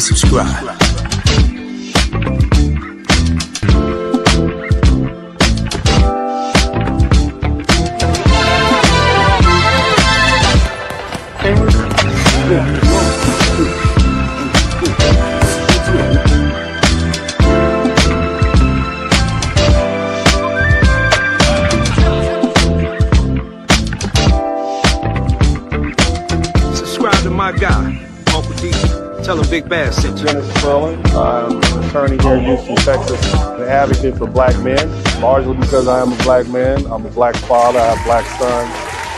subscribe. Subscribe to my guy, Uncle D. Tell him Big Bad sent you. Spurling. I'm an attorney here in Houston, Texas, an advocate for black men, largely because I am a black man. I'm a black father, I have black sons.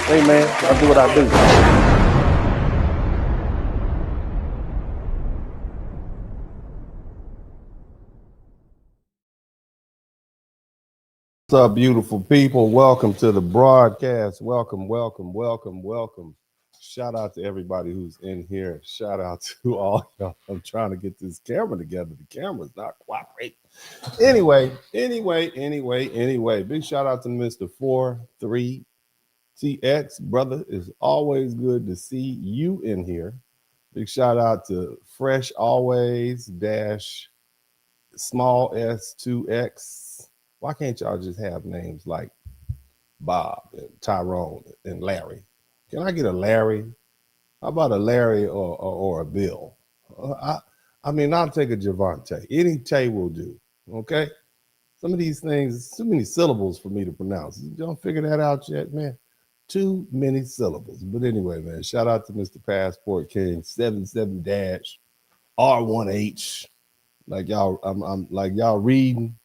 Hey man, I do what I do. What's up, beautiful people? Welcome to the broadcast. Welcome, welcome, welcome, welcome. Shout out to everybody who's in here. Shout out to all y'all. I'm trying to get this camera together. The camera's not cooperating. Anyway. Big shout out to Mr. 43TX. Brother, it's always good to see you in here. Big shout out to Fresh Always dash small S2X. Why can't y'all just have names like Bob and Tyrone and Larry? Can I get a Larry? How about a Larry or a Bill? I mean, I'll take a Javante. Any Tay will do, okay? Some of these things, too many syllables for me to pronounce. You don't figure that out yet, man? Too many syllables. But anyway, man, shout out to Mr. Passport King 77-R1H. Like y'all, I'm like y'all reading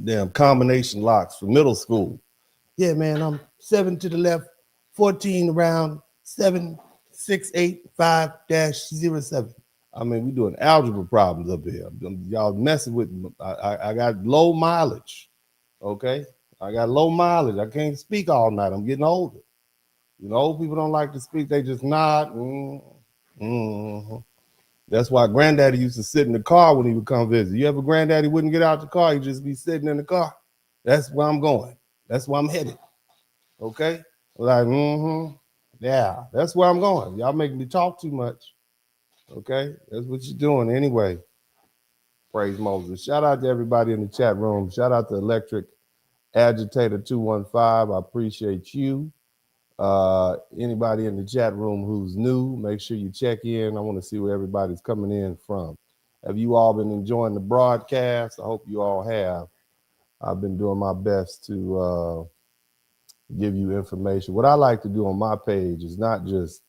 damn combination locks for middle school. Yeah, man, I'm 7 to the left, 14 around, 7685-07. I mean, we doing algebra problems up here. Y'all messing with me. I got low mileage, okay? I got low mileage. I can't speak all night. I'm getting older. You know, old people don't like to speak. They just nod. That's why granddaddy used to sit in the car when he would come visit. You ever granddaddy wouldn't get out the car, he'd just be sitting in the car. That's where I'm going. That's where I'm headed. Okay? Like, yeah, that's where I'm going. Y'all making me talk too much. Okay? That's what you're doing anyway. Praise Moses. Shout out to everybody in the chat room. Shout out to Electric Agitator 215. I appreciate you. Anybody in the chat room who's new, make sure you check in. I want to see where everybody's coming in from. Have you all been enjoying the broadcast? I hope you all have. I've been doing my best to give you information. What I like to do on my page is not just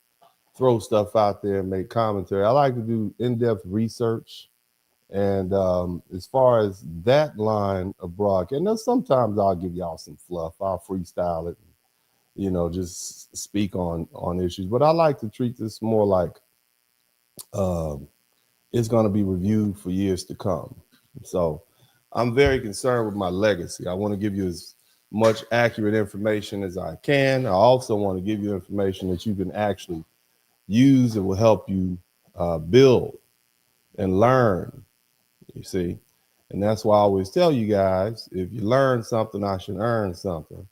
throw stuff out there and make commentary. I like to do in-depth research. And as far as that line of broadcast, and sometimes I'll give y'all some fluff. I'll freestyle it. You know, just speak on issues. But I like to treat this more like it's going to be reviewed for years to come. So I'm very concerned with my legacy. I want to give you as much accurate information as I can. I also want to give you information that you can actually use that will help you build and learn, you see. And that's why I always tell you guys, if you learn something, I should earn something.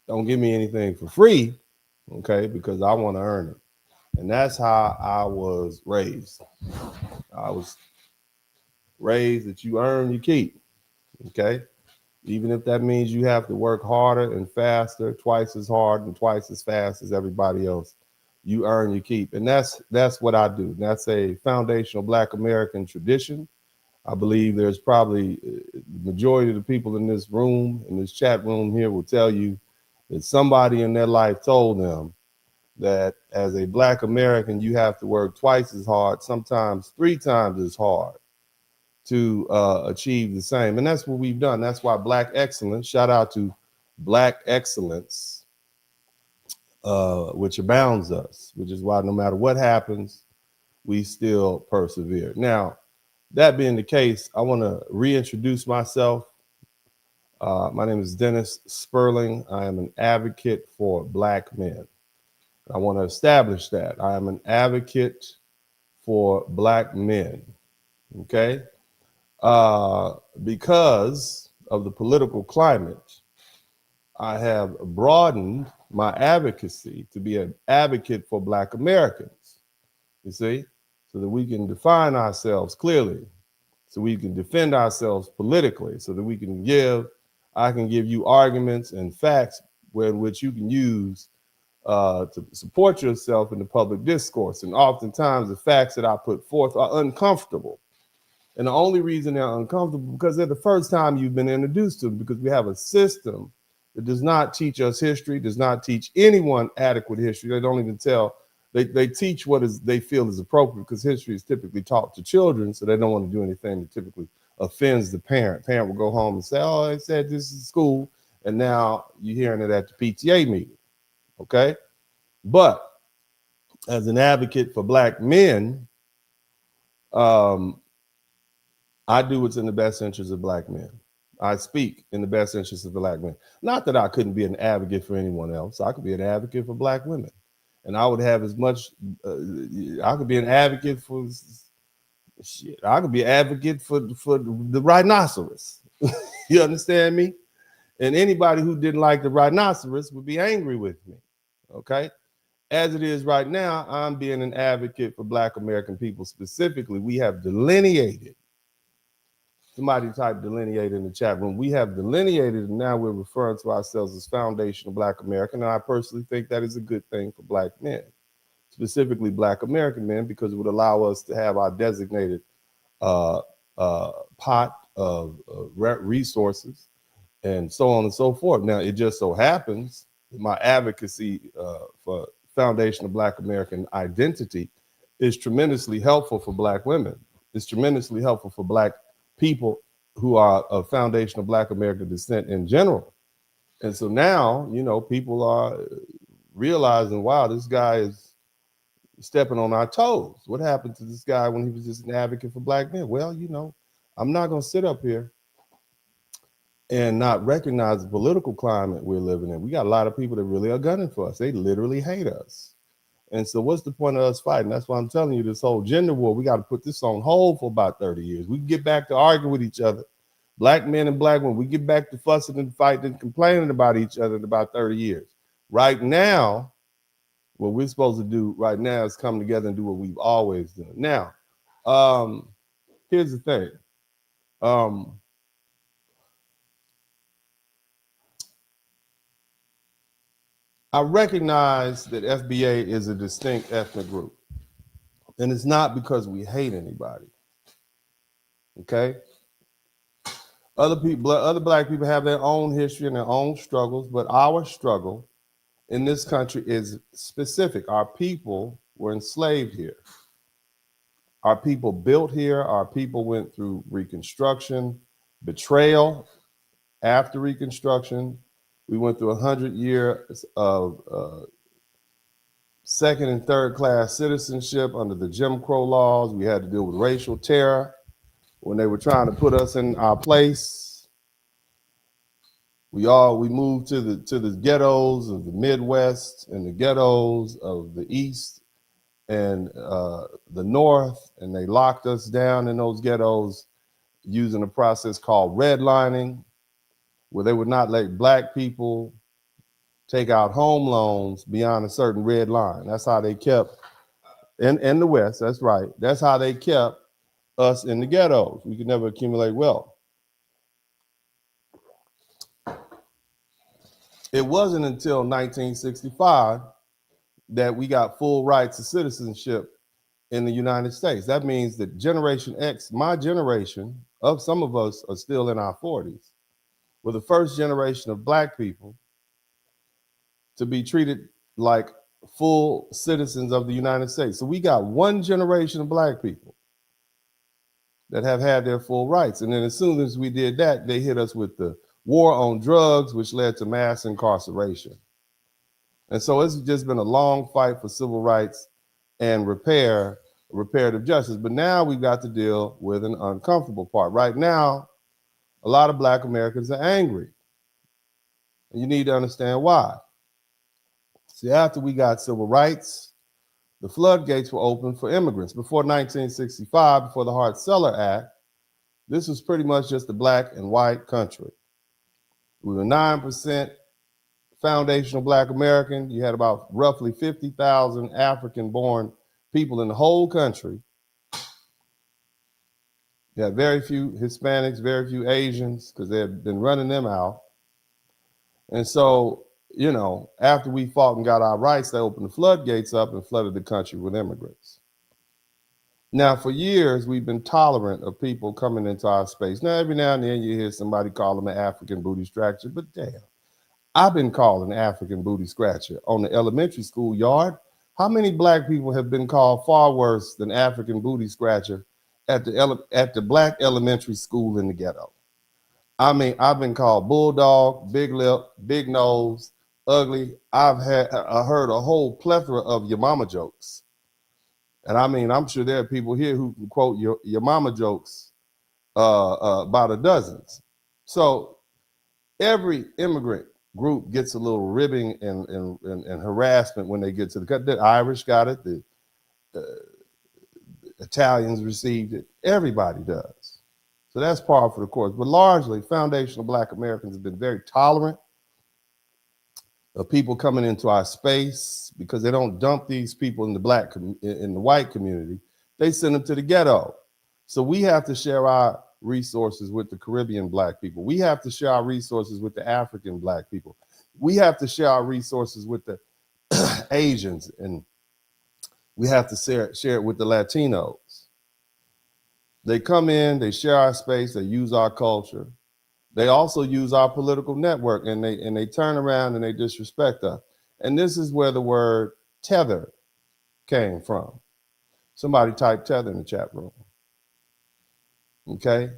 Don't give me anything for free, okay, because I want to earn it. And that's how I was raised. I was raised that you earn, you keep, okay? Even if that means you have to work harder and faster, twice as hard and twice as fast as everybody else, you earn, you keep. And that's what I do. That's a foundational Black American tradition. I believe there's probably the majority of the people in this room, in this chat room here, will tell you that somebody in their life told them that as a Black American, you have to work twice as hard, sometimes 3 times as hard to achieve the same. And that's what we've done. That's why Black excellence, shout out to Black excellence, which abounds us, which is why no matter what happens, we still persevere. Now, that being the case, I want to reintroduce myself. My name is Dennis Spurling. I am an advocate for Black men. I want to establish that. I am an advocate for Black men, okay? Because of the political climate, I have broadened my advocacy to be an advocate for Black Americans, you see? so that we can define ourselves clearly, so we can defend ourselves politically, so that I can give you arguments and facts in which you can use to support yourself in the public discourse. And oftentimes the facts that I put forth are uncomfortable. And the only reason they're uncomfortable because they're the first time you've been introduced to them, because we have a system that does not teach us history, does not teach anyone adequate history. They don't even they teach what they feel is appropriate, because history is typically taught to children, so they don't want to do anything that typically offends the parent. Parent will go home and say, oh, they said this is school, and now you're hearing it at the PTA meeting, okay? But as an advocate for Black men, I do what's in the best interest of Black men. I speak in the best interest of Black men. Not that I couldn't be an advocate for anyone else. I could be an advocate for Black women. And I would have as much, I could be an advocate for, I could be an advocate for the rhinoceros. You understand me? And anybody who didn't like the rhinoceros would be angry with me, okay? As it is right now, I'm being an advocate for Black American people specifically. We have delineated. Somebody type delineate in the chat room. We have delineated, and now we're referring to ourselves as foundational Black American. And I personally think that is a good thing for Black men, specifically Black American men, because it would allow us to have our designated pot of resources and so on and so forth. Now, it just so happens that my advocacy for foundational Black American identity is tremendously helpful for Black women. It's tremendously helpful for Black people who are of foundational Black American descent in general. And so now, you know, people are realizing, wow, this guy is stepping on our toes. What happened to this guy when he was just an advocate for Black men? Well, you know, I'm not going to sit up here and not recognize the political climate we're living in. We got a lot of people that really are gunning for us. They literally hate us. And so what's the point of us fighting? That's why I'm telling you, this whole gender war, we got to put this on hold for about 30 years. We can get back to arguing with each other. Black men and Black women, we get back to fussing and fighting and complaining about each other in about 30 years. Right now, what we're supposed to do right now is come together and do what we've always done. Now, here's the thing. I recognize that FBA is a distinct ethnic group, and it's not because we hate anybody, okay? Other Black people have their own history and their own struggles, but our struggle in this country is specific. Our people were enslaved here. Our people built here. Our people went through Reconstruction, betrayal after Reconstruction. We went through 100 years of second and third class citizenship under the Jim Crow laws. We had to deal with racial terror when they were trying to put us in our place. We moved to the ghettos of the Midwest and the ghettos of the East and the North, and they locked us down in those ghettos using a process called redlining, where they would not let Black people take out home loans beyond a certain red line. That's how they kept, in the West, that's right. That's how they kept us in the ghettos. We could never accumulate wealth. It wasn't until 1965 that we got full rights of citizenship in the United States. That means that Generation X, my generation, of some of us are still in our 40s, were the first generation of Black people to be treated like full citizens of the United States. So we got one generation of Black people that have had their full rights. And then as soon as we did that, they hit us with the war on drugs, which led to mass incarceration. And so it's just been a long fight for civil rights and reparative justice. But now we've got to deal with an uncomfortable part. Right now, a lot of Black Americans are angry. And you need to understand why. See, after we got civil rights, the floodgates were open for immigrants. Before 1965, before the Hart-Celler Act, this was pretty much just a Black and white country. We were 9% foundational Black American. You had about roughly 50,000 African-born people in the whole country. You had very few Hispanics, very few Asians, because they had been running them out. And so, you know, after we fought and got our rights, they opened the floodgates up and flooded the country with immigrants. Now, for years, we've been tolerant of people coming into our space. Now, every now and then you hear somebody call them an African booty scratcher, but damn, I've been called an African booty scratcher on the elementary school yard. How many black people have been called far worse than African booty scratcher at the black elementary school in the ghetto? I mean, I've been called bulldog, big lip, big nose, ugly. I heard a whole plethora of your mama jokes. And I mean, I'm sure there are people here who can quote your mama jokes by the dozens. So every immigrant group gets a little ribbing and harassment when they get to the country. The Irish got it, the Italians received it, everybody does. So that's par for the course. But largely, foundational Black Americans have been very tolerant of people coming into our space because they don't dump these people in the white community. They send them to the ghetto. So we have to share our resources with the Caribbean Black people. We have to share our resources with the African Black people. We have to share our resources with the Asians, and we have to share it with the Latinos. They come in, they share our space, they use our culture. They also use our political network, and they turn around and they disrespect us. And this is where the word tether came from. Somebody typed tether in the chat room. Okay?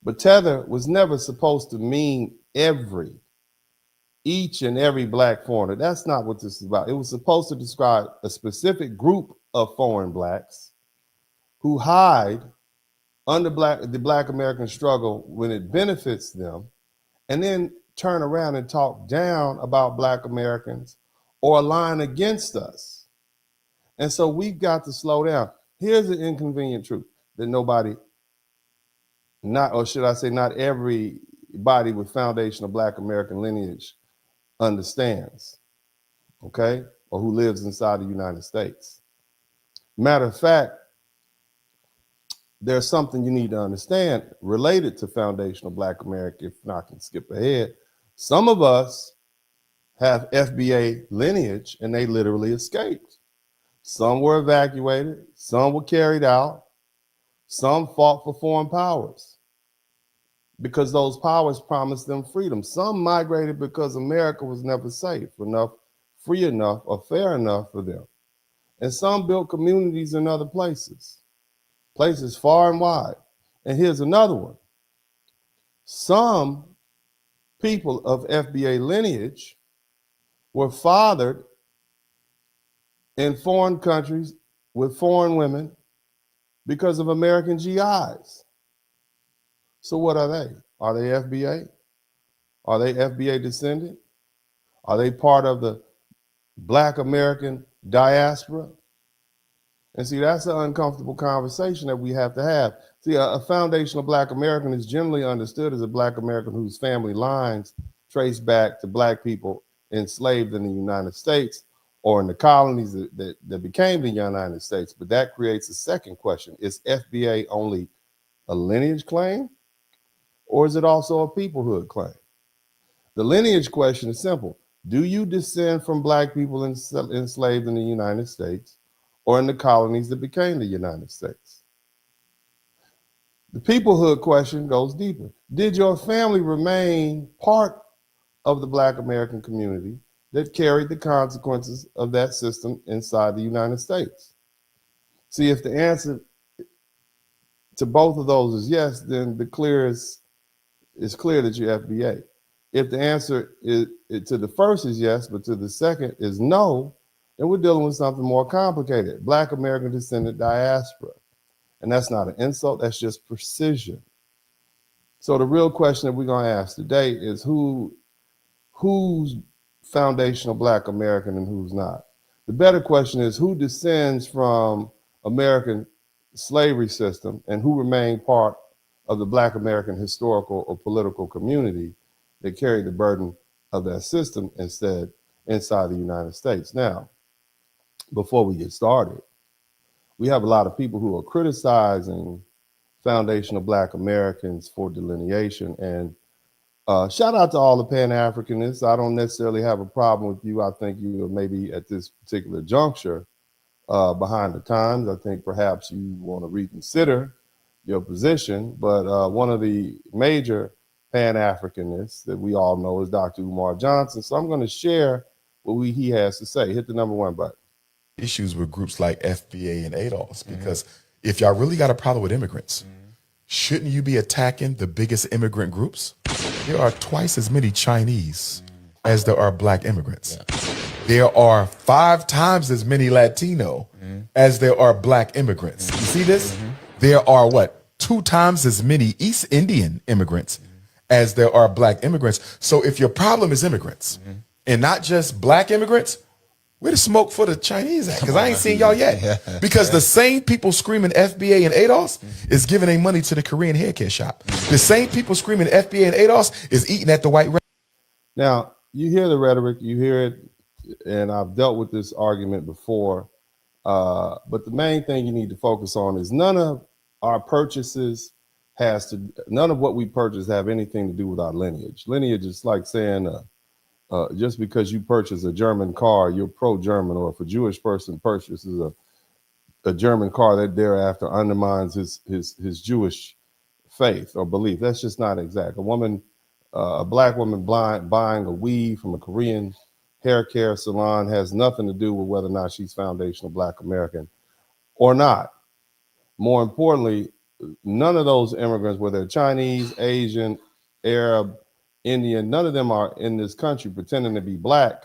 But tether was never supposed to mean each and every Black foreigner. That's not what this is about. It was supposed to describe a specific group of foreign Blacks who hide under the Black American struggle when it benefits them, and then turn around and talk down about Black Americans or align against us. And so we've got to slow down. Here's the inconvenient truth that not everybody with foundational Black American lineage understands, okay, or who lives inside the United States. Matter of fact, there's something you need to understand related to foundational Black America, if I can skip ahead. Some of us have FBA lineage and they literally escaped. Some were evacuated, some were carried out, some fought for foreign powers because those powers promised them freedom. Some migrated because America was never safe enough, free enough, or fair enough for them. And some built communities in other places far and wide. And here's another one. Some people of FBA lineage were fathered in foreign countries with foreign women because of American GIs. So what are they? Are they FBA? Are they FBA descendant? Are they part of the Black American diaspora? And see, that's an uncomfortable conversation that we have to have. See, a foundational Black American is generally understood as a Black American whose family lines trace back to Black people enslaved in the United States or in the colonies that became the United States. But that creates a second question. Is FBA only a lineage claim, or is it also a peoplehood claim? The lineage question is simple. Do you descend from Black people enslaved in the United States or in the colonies that became the United States? The peoplehood question goes deeper. Did your family remain part of the Black American community that carried the consequences of that system inside the United States? See, if the answer to both of those is yes, then it's clear that you're FBA. If the answer to the first is yes, but to the second is no, then we're dealing with something more complicated. Black American descendant diaspora. And that's not an insult, that's just precision. So the real question that we're going to ask today is who's foundational Black American and who's not? The better question is who descends from American slavery system and who remained part of the Black American historical or political community that carried the burden of that system instead inside the United States. Now, before we get started, we have a lot of people who are criticizing foundation of Black Americans for delineation. And shout out to all the Pan-Africanists. I don't necessarily have a problem with you. I think you are maybe at this particular juncture behind the times. I think perhaps you want to reconsider your position, but one of the major Pan-Africanists that we all know is Dr. Umar Johnson. So I'm going to share what he has to say. Hit the number 1 button. Issues with groups like FBA and ADOS, because if y'all really got a problem with immigrants, shouldn't you be attacking the biggest immigrant groups? There are twice as many Chinese as there are Black immigrants. There are 5 times as many Latino as there are Black immigrants. You see this? There are 2 times as many East Indian immigrants as there are Black immigrants. So if your problem is immigrants and not just Black immigrants, where the smoke for the Chinese at? Because I ain't seen y'all yet. Because the same people screaming FBA and ADOS is giving their money to the Korean haircare shop. The same people screaming FBA and ADOS is eating at the white restaurant. Now, you hear the rhetoric, you hear it, and I've dealt with this argument before. But the main thing you need to focus on is none of our purchases none of what we purchase have anything to do with our lineage. Lineage is like saying, just because you purchase a German car, you're pro-German, or if a Jewish person purchases a German car, that thereafter undermines his Jewish faith or belief. That's just not exact. A Black woman buying a weave from a Korean hair care salon has nothing to do with whether or not she's foundational Black American or not. More importantly, none of those immigrants, whether they're Chinese, Asian, Arab, Indian, none of them are in this country pretending to be Black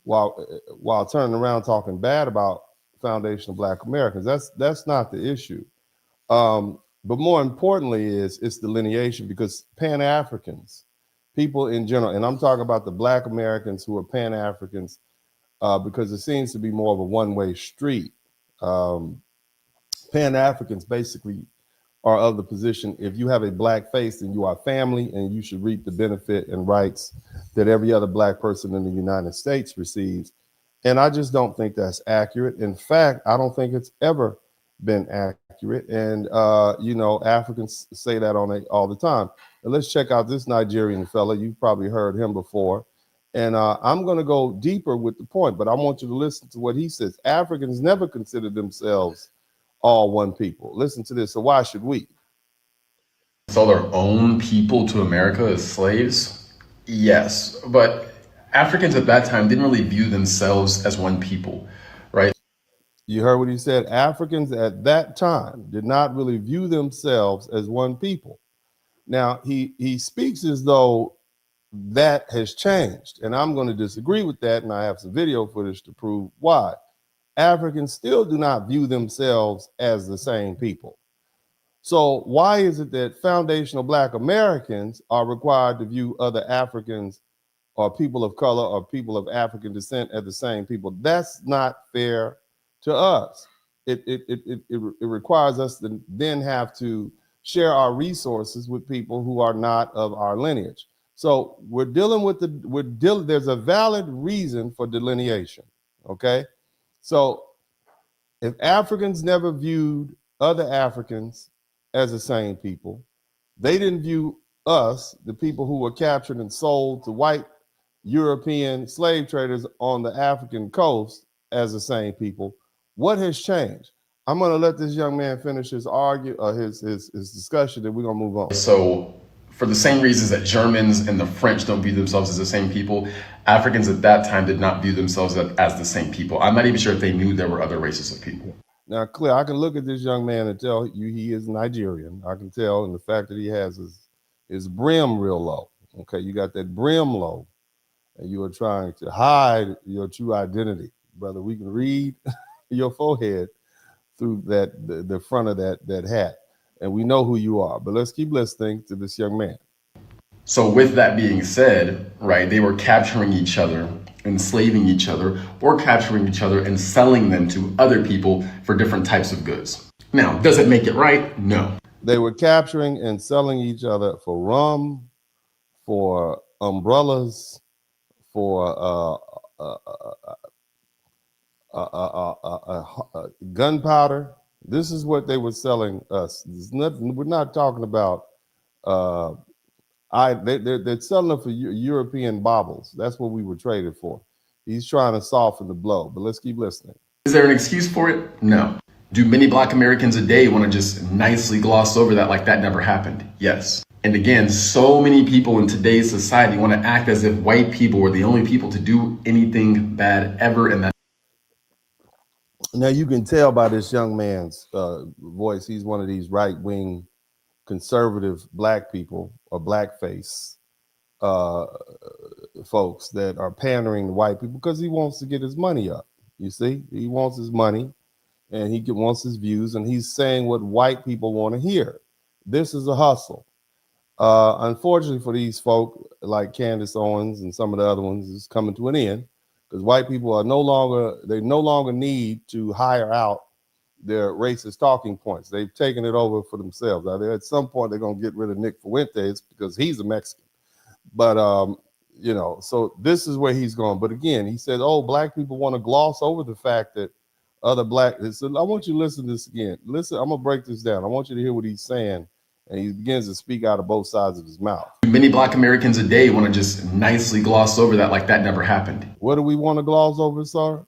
while turning around talking bad about foundational Black Americans. That's not the issue. But more importantly it's delineation, because Pan-Africans, people in general, and I'm talking about the Black Americans who are Pan-Africans, because it seems to be more of a one-way street. Pan-Africans basically are of the position, if you have a Black face, then you are family and you should reap the benefit and rights that every other Black person in the United States receives. And I just don't think that's accurate. In fact, I don't think it's ever been accurate. And, Africans say that all the time. And let's check out this Nigerian fella. You've probably heard him before. And I'm going to go deeper with the point, but I want you to listen to what he says. Africans never considered themselves all one people. Listen to this. So why should we? Sell their own people to America as slaves? Yes, but Africans at that time didn't really view themselves as one people, right? You heard what he said. Africans at that time did not really view themselves as one people. Now, he speaks as though that has changed, and I'm going to disagree with that, and I have some video footage to prove why. Africans still do not view themselves as the same people. So why is it that foundational Black Americans are required to view other Africans or people of color or people of African descent as the same people? That's not fair to us. It requires us to then have to share our resources with people who are not of our lineage. So we're dealing with there's a valid reason for delineation, okay? So if Africans never viewed other Africans as the same people, they didn't view us, the people who were captured and sold to white European slave traders on the African coast, as the same people. What has changed? I'm going to let this young man finish his discussion, and we're going to move on. So for the same reasons that Germans and the French don't view themselves as the same people, Africans at that time did not view themselves as the same people. I'm not even sure if they knew there were other races of people. Now, clear, I can look at this young man and tell you he is Nigerian. I can tell in the fact that he has his brim real low. Okay, you got that brim low, and you are trying to hide your true identity. Brother, we can read your forehead through the front of that hat. And we know who you are, but let's keep listening to this young man. So with that being said, right, they were capturing each other, enslaving each other, or capturing each other and selling them to other people for different types of goods. Now, does it make it right? No. They were capturing and selling each other for rum, for umbrellas, for gunpowder. This is what they were selling us. We're not talking about. They're selling them for European baubles. That's what we were traded for. He's trying to soften the blow, but let's keep listening. Is there an excuse for it? No. Do many Black Americans a day want to just nicely gloss over that like that never happened? Yes. And again, so many people in today's society want to act as if white people were the only people to do anything bad ever, and that. Now you can tell by this young man's voice, he's one of these right-wing conservative Black people or blackface folks that are pandering to white people because he wants to get his money up. You see, he wants his money and he wants his views, and he's saying what white people want to hear. This is a hustle. Unfortunately for these folk like Candace Owens and some of the other ones, it's coming to an end because white people are no longer need to hire out their racist talking points. They've taken it over for themselves. Now, at some point, they're going to get rid of Nick Fuentes because he's a Mexican. But, you know, so this is where he's going. But again, he said, oh, Black people want to gloss over the fact that other Black. So I want you to listen to this again. Listen, I'm going to break this down. I want you to hear what he's saying. And he begins to speak out of both sides of his mouth. Many Black Americans a day want to just nicely gloss over that like that never happened. What do we want to gloss over, sir?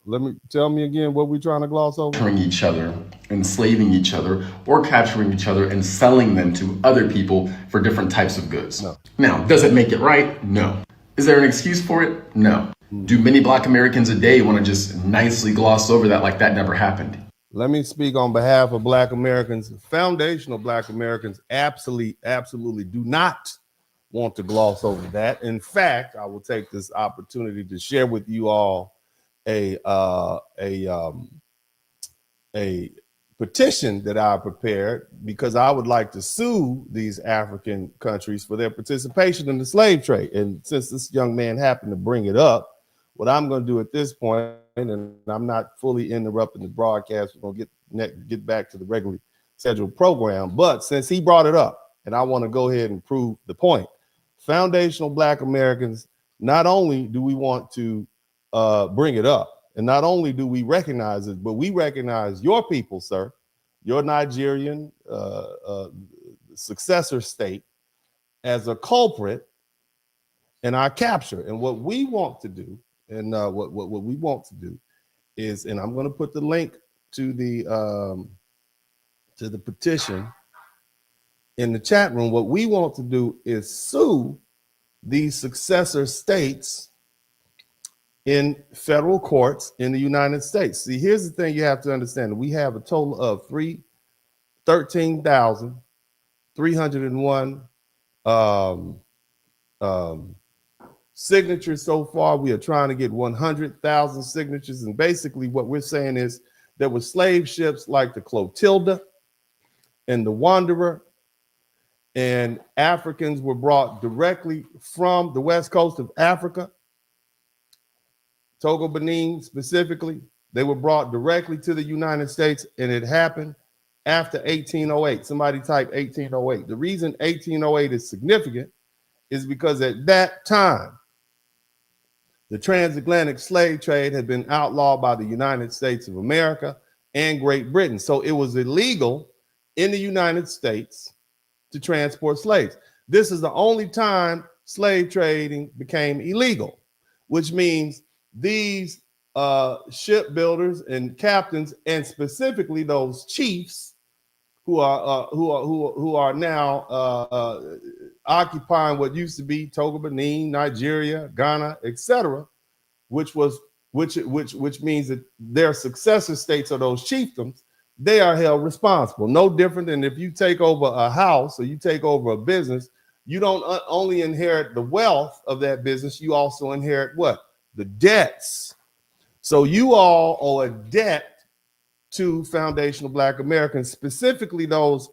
Tell me again what we're trying to gloss over. Capturing each other, enslaving each other, or capturing each other and selling them to other people for different types of goods. No. Now, does it make it right? No. Is there an excuse for it? No. Do many Black Americans a day want to just nicely gloss over that like that never happened? Let me speak on behalf of Black Americans. Foundational Black Americans absolutely do not want to gloss over that. In fact, I will take this opportunity to share with you all a petition that I prepared because I would like to sue these African countries for their participation in the slave trade. And since this young man happened to bring it up, what I'm going to do at this point, and I'm not fully interrupting the broadcast, we're going to get back to the regularly scheduled program. But since he brought it up, and I want to go ahead and prove the point, foundational Black Americans, not only do we want to bring it up, and not only do we recognize it, but we recognize your people, sir, your Nigerian successor state, as a culprit in our capture. And what we want to do, and what we want to do is, and I'm going to put the link to the petition in the chat room. What we want to do is sue these successor states in federal courts in the United States. See, here's the thing you have to understand. We have a total of 13,301 signatures so far. We are trying to get 100,000 signatures. And basically what we're saying is there were slave ships like the Clotilda and the Wanderer, and Africans were brought directly from the west coast of Africa, Togo, Benin specifically. They were brought directly to the United States, and it happened after 1808. Somebody type 1808. The reason 1808 is significant is because at that time, the transatlantic slave trade had been outlawed by the United States of America and Great Britain. So it was illegal in the United States to transport slaves. This is the only time slave trading became illegal, which means these shipbuilders and captains, and specifically those chiefs who are now occupying what used to be Togo, Benin, Nigeria, Ghana, etc., which means that their successor states are those chiefdoms. They are held responsible. No different than if you take over a house or you take over a business, you don't only inherit the wealth of that business, you also inherit what? The debts. So you all owe a debt to foundational Black Americans, specifically those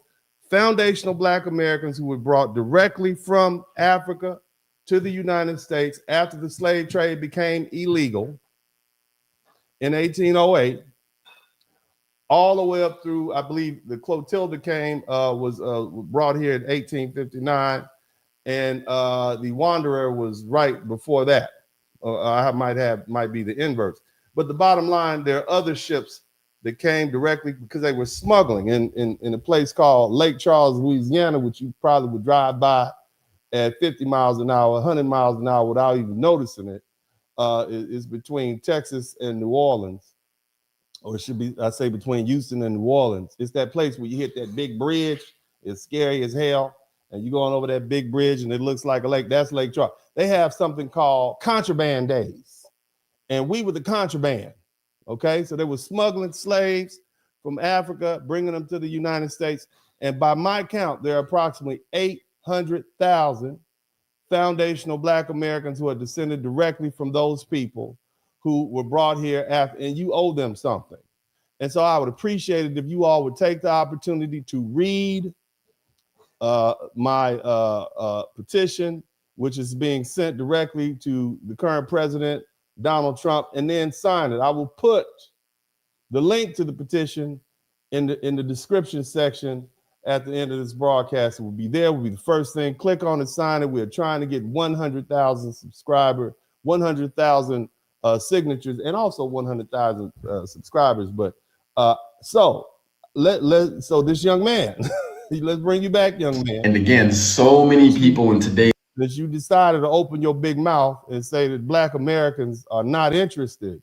foundational Black Americans who were brought directly from Africa to the United States after the slave trade became illegal in 1808, all the way up through, I believe the Clotilda was brought here in 1859, and the Wanderer was right before that. I might be the inverse. But the bottom line, there are other ships that came directly because they were smuggling in a place called Lake Charles, Louisiana, which you probably would drive by at 50 miles an hour, 100 miles an hour without even noticing it. Is between Texas and New Orleans, or it should be, I say, between Houston and New Orleans. It's that place where you hit that big bridge. It's scary as hell. And you're going over that big bridge and it looks like a lake. That's Lake Charles. They have something called contraband days. And we were the contraband. Okay. So they were smuggling slaves from Africa, bringing them to the United States. And by my count, there are approximately 800,000 foundational Black Americans who are descended directly from those people who were brought here after, and you owe them something. And so I would appreciate it if you all would take the opportunity to read my petition, which is being sent directly to the current president, Donald Trump, and then sign it. I will put the link to the petition in the description section at the end of this broadcast. It will be there. It will be the first thing. Click on and sign it. We're trying to get 100,000 subscribers, 100,000 signatures, and also 100,000 subscribers. But so this young man, let's bring you back, young man. And again, so many people in today's that you decided to open your big mouth and say that Black Americans are not interested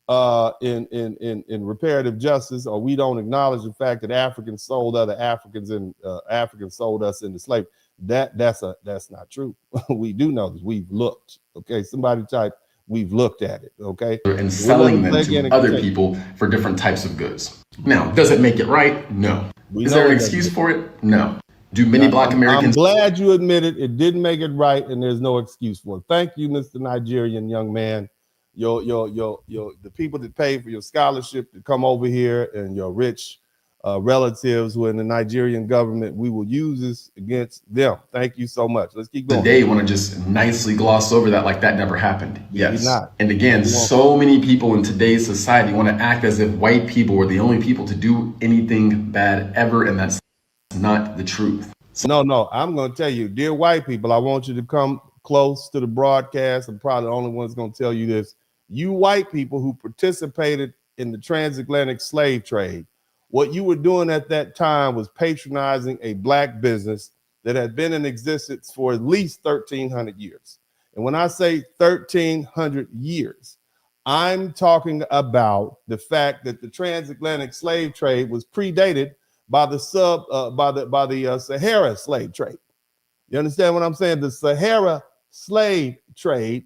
in reparative justice, or we don't acknowledge the fact that Africans sold other Africans and Africans sold us into slavery. That's not true. We do know this. We've looked. Okay, somebody type. We've looked at it. Okay, and selling them to other people for different types of goods. Now, does it make it right? No. Is there an excuse for it? No. Do many Black Americans? I'm glad you admitted it didn't make it right, and there's no excuse for it. Thank you, Mr. Nigerian young man. The people that pay for your scholarship to come over here, and your rich relatives who are in the Nigerian government, we will use this against them. Thank you so much. Let's keep going. Today, want to just nicely gloss over that like that never happened. Yes. Not. And again, so many people in today's society want to act as if white people were the only people to do anything bad ever, and that's not the truth. No, I'm going to tell you, dear white people, I want you to come close to the broadcast. I'm probably the only one that's going to tell you this. You white people who participated in the transatlantic slave trade, what you were doing at that time was patronizing a Black business that had been in existence for at least 1,300 years. And when I say 1,300 years, I'm talking about the fact that the transatlantic slave trade was predated by the Sahara slave trade. You understand what I'm saying? The Sahara slave trade,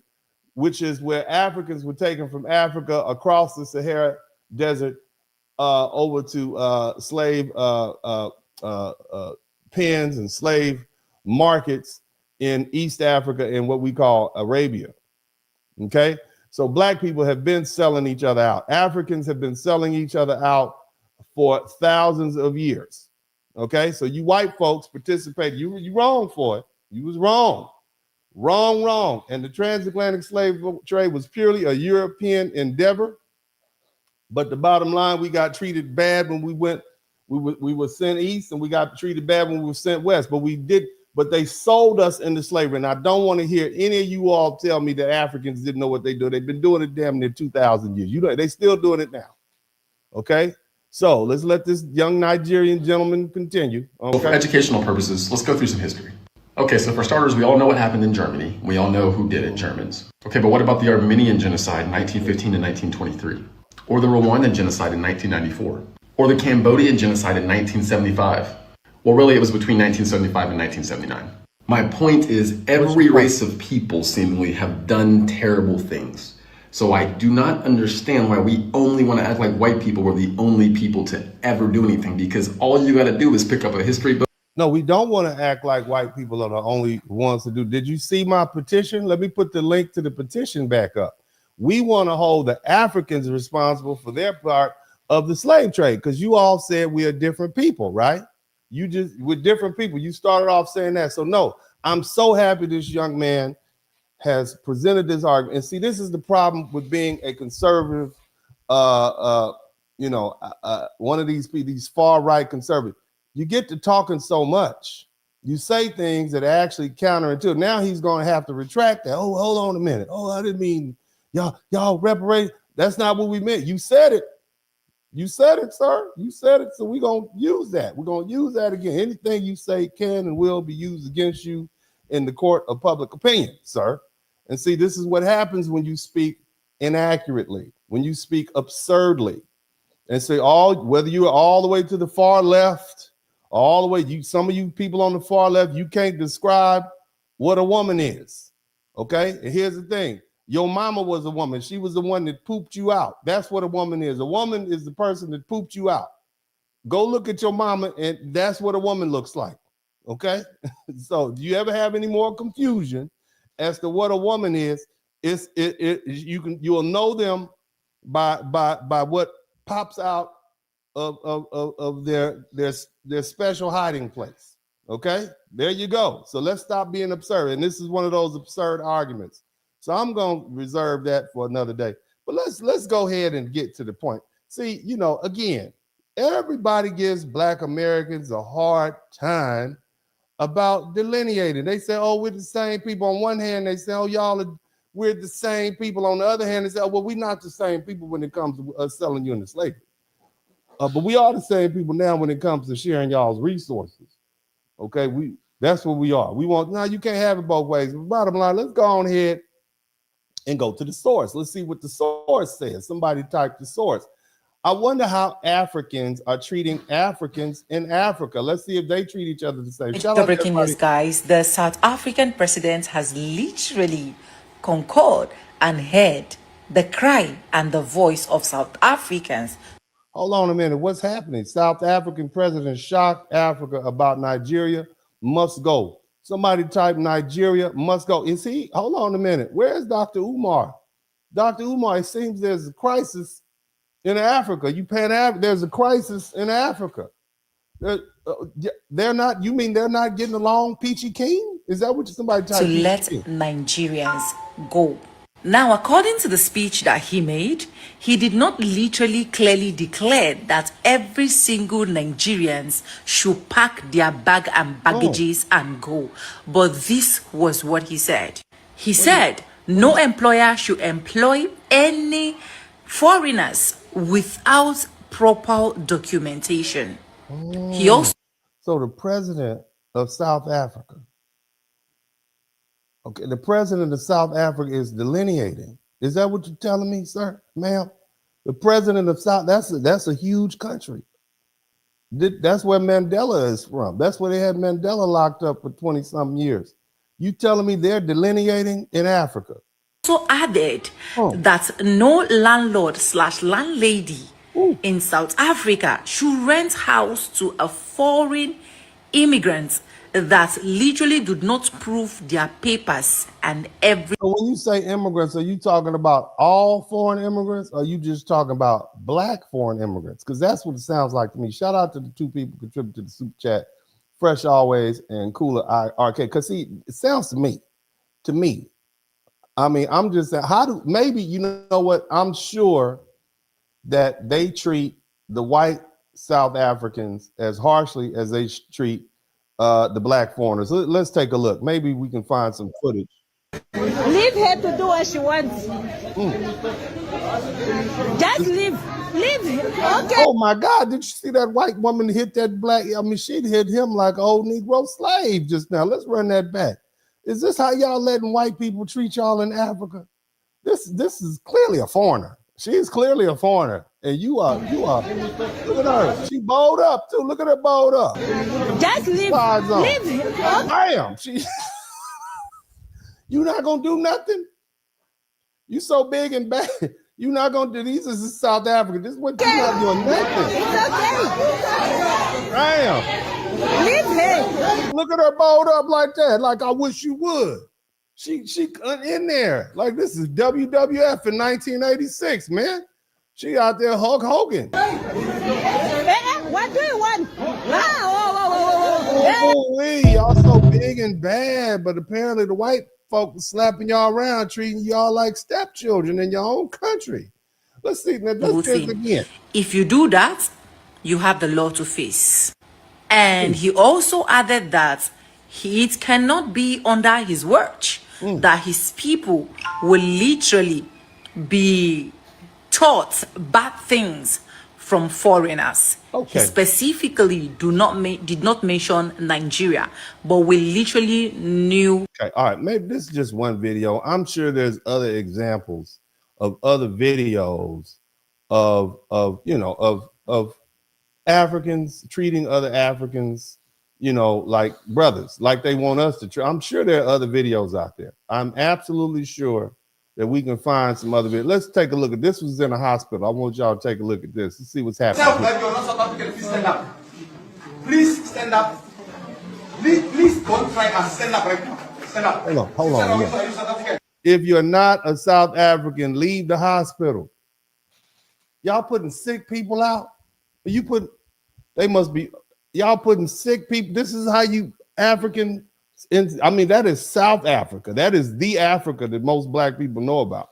which is where Africans were taken from Africa across the Sahara Desert over to slave pens and slave markets in East Africa and what we call Arabia. Okay, so Black people have been selling each other out. Africans have been selling each other out for thousands of years. Okay, so you white folks participated. You wrong for it. You was wrong. And the transatlantic slave trade was purely a European endeavor. But the bottom line, we got treated bad when we were sent east, and we got treated bad when we were sent west. But they sold us into slavery. And I don't want to hear any of you all tell me that Africans didn't know what they do. They've been doing it damn near 2,000 years. They still doing it now. Okay. So let's let this young Nigerian gentleman continue. Okay? For educational purposes, let's go through some history. Okay, so for starters, we all know what happened in Germany. We all know who did it, Germans. Okay, but what about the Armenian genocide in 1915 and 1923? Or the Rwandan genocide in 1994? Or the Cambodian genocide in 1975? Well, really, it was between 1975 and 1979. My point is, every race of people seemingly have done terrible things. So I do not understand why we only want to act like white people were the only people to ever do anything, because all you got to do is pick up a history book. No, we don't want to act like white people are the only ones to do. Did you see my petition? Let me put the link to the petition back up. We want to hold the Africans responsible for their part of the slave trade, because you all said we are different people, right? We're different people. You started off saying that. So no, I'm so happy this young man has presented this argument. And see, this is the problem with being a conservative, one of these far right conservatives. You get to talking so much, you say things that are actually counterintuitive. Now he's going to have to retract that. Oh, hold on a minute. Oh, I didn't mean y'all reparate. That's not what we meant. You said it. You said it, sir. You said it. So we're going to use that. We're going to use that again. Anything you say can and will be used against you in the court of public opinion, sir. And see, this is what happens when you speak inaccurately, when you speak absurdly. And say whether you are all the way to the far left, all the way, some of you people on the far left, you can't describe what a woman is. Okay? And here's the thing. Your mama was a woman. She was the one that pooped you out. That's what a woman is. A woman is the person that pooped you out. Go look at your mama, and that's what a woman looks like. Okay? So do you ever have any more confusion as to what a woman is? You'll know them by what pops out of their special hiding place. Okay? There you go. So let's stop being absurd. And this is one of those absurd arguments. So I'm going to reserve that for another day. But let's go ahead and get to the point. See, again, everybody gives Black Americans a hard time about delineating. They say, oh, we're the same people. On one hand, they say, oh, we're the same people. On the other hand, they say, oh, well, we're not the same people when it comes to us selling you into slavery. But we are the same people now when it comes to sharing y'all's resources. Okay, that's what we are. You can't have it both ways. But bottom line, let's go on ahead and go to the source. Let's see what the source says. Somebody type the source. I wonder how Africans are treating Africans in Africa. Let's see if they treat each other the same. The breaking news, guys. The South African president has literally concurred and heard the cry and the voice of South Africans. Hold on a minute. What's happening? South African president shocked Africa about Nigeria must go. Somebody type Nigeria must go. Is he? Hold on a minute. Where is Dr. Umar? Dr. Umar, it seems there's a crisis in Africa. There's a crisis in Africa. They're not, you mean they're not getting along, Peachy King? Is that what somebody typed? To let Nigerians go. Now, according to the speech that he made, he did not literally clearly declare that every single Nigerians should pack their bag and baggages and go. But this was what he said. He said no employer should employ any foreigners without proper documentation. He also... So the president of South Africa, okay, the president of South Africa is delineating. Is that what you're telling me, sir, ma'am? The president of that's a huge country. That's where Mandela is from. That's where they had Mandela locked up for 20-something years. You telling me they're delineating in Africa? Also added that no landlord/landlady in South Africa should rent house to a foreign immigrant that literally do not prove their papers and everything. So when you say immigrants, are you talking about all foreign immigrants, or are you just talking about Black foreign immigrants? Because that's what it sounds like to me. Shout out to the two people contributing to the super chat, Fresh Always and Cooler RK. Because see, it sounds to me, I mean, I'm just saying, maybe, you know what, I'm sure that they treat the white South Africans as harshly as they treat the Black foreigners. Let's take a look. Maybe we can find some footage. Leave her to do what she wants. Just leave. Okay. Oh my God, did you see that white woman hit that Black? I mean, she hit him like an old Negro slave just now. Let's run that back. Is this how y'all letting white people treat y'all in Africa? This is clearly a foreigner. She is clearly a foreigner. And you are. Look at her. She bowed up too. Look at her bowed up. Just leave. Leave. Damn. You not gonna do nothing? You so big and bad. You not gonna do these? This is South Africa. This is what you're not doing nothing. It's okay. Damn. Leave her. Look at her bowed up like that. Like I wish you would. She in there. Like this is WWF in 1986, man. She out there Hulk Hogan. What do you want? Y'all so big and bad, but apparently the white folks slapping y'all around, treating y'all like stepchildren in your own country. Let's see. Now, let's do this again. If you do that, you have the law to face. And he also added that it cannot be under his watch that his people will literally be taught bad things from foreigners. Okay. He specifically did not mention Nigeria, but we literally knew. Okay, all right, maybe this is just one video. I'm sure there's other examples of other videos of Africans treating other Africans, like brothers, like they want us to treat. I'm sure there are other videos out there. I'm absolutely sure that we can find some other videos. Let's take a look at this. Was in a hospital. I want y'all to take a look at this and see what's happening. Please stand up. Please stand up. Please don't try and stand up right now. Stand up. Hold on. If you're not a South African, leave the hospital. Y'all putting sick people out? Y'all putting sick people. This is how you African. That is South Africa. That is the Africa that most black people know about.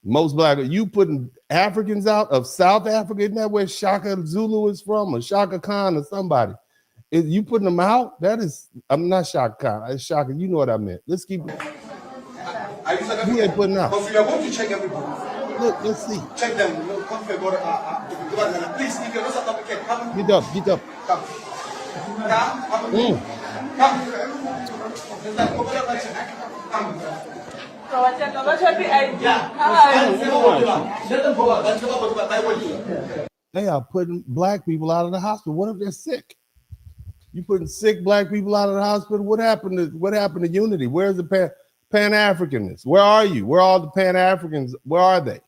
You putting Africans out of South Africa? Isn't that where Shaka Zulu is from, or Shaka Khan or somebody? Is you putting them out? I'm not Shaka Khan. It's Shaka. You know what I meant. Let's keep. Who they putting out? Because we are going to check everybody. Look, let's see. Check them. Please, if you're not South African, come. Get up. Come. They are putting black people out of the hospital. What if they're sick? You putting sick black people out of the hospital? What happened to unity? Where's the pan-Africanists? Where are you? Where are all the pan-Africans? Where are they?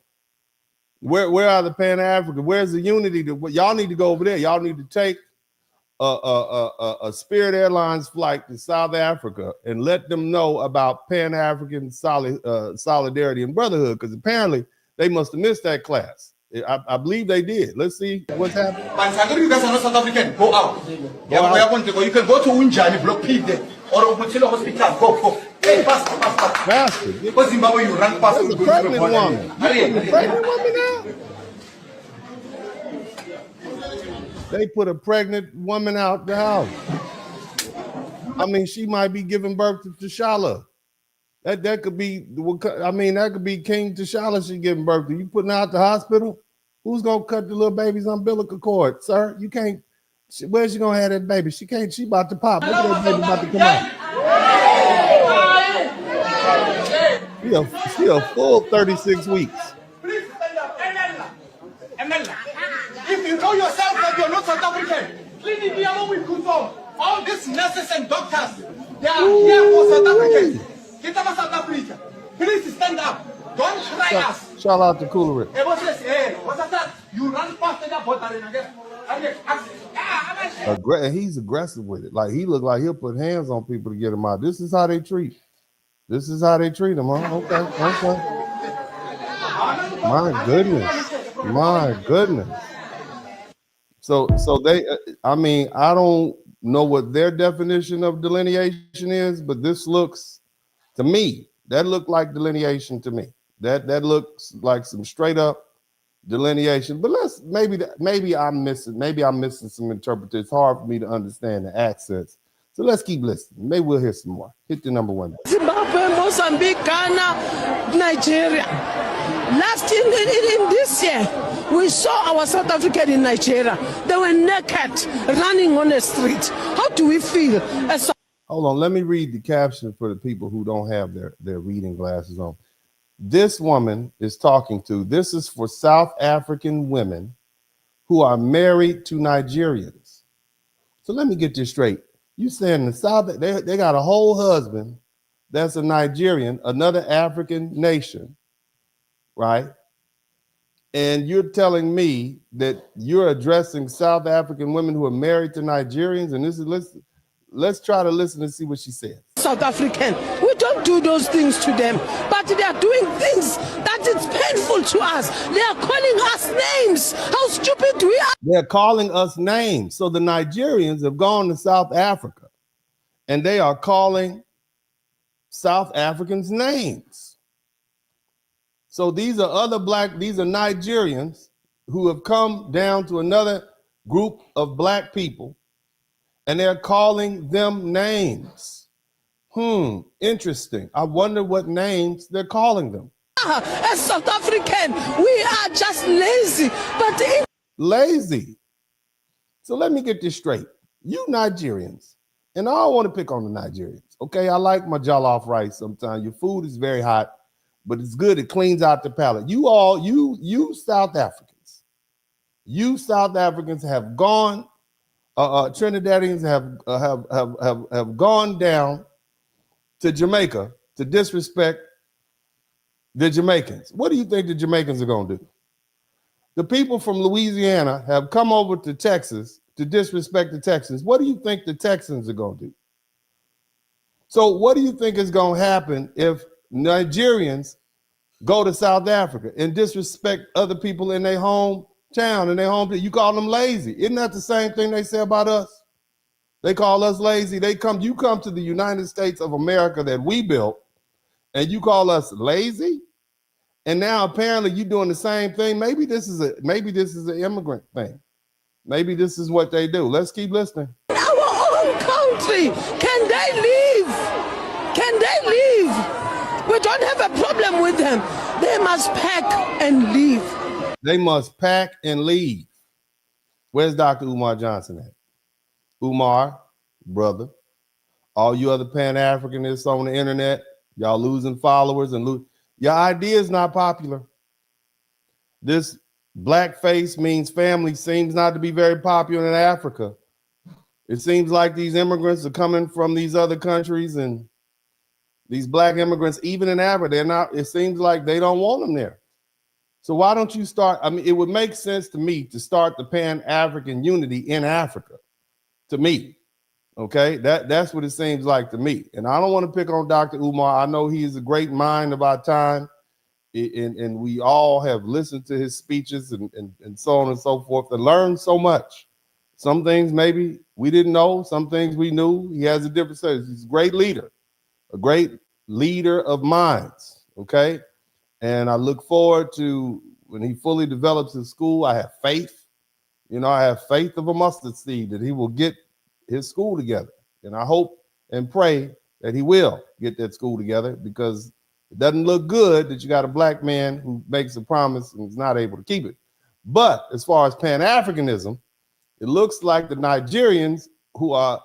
Where are the pan-Africans? Where's the unity? Y'all need to go over there. Y'all need to take a Spirit Airlines flight to South Africa and let them know about pan-African solidarity and brotherhood, because apparently they must have missed that class. I believe they did. Let's see what's happening. You guys are not South African. Go out. You can go to Unjani, block P there, or Hotel Hospital. Go. Hey, faster. Because Zimbabwe, you run past. That's a pregnant woman. Pregnant woman now? They put a pregnant woman out the house. She might be giving birth to T'Challa. That could be, that could be King T'Challa she giving birth to. You putting her out the hospital? Who's gonna cut the little baby's umbilical cord, sir? You can't. Where's she gonna have that baby? She can't. She about to pop. Look at that baby about to come out. She a full 36 weeks. Please stand up. If you know yourself that you're not South African, please be along with Kuto. All these nurses and doctors, they are here for South Africans. Get up South Africa. Please stand up. Don't try us. Shout out to Coolidge. You run past the border and he's aggressive with it. Like he look like he'll put hands on people to get them out. This is how they treat. This is how they treat them, huh? Okay. My goodness. So they, I don't know what their definition of delineation is, but this looks, to me, that looked like delineation to me. That looks like some straight up delineation. But maybe I'm missing some interpretation. It's hard for me to understand the accents. So let's keep listening. Maybe we'll hear some more. Hit the number one. Zimbabwe, Mozambique, Ghana, Nigeria. Last in this year, we saw our South African in Nigeria. They were naked, running on the street. How do we feel? Hold on, let me read the caption for the people who don't have their reading glasses on. This woman is talking to, this is for South African women who are married to Nigerians. So let me get this straight. You saying the South, they got a whole husband that's a Nigerian, another African nation, right? And you're telling me that you're addressing South African women who are married to Nigerians, and this is, let's try to listen and see what she said. South African, we don't do those things to them, but they are doing things that it's painful to us. They are calling us names. How stupid we are. They're calling us names. So the Nigerians have gone to South Africa and they are calling South Africans names. So these are Nigerians who have come down to another group of black people and they're calling them names. Interesting. I wonder what names they're calling them. As South African, we are just lazy. But lazy. So let me get this straight. You Nigerians, and I don't want to pick on the Nigerians, okay? I like my jollof rice sometimes. Your food is very hot, but it's good. It cleans out the palate. You South Africans, have gone, Trinidadians have gone down to Jamaica to disrespect the Jamaicans. What do you think the Jamaicans are going to do? The people from Louisiana have come over to Texas to disrespect the Texans. What do you think the Texans are going to do? So what do you think is going to happen if Nigerians go to South Africa and disrespect other people in their hometown, in their home? You call them lazy. Isn't that the same thing they say about us? They call us lazy. You come to the United States of America that we built, and you call us lazy? And now apparently you're doing the same thing. Maybe this is an immigrant thing. Maybe this is what they do. Let's keep listening. Our own country, can they leave? Can they leave? We don't have a problem with them. They must pack and leave. They must pack and leave. Where's Dr. Umar Johnson at? Umar, brother, all you other pan-Africanists on the internet, y'all losing followers and your idea is not popular. This blackface means family seems not to be very popular in Africa. It seems like these immigrants are coming from these other countries, and these black immigrants, even in Africa, it seems like they don't want them there. So why don't you start? I mean, it would make sense to me to start the Pan-African unity in Africa, to me. Okay, that's what it seems like to me. And I don't want to pick on Dr. Umar. I know he is a great mind of our time, and we all have listened to his speeches and so on and so forth and learned so much. Some things maybe we didn't know, some things we knew. He has a different sense. He's a great leader of minds, okay? And I look forward to when he fully develops his school. I have faith. I have faith of a mustard seed that he will get his school together. And I hope and pray that he will get that school together, because it doesn't look good that you got a black man who makes a promise and is not able to keep it. But as far as Pan-Africanism, it looks like the Nigerians who are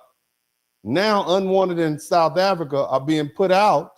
now unwanted in South Africa are being put out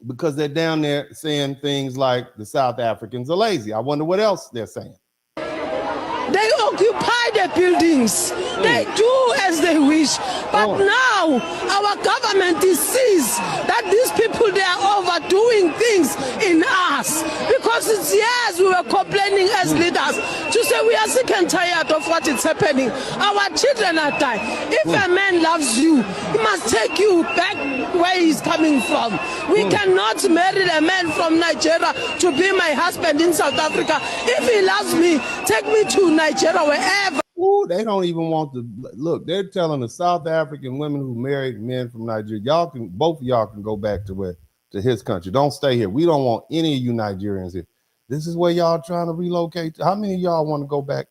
because they're down there saying things like the South Africans are lazy. I wonder what else they're saying. They occupy the buildings. They do as they wish. But now our government sees that these people, they are overdoing things in us. Because it's years we were complaining as leaders to say we are sick and tired of what is happening. Our children are dying. If a man loves you, he must take you back where he's coming from. We cannot marry a man from Nigeria to be my husband in South Africa. If he loves me, take me to Nigeria, wherever. Ooh, they don't even want to look. They're telling the South African women who married men from Nigeria, both of y'all can go back to his country. Don't stay here. We don't want any of you Nigerians here. This is where y'all trying to relocate. How many of y'all want to go back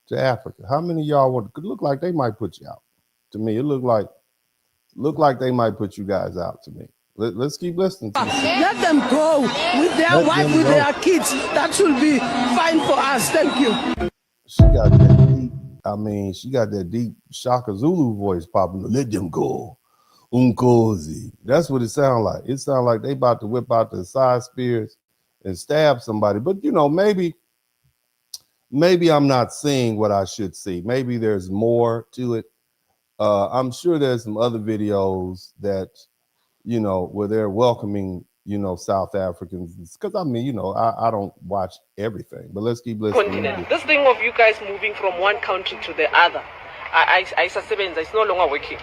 to Africa? How many of y'all want to? Look like they might put you out. To me, it look like they might put you guys out. To me, let's keep listening to this. Let them go with their wife, with their kids. That will be fine for us. Thank you. She got that deep. She got that deep Shaka Zulu voice popping. Let them go. Unkozi. That's what it sounds like. It sounds like they about to whip out the side spears and stab somebody. But maybe I'm not seeing what I should see. Maybe there's more to it. I'm sure there's some other videos that, where they're welcoming, South Africans. Because I don't watch everything. But let's keep listening. This thing of you guys moving from one country to the other, I suspend it's no longer working.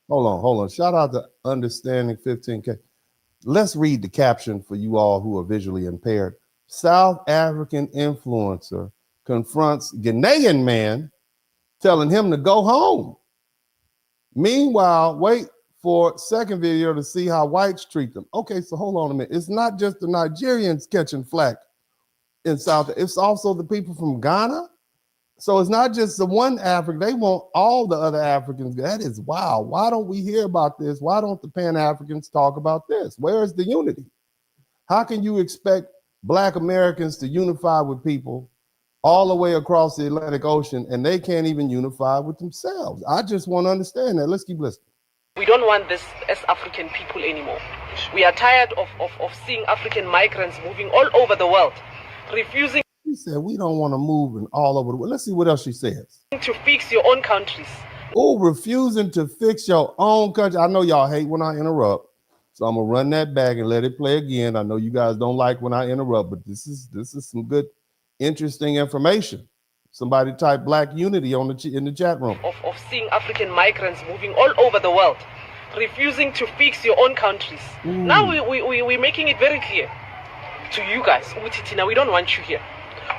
Hold on. Shout out to Understanding 15K. Let's read the caption for you all who are visually impaired. South African influencer confronts Ghanaian man telling him to go home. Meanwhile, wait for second video to see how whites treat them. Okay, so hold on a minute. It's not just the Nigerians catching flack in South. It's also the people from Ghana. So it's not just the one African. They want all the other Africans. That is wild. Why don't we hear about this? Why don't the Pan-Africans talk about this? Where is the unity? How can you expect Black Americans to unify with people all the way across the Atlantic Ocean, and they can't even unify with themselves. I just want to understand that. Let's keep listening. We don't want this as African people anymore. We are tired of seeing African migrants moving all over the world, refusing. She said, we don't want to move in all over the world. Let's see what else she says. To fix your own countries. Oh, refusing to fix your own country. I know y'all hate when I interrupt, so I'm gonna run that back and let it play again. I know you guys don't like when I interrupt, but this is some good, interesting information. Somebody type Black Unity on in the chat room. Of seeing African migrants moving all over the world, refusing to fix your own countries. Now we're making it very clear to you guys. We don't want you here.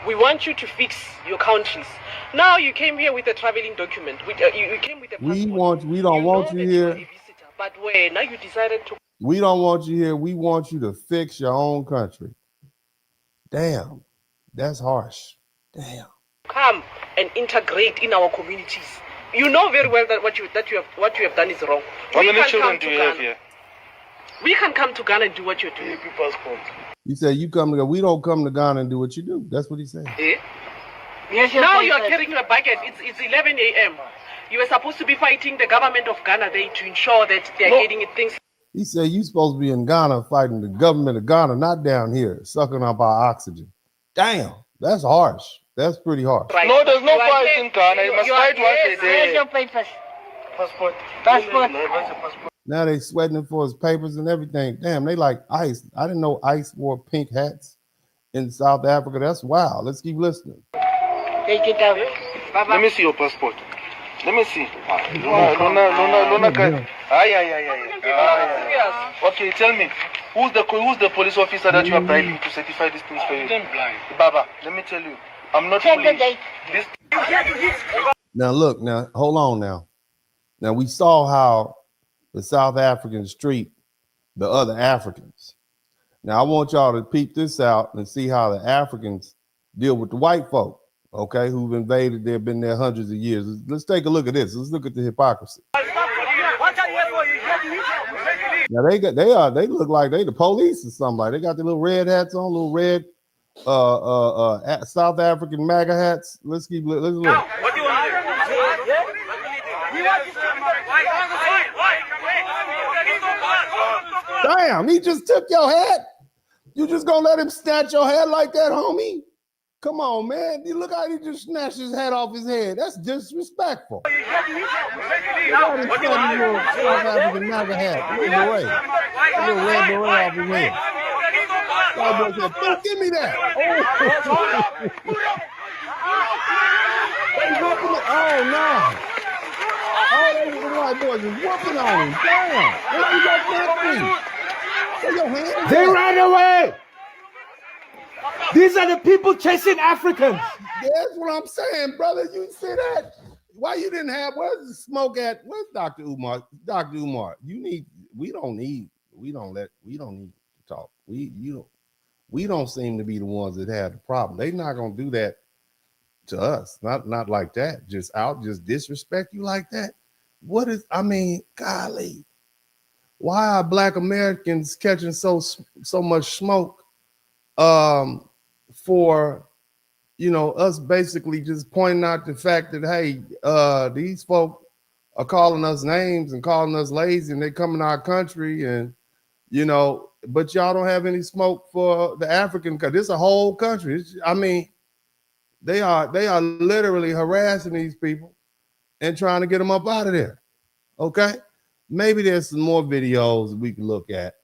We want you to fix your countries. Now you came here with a traveling document. You came with a passport. We don't want you here. Visitor, but where now you decided to. We don't want you here. We want you to fix your own country. Damn, that's harsh. Damn. Come and integrate in our communities. You know very well that what you have done is wrong. How many children do you have here? We can come to Ghana and do what you're doing. He said, "You come to Ghana. We don't come to Ghana and do what you do." That's what he said. Eh? Yes, now you are carrying a bucket. It's 11 a.m. You were supposed to be fighting the government of Ghana there to ensure that they are getting things. He said, "You supposed to be in Ghana fighting the government of Ghana, not down here sucking up our oxygen." Damn, that's harsh. That's pretty harsh. Right. No, there's no fight in Ghana. You must fight once a day. Where's your papers? Passport. Passport. Now they sweating for his papers and everything. Damn, they like ICE. I didn't know ICE wore pink hats in South Africa. That's wild. Let's keep listening. Take it out. Let me see your passport. Let me see. Luna. Okay, tell me, who's the police officer that you are bribing to certify these things for you? Baba, let me tell you, I'm not police. Now look, now hold on now. Now we saw how the South Africans treat the other Africans. Now I want y'all to peep this out and see how the Africans deal with the white folk, okay, who've invaded, they've been there hundreds of years. Let's take a look at this. Let's look at the hypocrisy. Now they look like they the police or something. Like they got the little red hats on, little red South African MAGA hats. Let's look. What do you want to do? Damn, he just took your hat. You just gonna let him snatch your hat like that, homie? Come on, man. You look how he just snatched his hat off his head. That's disrespectful. South African MAGA hat. Little beret. Little red beret off his head. White boy said, "Don't give me that." Oh no. Oh, those white boys is whooping on him. Damn. What you got that thing? Where your hands? They ran away. These are the people chasing Africans. That's what I'm saying, brother. You see that? Why you didn't have? Where's the smoke at? Where's Dr. Umar? Dr. Umar, we don't need to talk. We don't seem to be the ones that have the problem. They're not gonna do that to us. Not like that. Just disrespect you like that. Golly. Why are Black Americans catching so much smoke for us basically just pointing out the fact that, hey, these folk are calling us names and calling us lazy, and they come in our country, and but y'all don't have any smoke for the African country. It's a whole country. They are literally harassing these people and trying to get them up out of there. Okay, maybe there's some more videos we can look at.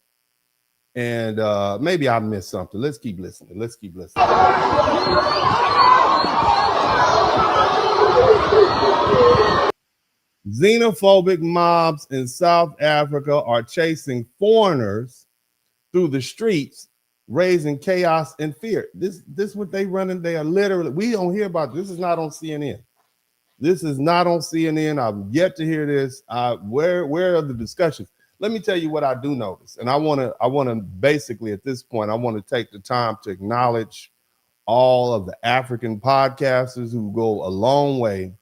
And maybe I missed something. Let's keep listening. Xenophobic mobs in South Africa are chasing foreigners through the streets, raising chaos and fear. This is what they running. They are literally, we don't hear about this. Is not on CNN. This is not on CNN. I've yet to hear this. Where are the discussions? Let me tell you what I do notice. And I want to basically at this point, I want to take the time to acknowledge all of the African podcasters who go a long way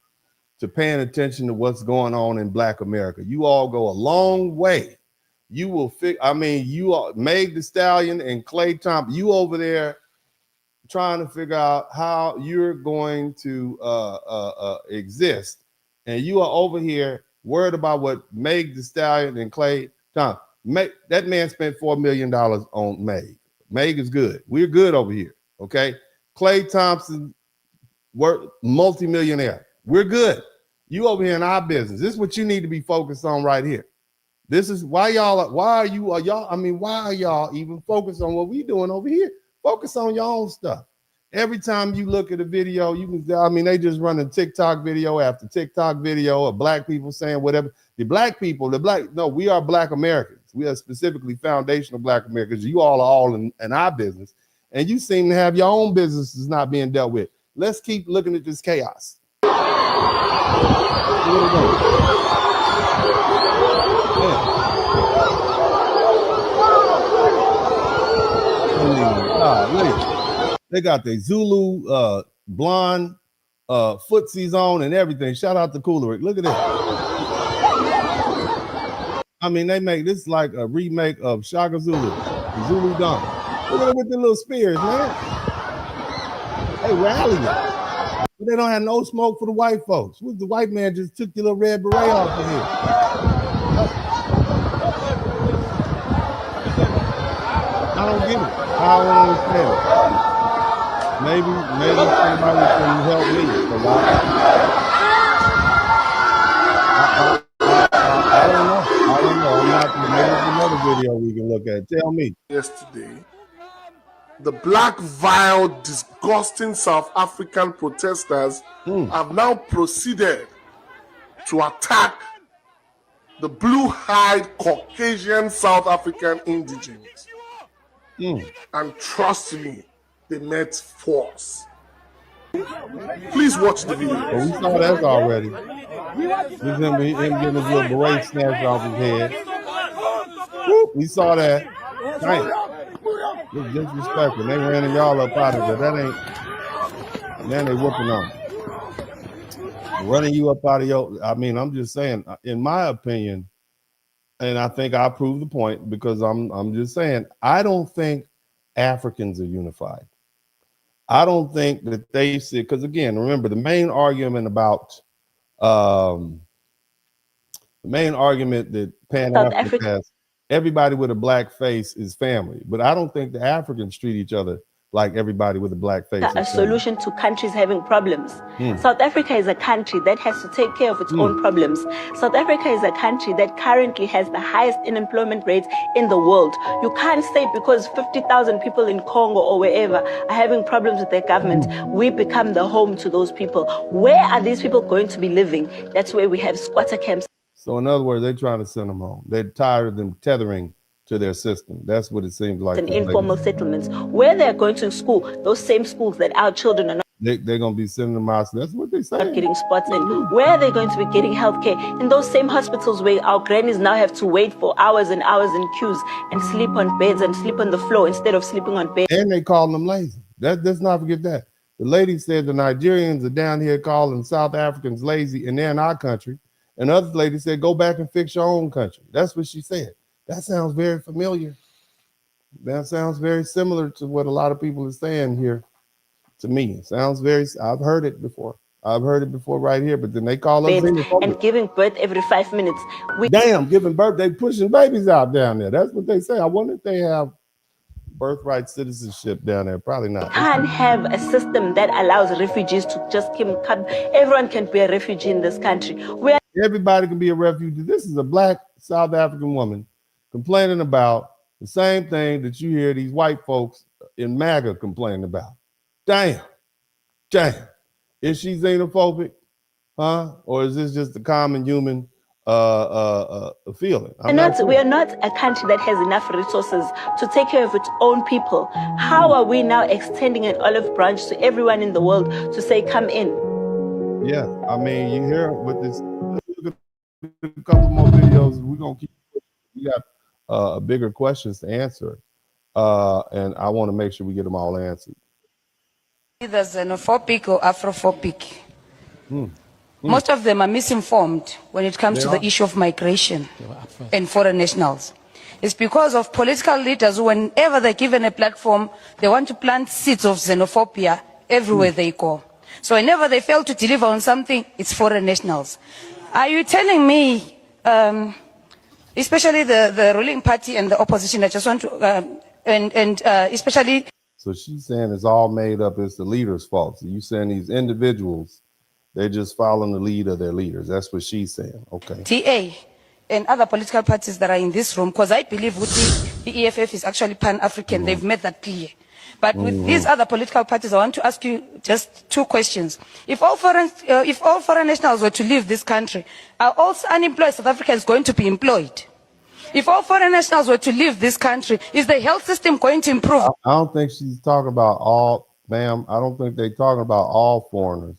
to paying attention to what's going on in Black America. You all go a long way. You will you are Meg Thee Stallion and Clay Thompson. You over there trying to figure out how you're going to exist, and you are over here worried about what Meg the Stallion and Clay Tom. That man spent $4 million on Meg. Meg is good. We're good over here. Okay. Clay Thompson, worth multimillionaire. We're good. You over here in our business. This is what you need to be focused on right here. This is why why are y'all even focused on what we doing over here? Focus on your own stuff. Every time you look at a video, you can, they just running TikTok video after TikTok video of black people saying whatever. We are black Americans. We are specifically foundational black Americans. You all are all in our business. And you seem to have your own businesses not being dealt with. Let's keep looking at this chaos. They got the Zulu blonde footsies on and everything. Shout out to Cooler. Look at that. They make this like a remake of Shaka Zulu, Zulu Dawn. Look at it with the little spears, man. They rallying. But they don't have no smoke for the white folks. The white man just took your little red beret off of here. I don't get it. I don't understand it. Maybe somebody can help me. I don't know. I'm not. Maybe it's another video we can look at. Tell me. Yesterday, the black, vile, disgusting South African protesters have now proceeded to attack the blue-eyed Caucasian South African indigents. And trust me, they met force. Please watch the video. Well, we saw that already. This him getting his little beret snatched off his head. Whoop, we saw that. It's disrespectful. They ran y'all up out of there. That ain't. Then they whooping on. Running you up out of your. I'm just saying. In my opinion, and I think I proved the point because I'm just saying. I don't think Africans are unified. I don't think that they see, because again, remember the main argument about the main argument that pan-African has, everybody with a black face is family, but I don't think the Africans treat each other like everybody with a black face. A solution to countries having problems. South Africa is a country that has to take care of its own problems. South Africa is a country that currently has the highest unemployment rate in the world. You can't say because 50,000 people in Congo or wherever are having problems with their government, we become the home to those people. Where are these people going to be living? That's where we have squatter camps. So in other words, they're trying to send them home. They're tired of them tethering to their system. That's what it seems like. And informal settlements, where they're going to school, those same schools that our children are not. They're going to be sending them out. That's what they say. Not getting spots in. Where are they going to be getting healthcare? In those same hospitals where our grannies now have to wait for hours and hours in queues and sleep on beds and sleep on the floor instead of sleeping on beds. And they call them lazy. Let's not forget that. The lady said the Nigerians are down here calling South Africans lazy and they're in our country. And other lady said, go back and fix your own country. That's what she said. That sounds very familiar. That sounds very similar to what a lot of people are saying here. To me, it sounds very. I've heard it before. I've heard it before right here. But then they call us and giving birth every 5 minutes. Damn, giving birth. They pushing babies out down there. That's what they say. I wonder if they have birthright citizenship down there. Probably not. Can't have a system that allows refugees to just come. Everyone can be a refugee in this country. Everybody can be a refugee. This is a black South African woman complaining about the same thing that you hear these white folks in MAGA complaining about. Damn. Is she xenophobic? Or is this just a common human feeling? We are not a country that has enough resources to take care of its own people. How are we now extending an olive branch to everyone in the world to say, come in? Yeah, you hear with this. Look at a couple more videos. We're going to keep. We got bigger questions to answer, and I want to make sure we get them all answered. Either xenophobic or Afrophobic. Most of them are misinformed when it comes to the issue of migration and foreign nationals. It's because of political leaders who, whenever they're given a platform, they want to plant seeds of xenophobia everywhere they go. So whenever they fail to deliver on something, it's foreign nationals. Are you telling me, especially the ruling party and the opposition, I just want to, especially... So she's saying it's all made up, it's the leaders' fault. So you saying these individuals, they're just following the lead of their leaders. That's what she's saying. Okay. TA and other political parties that are in this room, because I believe with the EFF is actually pan-African. They've made that clear. But with these other political parties, I want to ask you just two questions. If all foreign nationals were to leave this country, are all unemployed South Africans going to be employed? If all foreign nationals were to leave this country, is the health system going to improve? I don't think she's talking about all, ma'am. I don't think they're talking about all foreigners.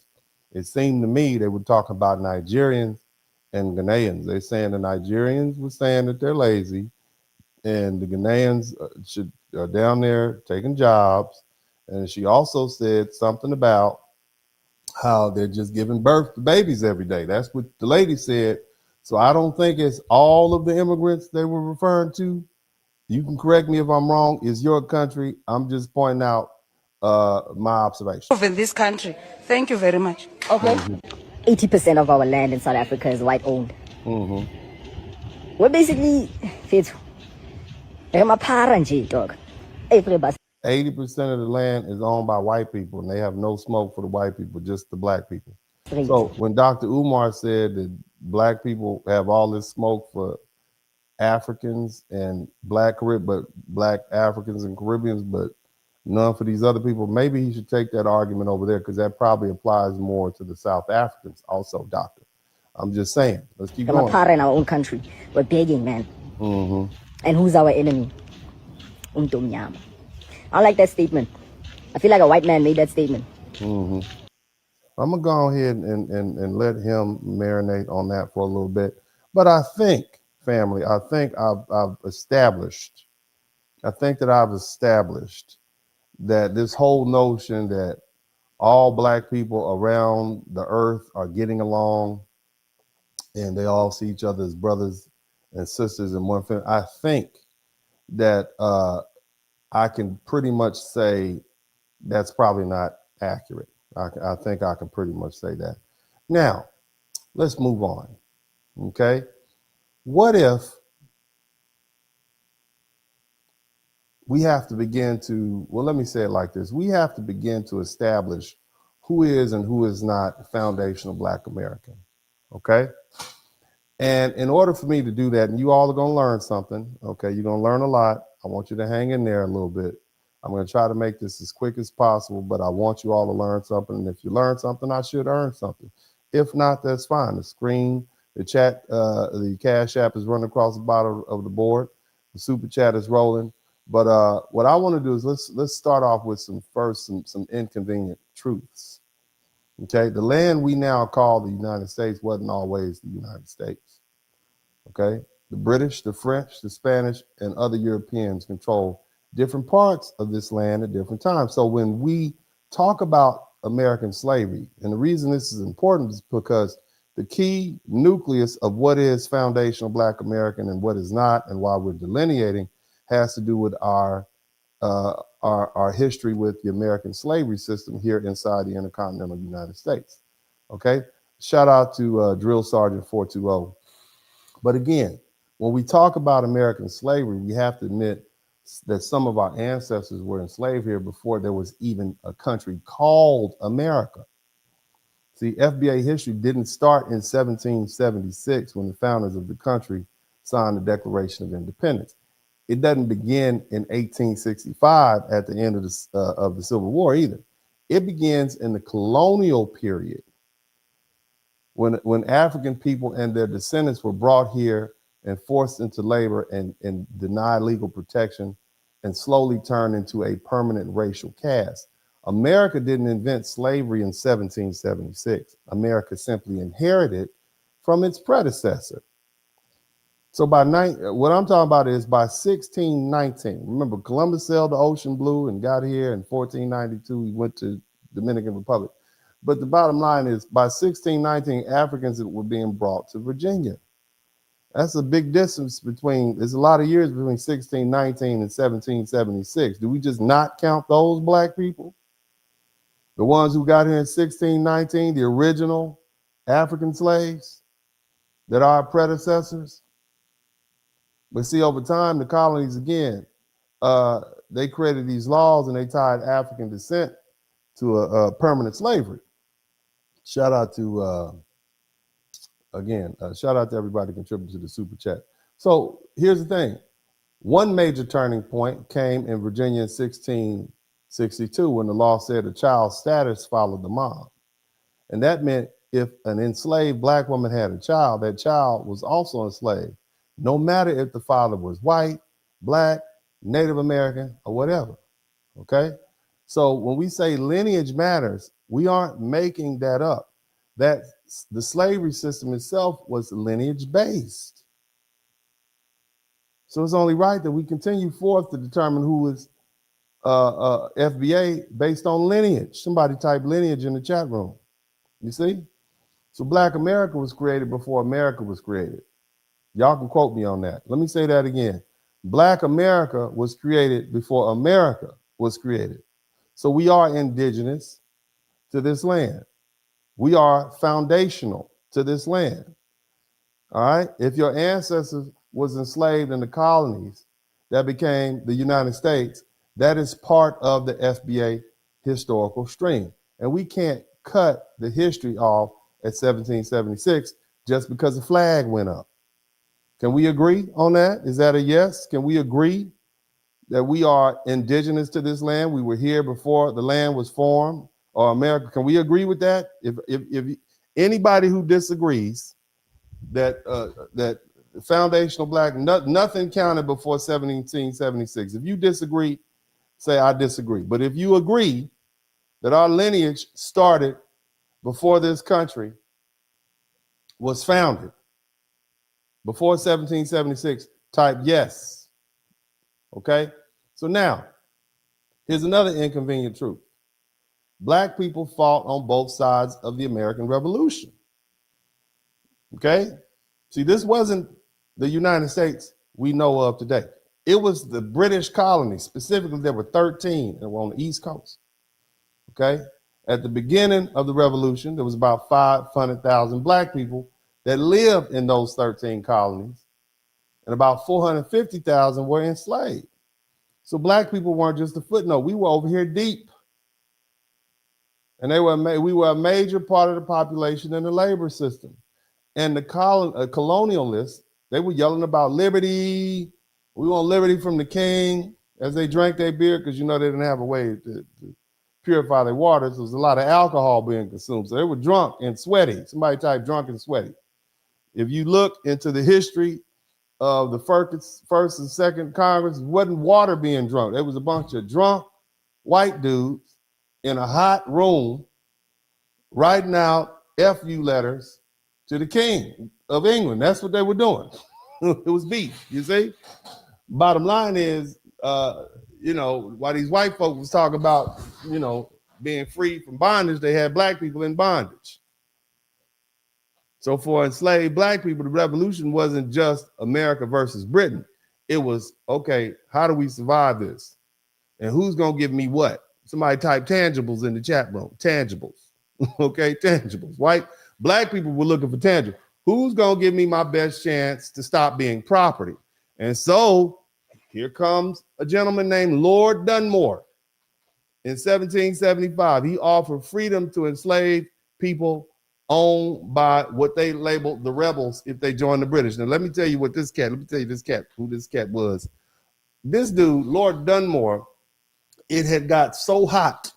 It seemed to me they were talking about Nigerians and Ghanaians. They're saying the Nigerians were saying that they're lazy, and the Ghanaians are down there taking jobs. And she also said something about how they're just giving birth to babies every day. That's what the lady said. So I don't think it's all of the immigrants they were referring to. You can correct me if I'm wrong. It's your country. I'm just pointing out my observation. In this country. Thank you very much. Okay. 80% of our land in South Africa is white owned. We're basically fit. 80% of the land is owned by white people, and they have no smoke for the white people, just the black people. So when Dr. Umar said that black people have all this smoke for Africans and black Africans and Caribbeans, but none for these other people, maybe he should take that argument over there, because that probably applies more to the South Africans also, doctor. I'm just saying. Let's keep going. We're in our own country. We're begging, man. And who's our enemy? I like that statement. I feel like a white man made that statement. I'm going to go ahead and let him marinate on that for a little bit. But I think, family, I think I've established that this whole notion that all black people around the earth are getting along and they all see each other as brothers and sisters in one family, I think that I can pretty much say that's probably not accurate. I think I can pretty much say that. Now, let's move on, okay? What if we have to begin to, well, let me say it like this. We have to begin to establish who is and who is not foundational Black American, okay? And in order for me to do that, and you all are going to learn something, okay? You're going to learn a lot. I want you to hang in there a little bit. I'm going to try to make this as quick as possible, but I want you all to learn something. And if you learn something, I should earn something. If not, that's fine. The screen, the chat, the Cash App is running across the bottom of the board. The Super Chat is rolling. But what I want to do is let's start off with some inconvenient truths. Okay, the land we now call the United States wasn't always the United States. Okay, the British, the French, the Spanish, and other Europeans control different parts of this land at different times. So when we talk about American slavery, and the reason this is important is because the key nucleus of what is foundational Black American and what is not, and why we're delineating, has to do with our history with the American slavery system here inside the intercontinental United States. Okay, shout out to Drill Sergeant 420. But again, when we talk about American slavery, we have to admit that some of our ancestors were enslaved here before there was even a country called America. See, FBA history didn't start in 1776 when the founders of the country signed the Declaration of Independence. It doesn't begin in 1865 at the end of the Civil War either. It begins in the colonial period when African people and their descendants were brought here and forced into labor and denied legal protection and slowly turned into a permanent racial caste. America didn't invent slavery in 1776. America simply inherited from its predecessor. So what I'm talking about is by 1619, remember Columbus sailed the ocean blue and got here in 1492, he went to Dominican Republic. But the bottom line is by 1619, Africans were being brought to Virginia. That's a big distance between, there's a lot of years between 1619 and 1776. Do we just not count those black people? The ones who got here in 1619, the original African slaves that are our predecessors? But see, over time, the colonies, again, they created these laws and they tied African descent to a permanent slavery. Shout out to, shout out to everybody contributing to the super chat. So here's the thing. One major turning point came in Virginia in 1662 when the law said a child's status followed the mom. And that meant if an enslaved black woman had a child, that child was also enslaved, no matter if the father was white, black, Native American, or whatever, okay? So when we say lineage matters, we aren't making that up. That the slavery system itself was lineage based. So it's only right that we continue forth to determine who is FBA based on lineage. Somebody type lineage in the chat room. You see? So Black America was created before America was created. Y'all can quote me on that. Let me say that again. Black America was created before America was created. So we are indigenous to this land. We are foundational to this land. All right? If your ancestors was enslaved in the colonies that became the United States, that is part of the FBA historical stream. And we can't cut the history off at 1776 just because the flag went up. Can we agree on that? Is that a yes? Can we agree that we are indigenous to this land? We were here before the land was formed, or America. Can we agree with that? If anybody who disagrees that that foundational black, nothing counted before 1776. If you disagree, say I disagree. But if you agree that our lineage started before this country was founded, before 1776, type yes. Okay? So now, here's another inconvenient truth. Black people fought on both sides of the American Revolution. Okay? See, this wasn't the United States we know of today. It was the British colonies. Specifically, there were 13 that were on the East Coast. Okay? At the beginning of the revolution, there was about 500,000 black people that lived in those 13 colonies, and about 450,000 were enslaved. So black people weren't just a footnote. We were over here deep. And we were a major part of the population in the labor system. And the colonialists, they were yelling about liberty. We want liberty from the king, as they drank their beer, because you know they didn't have a way to purify their water. So there was a lot of alcohol being consumed. So they were drunk and sweaty. Somebody type drunk and sweaty. If you look into the history of the first and second Congress, it wasn't water being drunk. There was a bunch of drunk white dudes in a hot room writing out FU letters to the king of England. That's what they were doing. It was beef, you see? Bottom line is, while these white folks was talking about, being free from bondage, they had black people in bondage. So for enslaved black people, the revolution wasn't just America versus Britain. It was, okay, how do we survive this? And who's going to give me what? Somebody type tangibles in the chat room. Tangibles. Okay, tangibles. Black people were looking for tangibles. Who's going to give me my best chance to stop being property? And so here comes a gentleman named Lord Dunmore. In 1775, he offered freedom to enslaved people owned by what they labeled the rebels if they joined the British. Now, let me tell you who this cat was. This dude, Lord Dunmore, it had got so hot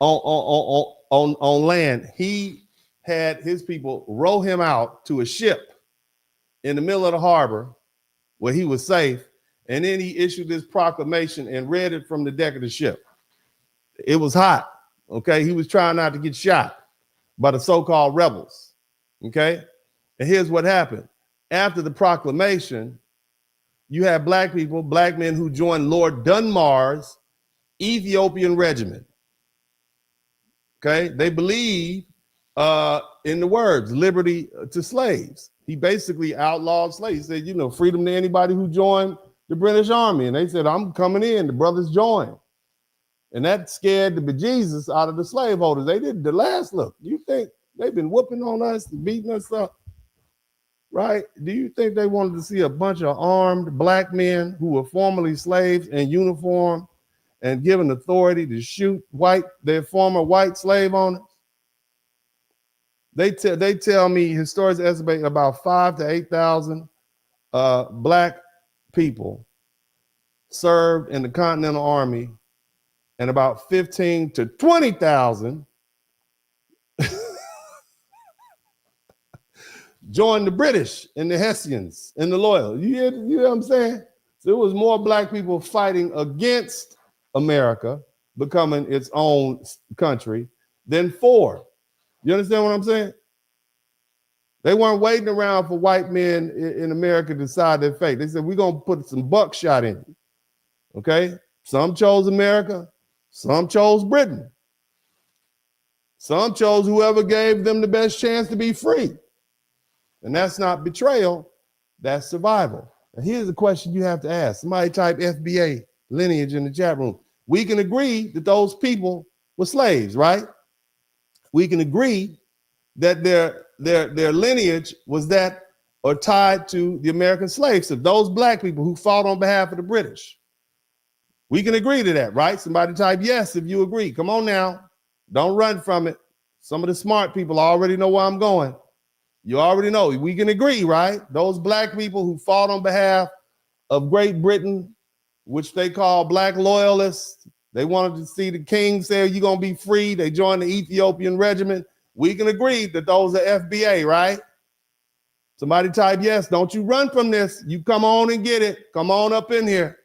on land, he had his people row him out to a ship in the middle of the harbor where he was safe, and then he issued this proclamation and read it from the deck of the ship. It was hot, okay? He was trying not to get shot by the so-called rebels, okay? And here's what happened. After the proclamation, you had black men who joined Lord Dunmore's Ethiopian regiment, okay? They believed in the words, liberty to slaves. He basically outlawed slaves. He said, you know, freedom to anybody who joined the British Army. And they said, I'm coming in. The brothers joined. And that scared the bejesus out of the slaveholders. They did the last look. You think they've been whooping on us, beating us up, right? Do you think they wanted to see a bunch of armed black men who were formerly slaves in uniform and given authority to shoot their former white slave owners? They tell me historians estimate about 5,000 to 8,000 black people served in the Continental Army, and about 15 to 20,000 joined the British and the Hessians and the Loyal. You hear what I'm saying? So it was more black people fighting against America becoming its own country than for. You understand what I'm saying? They weren't waiting around for white men in America to decide their fate. They said, we're going to put some buckshot in you. Okay? Some chose America. Some chose Britain. Some chose whoever gave them the best chance to be free. And that's not betrayal. That's survival. And here's the question you have to ask. Somebody type FBA lineage in the chat room. We can agree that those people were slaves, right? We can agree that their lineage was that or tied to the American slaves, of those black people who fought on behalf of the British. We can agree to that, right? Somebody type yes if you agree. Come on now. Don't run from it. Some of the smart people already know where I'm going. You already know. We can agree, right? Those black people who fought on behalf of Great Britain, which they call black loyalists. They wanted to see the king say, you're going to be free. They joined the Ethiopian regiment. We can agree that those are FBA, right? Somebody type yes. Don't you run from this. You come on and get it. Come on up in here.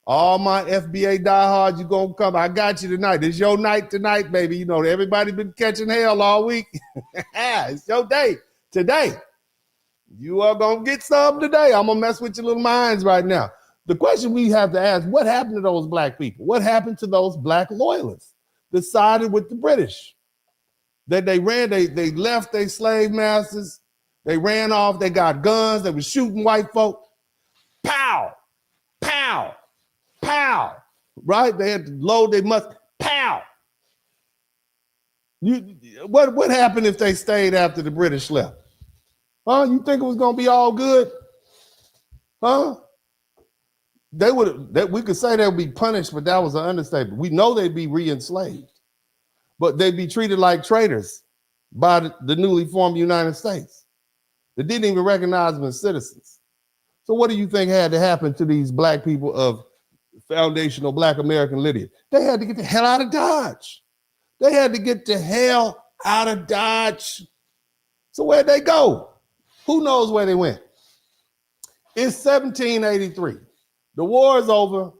All my FBA diehards, you going to come. I got you tonight. It's your night tonight, baby. You know, everybody been catching hell all week. It's your day today. You are going to get some today. I'm going to mess with your little minds right now. The question we have to ask, what happened to those black people? What happened to those black loyalists that sided with the British? That they left their slave masters. They ran off. They got guns. They were shooting white folk. Pow, pow, pow. Right? They had to load their musket. Pow. What happened if they stayed after the British left? Huh? You think it was going to be all good? Huh? We could say they would be punished, but that was an understatement. We know they'd be re-enslaved, but they'd be treated like traitors by the newly formed United States. They didn't even recognize them as citizens. So what do you think had to happen to these black people of foundational black American lineage? They had to get the hell out of Dodge. They had to get the hell out of Dodge. So where'd they go? Who knows where they went? It's 1783. The war is over.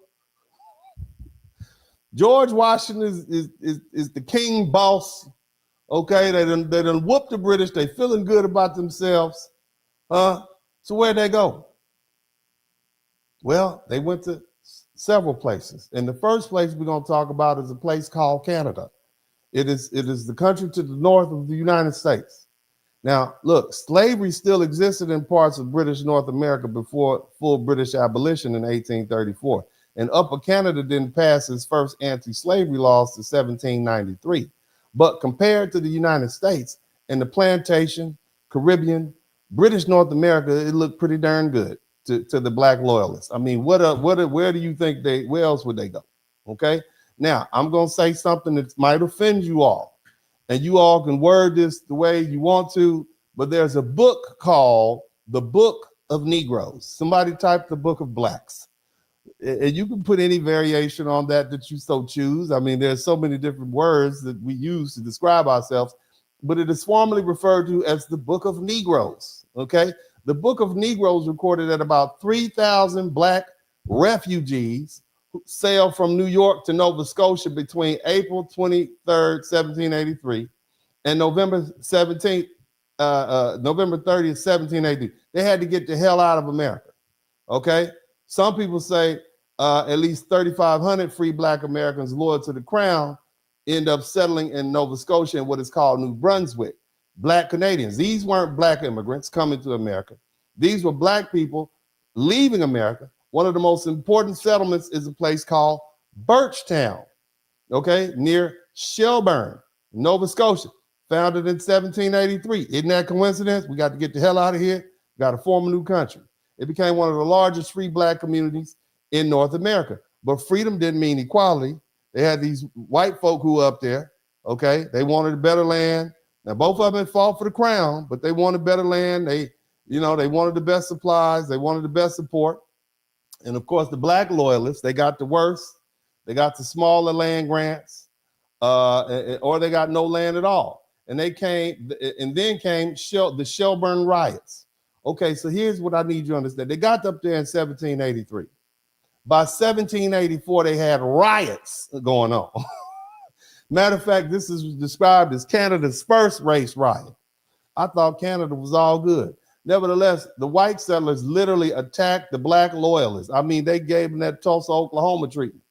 George Washington is the king boss. Okay, they done whooped the British. They feeling good about themselves. So where'd they go? Well, they went to several places. And the first place we're going to talk about is a place called Canada. It is the country to the north of the United States. Now, look, slavery still existed in parts of British North America before full British abolition in 1834. And Upper Canada didn't pass its first anti-slavery laws to 1793. But compared to the United States and the plantation, Caribbean, British North America, it looked pretty darn good to the black loyalists. I mean, where do you think where else would they go? Okay. Now, I'm going to say something that might offend you all. And you all can word this the way you want to, but there's a book called The Book of Negroes. Somebody type The Book of Blacks. And you can put any variation on that you so choose. I mean, there's so many different words that we use to describe ourselves, but it is formally referred to as the Book of Negroes, okay? The Book of Negroes recorded that about 3,000 black refugees who sailed from New York to Nova Scotia between April 23rd, 1783, and November 30th, 1780. They had to get the hell out of America, okay? Some people say at least 3,500 free black Americans loyal to the crown end up settling in Nova Scotia in what is called New Brunswick. Black Canadians. These weren't black immigrants coming to America. These were black people leaving America. One of the most important settlements is a place called Birchtown, okay, near Shelburne, Nova Scotia, founded in 1783. Isn't that coincidence? We got to get the hell out of here. We got to form a new country. It became one of the largest free black communities in North America. But freedom didn't mean equality. They had these white folk who were up there, okay? They wanted a better land. Now, both of them had fought for the crown, but they wanted better land. They wanted the best supplies. They wanted the best support. And of course, the black loyalists, they got the worst. They got the smaller land grants, or they got no land at all. And then came the Shelburne riots. Okay, so here's what I need you to understand. They got up there in 1783. By 1784, they had riots going on. Matter of fact, this is described as Canada's first race riot. I thought Canada was all good. Nevertheless, the white settlers literally attacked the black loyalists. I mean, they gave them that Tulsa, Oklahoma treatment,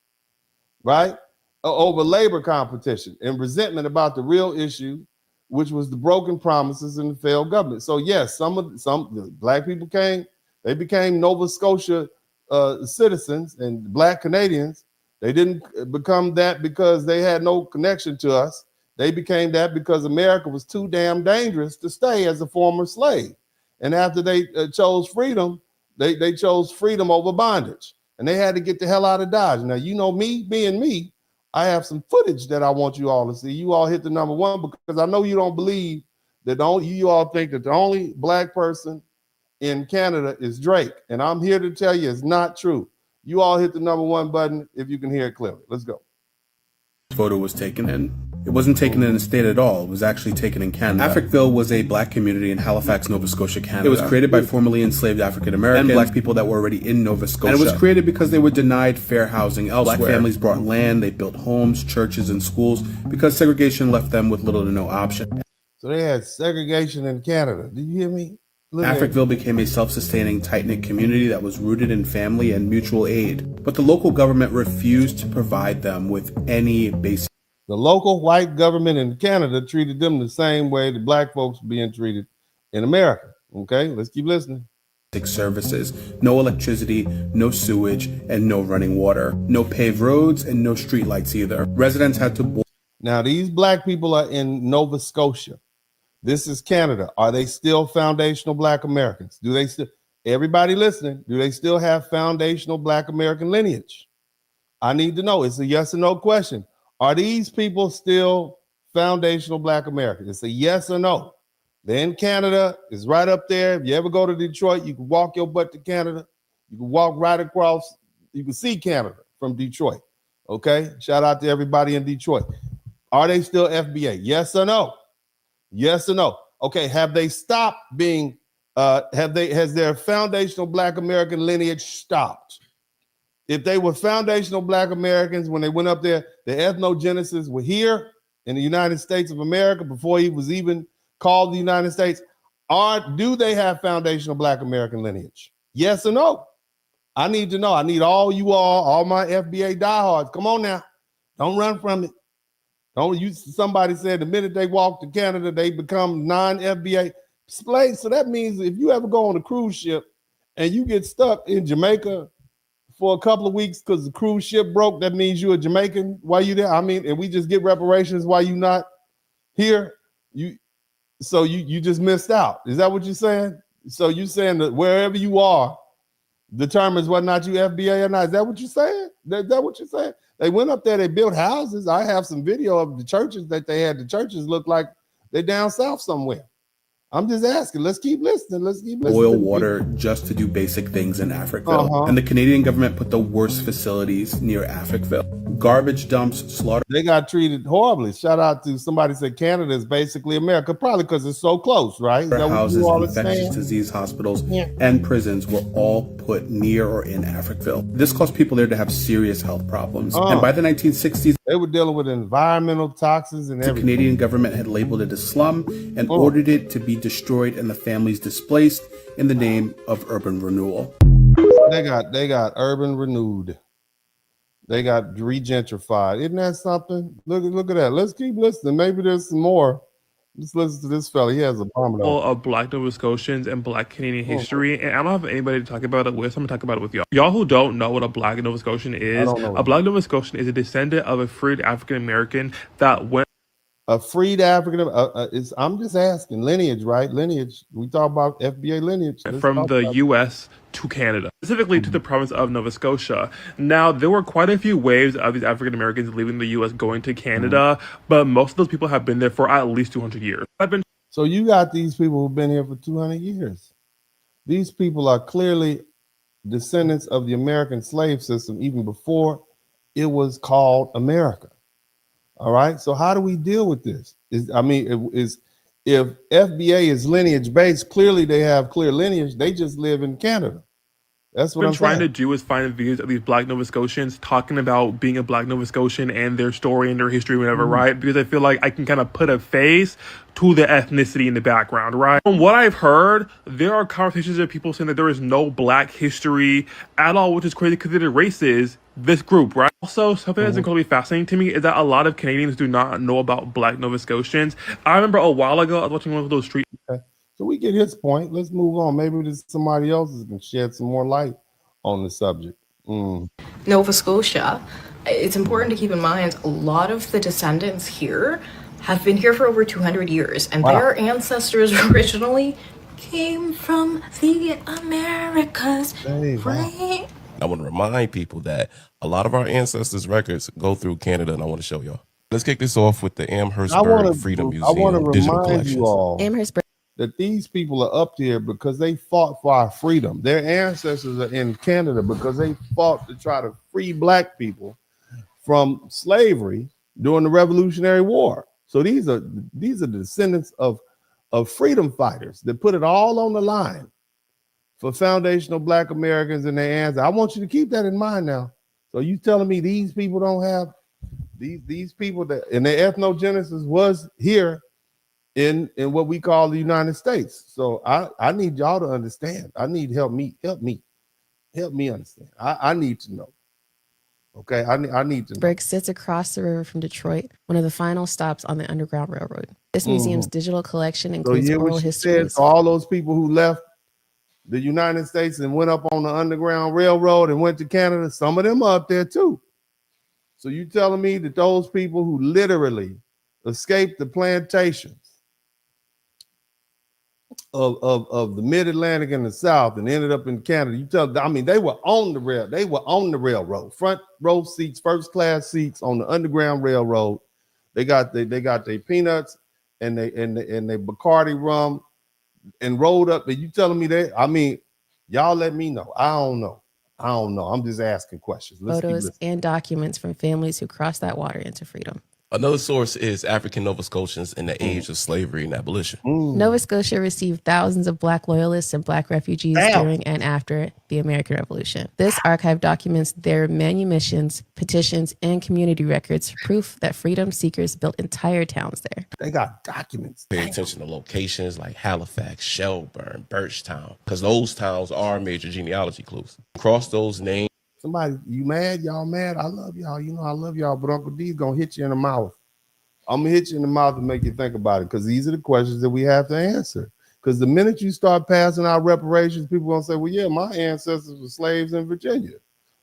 right? Over labor competition and resentment about the real issue, which was the broken promises and the failed government. So yes, some black people came, they became Nova Scotia citizens and black Canadians. They didn't become that because they had no connection to us. They became that because America was too damn dangerous to stay as a former slave. And after they chose freedom, they chose freedom over bondage. And they had to get the hell out of Dodge. Now, you know me, being me, I have some footage that I want you all to see. You all hit the number one because I know you don't believe that you all think that the only black person in Canada is Drake. And I'm here to tell you it's not true. You all hit the number one button if you can hear it clearly. Let's go. Photo was taken in. It wasn't taken in the state at all. It was actually taken in Canada. Africville was a black community in Halifax, Nova Scotia, Canada. It was created by formerly enslaved African Americans and black people that were already in Nova Scotia. And it was created because they were denied fair housing elsewhere. Black families brought land, they built homes, churches, and schools because segregation left them with little to no option. So they had segregation in Canada. Did you hear me? Africville became a self-sustaining, tight-knit community that was rooted in family and mutual aid. But the local government refused to provide them with any basic. The local white government in Canada treated them the same way the black folks were being treated in America. Okay, let's keep listening. Services, no electricity, no sewage, and no running water. No paved roads and no streetlights either. Residents had to. Now, these black people are in Nova Scotia. This is Canada. Are they still foundational black Americans? Do they still, everybody listening, do they still have foundational black American lineage? I need to know. It's a yes or no question. Are these people still foundational black Americans? It's a yes or no. They're in Canada. It's right up there. If you ever go to Detroit, you can walk your butt to Canada. You can walk right across. You can see Canada from Detroit. Okay? Shout out to everybody in Detroit. Are they still FBA? Yes or no? Yes or no? Okay, have they stopped being, has their foundational black American lineage stopped? If they were foundational black Americans when they went up there, the ethnogenesis were here in the United States of America before he was even called the United States, do they have foundational black American lineage? Yes or no? I need to know. I need all my FBA diehards. Come on now. Don't run from it. Somebody said the minute they walk to Canada, they become non-FBA. So that means if you ever go on a cruise ship and you get stuck in Jamaica for a couple of weeks because the cruise ship broke, that means you're a Jamaican while you there. I mean, and we just get reparations while you not here. You just missed out. Is that what you're saying? So you're saying that wherever you are determines whether or not you FBA or not. Is that what you're saying? Is that what you're saying? They went up there, they built houses. I have some video of the churches that they had. The churches look like they're down south somewhere. I'm just asking. Let's keep listening. Boil water just to do basic things in Africville. And the Canadian government put the worst facilities near Africville. Garbage dumps, slaughter. They got treated horribly. Shout out to somebody said Canada is basically America, probably because it's so close, right? Houses, infectious disease hospitals, and prisons were all put near or in Africville. This caused people there to have serious health problems. And by the 1960s, they were dealing with environmental toxins and everything. The Canadian government had labeled it a slum and ordered it to be destroyed and the families displaced in the name of urban renewal. They got urban renewed. They got regentrified. Isn't that something? Look at that. Let's keep listening. Maybe there's some more Just listen to this fella. He has a bomb. Of Black Nova Scotians and Black Canadian history, and I don't have anybody to talk about it with, so I'm gonna talk about it with y'all. Y'all who don't know what a Black Nova Scotian is, a Black Nova Scotian is a descendant of a freed African American that went. A freed African. I'm just asking. Lineage, right? Lineage. We talk about FBA lineage. From the U.S. to Canada, specifically to the province of Nova Scotia. Now, there were quite a few waves of these African Americans leaving the U.S. going to Canada, but most of those people have been there for at least 200 years. So you got these people who've been here for 200 years. These people are clearly descendants of the American slave system even before it was called America. All right. So how do we deal with this? If FBA is lineage based, clearly they have clear lineage. They just live in Canada. That's what I'm trying to do is find videos of these Black Nova Scotians talking about being a Black Nova Scotian and their story and their history, whatever, right? Because I feel like I can kind of put a face to the ethnicity in the background, right? From what I've heard, there are conversations of people saying that there is no Black history at all, which is crazy because it erases this group, right? Also, something that's incredibly fascinating to me is that a lot of Canadians do not know about Black Nova Scotians. I remember a while ago, I was watching one of those street. Okay. So we get his point. Let's move on. Maybe there's somebody else that can shed some more light on the subject. Nova Scotia, it's important to keep in mind a lot of the descendants here have been here for over 200 years, and their ancestors originally came from the Americas, right? I want to remind people that a lot of our ancestors' records go through Canada, and I want to show y'all. Let's kick this off with the Amherstburg Freedom Museum. I want to digital remind you all that these people are up here because they fought for our freedom. Their ancestors are in Canada because they fought to try to free Black people from slavery during the Revolutionary War. So these are the descendants of freedom fighters that put it all on the line for foundational Black Americans and their ancestors. I want you to keep that in mind now. So you telling me these people don't have these people that and their ethnogenesis was here in what we call the United States. So I need y'all to understand. I need help me understand. I need to know. Okay, I need to know. Berg sits across the river from Detroit, one of the final stops on the Underground Railroad. This museum's digital collection includes oral histories. So all those people who left the United States and went up on the Underground Railroad and went to Canada, some of them are up there too. So you telling me that those people who literally escaped the plantations of the Mid-Atlantic and the South and ended up in Canada, they were on the rail. They were on the railroad, front row seats, first class seats on the Underground Railroad. They got their peanuts and they Bacardi rum and rolled up. Are you telling me that? Y'all let me know. I don't know. I'm just asking questions. Photos and documents from families who crossed that water into freedom. Another source is African Nova Scotians in the age of slavery and abolition. Nova Scotia received thousands of Black loyalists and Black refugees during and after the American Revolution. This archive documents their manumissions, petitions, and community records, proof that freedom seekers built entire towns there. They got documents. Pay attention to locations like Halifax, Shelburne, Birchtown, because those towns are major genealogy clues. Across those names. Somebody, you mad? Y'all mad? I love y'all. You know I love y'all, but Uncle D's gonna hit you in the mouth. I'm gonna hit you in the mouth and make you think about it, because these are the questions that we have to answer. Because the minute you start passing out reparations, people gonna say, well, yeah, my ancestors were slaves in Virginia.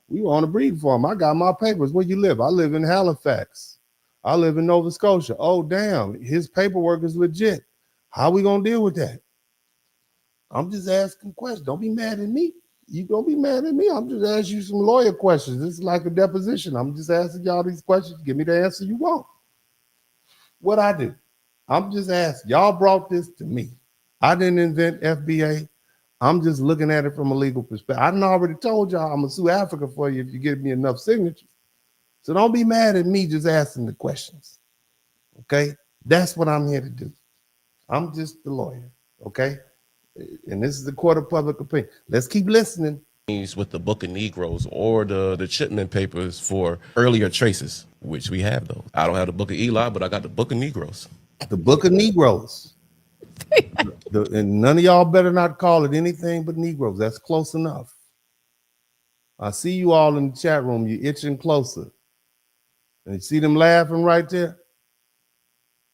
We were on a breeding farm. I got my papers. Where you live? I live in Halifax. I live in Nova Scotia. Oh, damn, his paperwork is legit. How we gonna deal with that? I'm just asking questions. Don't be mad at me. You don't be mad at me. I'm just asking you some lawyer questions. This is like a deposition. I'm just asking y'all these questions. Give me the answer you want. What I do? I'm just asking. Y'all brought this to me. I didn't invent FBA. I'm just looking at it from a legal perspective. I done already told y'all I'm gonna sue Africa for you if you give me enough signatures. So don't be mad at me just asking the questions. Okay? That's what I'm here to do. I'm just the lawyer. Okay? And this is the court of public opinion. Let's keep listening. With the Book of Negroes or the Chipman papers for earlier traces, which we have though. I don't have the Book of Eli, but I got the Book of Negroes. The Book of Negroes. And none of y'all better not call it anything but Negroes. That's close enough. I see you all in the chat room. You're itching closer. And you see them laughing right there?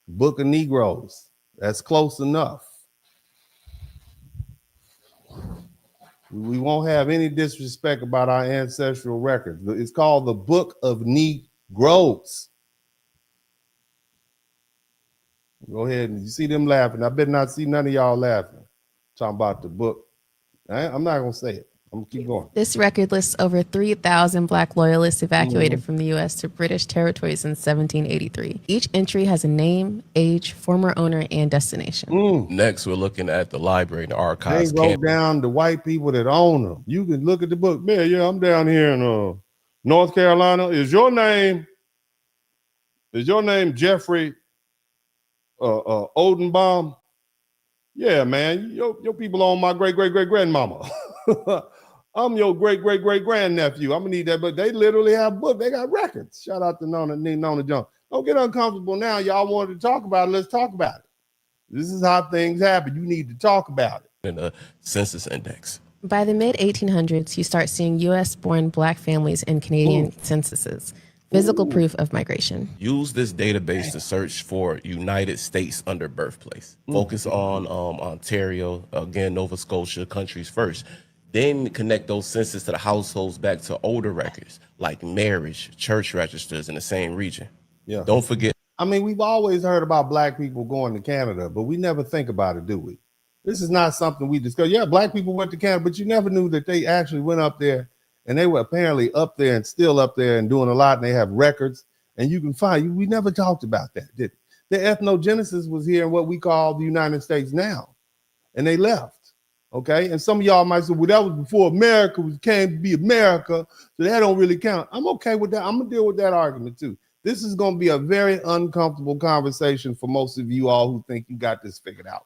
Book of Negroes. That's close enough. We won't have any disrespect about our ancestral records. It's called the Book of Negroes. Go ahead and you see them laughing. I better not see none of y'all laughing. Talking about the book. I'm not gonna say it. I'm gonna keep going. This record lists over 3,000 Black loyalists evacuated from the U.S. to British territories in 1783. Each entry has a name, age, former owner, and destination. Next, we're looking at the library and the archives. They wrote down the white people that own them. You can look at the book. Man, yeah, I'm down here in North Carolina. Is your name Jeffrey Odenbaum? Yeah, man. Your people own my great-great-great-grandmama. I'm your great-great-great-grandnephew. I'm gonna need that, but they literally have books. They got records. Shout out to Nona Jones. Don't get uncomfortable now. Y'all wanted to talk about it. Let's talk about it. This is how things happen. You need to talk about it. In a census index. By the mid-1800s, you start seeing U.S.-born Black families in Canadian censuses. Physical proof of migration. Use this database to search for United States under birthplace. Focus on Ontario, again, Nova Scotia, countries first. Then connect those census to the households back to older records like marriage, church registers in the same region. Yeah. Don't forget. I mean, we've always heard about Black people going to Canada, but we never think about it, do we? This is not something we discuss. Yeah, Black people went to Canada, but you never knew that they actually went up there. And they were apparently up there and still up there and doing a lot. And they have records. And you can find, we never talked about that, did we? The ethnogenesis was here in what we call the United States now. And they left. Okay. And some of y'all might say, well, that was before America came to be America. So that don't really count. I'm okay with that. I'm going to deal with that argument too. This is going to be a very uncomfortable conversation for most of you all who think you got this figured out.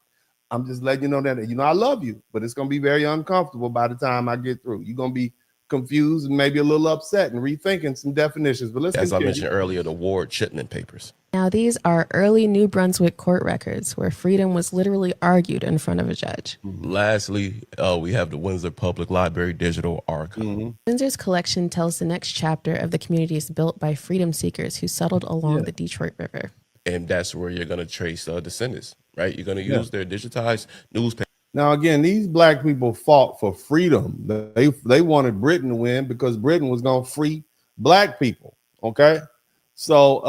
I'm just letting you know that, I love you, but it's going to be very uncomfortable by the time I get through. You're going to be confused and maybe a little upset and rethinking some definitions. But let's as continue. I mentioned earlier, the Ward Chipman papers. Now, these are early New Brunswick court records where freedom was literally argued in front of a judge. Lastly, we have the Windsor Public Library Digital Archive. Windsor's collection tells the next chapter of the communities built by freedom seekers who settled along the Detroit River. And that's where you're going to trace descendants, right? You're going to use their digitized newspaper. Now, again, these Black people fought for freedom. They wanted Britain to win because Britain was going to free Black people. Okay. So,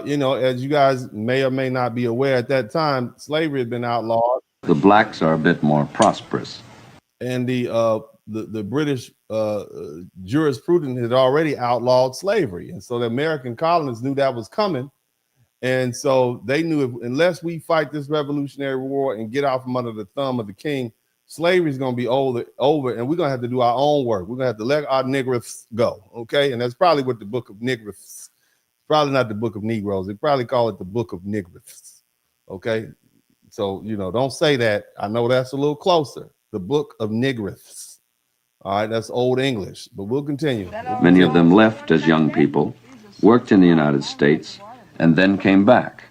as you guys may or may not be aware, at that time, slavery had been outlawed. The blacks are a bit more prosperous. And the British jurisprudence had already outlawed slavery. And so the American colonists knew that was coming. And so they knew unless we fight this Revolutionary War and get out from under the thumb of the king, slavery is going to be over, and we're going to have to do our own work. We're going to have to let our Negroes go, okay? And that's probably what the Book of Negroes, probably not the Book of Negroes. They probably call it the Book of Negroes, okay? So, don't say that. I know that's a little closer. The Book of Negroes. All right, that's Old English, but we'll continue. Many of them left as young people, worked in the United States, and then came back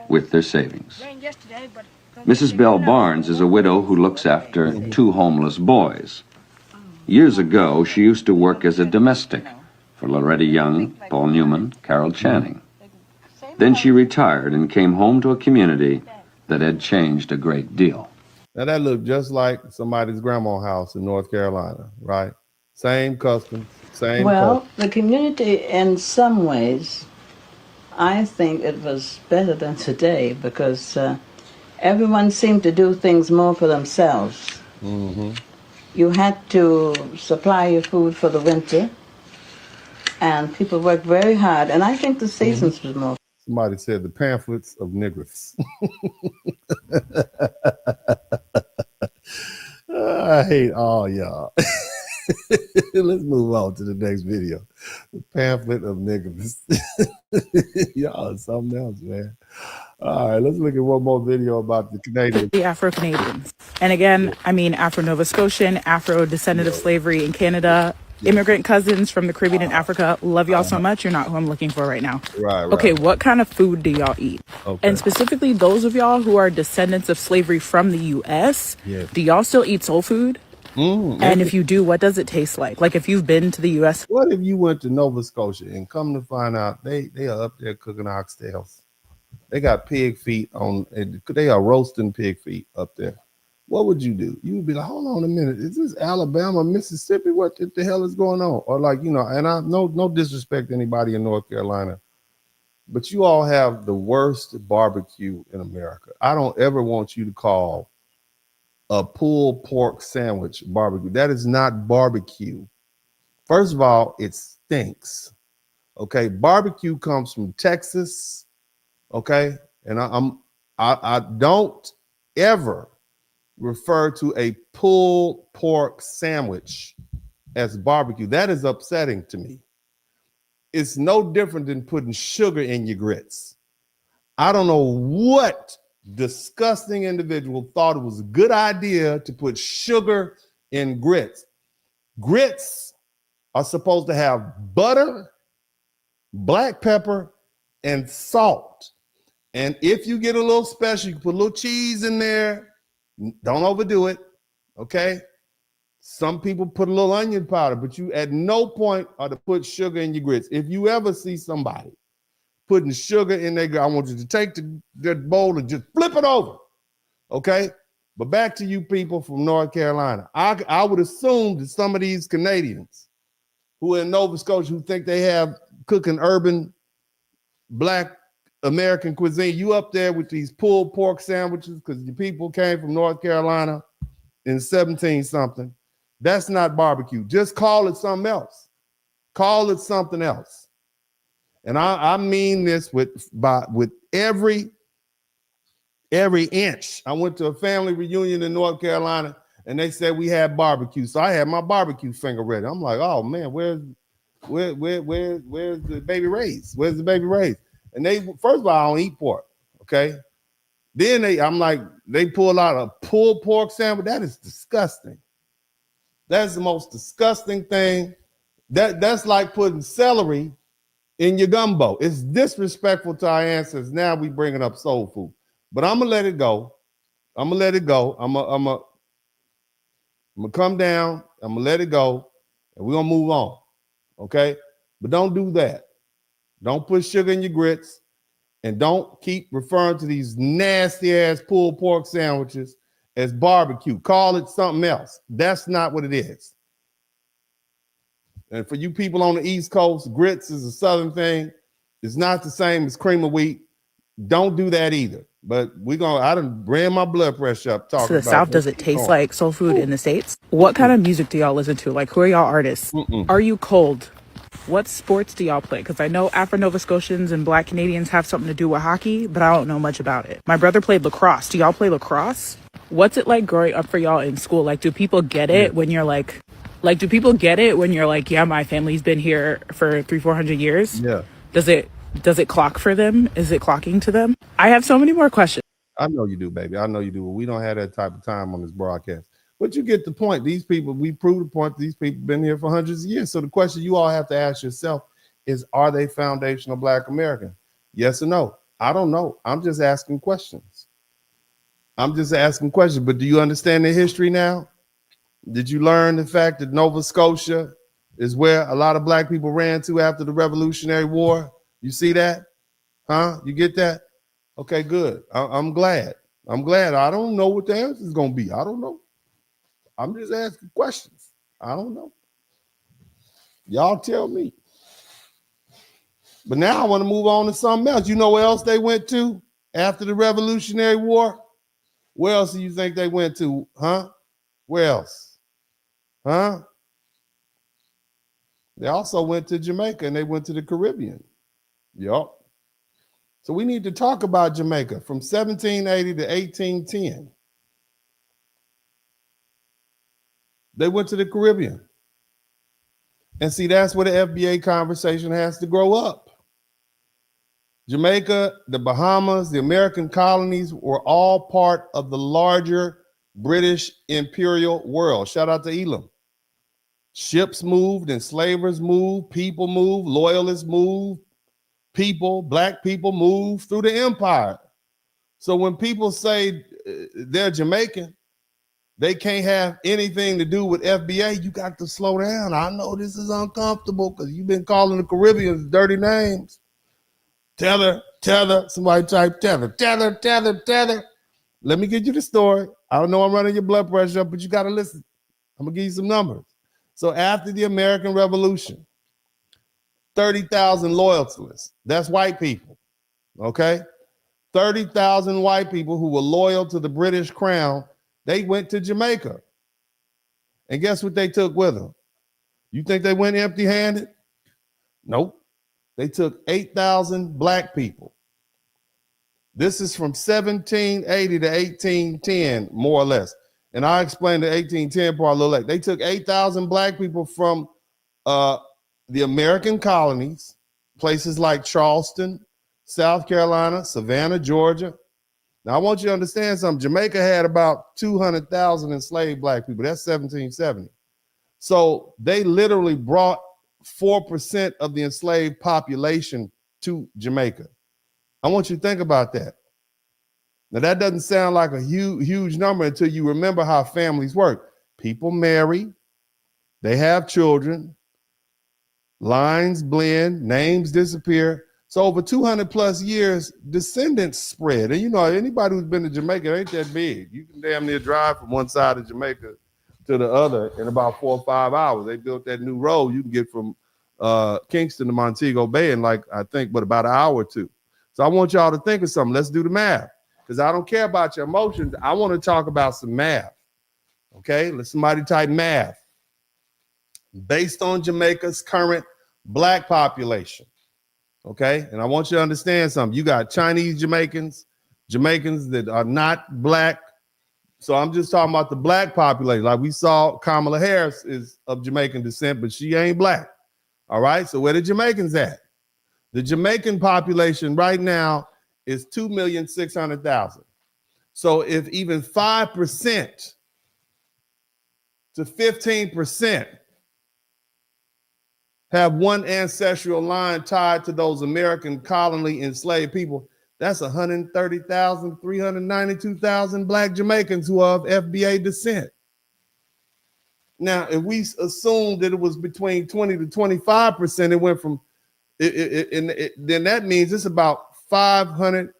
with their savings. Mrs. Bell Barnes is a widow who looks after 2 homeless boys. Years ago, she used to work as a domestic for Loretta Young, Paul Newman, Carol Channing. Then she retired and came home to a community that had changed a great deal. Now that looked just like somebody's grandma's house in North Carolina, right? Same customs, same Well, the community in some ways, I think it was better than today because everyone seemed to do things more for themselves. You had to supply your food for the winter, and people worked very hard. And I think the seasons was more. Somebody said the pamphlets of Negroes. I hate all y'all. Let's move on to the next video. The pamphlet of Negroes. Y'all are something else, man. All right, let's look at one more video about the Canadians. The Afro-Canadians. And again, I mean Afro-Nova Scotian, Afro-descendant of slavery in Canada, immigrant cousins from the Caribbean and Africa. Love y'all so much. You're not who I'm looking for right now. Right. Okay, what kind of food do y'all eat? Okay. And specifically those of y'all who are descendants of slavery from the U.S., do y'all still eat soul food? And if you do, what does it taste like? Like if you've been to the U.S. What if you went to Nova Scotia and come to find out they are up there cooking oxtails? They got pig feet on. They are roasting pig feet up there. What would you do? You would be like, hold on a minute. Is this Alabama, Mississippi? What the hell is going on? Or like, you know, and I no disrespect to anybody in North Carolina, but you all have the worst barbecue in America. I don't ever want you to call a pulled pork sandwich barbecue. That is not barbecue. First of all, it stinks. Okay, barbecue comes from Texas. Okay, and I don't ever refer to a pulled pork sandwich as barbecue. That is upsetting to me. It's no different than putting sugar in your grits. I don't know what disgusting individual thought it was a good idea to put sugar in grits. Grits are supposed to have butter, black pepper, and salt. And if you get a little special, you can put a little cheese in there. Don't overdo it, okay? Some people put a little onion powder, but you at no point are to put sugar in your grits. If you ever see somebody putting sugar in their grits, I want you to take the bowl and just flip it over, okay? But back to you people from North Carolina. I would assume that some of these Canadians who are in Nova Scotia who think they have cooking urban Black American cuisine, you up there with these pulled pork sandwiches because the people came from North Carolina in 17 something. That's not barbecue. Just call it something else. Call it something else. And I mean this with every inch. I went to a family reunion in North Carolina and they said we had barbecue. So I had my barbecue finger ready. I'm like, oh man, where's the baby rays? Where's the baby rays? And they, first of all, I don't eat pork, okay? Then they pull out a pulled pork sandwich. That is disgusting. That's the most disgusting thing. That's like putting celery in your gumbo. It's disrespectful to our ancestors. Now we bringing up soul food. But I'm gonna let it go. I'm gonna come down. I'm gonna let it go, and we're gonna move on, okay? But don't do that. Don't put sugar in your grits, and don't keep referring to these nasty ass pulled pork sandwiches as barbecue. Call it something else. That's not what it is. And for you people on the East Coast, grits is a Southern thing. It's not the same as cream of wheat. Don't do that either. But I done ran my blood pressure up talking to the about South, does it taste like soul food in the States? What kind of music do y'all listen to? Like, who are y'all artists? Are you cold? What sports do y'all play? Because I know Afro-Nova Scotians and Black Canadians have something to do with hockey, but I don't know much about it. My brother played lacrosse. Do y'all play lacrosse? What's it like growing up for y'all in school? Like, do people get it when you're like, yeah, my family's been here for 300-400 years? Yeah. Does it clock for them? Is it clocking to them? I have so many more questions. I know you do, baby. I know you do. We don't have that type of time on this broadcast. But you get the point. These people, we prove the point. These people have been here for hundreds of years. So the question you all have to ask yourself is, are they foundational Black American? Yes or no? I don't know. I'm just asking questions. But do you understand the history now? Did you learn the fact that Nova Scotia is where a lot of Black people ran to after the Revolutionary War? You see that? Huh? You get that? Okay, good. I'm glad. I don't know what the answer is going to be. I don't know. I'm just asking questions. I don't know. Y'all tell me. But now I want to move on to something else. You know where else they went to after the Revolutionary War? Where else do you think they went to? Huh? Where else? Huh? They also went to Jamaica and they went to the Caribbean. Yup. So we need to talk about Jamaica from 1780 to 1810. They went to the Caribbean. And see, that's where the FBA conversation has to grow up. Jamaica, the Bahamas, the American colonies were all part of the larger British imperial world. Shout out to Elam. Ships moved, enslavers moved, people moved, loyalists moved, Black people moved through the empire. So when people say they're Jamaican, they can't have anything to do with FBA, you got to slow down. I know this is uncomfortable because you've been calling the Caribbeans dirty names. Tell her tether. Somebody type tether, tether, tether, tether. Let me get you the story. I don't know I'm running your blood pressure up, but you got to listen. I'm going to give you some numbers. So after the American Revolution, 30,000 loyalists. That's white people, okay? 30,000 white people who were loyal to the British crown, they went to Jamaica. And guess what they took with them? You think they went empty-handed? Nope. They took 8,000 black people. This is from 1780 to 1810, more or less. And I'll explain the 1810 part a little later. They took 8,000 black people from the American colonies, places like Charleston, South Carolina, Savannah, Georgia. Now, I want you to understand something. Jamaica had about 200,000 enslaved black people. That's 1770. So they literally brought 4% of the enslaved population to Jamaica. I want you to think about that. Now, that doesn't sound like a huge number until you remember how families work. People marry, they have children, lines blend, names disappear. So over 200 plus years, descendants spread. And you know, anybody who's been to Jamaica, it ain't that big. You can damn near drive from one side of Jamaica to the other in about 4 or 5 hours. They built that new road. You can get from Kingston to Montego Bay in like, I think, but about an hour or two. So I want y'all to think of something. Let's do the math, because I don't care about your emotions. I want to talk about some math. Okay, let somebody type math. Based on Jamaica's current black population. Okay, and I want you to understand something. You got Chinese Jamaicans, Jamaicans that are not black. So I'm just talking about the black population. Like we saw, Kamala Harris is of Jamaican descent, but she ain't black. All right, so where the Jamaicans at? The Jamaican population right now is 2,600,000. So if even 5% to 15% have one ancestral line tied to those American colony enslaved people, that's 130,000, 392,000 black Jamaicans who are of FBA descent. Now, if we assume that it was between 20 to 25%, it went from, then that means it's about 500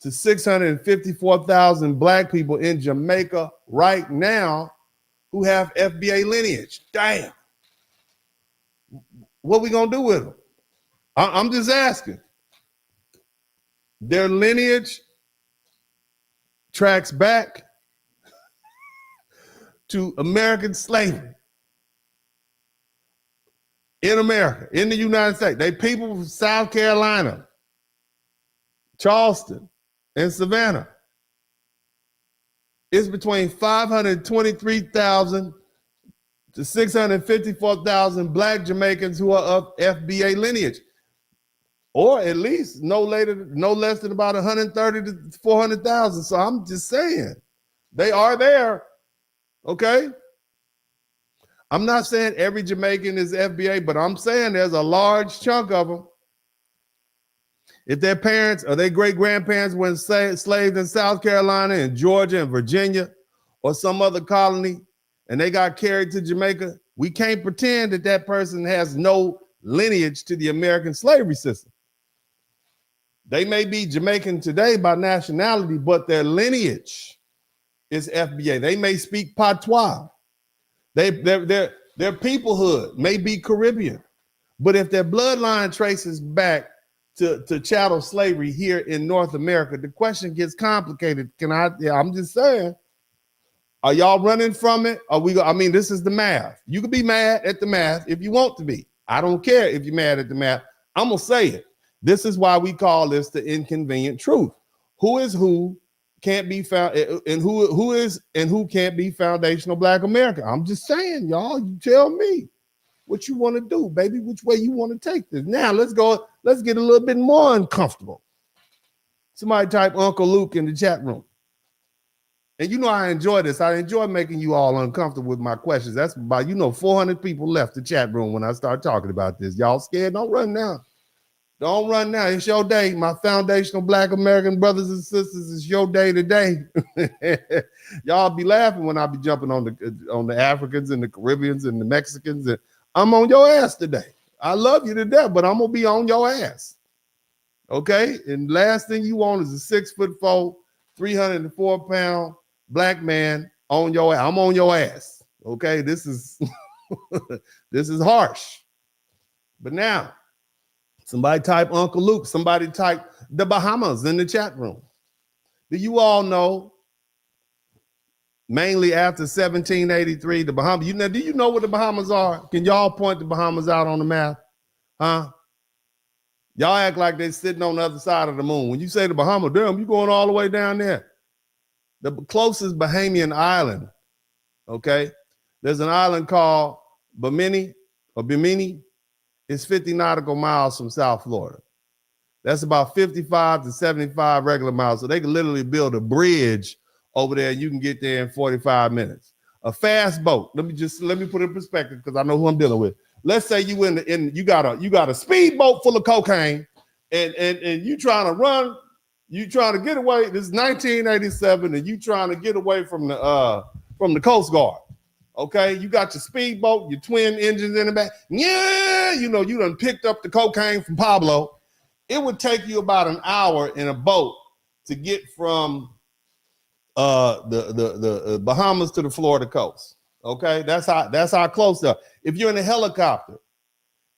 to 654,000 black people in Jamaica right now who have FBA lineage. Damn. What we gonna do with them? I'm just asking. Their lineage tracks back to American slavery in America, in the United States. They people from South Carolina, Charleston, and Savannah. It's between 523,000 to 654,000 black Jamaicans who are of FBA lineage, or at least no less than about 130 to 400,000. So I'm just saying, they are there. Okay. I'm not saying every Jamaican is FBA, but I'm saying there's a large chunk of them. If their parents or their great-grandparents were enslaved in South Carolina and Georgia and Virginia or some other colony, and they got carried to Jamaica, we can't pretend that that person has no lineage to the American slavery system. They may be Jamaican today by nationality, but their lineage is FBA. They may speak patois. Their peoplehood may be Caribbean. But if their bloodline traces back to chattel slavery here in North America, the question gets complicated. I'm just saying, are y'all running from it? This is the math. You can be mad at the math if you want to be. I don't care if you're mad at the math. I'm going to say it. This is why we call this the inconvenient truth. Who is who can't be found, and who is and who can't be foundational Black America. I'm just saying, y'all, you tell me what you want to do, baby, which way you want to take this. Now let's get a little bit more uncomfortable. Somebody type Uncle Luke in the chat room. And you know I enjoy this. I enjoy making you all uncomfortable with my questions. That's about, 400 people left the chat room when I start talking about this. Y'all scared? Don't run now. Don't run now. It's your day. My foundational Black American brothers and sisters, it's your day today. Y'all be laughing when I be jumping on the Africans and the Caribbeans and the Mexicans. And I'm on your ass today. I love you to death, but I'm going to be on your ass. Okay, and last thing you want is a 6'4", 304-pound black man on your ass. I'm on your ass. Okay, this is this is harsh. But now, somebody type Uncle Luke. Somebody type the Bahamas in the chat room. Do you all know? Mainly after 1783, the Bahamas. Do you know what the Bahamas are? Can y'all point the Bahamas out on the map? Huh? Y'all act like they're sitting on the other side of the moon. When you say the Bahamas, damn, you going all the way down there. The closest Bahamian island, okay? There's an island called Bimini. It's 50 nautical miles from South Florida. That's about 55 to 75 regular miles. So they can literally build a bridge over there. You can get there in 45 minutes. A fast boat. Let me put it in perspective because I know who I'm dealing with. Let's say you got a speedboat full of cocaine and you trying to run, you trying to get away. This is 1987 and you trying to get away from the Coast Guard. Okay, you got your speedboat, your twin engines in the back. Yeah, you done picked up the cocaine from Pablo. It would take you about an hour in a boat to get from the Bahamas to the Florida coast. Okay, that's how close they are. If you're in a helicopter,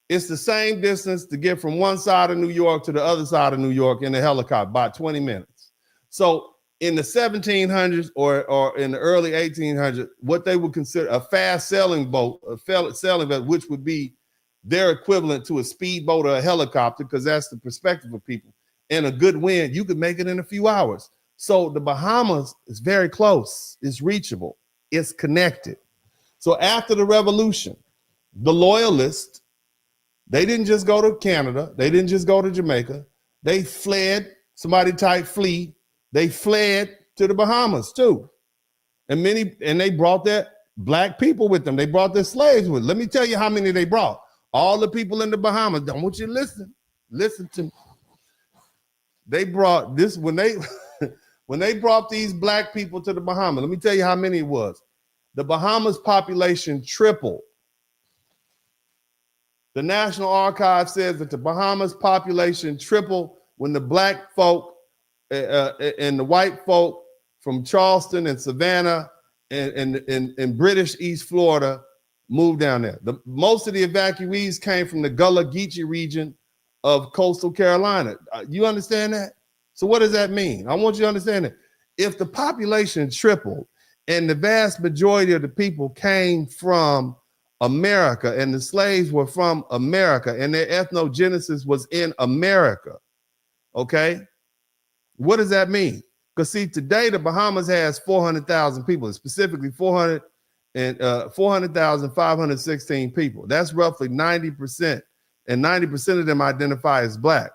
it's the same distance to get from one side of New York to the other side of New York in a helicopter, about 20 minutes. So in the 1700s or in the early 1800s, what they would consider a fast sailing boat, which would be their equivalent to a speedboat or a helicopter, because that's the perspective of people. And a good wind, you could make it in a few hours. So the Bahamas is very close. It's reachable. It's connected. So after the revolution, the loyalists, they didn't just go to Canada. They didn't just go to Jamaica. They fled. Somebody type flee. They fled to the Bahamas too. And they brought their black people with them. They brought their slaves with them. Let me tell you how many they brought. All the people in the Bahamas. I want you to listen. Listen to me. They brought this when they brought these black people to the Bahamas. Let me tell you how many it was. The Bahamas population tripled. The National Archives says that the Bahamas population tripled when the black folk and the white folk from Charleston and Savannah and British East Florida moved down there. Most of the evacuees came from the Gullah Geechee region of coastal Carolina. You understand that? So what does that mean? I want you to understand that if the population tripled and the vast majority of the people came from America and the slaves were from America and their ethnogenesis was in America, okay? What does that mean? Because see, today the Bahamas has 400,000 people, specifically 400,516 people. That's roughly 90%, and 90% of them identify as black.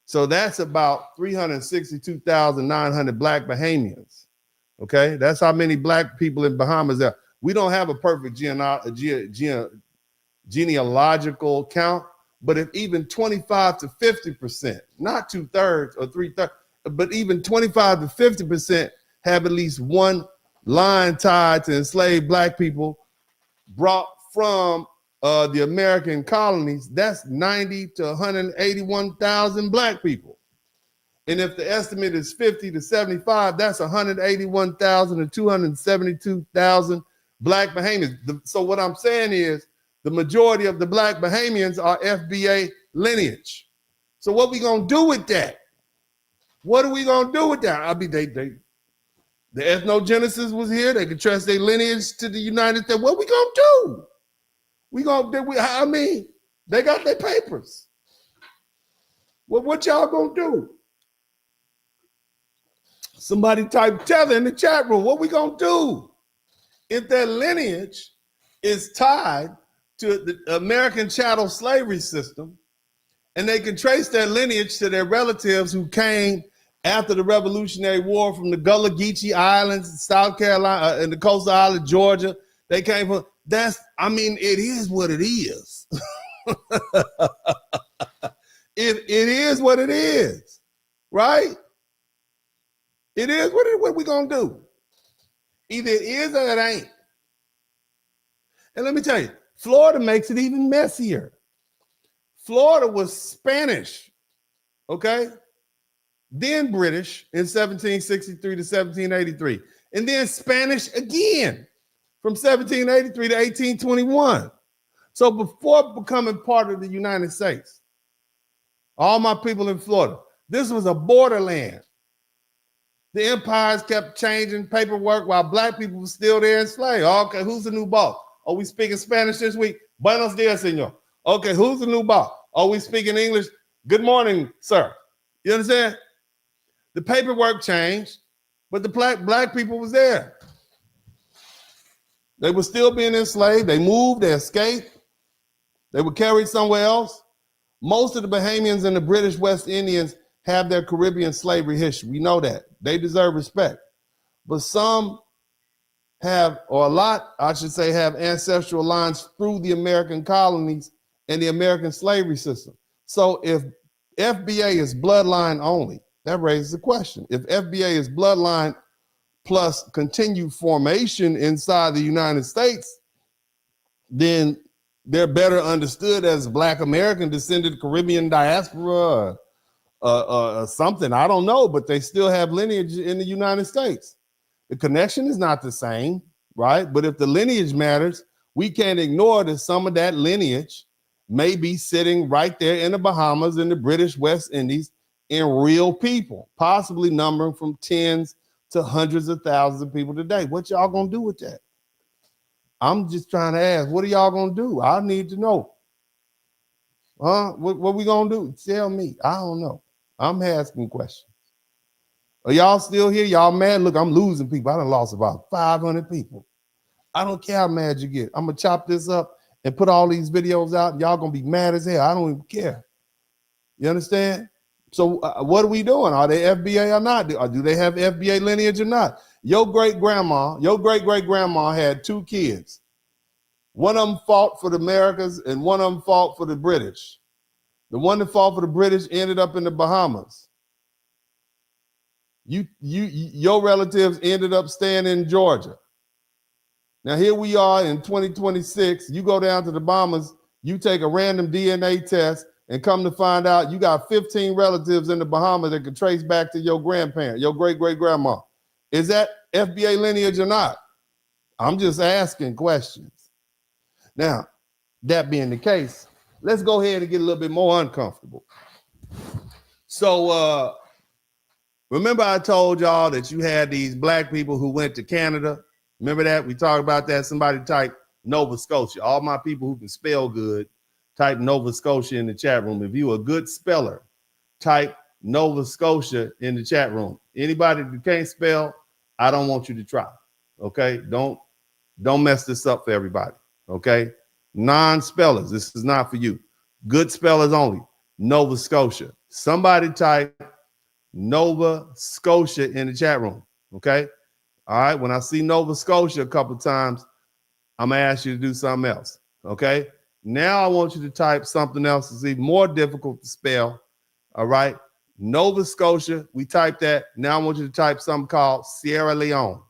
So that's about 362,900 black Bahamians. Okay, that's how many black people in Bahamas there. We don't have a perfect genealogical count, but if even 25 to 50%, not 2/3 or 3/3, but even 25 to 50% have at least one line tied to enslaved black people brought from the American colonies, that's 90 to 181,000 black people. And if the estimate is 50 to 75, that's 181,000 to 272,000 black Bahamians. So what I'm saying is the majority of the black Bahamians are FBA lineage. So what we gonna do with that? What are we gonna do with that? I mean, the ethnogenesis was here. They could trust their lineage to the United States. What we gonna do? They got their papers. Well, what y'all gonna do? Somebody type Tether in the chat room. What we gonna do? If their lineage is tied to the American chattel slavery system, and they can trace their lineage to their relatives who came after the Revolutionary War from the Gullah Geechee Islands, South Carolina, and the coastal island, Georgia, they came from. It is what it is. It is what it is, right? It is what we gonna do. Either it is or it ain't. And let me tell you, Florida makes it even messier. Florida was Spanish, okay? Then British in 1763 to 1783, and then Spanish again from 1783 to 1821. So before becoming part of the United States, all my people in Florida, this was a borderland. The empires kept changing paperwork while black people were still there enslaved. Okay, who's the new boss? Are we speaking Spanish this week? Buenos dias, senor. Okay, who's the new boss? Are we speaking English? Good morning, sir. You understand? The paperwork changed, but the black people was there. They were still being enslaved. They moved, they escaped. They were carried somewhere else. Most of the Bahamians and the British West Indians have their Caribbean slavery history. We know that. They deserve respect. But some have, or a lot, I should say, have ancestral lines through the American colonies and the American slavery system. So if FBA is bloodline only, that raises the question. If FBA is bloodline plus continued formation inside the United States, then they're better understood as Black American descended Caribbean diaspora or something. I don't know, but they still have lineage in the United States. The connection is not the same, right? But if the lineage matters, we can't ignore that some of that lineage may be sitting right there in the Bahamas and the British West Indies in real people, possibly numbering from tens to hundreds of thousands of people today. What y'all gonna do with that? I'm just trying to ask, what are y'all gonna do? I need to know. What we gonna do? Tell me. I don't know. I'm asking questions. Are y'all still here? Y'all mad? Look, I'm losing people. I done lost about 500 people. I don't care how mad you get. I'm gonna chop this up and put all these videos out. Y'all gonna be mad as hell. I don't even care. You understand? So what are we doing? Are they FBA or not? Or do they have FBA lineage or not? Your great-great-grandma had 2 kids. One of them fought for the Americas and one of them fought for the British. The one that fought for the British ended up in the Bahamas. Your relatives ended up staying in Georgia. Now here we are in 2026. You go down to the Bahamas, you take a random DNA test, and come to find out you got 15 relatives in the Bahamas that could trace back to your grandparent, your great-great-grandma. Is that FBA lineage or not? I'm just asking questions. Now, that being the case, let's go ahead and get a little bit more uncomfortable. So remember I told y'all that you had these black people who went to Canada? Remember that? We talked about that. Somebody type Nova Scotia. All my people who can spell good, type Nova Scotia in the chat room. If you're a good speller, type Nova Scotia in the chat room. Anybody that can't spell, I don't want you to try. Okay? Don't mess this up for everybody. Okay? Non-spellers, this is not for you. Good spellers only. Nova Scotia. Somebody type Nova Scotia in the chat room. Okay? All right. When I see Nova Scotia a couple times, I'm gonna ask you to do something else. Okay? Now I want you to type something else that's even more difficult to spell. All right. Nova Scotia. We typed that. Now I want you to type something called Sierra Leone.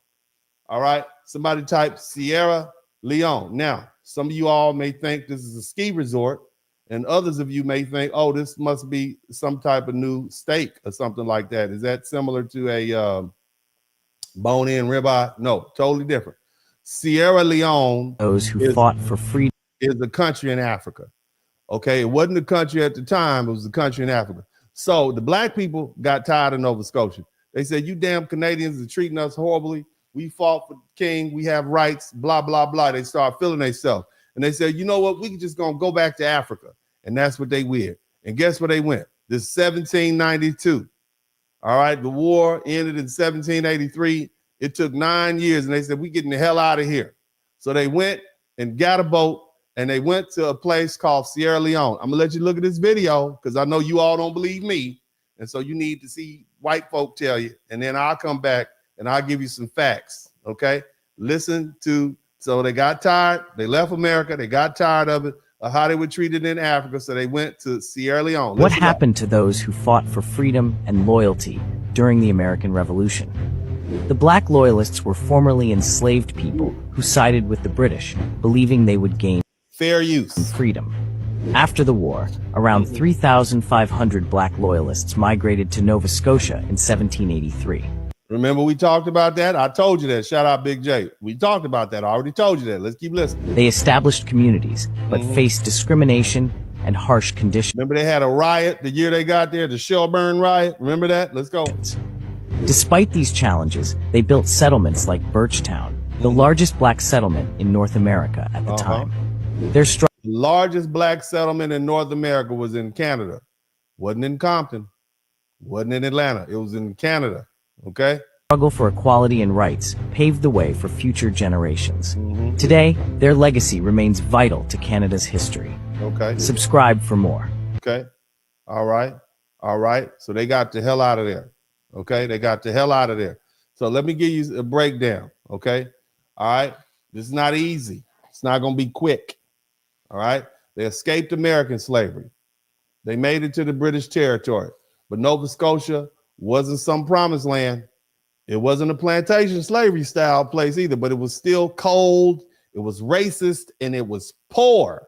All right. Somebody type Sierra Leone. Now, some of you all may think this is a ski resort, and others of you may think, oh, this must be some type of new steak or something like that. Is that similar to a bone-in ribeye? No, totally different. Sierra Leone. Those who fought for freedom. Is a country in Africa. Okay, it wasn't a country at the time, it was a country in Africa. So the black people got tired of Nova Scotia. They said, you damn Canadians are treating us horribly. We fought for the king, we have rights, blah, blah, blah. They start feeling themselves. And they said, you know what, we can just gonna go back to Africa. And that's what they did. And guess where they went? This 1792. All right, the war ended in 1783. It took 9 years, and they said, we getting the hell out of here. So they went and got a boat, and they went to a place called Sierra Leone. I'm gonna let you look at this video because I know you all don't believe me. And so you need to see white folk tell you, and then I'll come back and I'll give you some facts, okay? Listen to, so they got tired, they left America, they got tired of it, of how they were treated in Africa, so they went to Sierra Leone. What happened to those who fought for freedom and loyalty during the American Revolution? The Black Loyalists were formerly enslaved people who sided with the British, believing they would gain fair use freedom. After the war, around 3,500 black loyalists migrated to Nova Scotia in 1783. Remember we talked about that? I told you that. Shout out Big J. We talked about that. I already told you that. Let's keep listening. They established communities, but faced discrimination and harsh conditions. Remember they had a riot the year they got there, the Shelburne riot? Remember that? Let's go. Despite these challenges, they built settlements like Birchtown, the largest black settlement in North America at the time. Their The largest black settlement in North America was in Canada. Wasn't in Compton. Wasn't in Atlanta. It was in Canada. Okay? struggle for equality and rights paved the way for future generations. Today, their legacy remains vital to Canada's history. Okay. Subscribe for more. Okay. All right. All right. So they got the hell out of there. Okay. They got the hell out of there. So let me give you a breakdown. Okay. All right. This is not easy. It's not going to be quick. All right. They escaped American slavery. They made it to the British territory, but Nova Scotia wasn't some promised land. It wasn't a plantation slavery style place either, but it was still cold. It was racist and it was poor.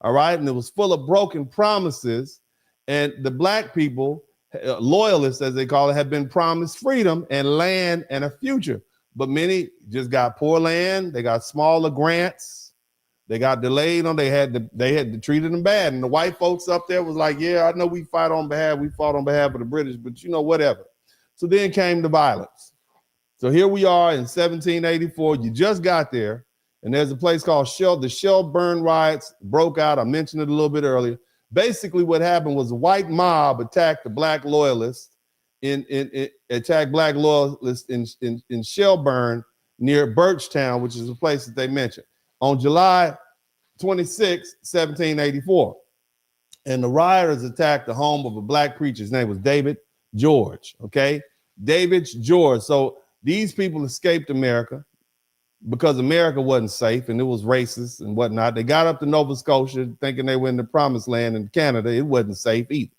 All right. And it was full of broken promises. And the black people, loyalists, as they call it, have been promised freedom and land and a future. But many just got poor land. They got smaller grants. They got delayed on. They had treated them bad. And the white folks up there was like, yeah, I know we fought on behalf of the British, but you know, whatever. So then came the violence. So here we are in 1784. You just got there. And there's a place called the Shelburne riots broke out. I mentioned it a little bit earlier. Basically, what happened was a white mob attacked the black loyalists in Shelburne near Birchtown, which is a place that they mentioned, on July 26, 1784. And the rioters attacked the home of a black preacher. His name was David George. Okay, David George. So these people escaped America because America wasn't safe and it was racist and whatnot. They got up to Nova Scotia thinking they were in the promised land. In Canada, it wasn't safe either.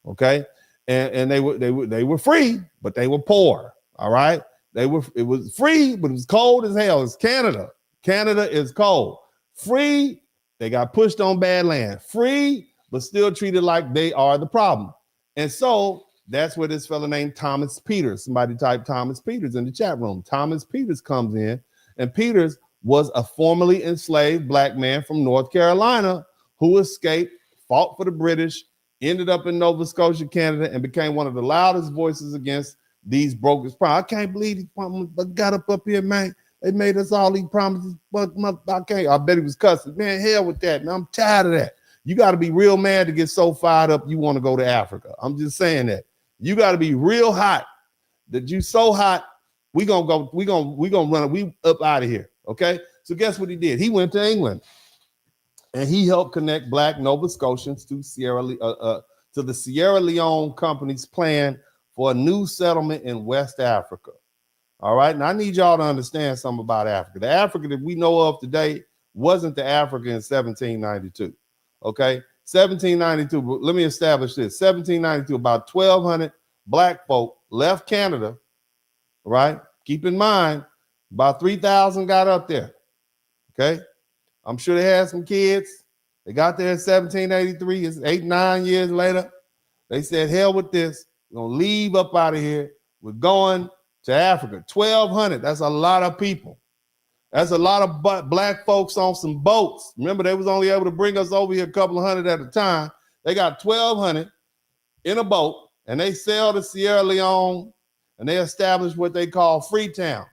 Okay, and they were free, but they were poor. All right, it was free, but it was cold as hell. It's Canada. Canada is cold. Free, they got pushed on bad land. Free, but still treated like they are the problem. And so that's where this fella named Thomas Peters, somebody type Thomas Peters in the chat room. Thomas Peters comes in, and Peters was a formerly enslaved black man from North Carolina who escaped, fought for the British, ended up in Nova Scotia, Canada, and became one of the loudest voices against these brokers. I can't believe these promises got up here, man. They made us all these promises, but I can't. I bet he was cussing. Man, hell with that, man. I'm tired of that. You got to be real mad to get so fired up you want to go to Africa. I'm just saying that. You got to be real hot that you so hot, we gonna run it. We up out of here. Okay. So guess what he did? He went to England and he helped connect black Nova Scotians to the Sierra Leone Company's plan for a new settlement in West Africa. All right. And I need y'all to understand something about Africa. The Africa that we know of today wasn't the Africa in 1792. Okay. 1792. But let me establish this. 1792, about 1,200 black folk left Canada. Right. Keep in mind, about 3,000 got up there. Okay. I'm sure they had some kids. They got there in 1783. It's 8-9 years later. They said, hell with this. We're going to leave up out of here. We're going to Africa. 1,200. That's a lot of people. That's a lot of black folks on some boats. Remember, they was only able to bring us over here a couple of hundred at a time. They got 1,200 in a boat, and they sailed to Sierra Leone, and they established what they call Freetown.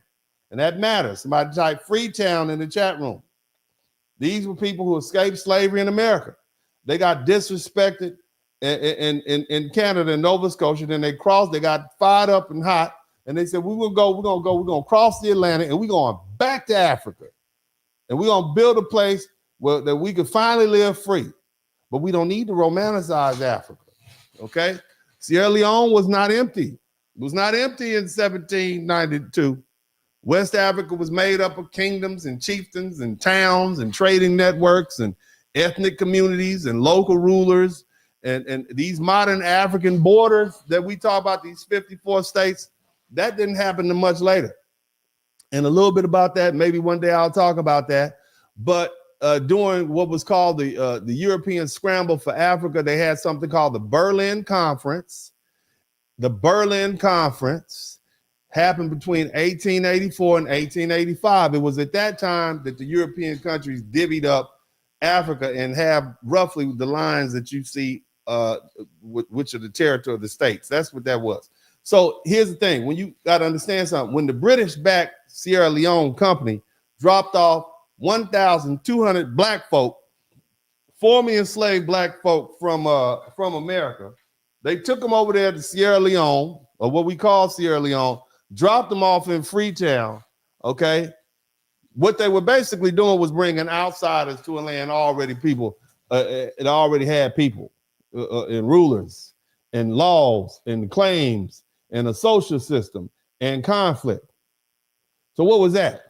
And that matters. Somebody type Freetown in the chat room. These were people who escaped slavery in America. They got disrespected in Canada and Nova Scotia. Then they crossed, they got fired up and hot. And they said, we're going to cross the Atlantic and we're going back to Africa. And we're going to build a place where that we could finally live free. But we don't need to romanticize Africa. Okay? Sierra Leone was not empty. It was not empty in 1792. West Africa was made up of kingdoms and chieftains and towns and trading networks and ethnic communities and local rulers. And these modern African borders that we talk about, these 54 states, that didn't happen much later. And a little bit about that, maybe one day I'll talk about that. But during what was called the European Scramble for Africa, they had something called the Berlin Conference. The Berlin Conference happened between 1884 and 1885. It was at that time that the European countries divvied up Africa and have roughly the lines that you see, which are the territory of the states. That's what that was. So here's the thing. When you got to understand something, when the British-backed Sierra Leone company dropped off 1,200 black folk, formerly enslaved black folk from America, they took them over there to Sierra Leone, or what we call Sierra Leone, dropped them off in Freetown, okay? What they were basically doing was bringing outsiders to a land already people, it already had people and rulers and laws and claims and a social system and conflict. So what was that?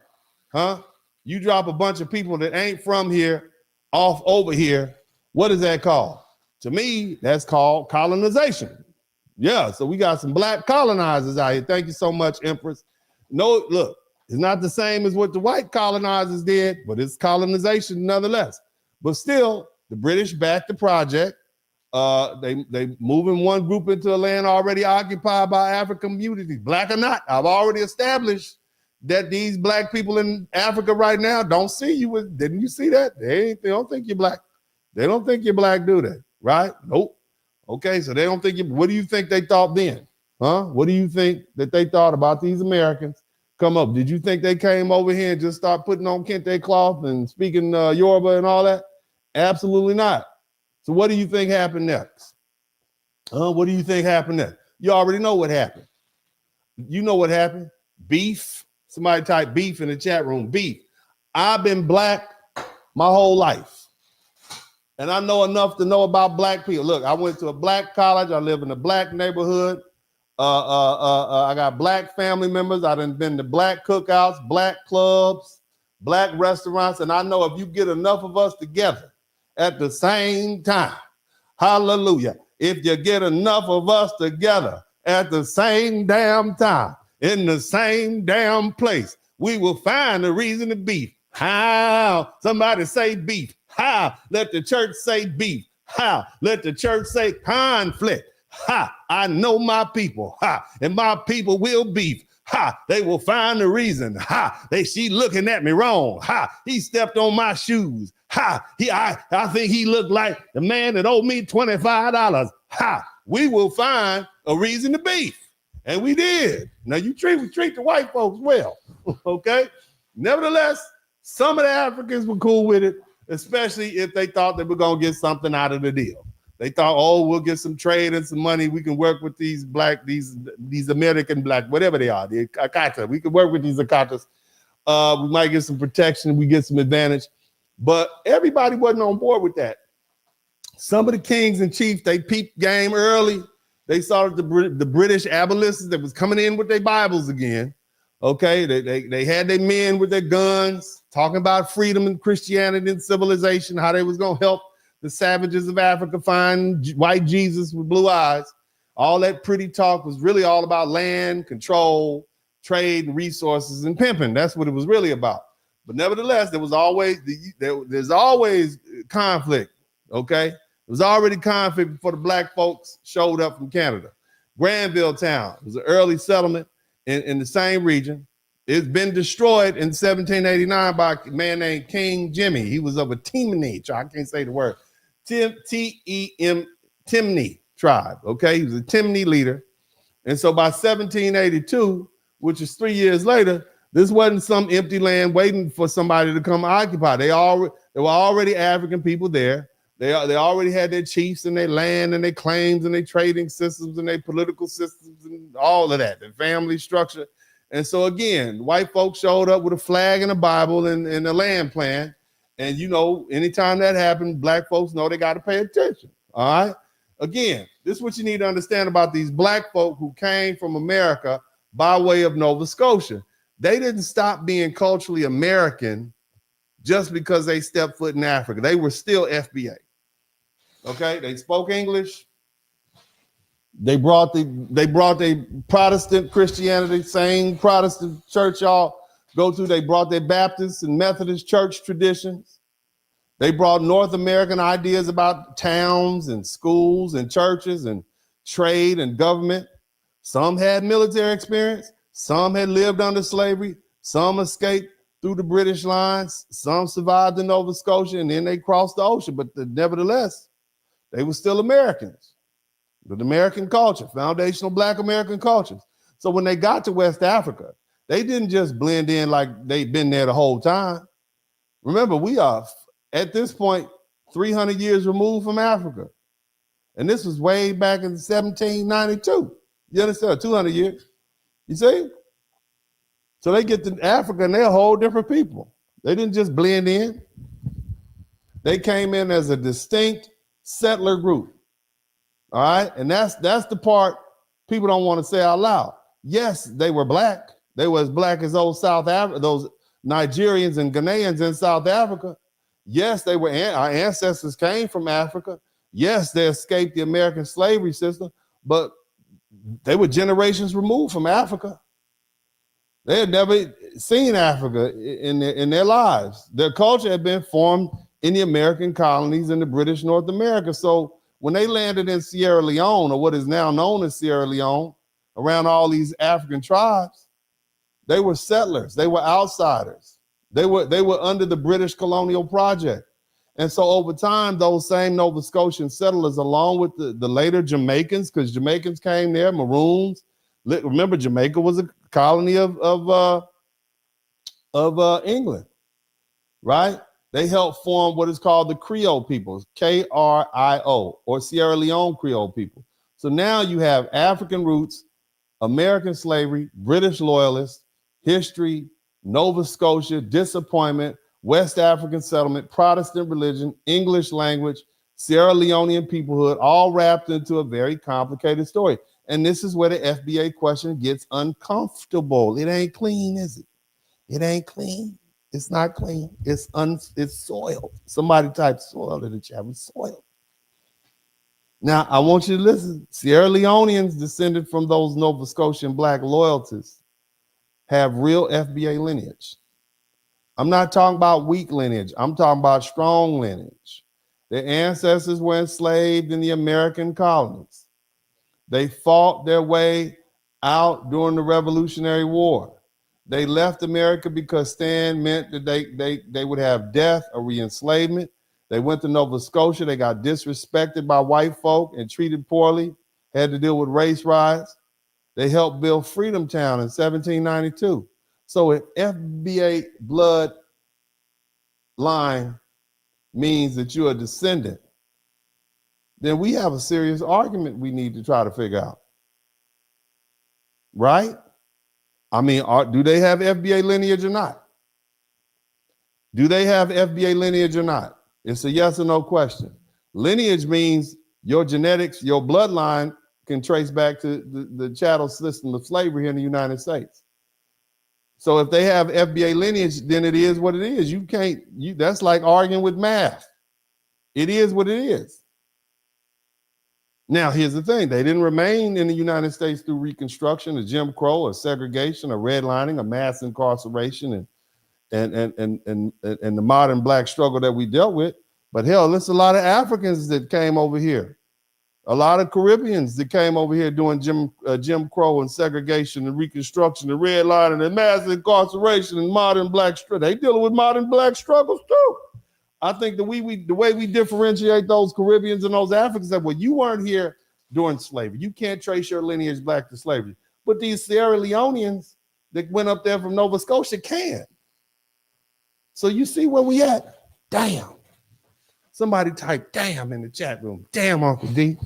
Huh? You drop a bunch of people that ain't from here off over here. What is that called? To me, that's called colonization. Yeah, so we got some black colonizers out here. Thank you so much, Empress. No, look, it's not the same as what the white colonizers did, but it's colonization nonetheless. But still, the British backed the project. They moving one group into a land already occupied by African communities, black or not. I've already established that these black people in Africa right now don't see you. Didn't you see that? They don't think you're black. They don't think you're black, do they? Right? Nope. Okay, so they don't think you. What do you think they thought then? Huh? What do you think that they thought about these Americans come up? Did you think they came over here and just start putting on kente cloth and speaking Yoruba and all that? Absolutely not. So what do you think happened next? What do you think happened next? You already know what happened. You know what happened? Beef. Somebody type beef in the chat room. Beef. I've been black my whole life. And I know enough to know about black people. Look, I went to a black college. I live in a black neighborhood. I got black family members. I done been to black cookouts, black clubs, black restaurants. And I know if you get enough of us together at the same time, hallelujah, if you get enough of us together at the same damn time, in the same damn place, we will find a reason to beef. How? Somebody say beef. How? Let the church say beef. How? Let the church say conflict. Ha! I know my people. Ha! And my people will beef. Ha! They will find the reason. Ha! She looking at me wrong. Ha! He stepped on my shoes. Ha! I think he looked like the man that owed me $25. Ha! We will find a reason to beef. And we did. Now we treat the white folks well. Okay? Nevertheless, some of the Africans were cool with it, especially if they thought they were going to get something out of the deal. They thought, oh, we'll get some trade and some money. We can work with these black, these American black, whatever they are, the Akata. We can work with these Akatas. We might get some protection. We get some advantage. But everybody wasn't on board with that. Some of the kings and chiefs, they peeped game early. They saw the British abolitionists that was coming in with their Bibles again. Okay, they had their men with their guns, talking about freedom and Christianity and civilization, how they was going to help the savages of Africa find white Jesus with blue eyes. All that pretty talk was really all about land, control, trade, and resources, and pimping. That's what it was really about. But nevertheless, there's always conflict, okay? There was already conflict before the black folks showed up from Canada. Granville Town was an early settlement in the same region. It's been destroyed in 1789 by a man named King Jimmy. He was of a Timney tribe. I can't say the word. Timney tribe, okay? He was a Timney leader. And so by 1782, which is 3 years later, this wasn't some empty land waiting for somebody to come occupy. There were already African people there. They already had their chiefs and their land and their claims and their trading systems and their political systems and all of that, their family structure. And so again, white folks showed up with a flag and a Bible and a land plan. And you know, anytime that happened, black folks know they got to pay attention. All right. Again, this is what you need to understand about these black folk who came from America by way of Nova Scotia. They didn't stop being culturally American just because they stepped foot in Africa. They were still FBA. Okay, they spoke English. They brought the Protestant Christianity, same Protestant church y'all go to. They brought their Baptist and Methodist church traditions. They brought North American ideas about towns and schools and churches and trade and government. Some had military experience. Some had lived under slavery. Some escaped through the British lines. Some survived in Nova Scotia, and then they crossed the ocean. But nevertheless, they were still Americans. With American culture, foundational Black American cultures. So when they got to West Africa, they didn't just blend in like they'd been there the whole time. Remember, we are, at this point, 300 years removed from Africa. And this was way back in 1792. You understand? 200 years. You see? So they get to Africa and they're a whole different people. They didn't just blend in. They came in as a distinct settler group. All right? And that's the part people don't want to say out loud. Yes, they were Black. They were as Black as those South Africa, those Nigerians and Ghanaians in South Africa. Yes, they were. Our ancestors came from Africa. Yes, they escaped the American slavery system, but they were generations removed from Africa. They had never seen Africa in their lives. Their culture had been formed in the American colonies in the British North America. So when they landed in Sierra Leone, or what is now known as Sierra Leone, around all these African tribes, they were settlers. They were outsiders. They were under the British colonial project. And so over time, those same Nova Scotian settlers, along with the later Jamaicans, because Jamaicans came there, Maroons. Remember, Jamaica was a colony of England, right? They helped form what is called the Creole peoples, K-R-I-O, or Sierra Leone Creole people. So now you have African roots, American slavery, British loyalists, history, Nova Scotia, disappointment, West African settlement, Protestant religion, English language, Sierra Leonean peoplehood, all wrapped into a very complicated story. And this is where the FBA question gets uncomfortable. It ain't clean, is it? It ain't clean. It's not clean. It's soiled. Somebody typed soiled in the chat. It's soiled. Now, I want you to listen. Sierra Leoneans descended from those Nova Scotian Black loyalties have real FBA lineage. I'm not talking about weak lineage. I'm talking about strong lineage. Their ancestors were enslaved in the American colonies. They fought their way out during the Revolutionary War. They left America because stand meant that they would have death or re-enslavement. They went to Nova Scotia. They got disrespected by white folk and treated poorly, had to deal with race riots. They helped build Freedom Town in 1792. So if FBA blood line means that you're a descendant, then we have a serious argument we need to try to figure out. Right? I mean, do they have FBA lineage or not? Do they have FBA lineage or not? It's a yes or no question. Lineage means your genetics, your bloodline can trace back to the chattel system of slavery here in the United States. So if they have FBA lineage, then it is what it is. That's like arguing with math. It is what it is. Now, here's the thing. They didn't remain in the United States through Reconstruction, or Jim Crow, or segregation, or redlining, or mass incarceration, and the modern Black struggle that we dealt with. But hell, there's a lot of Africans that came over here. A lot of Caribbeans that came over here doing Jim Crow and segregation and Reconstruction and redlining and mass incarceration and modern Black struggle. They dealing with modern Black struggles too. I think the way we differentiate those Caribbeans and those Africans, that, well, you weren't here during slavery. You can't trace your lineage back to slavery. But these Sierra Leoneans that went up there from Nova Scotia can. So you see where we at? Damn. Somebody type damn in the chat room. Damn, Uncle D.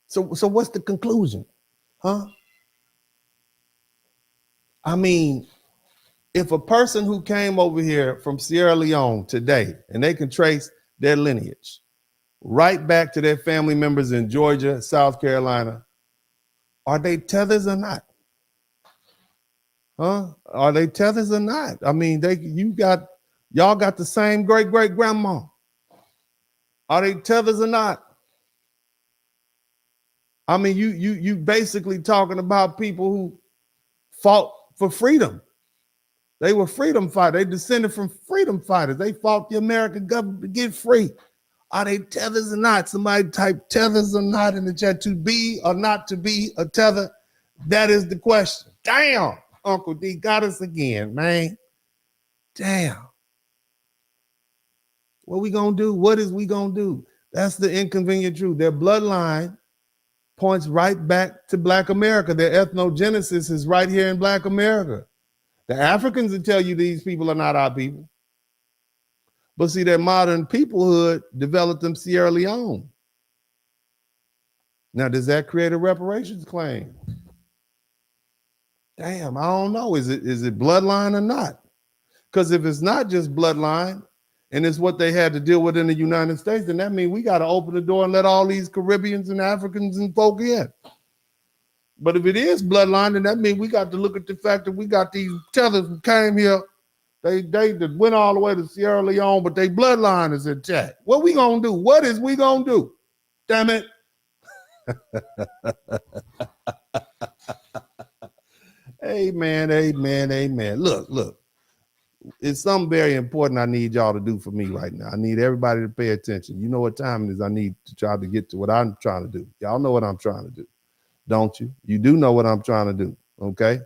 So what's the conclusion? Huh? I mean, if a person who came over here from Sierra Leone today, and they can trace their lineage right back to their family members in Georgia, South Carolina, are they tethers or not? Huh? Are they tethers or not? I mean, y'all got the same great-great-grandma. Are they tethers or not? I mean, you basically talking about people who fought for freedom. They were freedom fighters. They descended from freedom fighters. They fought the American government to get free. Are they tethers or not? Somebody type tethers or not in the chat. To be or not to be a tether? That is the question. Damn, Uncle D got us again, man. Damn. What we gonna do? What is we gonna do? That's the inconvenient truth. Their bloodline points right back to Black America. Their ethnogenesis is right here in Black America. The Africans will tell you these people are not our people. But see, their modern peoplehood developed in Sierra Leone. Now, does that create a reparations claim? Damn, I don't know. Is it bloodline or not? Because if it's not just bloodline, and it's what they had to deal with in the United States, then that means we got to open the door and let all these Caribbeans and Africans and folk in. But if it is bloodline, then that means we got to look at the fact that we got these tethers who came here. They went all the way to Sierra Leone, but their bloodline is intact. What we gonna do? What is we gonna do? Damn it. Amen, amen, amen. Look. It's something very important I need y'all to do for me right now. I need everybody to pay attention. You know what time it is. I need to try to get to what I'm trying to do. Y'all know what I'm trying to do, don't you? You do know what I'm trying to do, okay?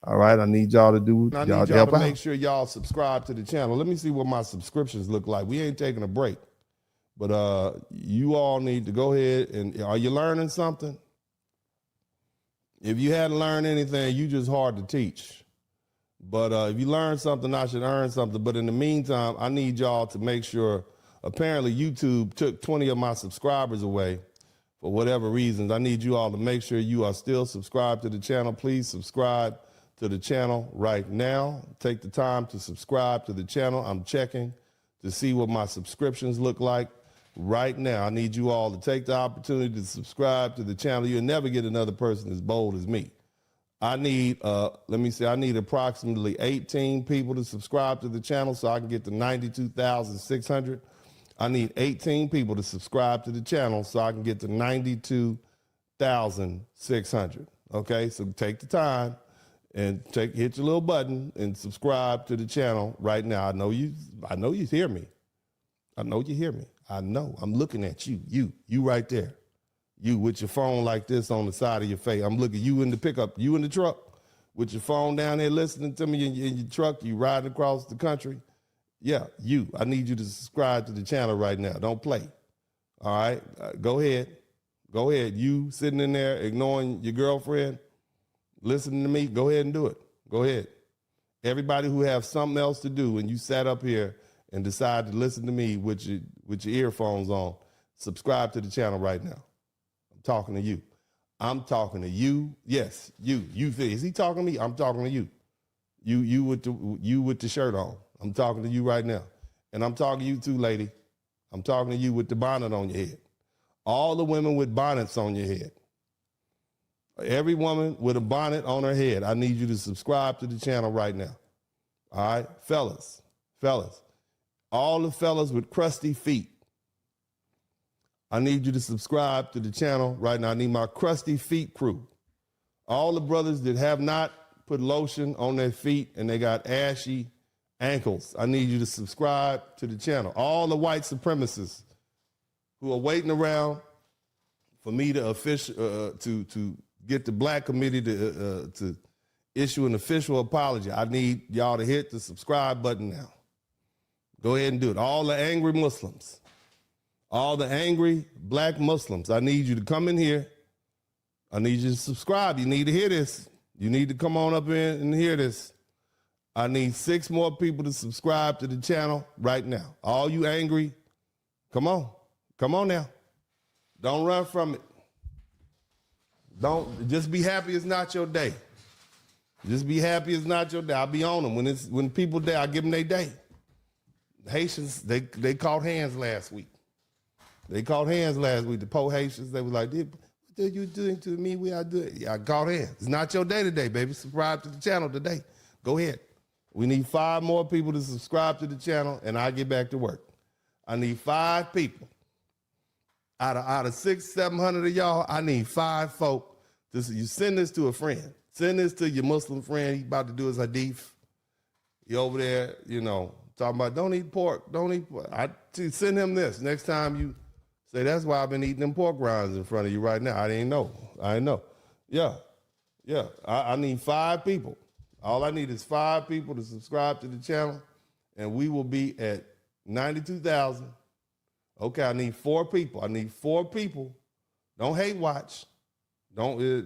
All right, I need y'all to do. I need y'all to make sure y'all subscribe to the channel. Let me see what my subscriptions look like. We ain't taking a break, but you all need to go ahead and, are you learning something? If you hadn't learned anything, you just hard to teach. But if you learn something, I should earn something. But in the meantime, I need y'all to make sure, apparently YouTube took 20 of my subscribers away for whatever reasons. I need you all to make sure you are still subscribed to the channel. Please subscribe to the channel right now. Take the time to subscribe to the channel. I'm checking to see what my subscriptions look like right now. I need you all to take the opportunity to subscribe to the channel. You'll never get another person as bold as me. I need, I need approximately 18 people to subscribe to the channel so I can get to 92,600. I need 18 people to subscribe to the channel so I can get to 92,600. Okay, so take the time and hit your little button and subscribe to the channel right now. I know you hear me. I know you hear me. I know. I'm looking at you. You right there. You with your phone like this on the side of your face. I'm looking you in the pickup, you in the truck with your phone down there listening to me in your truck. You riding across the country. Yeah, you. I need you to subscribe to the channel right now. Don't play. All right, go ahead. Go ahead. You sitting in there ignoring your girlfriend, listening to me, go ahead and do it. Go ahead. Everybody who have something else to do and you sat up here and decide to listen to me with your earphones on, subscribe to the channel right now. Talking to you. I'm talking to you. Yes, you. Is he talking to me? I'm talking to you. You with the shirt on. I'm talking to you right now. And I'm talking to you too, lady. I'm talking to you with the bonnet on your head. All the women with bonnets on your head. Every woman with a bonnet on her head. I need you to subscribe to the channel right now. All right, fellas. All the fellas with crusty feet. I need you to subscribe to the channel right now. I need my crusty feet crew. All the brothers that have not put lotion on their feet and they got ashy ankles, I need you to subscribe to the channel. All the white supremacists who are waiting around for me to get the Black committee to issue an official apology, I need y'all to hit the subscribe button now. Go ahead and do it. All the angry Muslims. All the angry Black Muslims, I need you to come in here. I need you to subscribe. You need to hear this. You need to come on up in and hear this. I need 6 more people to subscribe to the channel right now. All you angry, come on. Come on now. Don't run from it. Don't just be happy it's not your day. Just be happy it's not your day. I'll be on them. When people die, I give them their day. Haitians, they caught hands last week. They caught hands last week. The poor Haitians, they was like, what are you doing to me? We are doing. Yeah, I caught hands. It's not your day today, baby. Subscribe to the channel today. Go ahead. We need 5 more people to subscribe to the channel, and I'll get back to work. I need 5 people. Out of 600-700 of y'all, I need 5 folk. You send this to a friend. Send this to your Muslim friend. He's about to do his hadith. He over there, you know, talking about don't eat pork, don't eat pork. I send him this. Next time you say, that's why I've been eating them pork rinds in front of you right now. I didn't know. Yeah. I need 5 people. All I need is 5 people to subscribe to the channel, and we will be at 92,000. Okay, I need 4 people. Don't hate watch. You're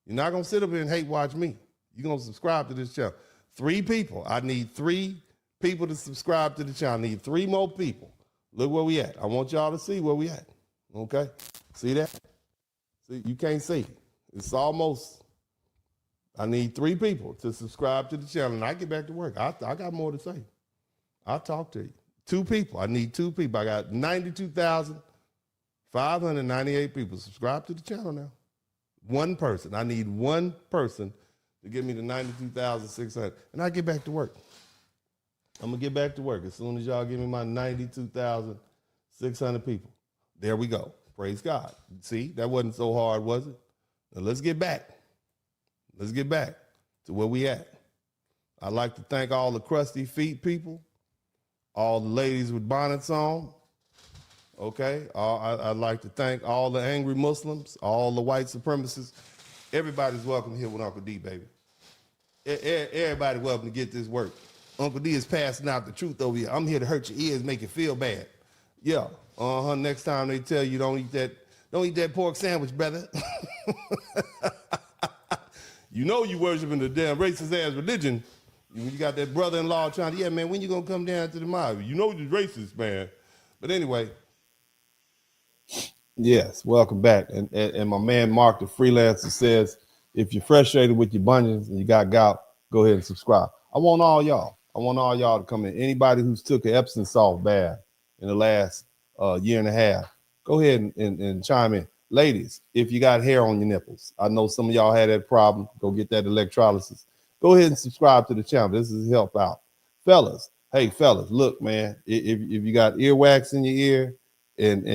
not gonna sit up here and hate watch me. You're gonna subscribe to this channel. 3 people. I need 3 people to subscribe to the channel. I need 3 more people. Look where we at. I want y'all to see where we at. Okay? See that? See, you can't see. It's almost, I need 3 people to subscribe to the channel, and I get back to work. I got more to say. I'll talk to you. 2 people. I need 2 people. I got 92,598 people. Subscribe to the channel now. 1 person. I need 1 person to give me the 92,600. And I get back to work. I'm going to get back to work as soon as y'all give me my 92,600 people. There we go. Praise God. See, that wasn't so hard, was it? Now let's get back. Let's get back to where we at. I'd like to thank all the crusty feet people, all the ladies with bonnets on. Okay. I'd like to thank all the angry Muslims, all the white supremacists. Everybody's welcome here with Uncle D, baby. Everybody welcome to get this work. Uncle D is passing out the truth over here. I'm here to hurt your ears, make you feel bad. Yeah. Next time they tell you don't eat that pork sandwich, brother. You know you worshiping the damn racist ass religion. You got that brother-in-law trying to, yeah, man, when you gonna come down to the mob? You know you're racist, man. But anyway. Yes, welcome back. And my man Mark the Freelancer says, if you're frustrated with your bunions and you got gout, go ahead and subscribe. I want all y'all to come in. Anybody who's took an Epsom salt bath in the last year and a half, go ahead and chime in. Ladies, if you got hair on your nipples, I know some of y'all had that problem. Go get that electrolysis. Go ahead and subscribe to the channel. This is help out. Fellas, hey, fellas, look, man, if you got earwax in your ear, and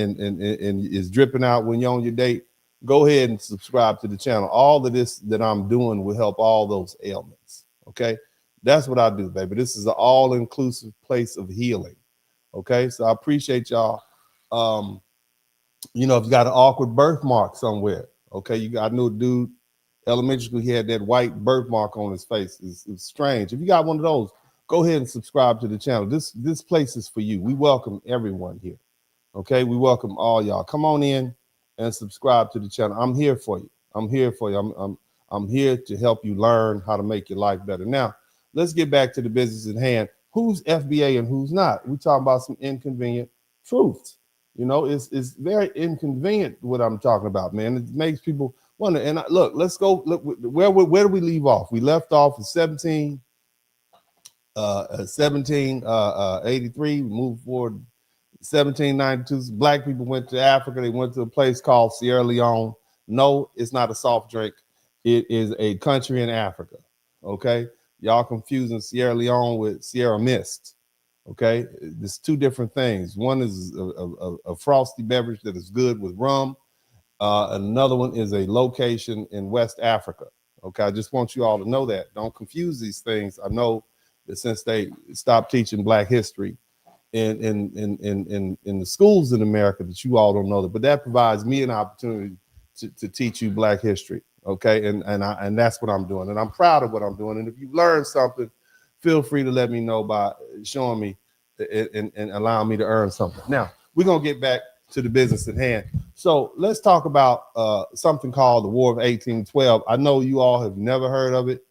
is dripping out when you're on your date, go ahead and subscribe to the channel. All of this that I'm doing will help all those ailments. Okay, that's what I do, baby. This is an all-inclusive place of healing. Okay, so I appreciate y'all. You know, if you got an awkward birthmark somewhere, okay, I knew a dude elementary school, he had that white birthmark on his face. It's strange. If you got one of those, go ahead and subscribe to the channel. This place is for you. We welcome everyone here. Okay, we welcome all y'all. Come on in and subscribe to the channel. I'm here for you. I'm here for you. I'm here to help you learn how to make your life better. Now, let's get back to the business at hand. Who's FBA and who's not? We're talking about some inconvenient truths. You know, it's very inconvenient what I'm talking about, man. It makes people wonder. And look, let's go. Look, where do we leave off? We left off at 1783. We moved forward. 1792, black people went to Africa. They went to a place called Sierra Leone. No, it's not a soft drink. It is a country in Africa. Okay, y'all confusing Sierra Leone with Sierra Mist. Okay, there's 2 different things. One is a frosty beverage that is good with rum. Another one is a location in West Africa. Okay, I just want you all to know that. Don't confuse these things. I know that since they stopped teaching Black history in the schools in America, that you all don't know that, but that provides me an opportunity to teach you Black history. Okay, and that's what I'm doing, and I'm proud of what I'm doing. And if you learn something, feel free to let me know by showing me and allowing me to earn something. Now we're gonna get back to the business at hand. So let's talk about something called the War of 1812. I know you all have never heard of it.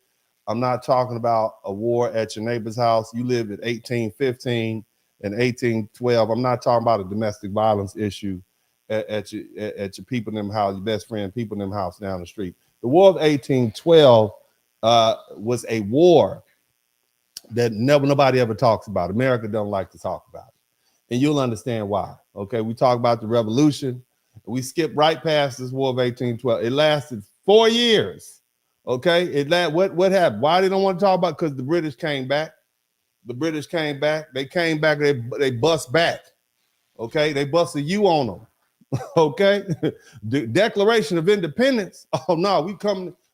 I'm not talking about a war at your neighbor's house. You live at 1815. In 1812, I'm not talking about a domestic violence issue at your people in them house, your best friend people in them house down the street. The War of 1812 was a war that nobody ever talks about. America don't like to talk about it, and you'll understand why. Okay, we talk about the Revolution, we skip right past this War of 1812. It lasted 4 years. Okay, what happened? Why they don't want to talk about? Because the British came back. The British came back. They came back. They bust back. Okay, they bust a U on them. Okay, the Declaration of Independence. Oh no,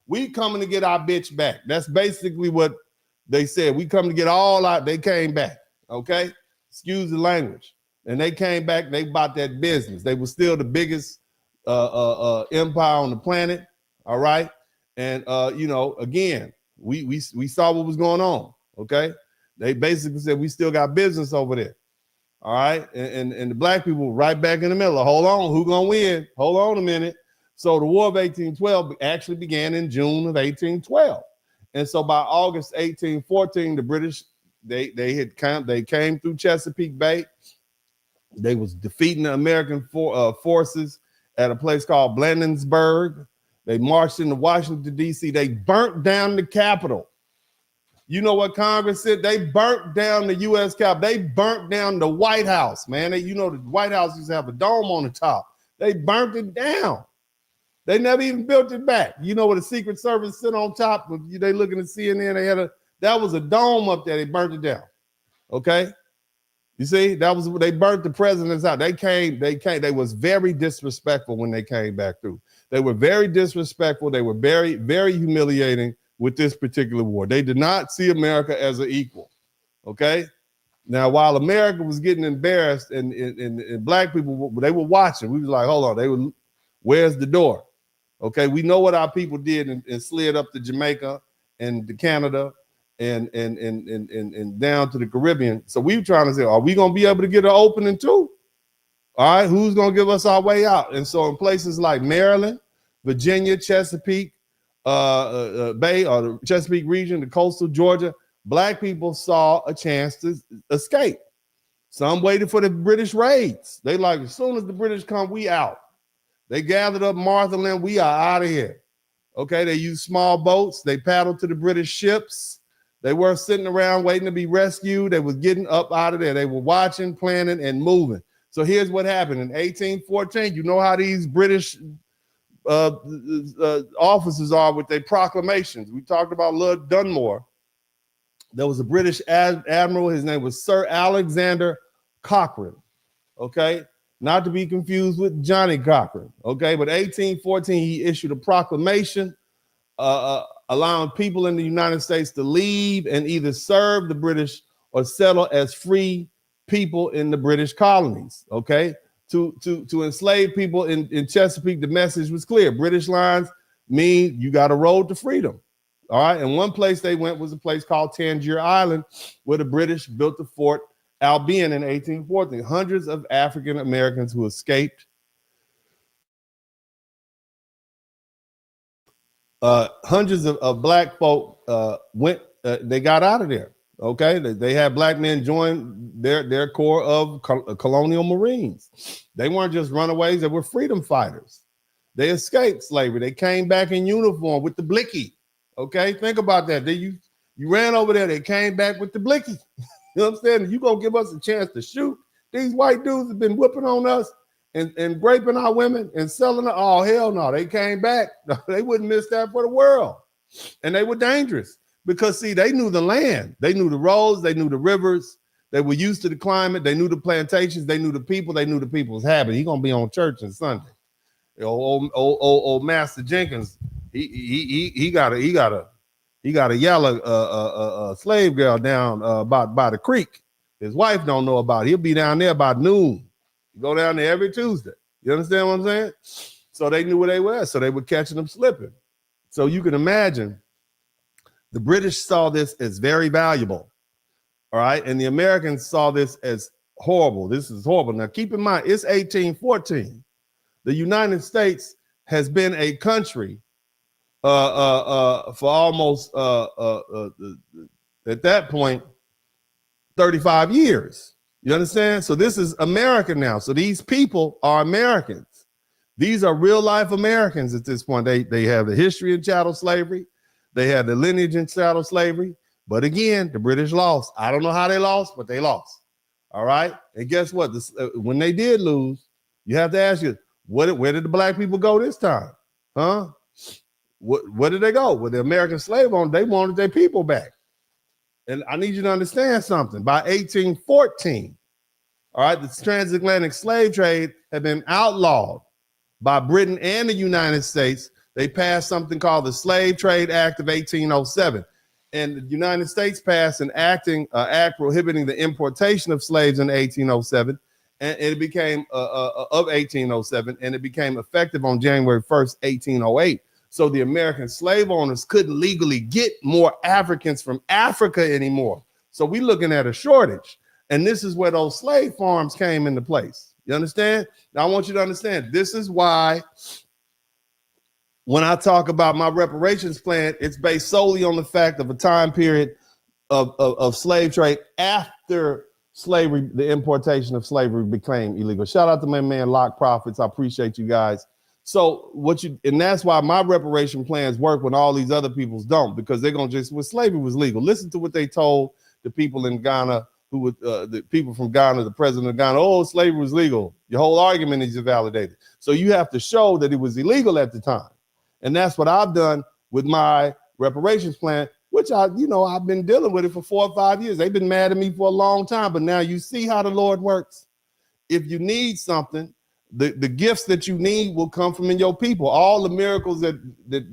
we coming to get our bitch back. That's basically what They said, we come to get all out. They came back, okay? Excuse the language. And they came back, they bought that business. They were still the biggest empire on the planet, all right? And, you know, again, we saw what was going on, okay? They basically said, we still got business over there, all right? And the black people were right back in the middle. Hold on, who gonna win? Hold on a minute. So the War of 1812 actually began in June of 1812. And so by August 1814, the British, they came through Chesapeake Bay. They was defeating the American forces at a place called Bladensburg. They marched into Washington, D.C. They burnt down the Capitol. You know what Congress said? They burnt down the U.S. Capitol. They burnt down the White House, man. You know, the White House used to have a dome on the top. They burnt it down. They never even built it back. You know what the Secret Service sit on top? They looking at CNN. That was a dome up there. They burnt it down. Okay. You see, they burnt the presidents out. They was very disrespectful when they came back through. They were very disrespectful. They were very, very humiliating with this particular war. They did not see America as an equal. Okay. Now, while America was getting embarrassed and black people, they were watching. We was like, hold on, where's the door? Okay, we know what our people did and slid up to Jamaica and to Canada and down to the Caribbean. So we were trying to say, are we going to be able to get an opening too? All right, who's going to give us our way out? And so in places like Maryland, Virginia, Chesapeake Bay, or the Chesapeake region, the coastal Georgia, black people saw a chance to escape. Some waited for the British raids. They like, as soon as the British come, we out. They gathered up Martha Lynn, we are out of here. Okay, they used small boats. They paddled to the British ships. They weren't sitting around waiting to be rescued. They was getting up out of there. They were watching, planning, and moving. So here's what happened. In 1814, you know how these British officers are with their proclamations. We talked about Lord Dunmore. There was a British admiral. His name was Sir Alexander Cochrane. Okay. Not to be confused with Johnny Cochrane, okay? But 1814, he issued a proclamation allowing people in the United States to leave and either serve the British or settle as free people in the British colonies, okay? To enslave people in Chesapeake, the message was clear. British lines mean you got a road to freedom, all right? And one place they went was a place called Tangier Island, where the British built the Fort Albion in 1814. Hundreds of African Americans who escaped. Hundreds of black folk they got out of there. Okay, they had black men join their corps of colonial Marines. They weren't just runaways; they were freedom fighters. They escaped slavery. They came back in uniform with the blicky. Okay, think about that. You ran over there. They came back with the blicky. You know what I'm saying? You gonna give us a chance to shoot? These white dudes have been whipping on us and raping our women and selling them. Oh, hell no. They came back. They wouldn't miss that for the world. And they were dangerous because, see, they knew the land. They knew the roads. They knew the rivers. They were used to the climate. They knew the plantations. They knew the people. They knew the people's habit. He's gonna be on church on Sunday. Old Master Jenkins, he got a yellow slave girl down by the creek. His wife don't know about it. He'll be down there by noon. You go down there every Tuesday. You understand what I'm saying? So they knew where they were. So they were catching them slipping. So you can imagine the British saw this as very valuable. All right. And the Americans saw this as horrible. This is horrible. Now, keep in mind, it's 1814. The United States has been a country for almost at that point 35 years. You understand? So this is America now. So these people are Americans. These are real life Americans at this point. They have the history of chattel slavery. They have the lineage in chattel slavery. But again, the British lost. I don't know how they lost, but they lost. All right. And guess what? When they did lose, you have to ask you, where did the black people go this time? Huh? Where did they go? With the American slave owners, they wanted their people back. And I need you to understand something. By 1814, all right, the transatlantic slave trade had been outlawed by Britain and the United States. They passed something called the Slave Trade Act of 1807. And the United States passed an act prohibiting the importation of slaves in 1807, and it became of 1807, and it became effective on January 1st, 1808. So the American slave owners couldn't legally get more Africans from Africa anymore. So we're looking at a shortage. And this is where those slave farms came into place. You understand? Now, I want you to understand, this is why when I talk about my reparations plan, it's based solely on the fact of a time period of slave trade after slavery, the importation of slavery became illegal. Shout out to my man, Lock Profits. I appreciate you guys. So and that's why my reparation plans work when all these other people's don't, because they're going to just, when slavery was legal, listen to what they told the people in Ghana, who would, the people from Ghana, the president of Ghana, oh, slavery was legal. Your whole argument is invalidated. So you have to show that it was illegal at the time. And that's what I've done with my reparations plan, which I've been dealing with it for 4 or 5 years. They've been mad at me for a long time, but now you see how the Lord works. If you need something, the gifts that you need will come from in your people. All the miracles that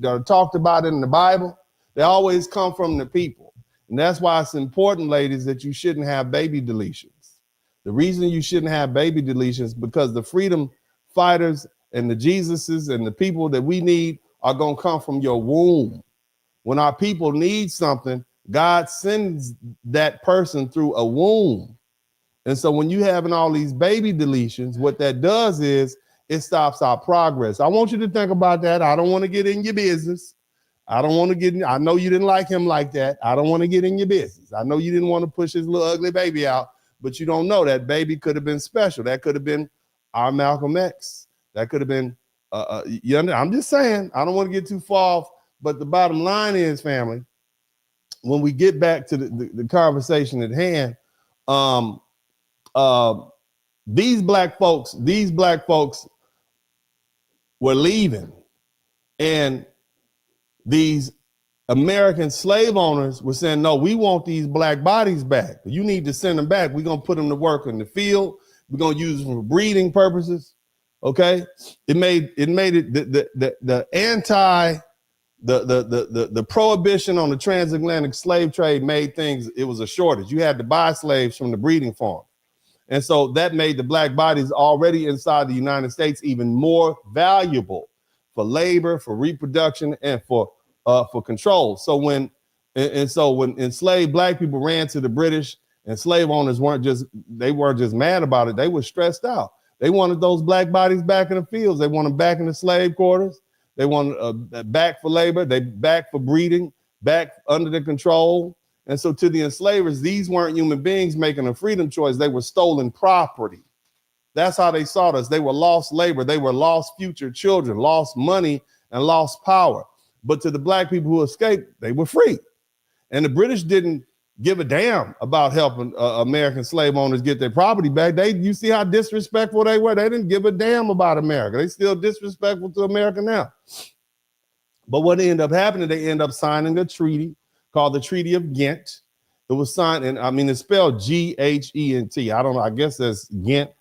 are talked about in the Bible, they always come from the people. And that's why it's important, ladies, that you shouldn't have baby deletions. The reason you shouldn't have baby deletions because the freedom fighters and the Jesuses and the people that we need are going to come from your womb. When our people need something, God sends that person through a womb. And so when you having all these baby deletions, what that does is it stops our progress. I want you to think about that. I don't want to get in your business. I don't want to get in. I know you didn't like him like that. I don't want to get in your business. I know you didn't want to push his little ugly baby out, but you don't know that baby could have been special. That could have been our Malcolm X. That could have been, I'm just saying, I don't want to get too far off, but the bottom line is, family, when we get back to the conversation at hand, these black folks were leaving, and these American slave owners were saying, no, we want these black bodies back. You need to send them back. We're going to put them to work in the field. We're going to use them for breeding purposes. Okay. It made it the prohibition on the transatlantic slave trade made things, it was a shortage. You had to buy slaves from the breeding farm. And so that made the black bodies already inside the United States even more valuable for labor, for reproduction, and for control. So when enslaved black people ran to the British, and slave owners weren't just mad about it, they were stressed out. They wanted those black bodies back in the fields. They wanted them back in the slave quarters. They wanted back for labor. They back for breeding, back under the control. And so to the enslavers, these weren't human beings making a freedom choice. They were stolen property. That's how they saw us. They were lost labor. They were lost future children, lost money, and lost power. But to the black people who escaped, they were free. And the British didn't give a damn about helping American slave owners get their property back. You see how disrespectful they were? They didn't give a damn about America. They still disrespectful to America now. But what ended up happening, they end up signing a treaty called the Treaty of Ghent. It was signed, and I mean, it's spelled G-H-E-N-T. I don't know, I guess that's Ghent.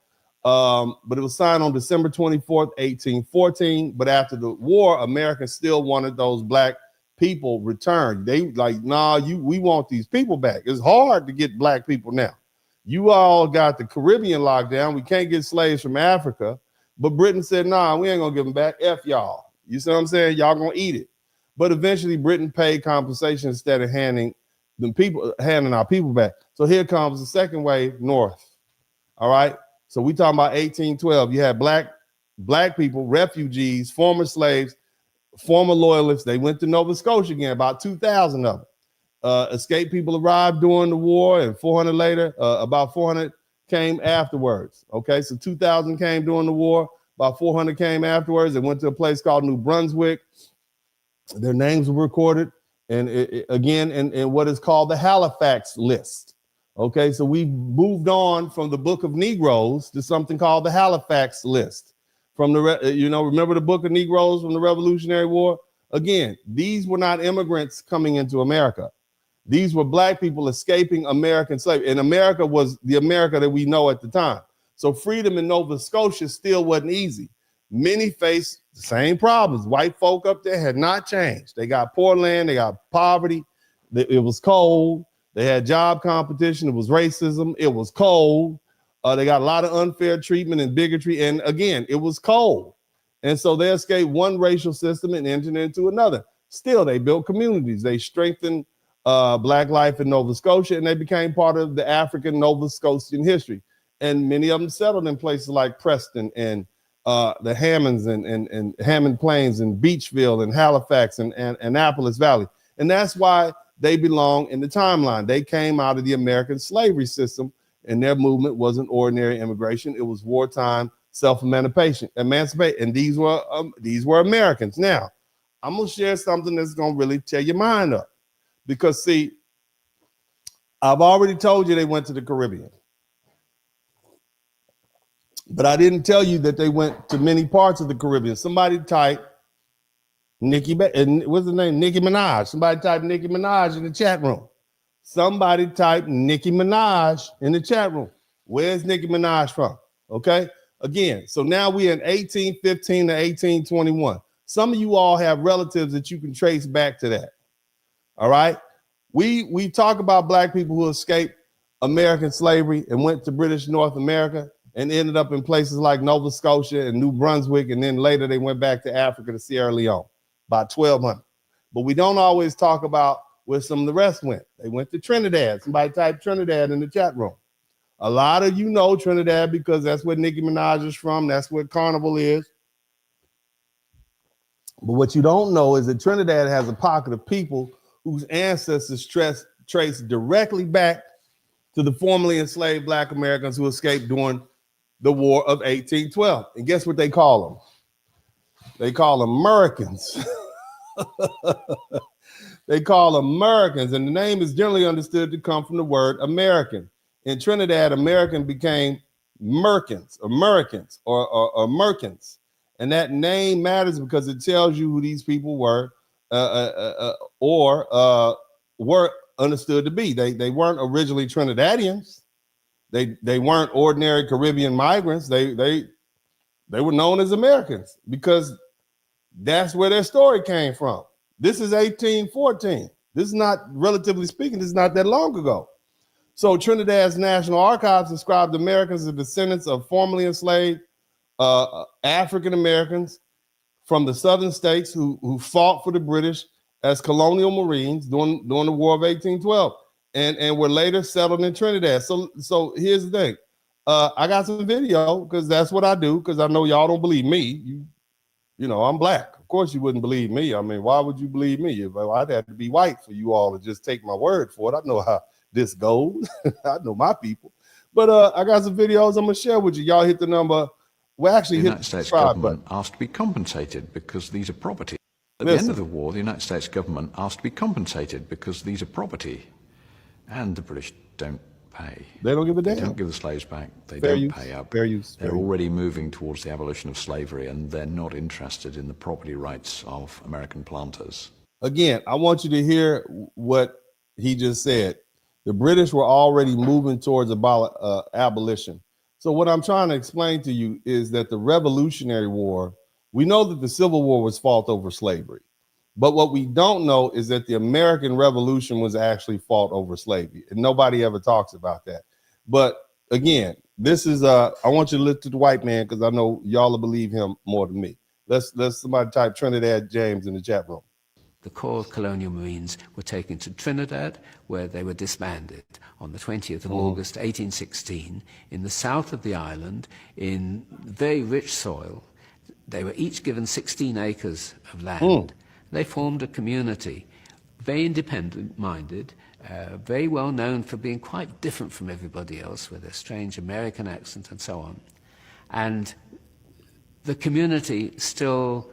But it was signed on December 24th, 1814. But after the war, Americans still wanted those black people returned. They like, nah, we want these people back. It's hard to get black people now. You all got the Caribbean locked down. We can't get slaves from Africa. But Britain said, nah, we ain't gonna give them back. F y'all. You see what I'm saying? Y'all gonna eat it. But eventually Britain paid compensation instead of handing our people back. So here comes the second wave north. All right. So we talking about 1812. You had black people, refugees, former slaves, former loyalists. They went to Nova Scotia again, about 2,000 of them. Escaped people arrived during the war, and 400 later, about 400 came afterwards. Okay, so 2,000 came during the war, about 400 came afterwards. They went to a place called New Brunswick. Their names were recorded, and again, in what is called the Halifax list. Okay, so we moved on from the Book of Negroes to something called the Halifax list. From remember the Book of Negroes from the Revolutionary War? Again, these were not immigrants coming into America. These were black people escaping American slavery. And America was the America that we know at the time. So freedom in Nova Scotia still wasn't easy. Many faced the same problems. White folk up there had not changed. They got poor land, they got poverty, It was cold. They had job competition. It was racism. It was cold. They got a lot of unfair treatment and bigotry. And again, it was cold. And so they escaped one racial system and entered into another. Still, they built communities. They strengthened Black life in Nova Scotia, and they became part of the African Nova Scotian history. And many of them settled in places like Preston and the Hammonds and Hammond Plains and Beachville and Halifax and Annapolis Valley. And that's why they belong in the timeline. They came out of the American slavery system, and their movement wasn't ordinary immigration. It was wartime self-emancipation. And these were Americans. Now, I'm going to share something that's going to really tear your mind up. Because, see, I've already told you they went to the Caribbean. But I didn't tell you that they went to many parts of the Caribbean. Somebody type Nicki Minaj. Somebody type Nicki Minaj in the chat room. Somebody type Nicki Minaj in the chat room. Where's Nicki Minaj from? Okay. Again, so now we're in 1815 to 1821. Some of you all have relatives that you can trace back to that. All right. We talk about Black people who escaped American slavery and went to British North America and ended up in places like Nova Scotia and New Brunswick. And then later they went back to Africa to Sierra Leone, about 1200. But we don't always talk about where some of the rest went. They went to Trinidad. Somebody type Trinidad in the chat room. A lot of you know Trinidad because that's where Nicki Minaj is from. That's where Carnival is. But what you don't know is that Trinidad has a pocket of people whose ancestors trace directly back to the formerly enslaved Black Americans who escaped during the War of 1812. And guess what they call them? They call them Americans. They call them Americans, and the name is generally understood to come from the word American. In Trinidad, American became Merkins, or Merkins. And that name matters because it tells you who these people were or were understood to be. They weren't originally Trinidadians. They weren't ordinary Caribbean migrants. They were known as Americans because that's where their story came from. This is 1814. This is not, relatively speaking, this is not that long ago. So Trinidad's National Archives described Americans as descendants of formerly enslaved African Americans from the southern states who fought for the British as colonial Marines during the War of 1812 and were later settled in Trinidad. So here's the thing. I got some video because that's what I do, because I know y'all don't believe me. You know, I'm Black. Of course you wouldn't believe me. I mean, why would you believe me? If I'd have to be white for you all to just take my word for it. I know how this goes. I know my people. But I got some videos I'm going to share with you. Y'all hit the number. Well, actually, the United States government asked to be compensated because these are property. At the end of the war, the United States government asked to be compensated because these are property. And the British don't pay. They don't give a damn. They don't give the slaves back. They don't pay up. Fair use. They're already moving towards the abolition of slavery, and they're not interested in the property rights of American planters. Again, I want you to hear what he just said. The British were already moving towards abolition. So what I'm trying to explain to you is that the Revolutionary War, we know that the Civil War was fought over slavery. But what we don't know is that the American Revolution was actually fought over slavery, and nobody ever talks about that. But again, this is I want you to look to the white man because I know y'all will believe him more than me. Let's somebody type Trinidad James in the chat room. The core colonial Marines were taken to Trinidad, where they were disbanded on the 20th of August 1816 in the south of the island in very rich soil. They were each given 16 acres of land. They formed a community, very independent-minded, very well known for being quite different from everybody else, with a strange American accent and so on. And the community still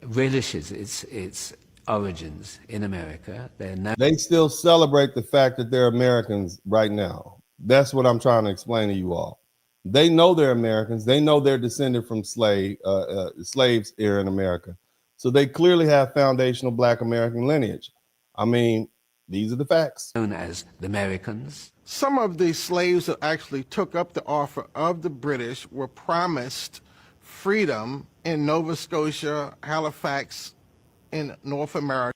relishes its origins in America. They still celebrate the fact that they're Americans right now. That's what I'm trying to explain to you all. They know they're Americans. They know they're descended from slaves here in America. So they clearly have foundational Black American lineage. I mean, these are the facts. Known as the Americans. Some of the slaves that actually took up the offer of the British were promised freedom in Nova Scotia, Halifax, in North America.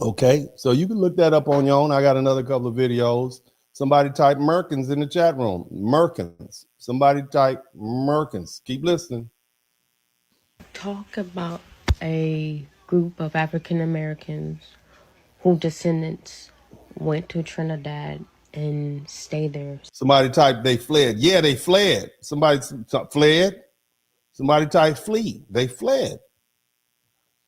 Okay, so you can look that up on your own. I got another couple of videos. Somebody type Merkins in the chat room. Merkins. Somebody type Merkins. Keep listening. Talk about a group of African Americans whose descendants went to Trinidad and stayed there. Somebody type they fled. Yeah, they fled. Somebody fled. Somebody type flee. They fled.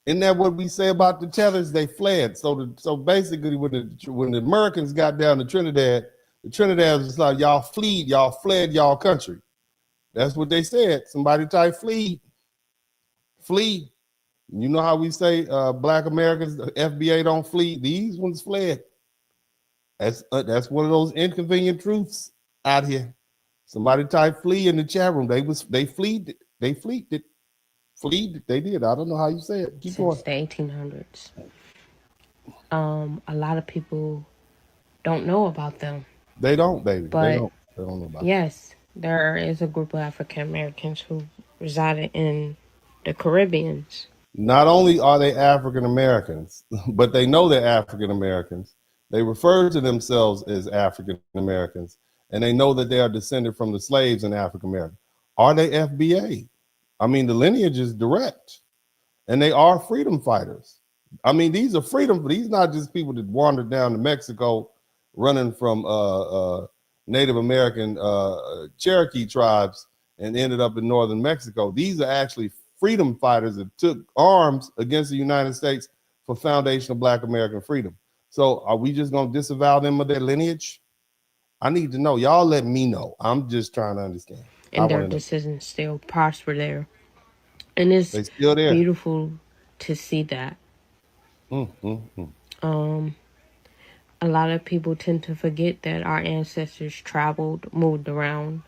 Isn't that what we say about the tellers? They fled. So basically, when the Americans got down to Trinidad, the Trinidad was like, y'all fled y'all country. That's what they said. Somebody type flee. Flee. You know how we say Black Americans, the FBA don't flee. These ones fled. That's one of those inconvenient truths out here. Somebody type flee in the chat room. They fleed. They fleed it. Fleed. They did. I don't know how you say it. Keep going. Since the 1800s. A lot of people don't know about them. They don't, baby. But they don't know about yes, there is a group of African Americans who resided in the Caribbean. Not only are they African Americans, but they know they're African Americans. They refer to themselves as African Americans, and they know that they are descended from the slaves in African America. Are they FBA? I mean, the lineage is direct, and they are freedom fighters. I mean, these are these not just people that wandered down to Mexico running from Native American Cherokee tribes and ended up in northern Mexico. These are actually freedom fighters that took arms against the United States for foundational Black American freedom. So are we just going to disavow them of their lineage? I need to know. Y'all let me know. I'm just trying to understand. And their decisions still prosper there. And it's still there. Beautiful to see that. A lot of people tend to forget that our ancestors traveled, moved around,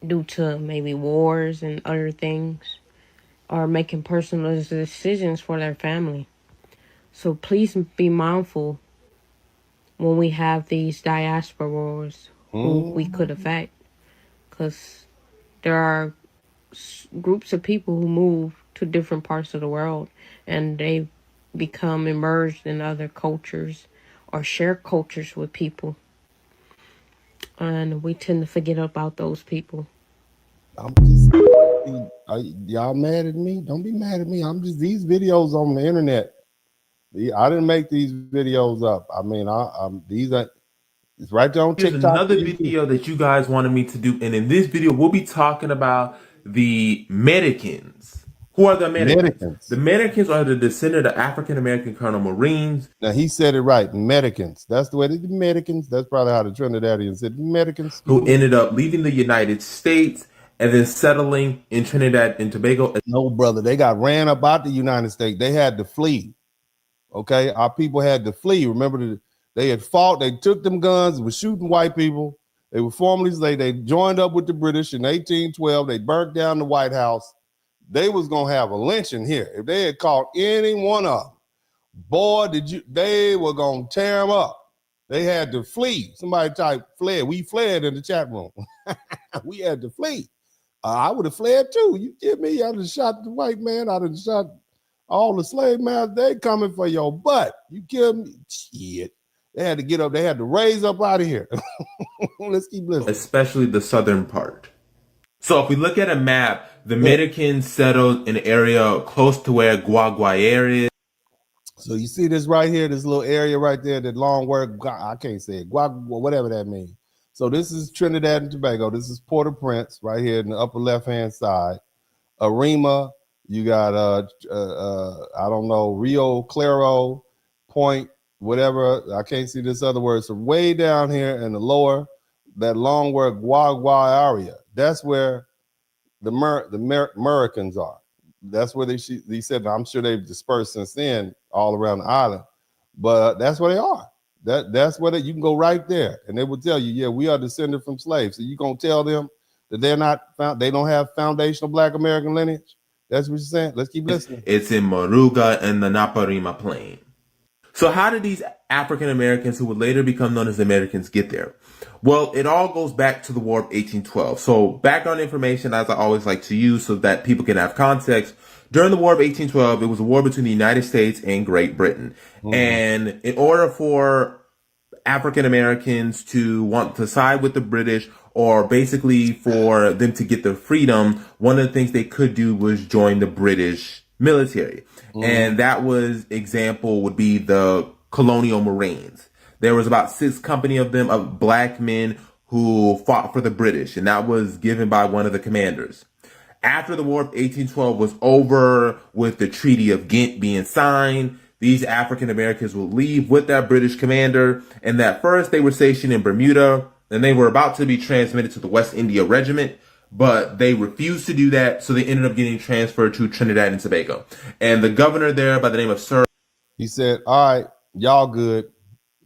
due to maybe wars and other things, or making personal decisions for their family. So please be mindful when we have these diaspora wars who we could affect, because there are groups of people who move to different parts of the world and they become immersed in other cultures or share cultures with people, and we tend to forget about those people. Y'all mad at me? Don't be mad at me. I'm just, these videos on the internet. I didn't make these videos up. I mean, it's right there on TikTok. Here's another video that you guys wanted me to do, and in this video, we'll be talking about the Americans. Who are the Americans? The Americans are the descendant of African American Colonel Marines. Now he said it right, Americans. That's the way the Americans. That's probably how the Trinidadians said Americans. Who ended up leaving the United States and then settling in Trinidad and Tobago. No, brother, they got ran up out the United States. They had to flee. Okay, our people had to flee. Remember, they had fought. They took them guns, were shooting white people. They were formerly slaves. They joined up with the British in 1812. They burnt down the White House. They was gonna have a lynching here. If they had caught any one of them, boy, they were gonna tear them up. They had to flee. Somebody type fled. We fled in the chat room. We had to flee. I would have fled too. You get me? I'd have shot the white man. I'd have shot all the slave masters. They coming for your butt. You killed me. Shit. They had to get up. They had to raise up out of here. Let's keep listening. Especially the southern part. So if we look at a map, the Americans settled in an area close to where Guaguayere is. So you see this right here, this little area right there, that long word, I can't say it, whatever that means. So this is Trinidad and Tobago. This is Port-au-Prince right here in the upper left-hand side. Arima, you got, I don't know, Rio Claro, Point, whatever. I can't see this other word. So way down here in the lower, that long word Guaguayarea. That's where the Americans are. That's where they said, I'm sure they've dispersed since then all around the island, but that's where they are. That's where you can go right there, and they will tell you, yeah, we are descended from slaves. So you gonna tell them that they don't have foundational Black American lineage? That's what you're saying. Let's keep listening. It's in Moruga and the Naparima Plain. So how did these African Americans who would later become known as Americans get there? Well, it all goes back to the War of 1812. So background information, as I always like to use so that people can have context. during the War of 1812, it was a war between the United States and Great Britain. And in order for African Americans to want to side with the British, or basically for them to get their freedom, one of the things they could do was join the British military. And that was example would be the Colonial Marines. There was about 6 company of them, of black men who fought for the British, and that was given by one of the commanders. After the War of 1812 was over, with the Treaty of Ghent being signed, these African Americans will leave with that British commander, and at first they were stationed in Bermuda, and they were about to be transmitted to the West India Regiment, but they refused to do that, so they ended up getting transferred to Trinidad and Tobago. And the governor there, by the name of Sir, he said, all right, y'all good.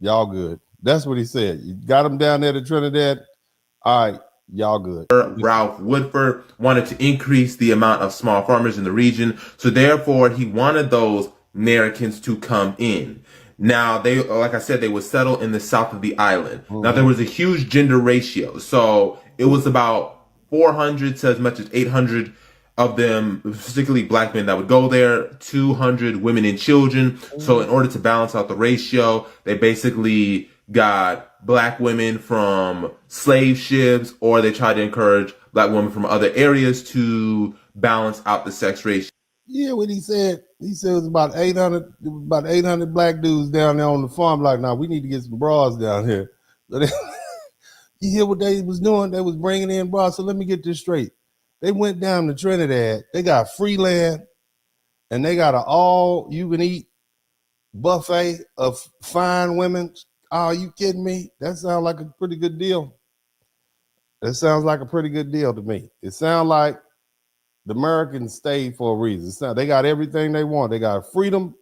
Y'all good. That's what he said. You got them down there to Trinidad. All right, y'all good. Ralph Woodford wanted to increase the amount of small farmers in the region, so therefore he wanted those Americans to come in. Now, they, like I said, they would settle in the south of the island. Now, there was a huge gender ratio, so it was about 400 to as much as 800 of them, particularly black men, that would go there, 200 women and children. So in order to balance out the ratio, they basically got black women from slave ships, or they tried to encourage black women from other areas to balance out the sex ratio. Yeah, what he said it was about 800 black dudes down there on the farm. Like, now we need to get some bras down here. So you hear what they was doing? They was bringing in bras. So let me get this straight. They went down to Trinidad. They got free land, and they got an all-you-can-eat buffet of fine women. Oh, you kidding me? That sounds like a pretty good deal. That sounds like a pretty good deal to me. It sounds like the Americans stayed for a reason. They got everything they want. They got freedom,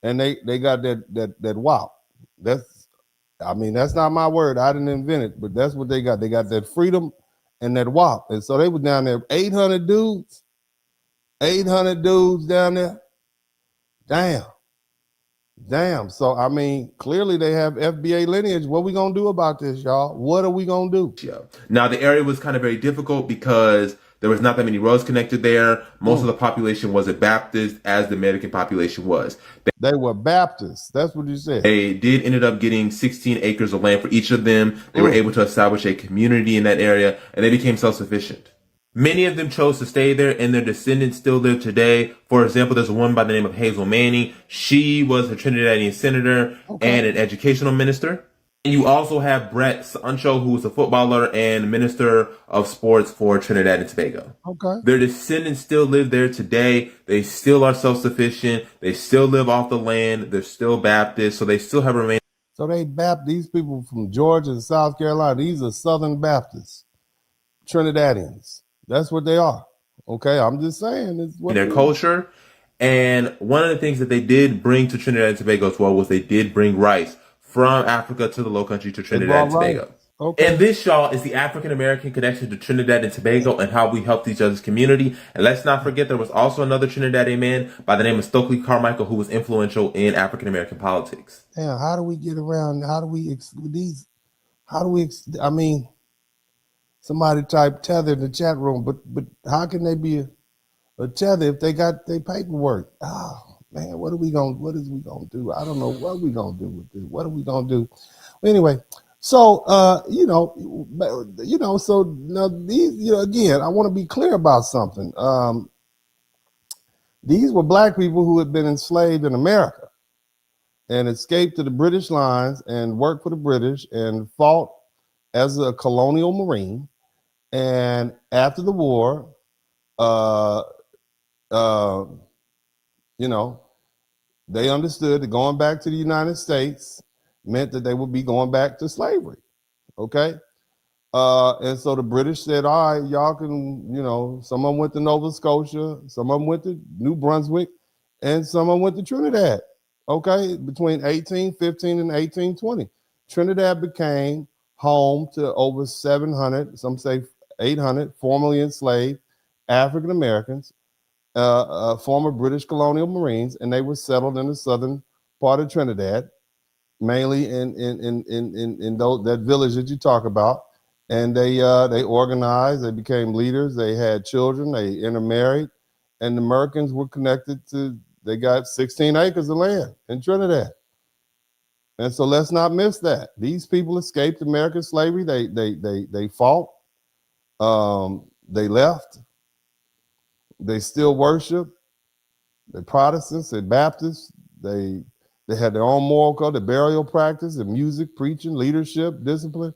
and they got that WAP. That's not my word. I didn't invent it, but that's what they got. They got that freedom and that WAP. And so they were down there, 800 dudes down there. Damn. So, I mean, clearly they have FBA lineage. What are we going to do about this, y'all? What are we going to do? Now, the area was kind of very difficult because there was not that many roads connected there. Most of the population wasn't Baptist, as the American population was. They were Baptists. That's what you said. They did ended up getting 16 acres of land for each of them. They were able to establish a community in that area, and they became self-sufficient. Many of them chose to stay there, and their descendants still live today. For example, there's a woman by the name of Hazel Manning. She was a Trinidadian senator and an educational minister. And you also have Brett Sancho, who was a footballer and minister of sports for Trinidad and Tobago. Okay. Their descendants still live there today. They still are self-sufficient. They still live off the land. They're still Baptist, so they still have remained. So these people from Georgia and South Carolina, these are Southern Baptists, Trinidadians. That's what they are. Okay, I'm just saying. It's what their culture. And one of the things that they did bring to Trinidad and Tobago as well was they did bring rice from Africa to the Low Country to Trinidad and Tobago. Okay. And this, y'all, is the African-American connection to Trinidad and Tobago and how we helped each other's community. And let's not forget there was also another Trinidadian man by the name of Stokely Carmichael who was influential in African-American politics. Yeah, how do we get around? Somebody type tether in the chat room, but how can they be a tether if they got their paperwork? Oh man, what is we gonna do? I don't know what we gonna do with this. What are we gonna do? Anyway, so so now these, again, I want to be clear about something. These were black people who had been enslaved in America and escaped to the British lines and worked for the British and fought as a colonial marine. And after the war, they understood that going back to the United States meant that they would be going back to slavery. Okay. And so the British said, all right, y'all can, some of them went to Nova Scotia, some of them went to New Brunswick, and some of them went to Trinidad. Okay. Between 1815 and 1820, Trinidad became home to over 700, some say 800 formerly enslaved African Americans, former British colonial Marines, and they were settled in the southern part of Trinidad, mainly in that village that you talk about. And they organized, they became leaders, they had children, they intermarried, and the Americans were connected to, they got 16 acres of land in Trinidad. And so let's not miss that. These people escaped American slavery. They fought. They left. They still worship. They're Protestants, they're Baptists. They had their own moral code, the burial practice, the music, preaching, leadership, discipline.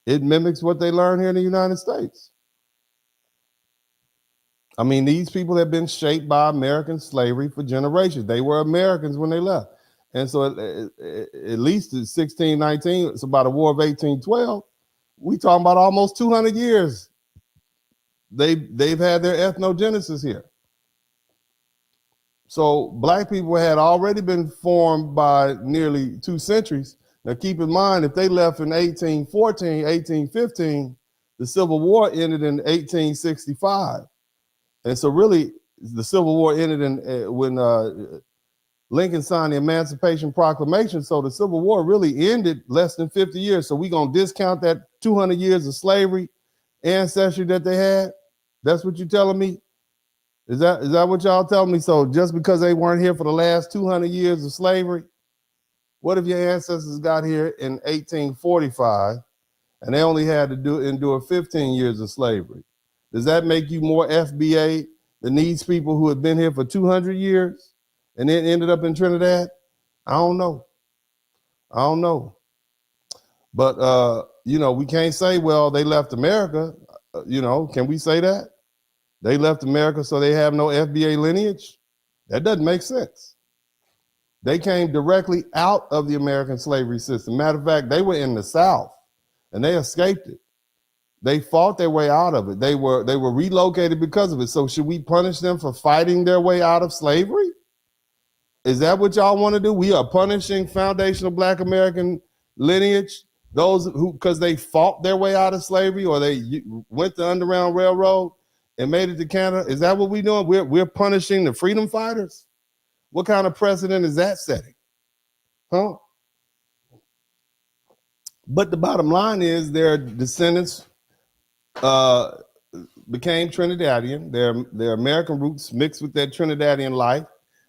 It mimics what they learned here in the United States. I mean, these people have been shaped by American slavery for generations. They were Americans when they left. And so at least in 1619, it's about a war of 1812. We talking about almost 200 years. They've had their ethnogenesis here. So black people had already been formed by nearly 2 centuries. Now keep in mind, if they left in 1814, 1815, the Civil War ended in 1865. And so really, the Civil War ended when Lincoln signed the Emancipation Proclamation. So the Civil War really ended less than 50 years. So we're going to discount that 200 years of slavery ancestry that they had? That's what you're telling me? Is that what y'all telling me? So just because they weren't here for the last 200 years of slavery, what if your ancestors got here in 1845 and they only had to endure 15 years of slavery? Does that make you more FBA than these people who have been here for 200 years and then ended up in Trinidad? I don't know. But, we can't say, well, they left America. Can we say that? They left America so they have no FBA lineage? That doesn't make sense. They came directly out of the American slavery system. Matter of fact, they were in the South and they escaped it. They fought their way out of it. They were relocated because of it. So should we punish them for fighting their way out of slavery? Is that what y'all want to do? We are punishing foundational Black American lineage, those who, because they fought their way out of slavery or they went the Underground Railroad and made it to Canada. Is that what we're doing? We're punishing the freedom fighters? What kind of precedent is that setting? Huh? But the bottom line is their descendants became Trinidadian. Their American roots mixed with their Trinidadian life.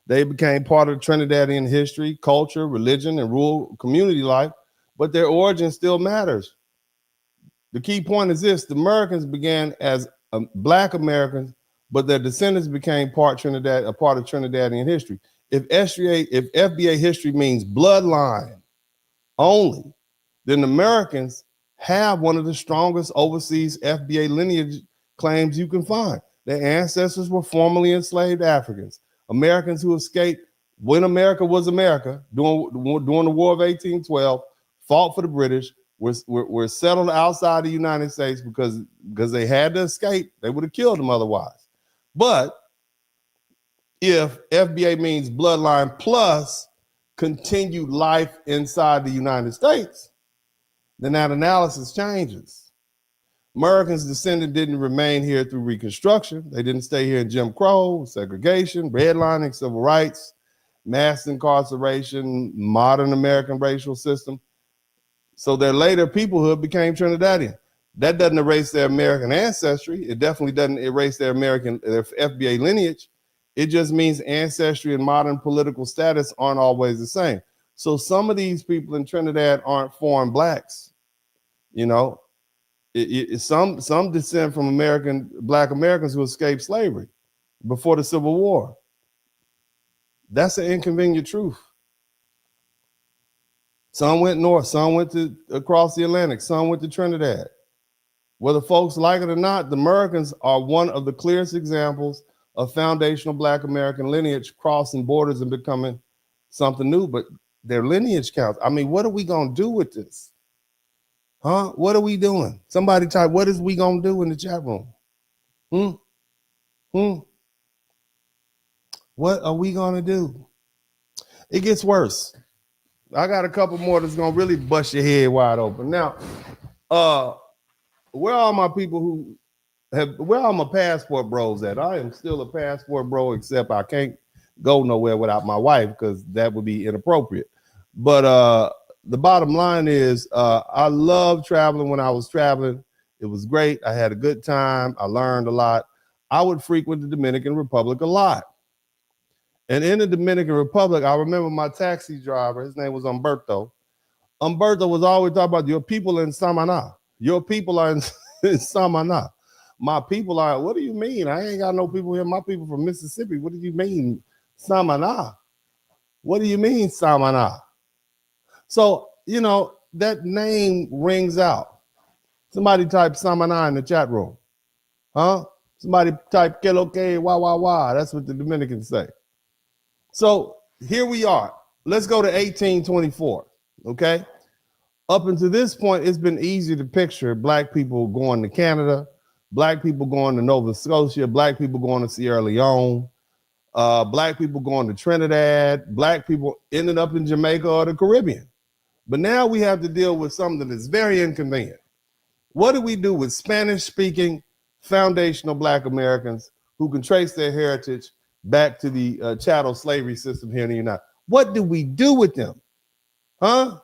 They became part of Trinidadian history, culture, religion, and rural community life, but their origin still matters. The key point is this: the Americans began as Black Americans, but their descendants became a part of Trinidadian history. If FBA history means bloodline only, then Americans have one of the strongest overseas FBA lineage claims you can find. Their ancestors were formerly enslaved Africans, Americans who escaped when America was America during the War of 1812, fought for the British, were settled outside the United States because they had to escape. They would have killed them otherwise. But if FBA means bloodline plus continued life inside the United States, then that analysis changes. Americans descended didn't remain here through Reconstruction. They didn't stay here in Jim Crow, segregation, redlining, civil rights, mass incarceration, modern American racial system. So their later peoplehood became Trinidadian. That doesn't erase their American ancestry. It definitely doesn't erase their FBA lineage. It just means ancestry and modern political status aren't always the same. So some of these people in Trinidad aren't foreign Blacks. Some descend from Black Americans who escaped slavery before the Civil War. That's an inconvenient truth. Some went north, some went across the Atlantic, some went to Trinidad. Whether folks like it or not, the Americans are one of the clearest examples of foundational Black American lineage crossing borders and becoming something new, but their lineage counts. I mean, what are we gonna do with this? Huh? What are we doing? Somebody type, what is we gonna do in the chat room? What are we gonna do? It gets worse. I got a couple more that's gonna really bust your head wide open. Now, where are my people where are my passport bros at? I am still a passport bro, except I can't go nowhere without my wife because that would be inappropriate. But the bottom line is I loved traveling when I was traveling. It was great. I had a good time. I learned a lot. I would frequent the Dominican Republic a lot. And in the Dominican Republic, I remember my taxi driver, his name was Umberto. Umberto was always talking about your people in Samaná. Your people are in Samaná. My people are, what do you mean? I ain't got no people here. My people from Mississippi. What do you mean, Samaná? What do you mean, Samaná? So, you know, that name rings out. Somebody type Samaná in the chat room. Huh? Somebody type que lo que, wah, wah, wah. That's what the Dominicans say. So here we are. Let's go to 1824, okay? Up until this point, it's been easy to picture black people going to Canada, black people going to Nova Scotia, black people going to Sierra Leone, black people going to Trinidad, black people ending up in Jamaica or the Caribbean. But now we have to deal with something that's very inconvenient. What do we do with Spanish-speaking foundational black Americans who can trace their heritage back to the chattel slavery system here in the United States? What do we do with them? Huh?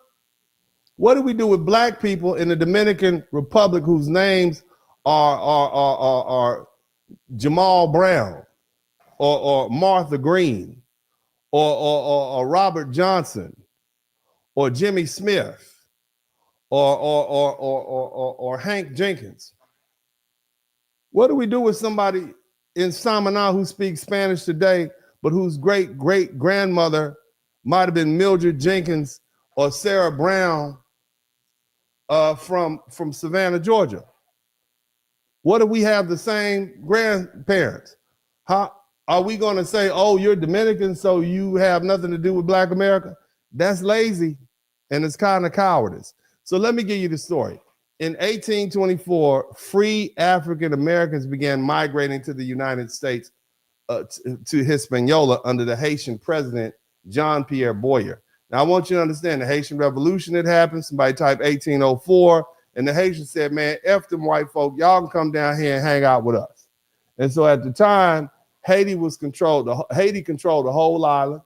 What do we do with black people in the Dominican Republic whose names are Jamal Brown or Martha Green or Robert Johnson or Jimmy Smith or Hank Jenkins? What do we do with somebody in Samaná who speaks Spanish today, but whose great-great-grandmother might have been Mildred Jenkins or Sarah Brown from Savannah, Georgia? What if we have the same grandparents? How are we going to say, oh, you're Dominican, so you have nothing to do with Black America? That's lazy, and it's kind of cowardice. So let me give you the story. In 1824, free African Americans began migrating to the United States to Hispaniola under the Haitian president, John Pierre Boyer. Now, I want you to understand the Haitian Revolution had happened. Somebody typed 1804, and the Haitians said, man, F them white folk, y'all can come down here and hang out with us. And so at the time, Haiti controlled the whole island,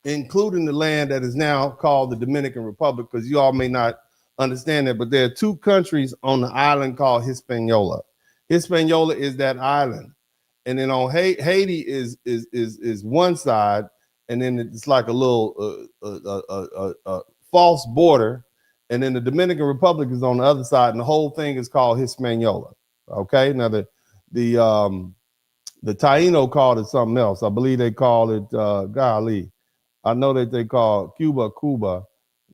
including the land that is now called the Dominican Republic, because you all may not understand that, but there are two countries on the island called Hispaniola. Hispaniola is that island. And then on Haiti is one side, and then it's like a little false border, and then the Dominican Republic is on the other side, and the whole thing is called Hispaniola. Okay, now the Taino called it something else. I believe they call it golly. I know that they call Cuba.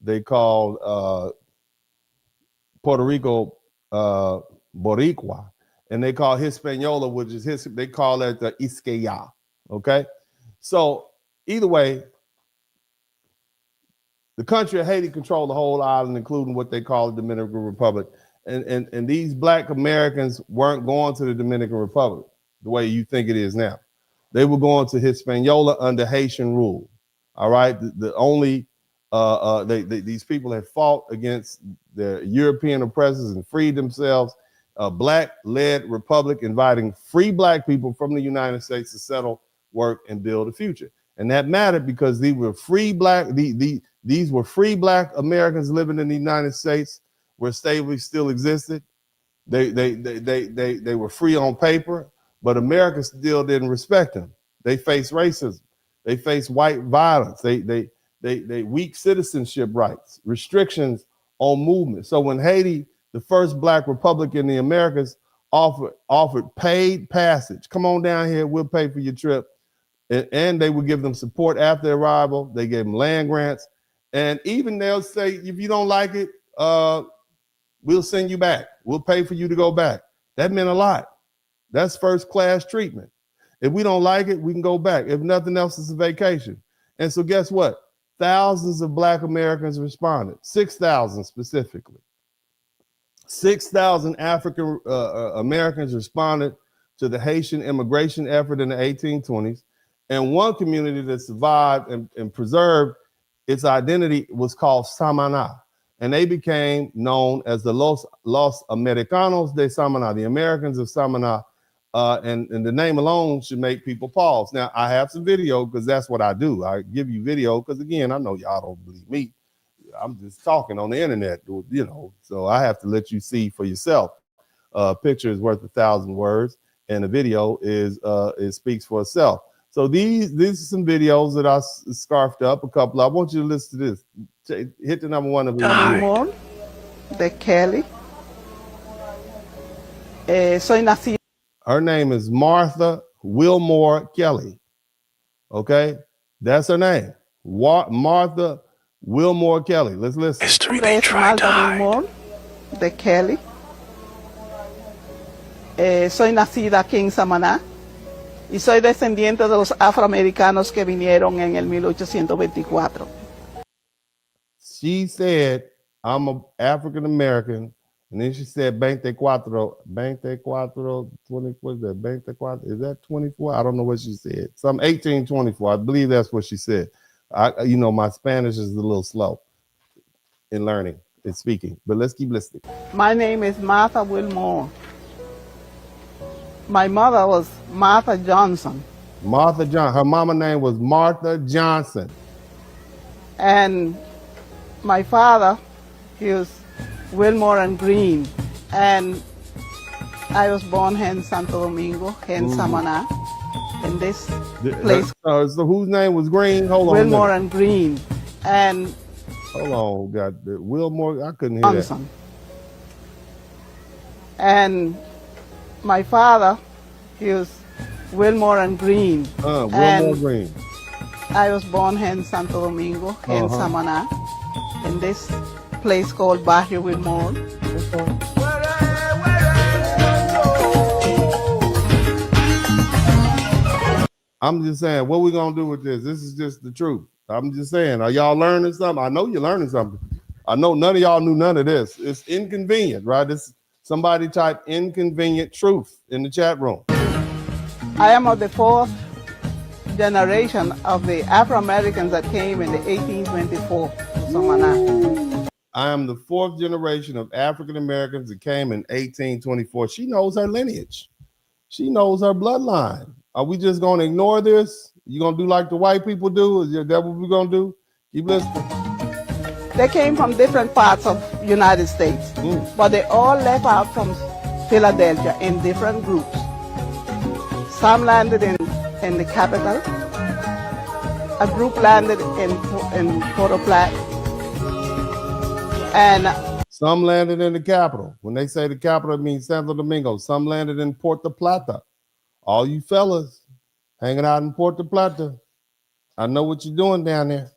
They called Puerto Rico Boricua, and they call Hispaniola, which is they call it the Isqueya. Okay, so either way, the country of Haiti controlled the whole island, including what they call the Dominican Republic. And these Black Americans weren't going to the Dominican Republic the way you think it is now. They were going to Hispaniola under Haitian rule. All right, these people had fought against the European oppressors and freed themselves. A Black-led republic inviting free Black people from the United States to settle, work, and build a future. And that mattered because these were free Black Americans living in the United States where slavery still existed. They were free on paper, but America still didn't respect them. They faced racism. They faced white violence. They weak citizenship rights, restrictions on movement. So when Haiti, the first Black republic in the Americas, offered paid passage, come on down here, we'll pay for your trip. And they would give them support after their arrival. They gave them land grants. And even they'll say, if you don't like it, we'll send you back. We'll pay for you to go back. That meant a lot. That's first class treatment. If we don't like it, we can go back. If nothing else, it's a vacation. And so guess what? Thousands of Black Americans responded, 6,000 specifically. 6,000 African Americans responded to the Haitian immigration effort in the 1820s. And one community that survived and preserved its identity was called Samaná. And they became known as the Los Americanos de Samaná, the Americans of Samaná. And the name alone should make people pause. Now, I have some video because that's what I do. I give you video because, again, I know y'all don't believe me. I'm just talking on the internet, you know, so I have to let you see for yourself. A picture is worth 1,000 words. and the video is it speaks for itself. So these are some videos that I scarfed up a couple. I want you to listen to this. Hit the number one of Moore de Kelly. Soy nacida. Her name is Martha Wilmore Kelly. Okay, that's her name. Martha Wilmore Kelly. Let's listen. History they tried to hide. Wilmore de Kelly. Soy nacida aquí en Samaná y soy descendiente de los afroamericanos que vinieron en el 1824. She said, I'm an African American, and then she said, 24, 20, what is that? 24, is that 24? I don't know what she said. Some 1824. I believe that's what she said. You know, my Spanish is a little slow in learning and speaking, but let's keep listening. My name is Martha Wilmore. My mother was Martha Johnson. Martha Johnson. Her mama name was Martha Johnson. And my father, he was Wilmore and Green. And I was born here in Santo Domingo, here in Samaná, in this place. So whose name was Green? Hold on. Wilmore and Green. And hold on, got Wilmore. I couldn't hear Johnson. And my father, he was Wilmore and Green. Wilmore Green. I was born here in Santo Domingo, here in Samaná, in this place called Barrio Wilmore. I'm just saying, what we gonna do with this? This is just the truth. I'm just saying, are y'all learning something? I know you're learning something. I know none of y'all knew none of this. It's inconvenient, right? It's somebody type inconvenient truth in the chat room. I am of the fourth generation of the Afro-Americans that came in the 1824 to Samaná. I am the fourth generation of African Americans that came in 1824. She knows her lineage. She knows her bloodline. Are we just going to ignore this? You going to do like the white people do? Is that what we're going to do? Keep listening. They came from different parts of the United States, but they all left out from Philadelphia in different groups. Some landed in the capital. A group landed in Port au Prince. And some landed in the capital. When they say the capital, it means Santo Domingo. Some landed in Puerto Plata. All you fellas hanging out in Puerto Plata, I know what you're doing down there.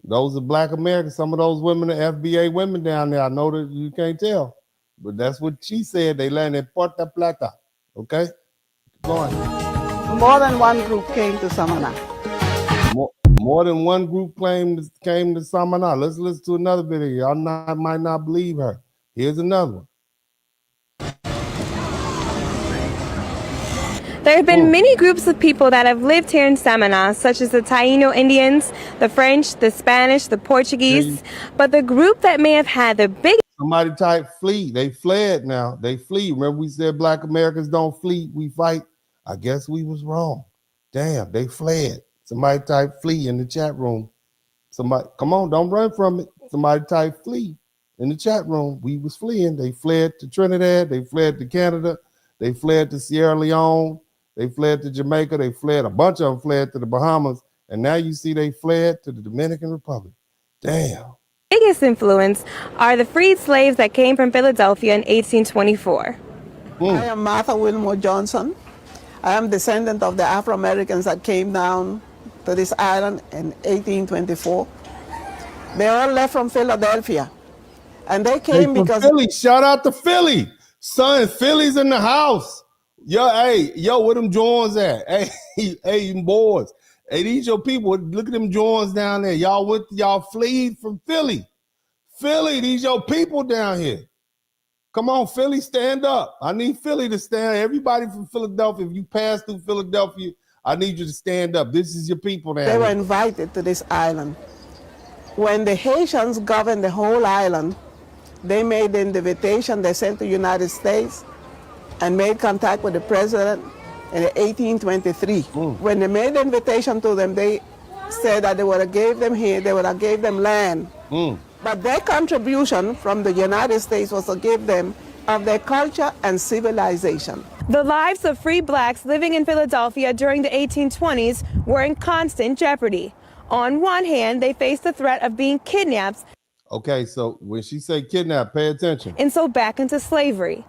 Those are Black Americans. Some of those women are FBA women down there. I know that you can't tell, but that's what she said. They landed in Puerto Plata. Okay? Go on. More than one group came to Samaná. More than one group came to Samaná. Let's listen to another video. Y'all might not believe her. Here's another one. There have been many groups of people that have lived here in Samaná, such as the Taino Indians, the French, the Spanish, the Portuguese, but the group that may have had the biggest... Somebody type flee. They fled now. They flee. Remember we said Black Americans don't flee, we fight? I guess we was wrong. Damn, they fled. Somebody type flee in the chat room. Somebody, come on, don't run from it. Somebody type flee in the chat room. We was fleeing. They fled to Trinidad. They fled to Canada. They fled to Sierra Leone. They fled to Jamaica. They fled, a bunch of them fled to the Bahamas. And now you see they fled to the Dominican Republic. Damn. Biggest influence are the freed slaves that came from Philadelphia in 1824. I am Martha Wilmore Johnson. I am descendant of the Afro-Americans that came down to this island in 1824. They all left from Philadelphia. And they came because... Philly. Shout out to Philly. Son, Philly's in the house. Yo, hey, yo, where them Jones at? Hey, boys. Hey, these your people. Look at them Jones down there. Y'all fled from Philly. Philly, these your people down here. Come on, Philly, stand up. I need Philly to stand. Everybody from Philadelphia, if you pass through Philadelphia, I need you to stand up. This is your people down here. They were invited to this island. When the Haitians governed the whole island, they made the invitation. They sent to the United States and made contact with the president in 1823. When they made the invitation to them, they said that they would have gave them here, they would have gave them land. But their contribution from the United States was to give them of their culture and civilization. The lives of free blacks living in Philadelphia during the 1820s were in constant jeopardy. On one hand, they faced the threat of being kidnapped. Okay, so when she say kidnap, pay attention. And so back into slavery.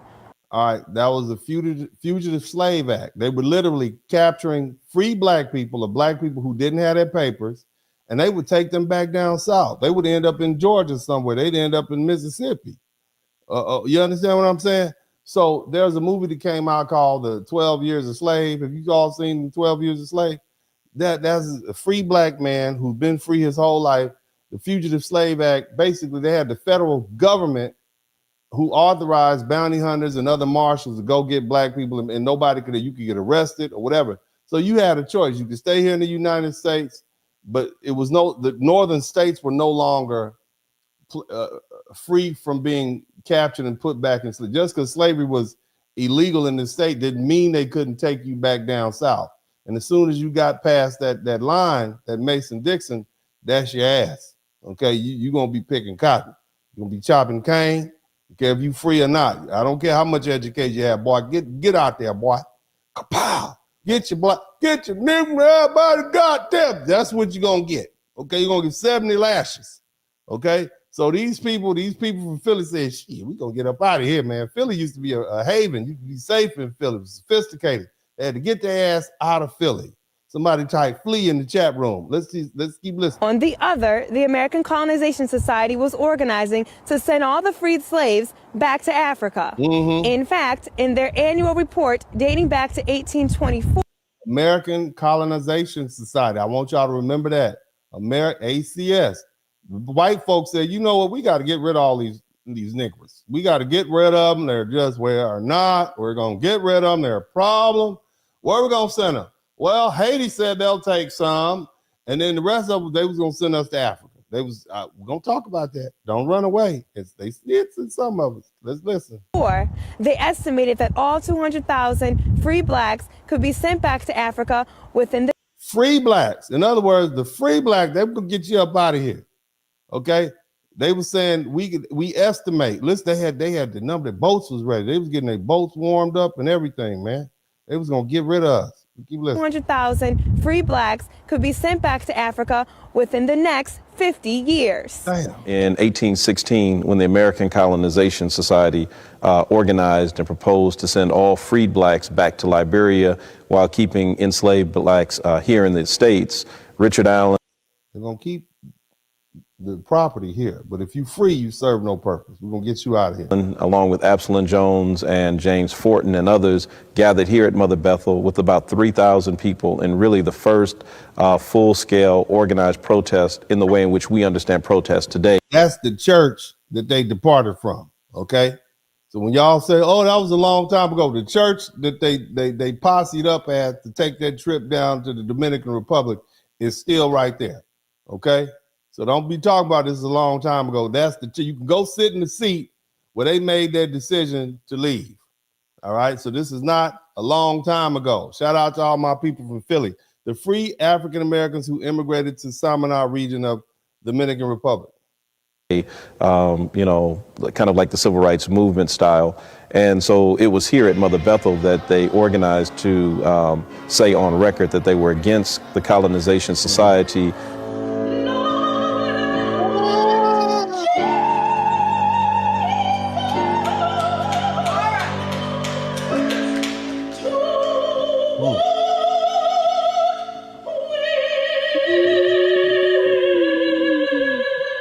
All right, that was the Fugitive Slave Act. They were literally capturing free black people or black people who didn't have their papers, and they would take them back down south. They would end up in Georgia somewhere. They'd end up in Mississippi. You understand what I'm saying? So there's a movie that came out called The 12 Years a Slave. Have you all seen The 12 Years a Slave? That's a free black man who's been free his whole life. The Fugitive Slave Act, basically they had the federal government who authorized bounty hunters and other marshals to go get black people, and nobody could, you could get arrested or whatever. So you had a choice. You could stay here in the United States, but the northern states were no longer free from being captured and put back in slavery. Just because slavery was illegal in the state didn't mean they couldn't take you back down south. And as soon as you got past that line, that Mason-Dixon, that's your ass. Okay, you're gonna be picking cotton. You're gonna be chopping cane. Okay, if you free or not. I don't care how much education you have, boy. Get out there, boy. Kapow! Get your nigga, everybody, goddamn. That's what you're gonna get. Okay, you're gonna get 70 lashes. Okay. So these people from Philly said, shit, we gonna get up out of here, man. Philly used to be a haven. You could be safe in Philly. It was sophisticated. They had to get their ass out of Philly. Somebody type flee in the chat room. Let's keep listening. On the other, the American Colonization Society was organizing to send all the freed slaves back to Africa. In fact, in their annual report dating back to 1824. American Colonization Society. I want y'all to remember that. ACS. White folks said, you know what, we got to get rid of all these Negroes. We got to get rid of them. They're just where are not. We're going to get rid of them. They're a problem. Where are we going to send them? Well, Haiti said they'll take some, and then the rest of them, they was going to send us to Africa. We're going to talk about that. Don't run away. It's in some of us. Let's listen. They estimated that all 200,000 free blacks could be sent back to Africa within the... Free blacks. In other words, the free black, they will get you up out of here. Okay? They were saying we estimate. Listen, they had the number. The boats was ready. They was getting their boats warmed up and everything, man. They was going to get rid of us. 200,000 free blacks could be sent back to Africa within the next 50 years. Damn. In 1816, when the American Colonization Society organized and proposed to send all freed blacks back to Liberia while keeping enslaved blacks here in the States, Richard Allen. They're going to keep the property here, but if you free, you serve no purpose. We're gonna get you out of here. Along with Absalom Jones and James Fortin and others, gathered here at Mother Bethel with about 3,000 people in really the first full-scale organized protest in the way in which we understand protest today. That's the church that they departed from, okay? So when y'all say, oh, that was a long time ago, the church that they posseed up at to take that trip down to the Dominican Republic is still right there, okay? So don't be talking about this a long time ago. You can go sit in the seat where they made their decision to leave. All right. So this is not a long time ago. Shout out to all my people from Philly, the free African Americans who immigrated to Samaná region of Dominican Republic. You know, kind of like the civil rights movement style. And so it was here at Mother Bethel that they organized to say on record that they were against the Colonization Society.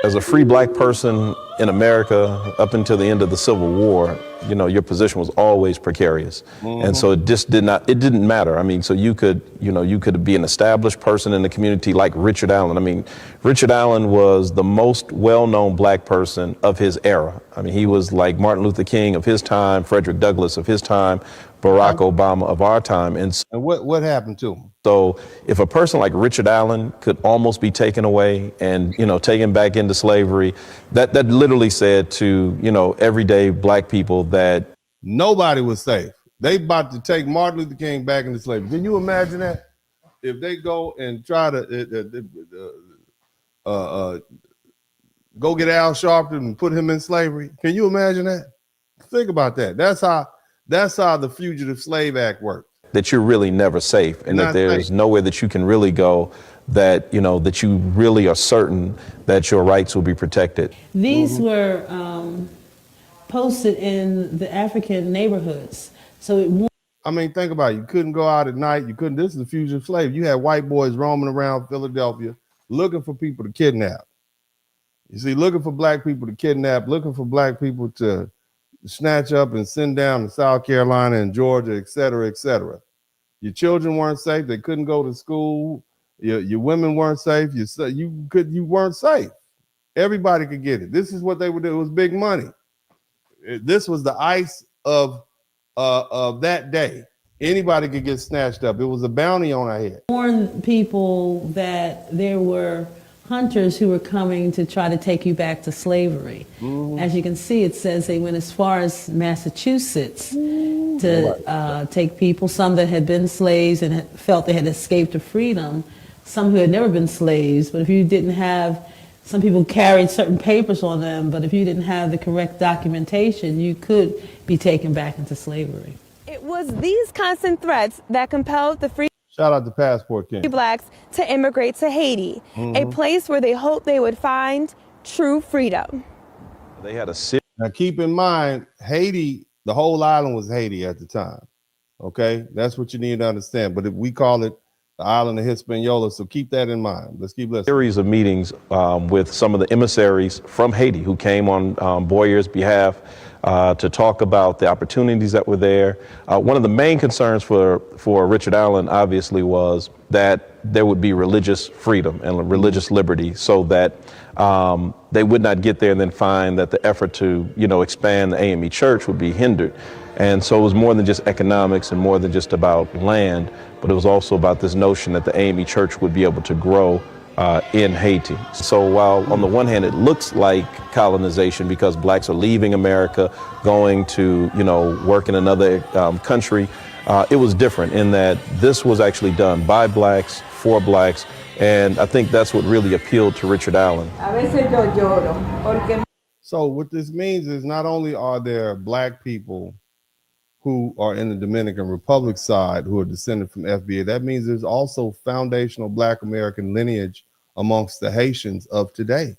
As a free black person in America, up until the end of the Civil War, you know, your position was always precarious. And so it just didn't matter. I mean, so you could be an established person in the community like Richard Allen. I mean, Richard Allen was the most well-known black person of his era. I mean, he was like Martin Luther King of his time, Frederick Douglass of his time, Barack Obama of our time. And what happened to him? So if a person like Richard Allen could almost be taken away and, you know, taken back into slavery, that literally said to, you know, everyday black people that nobody was safe. They about to take Martin Luther King back into slavery. Can you imagine that? If they go and try to go get Al Sharpton and put him in slavery. Can you imagine that? Think about that. That's how the Fugitive Slave Act works. That you're really never safe, and that there's nowhere that you can really go that, you know, that you really are certain that your rights will be protected. These were posted in the African neighborhoods. So I mean, think about it. You couldn't go out at night. You couldn't. This is the fugitive slave. You had white boys roaming around Philadelphia looking for people to kidnap. You see, looking for black people to kidnap, looking for black people to snatch up and send down to South Carolina and Georgia, et cetera, et cetera. Your children weren't safe. They couldn't go to school. Your women weren't safe. You weren't safe. Everybody could get it. This is what they would do. It was big money. This was the ice of that day. Anybody could get snatched up. It was a bounty on our head. Warn people that there were hunters who were coming to try to take you back to slavery. As you can see, it says they went as far as Massachusetts to take people, some that had been slaves and had felt they had escaped to freedom, some who had never been slaves, but if you didn't have, some people carried certain papers on them, but if you didn't have the correct documentation, you could be taken back into slavery. It was these constant threats that compelled the free Shout out to Passport King. blacks to immigrate to Haiti, a place where they hoped they would find true freedom. They had a now keep in mind, Haiti, the whole island was Haiti at the time. Okay, that's what you need to understand. But if we call it the island of Hispaniola, so keep that in mind. Let's keep listening. Series of meetings with some of the emissaries from Haiti who came on Boyer's behalf to talk about the opportunities that were there. One of the main concerns for Richard Allen, obviously, was that there would be religious freedom and religious liberty, so that they would not get there and then find that the effort to, expand the AME church would be hindered. And so it was more than just economics and more than just about land, but it was also about this notion that the AME church would be able to grow in Haiti. So while on the one hand it looks like colonization because blacks are leaving America, going to work in another country, it was different in that this was actually done by blacks, for blacks, and I think that's what really appealed to Richard Allen. So what this means is not only are there black people who are in the Dominican Republic side who are descended from FBA, that means there's also foundational black American lineage amongst the Haitians of today.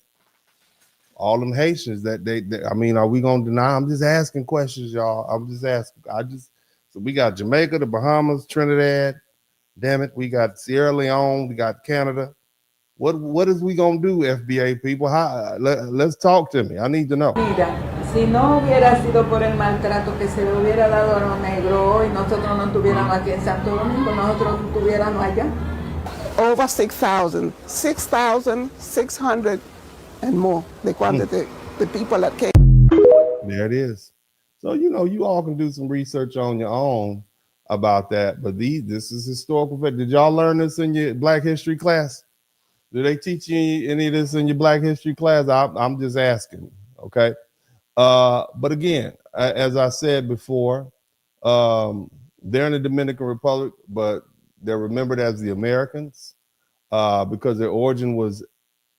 All them Haitians that they I mean, are we gonna deny? I'm just asking questions, y'all. I'm just asking. So we got Jamaica, the Bahamas, Trinidad, damn it, we got Sierra Leone, we got Canada. What is we gonna do, FBA people? Let's talk to me. I need to know. Si no hubiera sido por el maltrato que se le hubiera dado a los negros hoy, nosotros no estuviéramos aquí en Santo Domingo, nosotros estuviéramos allá. Over 6,600 and more, the quantity, the people that came. There it is. So, you all can do some research on your own about that, but this is historical fact. Did y'all learn this in your Black History class? Do they teach you any of this in your Black History class? I'm just asking, okay? But again, as I said before, they're in the Dominican Republic, but they're remembered as the Americans because their origin was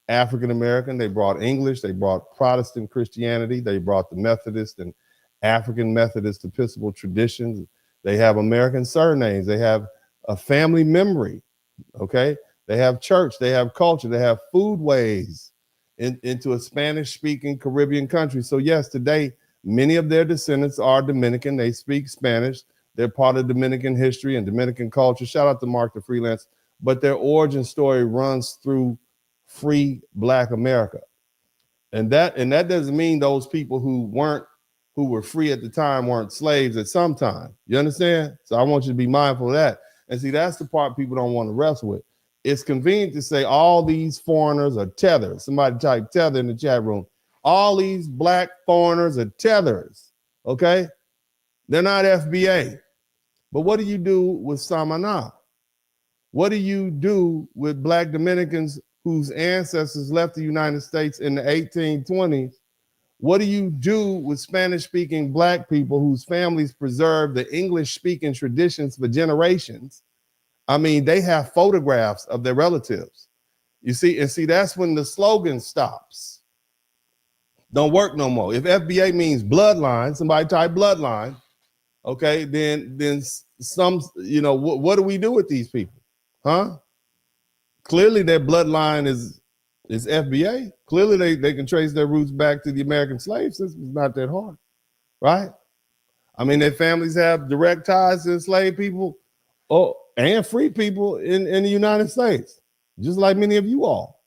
African American. They brought English, they brought Protestant Christianity, they brought the Methodist and African Methodist Episcopal traditions. They have American surnames, they have a family memory, okay? They have church, they have culture, they have foodways into a Spanish-speaking Caribbean country. So yes, today, many of their descendants are Dominican. They speak Spanish. They're part of Dominican history and Dominican culture. Shout out to Mark the Freelance. But their origin story runs through free Black America. And that doesn't mean those people who were free at the time weren't slaves at some time. You understand? So I want you to be mindful of that. And see, that's the part people don't want to wrestle with. It's convenient to say all these foreigners are tethers. Somebody type tether in the chat room. All these black foreigners are tethers, okay? They're not FBA. But what do you do with Samaná? What do you do with Black Dominicans whose ancestors left the United States in the 1820s? What do you do with Spanish-speaking Black people whose families preserved the English-speaking traditions for generations? I mean, they have photographs of their relatives. You see, that's when the slogan stops. Don't work no more. If FBA means bloodline, somebody type bloodline. okay, then some, what do we do with these people? Huh? Clearly their bloodline is FBA. Clearly they can trace their roots back to the American slave system. It's not that hard, right? I mean, their families have direct ties to enslaved people and free people in the United States, just like many of you all.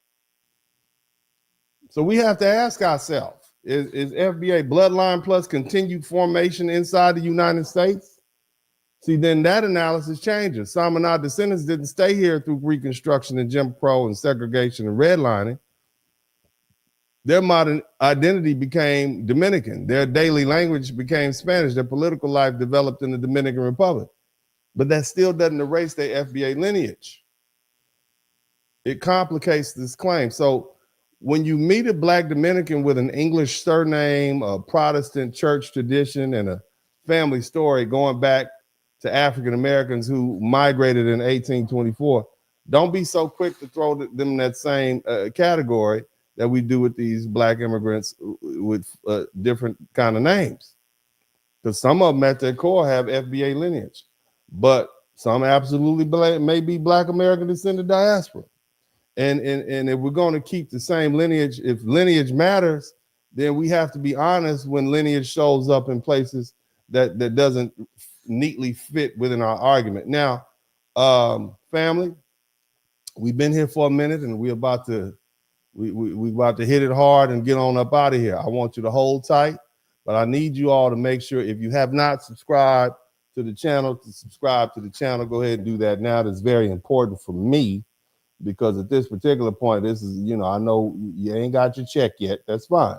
So we have to ask ourselves, is FBA bloodline plus continued formation inside the United States? See, then that analysis changes. Samaná descendants didn't stay here through Reconstruction and Jim Crow and segregation and redlining. Their modern identity became Dominican. Their daily language became Spanish. Their political life developed in the Dominican Republic. But that still doesn't erase their FBA lineage. It complicates this claim. So when you meet a Black Dominican with an English surname, a Protestant church tradition, and a family story going back to African Americans who migrated in 1824, don't be so quick to throw them in that same category that we do with these Black immigrants with different kind of names. Because some of them at their core have FBA lineage, but some absolutely may be Black American descended diaspora. And if we're going to keep the same lineage, if lineage matters, then we have to be honest when lineage shows up in places that doesn't neatly fit within our argument. Now, family, we've been here for a minute and we're about to hit it hard and get on up out of here. I want you to hold tight, but I need you all to make sure if you have not subscribed to the channel, to subscribe to the channel. Go ahead and do that now. That's very important for me because at this particular point, this is, I know you ain't got your check yet. That's fine,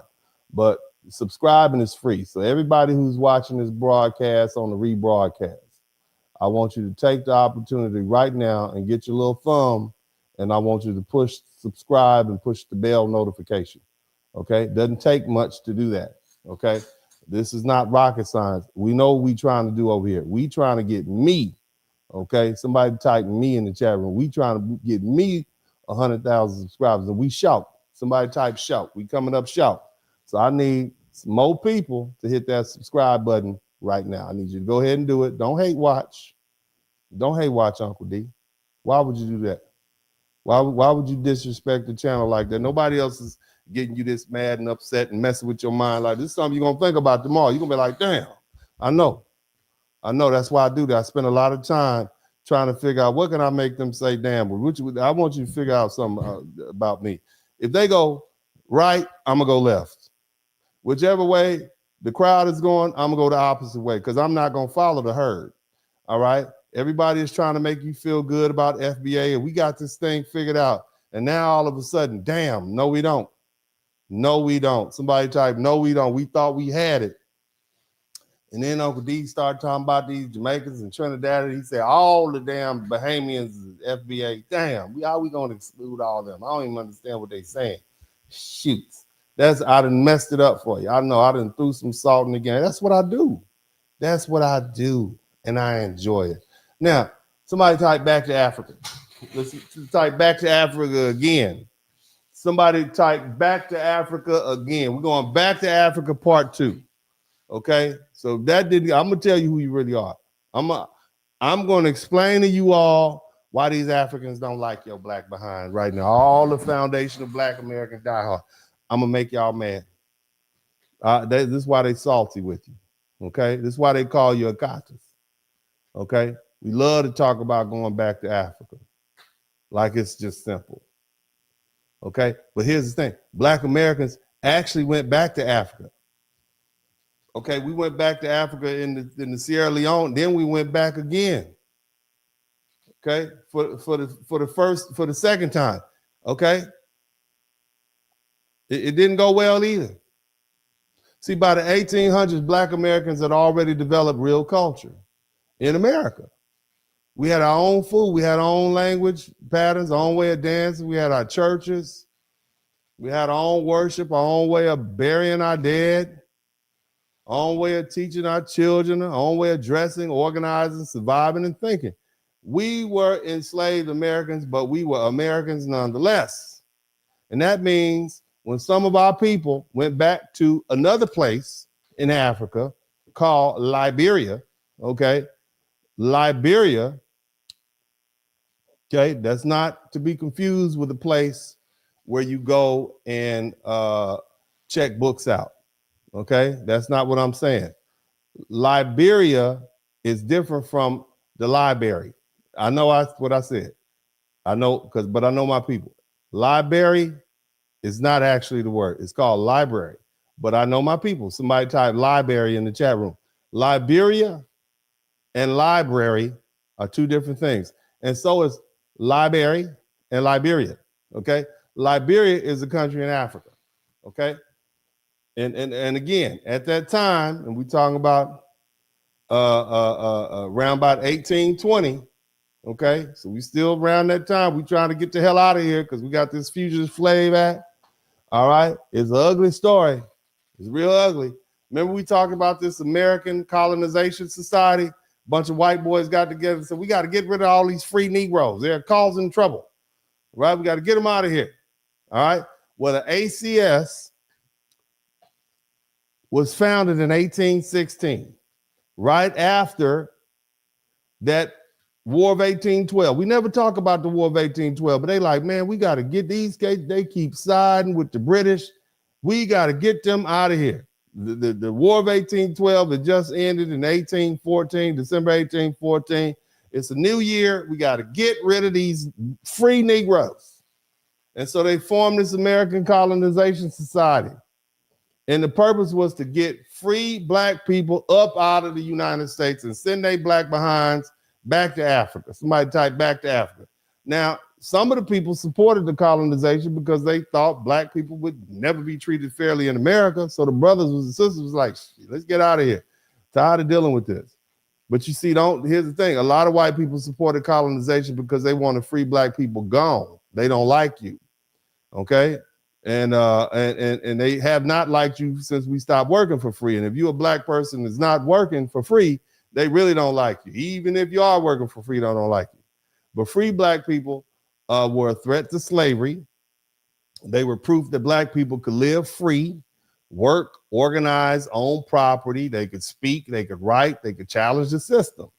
but subscribing is free. So everybody who's watching this broadcast on the rebroadcast, I want you to take the opportunity right now and get your little thumb, and I want you to push subscribe and push the bell notification. Okay, doesn't take much to do that. Okay, this is not rocket science. We know what we trying to do over here. We trying to get me. Okay, somebody type me in the chat room. We trying to get me 100,000 subscribers, and we shout. Somebody type shout. We coming up shout. So I need some more people to hit that subscribe button right now. I need you to go ahead and do it. Don't hate watch. Don't hate watch, Uncle D. Why would you do that? Why would you disrespect the channel like that? Nobody else is getting you this mad and upset and messing with your mind like this. Is something you're going to think about tomorrow. You're going to be like, damn, I know. That's why I do that. I spend a lot of time trying to figure out what can I make them say, damn, I want you to figure out something about me. If they go right, I'm going to go left. Whichever way the crowd is going, I'm going to go the opposite way because I'm not going to follow the herd. All right? Everybody is trying to make you feel good about FBA, and we got this thing figured out. And now all of a sudden, damn, no, we don't. No, we don't. Somebody type, no, we don't. We thought we had it. And then Uncle D started talking about these Jamaicans and Trinidad. He said all the damn Bahamians is FBA. Damn, how we going to exclude all of them? I don't even understand what they're saying. Shoot. I done messed it up for you. I know I done threw some salt in the game. That's what I do. That's what I do. And I enjoy it. Now, somebody type back to Africa. Let's type back to Africa again. Somebody type back to Africa again. We're going back to Africa part 2. Okay? So I'm going to tell you who you really are. I'm going to explain to you all why these Africans don't like your black behind right now. All the foundation of Black Americans die hard. I'm going to make y'all mad. This is why they salty with you. Okay? This is why they call you a Katas. Okay? We love to talk about going back to Africa. Like it's just simple. Okay? But here's the thing. Black Americans actually went back to Africa. Okay, we went back to Africa in the Sierra Leone, then we went back again. Okay, for the second time. Okay, it didn't go well either. See, by the 1800s, Black Americans had already developed real culture in America. We had our own food, we had our own language patterns, our own way of dancing, we had our churches, we had our own worship, our own way of burying our dead. Our own way of teaching our children, our own way of dressing, organizing, surviving, and thinking. We were enslaved Americans, but we were Americans nonetheless. And that means when some of our people went back to another place in Africa called Liberia, okay? Liberia, okay, that's not to be confused with a place where you go and check books out, okay? That's not what I'm saying. Liberia is different from the library. I know what I said. I know, but I know my people. Library is not actually the word. It's called library. But I know my people. Somebody type library in the chat room. Liberia and library are two different things. And so is library and Liberia. Okay? Liberia is a country in Africa. Okay? And again, at that time, and we're talking about around about 1820. Okay, so we still around that time. We trying to get the hell out of here because we got this Fugitive Slave Act. All right, it's an ugly story. It's real ugly. Remember we talked about this American Colonization Society? A bunch of white boys got together and said, we got to get rid of all these free Negroes. They're causing trouble. Right? We got to get them out of here. All right. Well, the ACS was founded in 1816, right after that War of 1812. We never talk about the War of 1812, but they like, man, we got to get these guys. They keep siding with the British. We got to get them out of here. The War of 1812 had just ended in 1814, December 1814. It's a new year. We got to get rid of these free Negroes. And so they formed this American Colonization Society. And the purpose was to get free black people up out of the United States and send their black behinds back to Africa. Somebody type back to Africa. Now, some of the people supported the colonization because they thought black people would never be treated fairly in America. So the brothers and sisters was like, let's get out of here. Tired of dealing with this. But you see, here's the thing. A lot of white people supported colonization because they want to free black people gone. They don't like you. Okay? And they have not liked you since we stopped working for free. And if you're a black person that's not working for free, they really don't like you. Even if you are working for free, they don't like you. But free black people were a threat to slavery. They were proof that black people could live free, work, organize, own property. They could speak, they could write, they could challenge the system.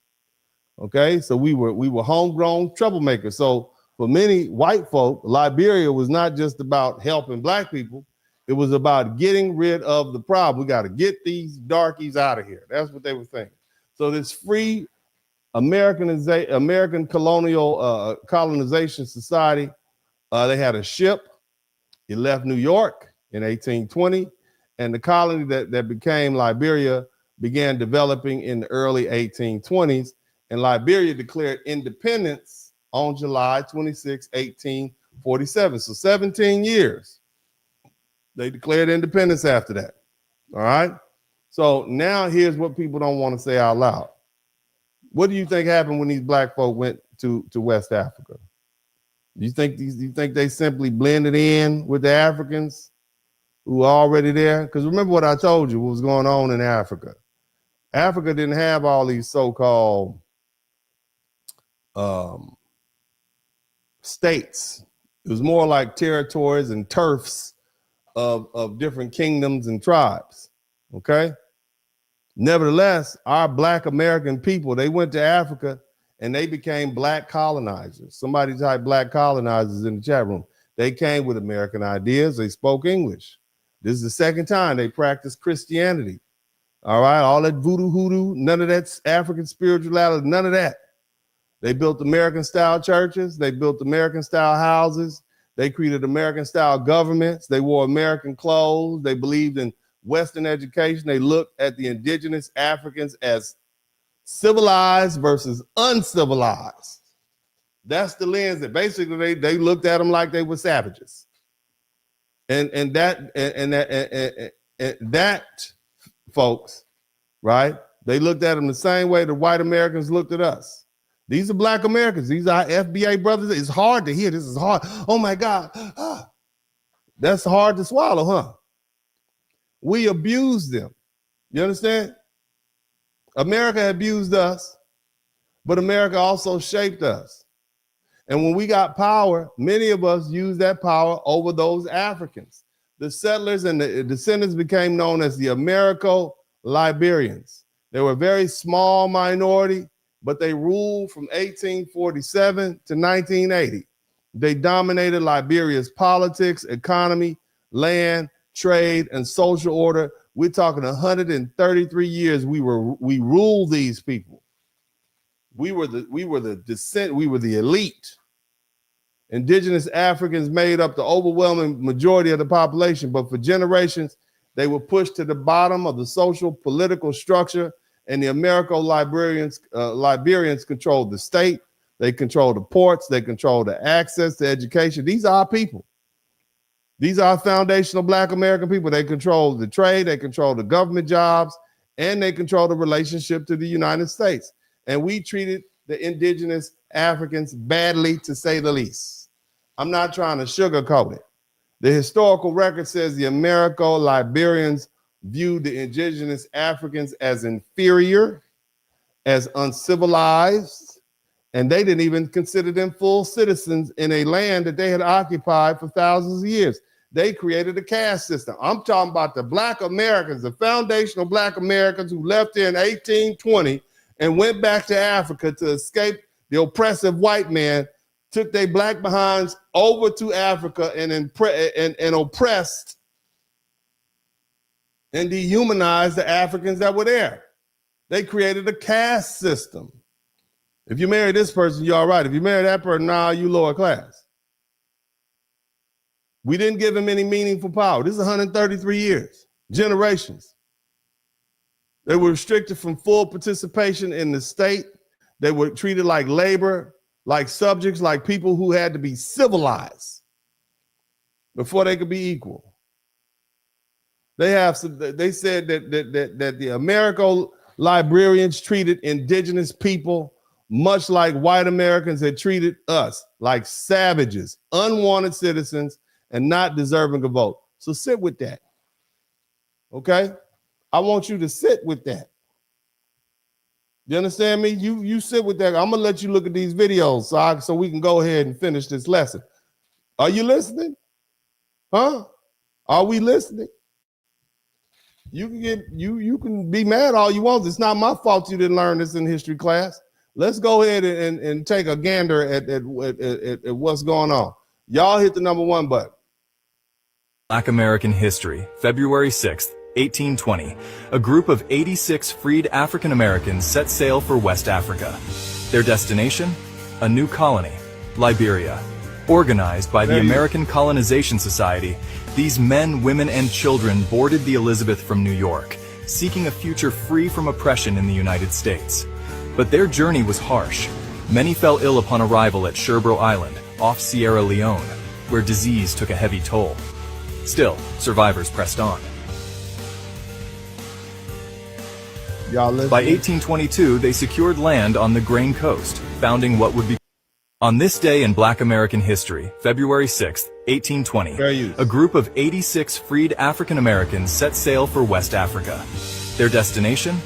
Okay, so we were homegrown troublemakers. So for many white folk, Liberia was not just about helping black people. It was about getting rid of the problem. We got to get these darkies out of here. That's what they were thinking. So this free American Colonization Society, they had a ship. It left New York in 1820, and the colony that became Liberia began developing in the early 1820s, and Liberia declared independence on July 26, 1847. So 17 years. They declared independence after that. All right? So now here's what people don't want to say out loud. What do you think happened when these black folk went to West Africa? You think they simply blended in with the Africans who were already there? Because remember what I told you, what was going on in Africa. Africa didn't have all these so-called states. It was more like territories and turfs of different kingdoms and tribes. Okay? Nevertheless, our black American people, they went to Africa and they became black colonizers. Somebody type black colonizers in the chat room. They came with American ideas. They spoke English. This is the second time they practiced Christianity. All right, all that voodoo hoodoo, none of that African spirituality, none of that. They built American-style churches. They built American-style houses. They created American-style governments. They wore American clothes. They believed in Western education. They looked at the indigenous Africans as civilized versus uncivilized. That's the lens that basically they looked at them like they were savages. And that folks, right? They looked at them the same way the white Americans looked at us. These are black Americans. These are FBA brothers. It's hard to hear. This is hard. Oh my God. That's hard to swallow, huh? We abused them. You understand? America abused us, but America also shaped us. And when we got power, many of us used that power over those Africans. The settlers and the descendants became known as the Americo-Liberians. They were a very small minority, but they ruled from 1847 to 1980. They dominated Liberia's politics, economy, land, trade, and social order. We're talking 133 years we ruled these people. We were the descent, we were the elite. Indigenous Africans made up the overwhelming majority of the population, but for generations, they were pushed to the bottom of the social political structure, and the Liberians controlled the state, they controlled the ports, they controlled the access to education. These are our people. These are foundational Black American people. They control the trade, they control the government jobs, and they control the relationship to the United States. And we treated the indigenous Africans badly, to say the least. I'm not trying to sugarcoat it. The historical record says the Americo-Liberians viewed the indigenous Africans as inferior, as uncivilized, and they didn't even consider them full citizens in a land that they had occupied for thousands of years. They created a caste system. I'm talking about the Black Americans, the foundational Black Americans who left here in 1820 and went back to Africa to escape the oppressive white man, took their Black behinds over to Africa and oppressed and dehumanized the Africans that were there. They created a caste system. If you marry this person, you're all right. If you marry that person, nah, you lower class. We didn't give him any meaningful power. This is 133 years, generations. They were restricted from full participation in the state. They were treated like labor, like subjects, like people who had to be civilized before they could be equal. They said that the Americo-Liberians treated indigenous people much like white Americans had treated us, like savages, unwanted citizens, and not deserving a vote. So sit with that. Okay? I want you to sit with that. You understand me? You sit with that. I'm gonna let you look at these videos so we can go ahead and finish this lesson. Are you listening? Huh? Are we listening? You can be mad all you want. It's not my fault you didn't learn this in history class. Let's go ahead and take a gander at what's going on. Y'all hit the number 1 button. Black American History, February 6th, 1820. A group of 86 freed African Americans set sail for West Africa. Their destination? A new colony, Liberia. Organized by the American Colonization Society, these men, women, and children boarded the Elizabeth from New York, seeking a future free from oppression in the United States. But their journey was harsh. Many fell ill upon arrival at Sherbro Island, off Sierra Leone, where disease took a heavy toll. Still, survivors pressed on. By 1822, they secured land on the Grain Coast, founding what would be. On this day in Black American history, February 6, 1820, a group of 86 freed African Americans set sail for West Africa. Their destination?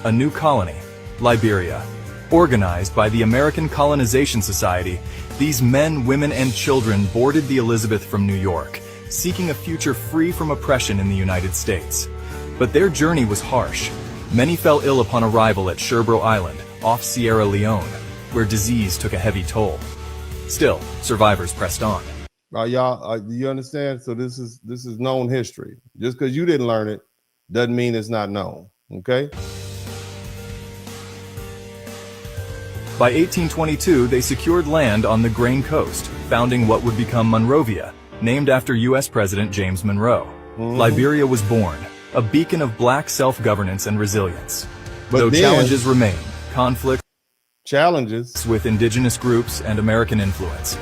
A new colony, Liberia. Organized by the American Colonization Society, these men, women, and children boarded the Elizabeth from New York, seeking a future free from oppression in the United States. But their journey was harsh. Many fell ill upon arrival at Sherbro Island, off Sierra Leone, where disease took a heavy toll. Still, survivors pressed on. Y'all, do you understand? So this is known history. Just because you didn't learn it doesn't mean it's not known, okay? By 1822, they secured land on the Grain Coast, founding what would become Monrovia, named after U.S. President James Monroe. Liberia was born, a beacon of Black self-governance and resilience. Though challenges remain, conflict with indigenous groups and American influence.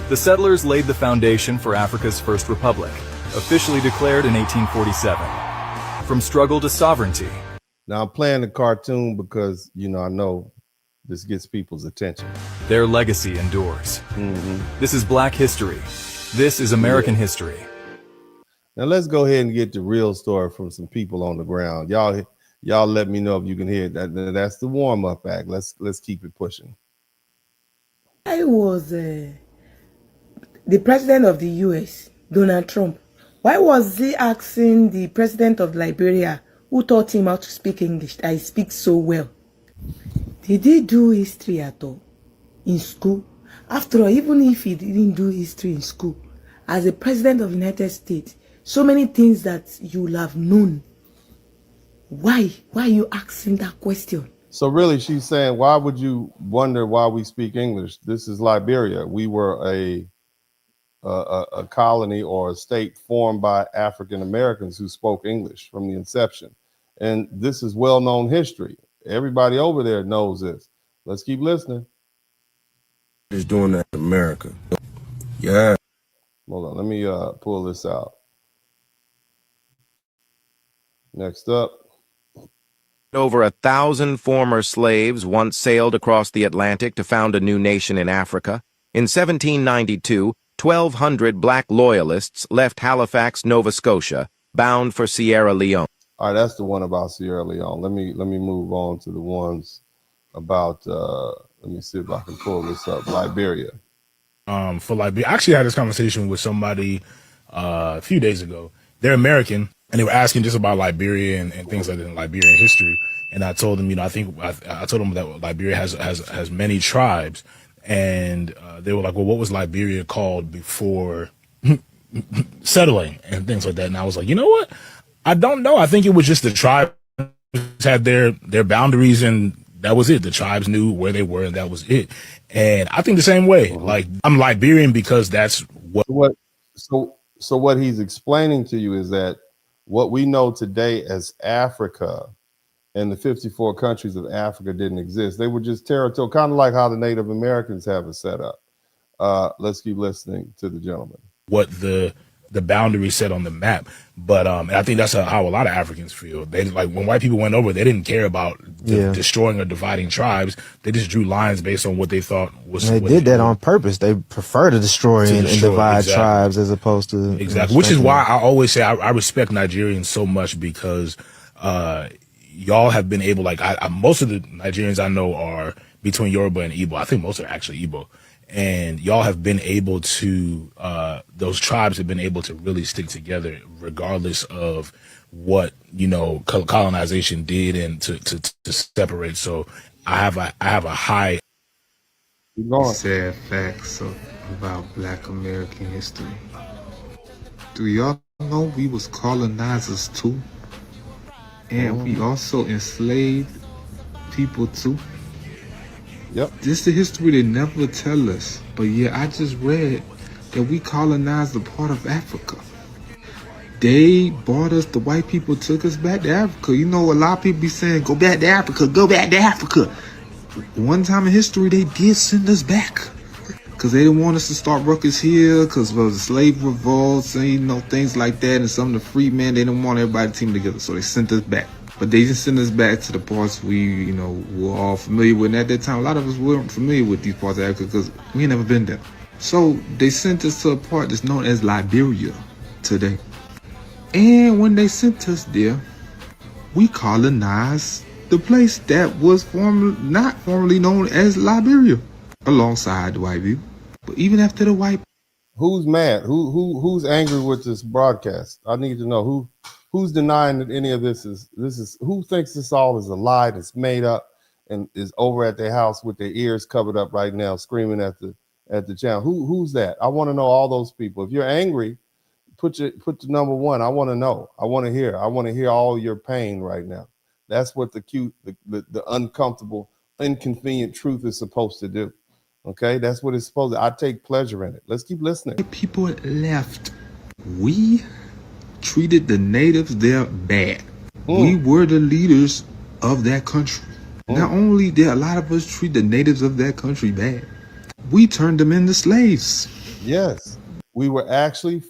The settlers laid the foundation for Africa's first republic, officially declared in 1847. From struggle to sovereignty. Now I'm playing the cartoon because, I know this gets people's attention. Their legacy endures. This is Black history. This is American history. Now let's go ahead and get the real story from some people on the ground. Y'all let me know if you can hear that. That's the warm-up act. Let's keep it pushing. I was the president of the US, Donald Trump. Why was he asking the president of Liberia who taught him how to speak English that he speaks so well. Did he do history at all in school? After all, even if he didn't do history in school, as a president of the United States, so many things that you will have known. Why are you asking that question? So really, she's saying, why would you wonder why we speak English? This is Liberia. We were a colony or a state formed by African Americans who spoke English from the inception. And this is well-known history. Everybody over there knows this. Let's keep listening. Is doing that in America. Yeah. Hold on, let me pull this out. Next up. Over 1,000 former slaves once sailed across the Atlantic to found a new nation in Africa. In 1792, 1,200 black loyalists left Halifax, Nova Scotia, bound for Sierra Leone. All right, that's the one about Sierra Leone. Let me move on to the ones about, let me see if I can pull this up, Liberia. For Liberia, I actually had this conversation with somebody a few days ago. They're American, and they were asking just about Liberia and things like that in Liberian history. And I told them, I told them that Liberia has many tribes, and they were like, well, what was Liberia called before settling and things like that? And I was like, you know what? I don't know. I think it was just the tribes had their boundaries, and that was it. The tribes knew where they were, and that was it. And I think the same way. Like, I'm Liberian because that's what. So what he's explaining to you is that what we know today as Africa and the 54 countries of Africa didn't exist. They were just territorial, kind of like how the Native Americans have it set up. Let's keep listening to the gentleman. What the boundary set on the map. But and I think that's how a lot of Africans feel. They, like, when white people went over, they didn't care about destroying or dividing tribes. They just drew lines based on what they thought was. They did that on purpose. They prefer to destroy and divide tribes as opposed to which is why I always say I respect Nigerians so much, because y'all have been able, like, most of the Nigerians I know are between Yoruba and Igbo. I think most are actually Igbo. And y'all have been able to, those tribes have been able to really stick together regardless of what, colonization did and to separate. So I have a high. Sad facts about Black American history. Do y'all know we was colonizers too? And we also enslaved people too? Yep. This is the history they never tell us. But yeah, I just read that we colonized a part of Africa. They brought us, the white people took us back to Africa. A lot of people be saying, go back to Africa, go back to Africa. One time in history, they did send us back. Because they didn't want us to start ruckus here, because of the slave revolts and, things like that. And some of the free men, they didn't want everybody to team together. So they sent us back. But they just sent us back to the parts we, were all familiar with. And at that time, a lot of us weren't familiar with these parts of Africa because we ain't never been there. So they sent us to a part that's known as Liberia today. And when they sent us there, we colonized the place that was not formerly known as Liberia, alongside the white people. But even after the white, who's mad? Who's angry with this broadcast? I need to know who's denying that any of this is who thinks this all is a lie that's made up and is over at their house with their ears covered up right now, screaming at the channel. Who's that? I want to know all those people. If you're angry, put the number one. I want to know. I want to hear all your pain right now. That's what the uncomfortable, inconvenient truth is supposed to do. Okay, that's what it's supposed to. I take pleasure in it. Let's keep listening. People left. We treated the natives there bad. We were the leaders of that country. Not only did a lot of us treat the natives of that country bad, we turned them into slaves. Yes, we actually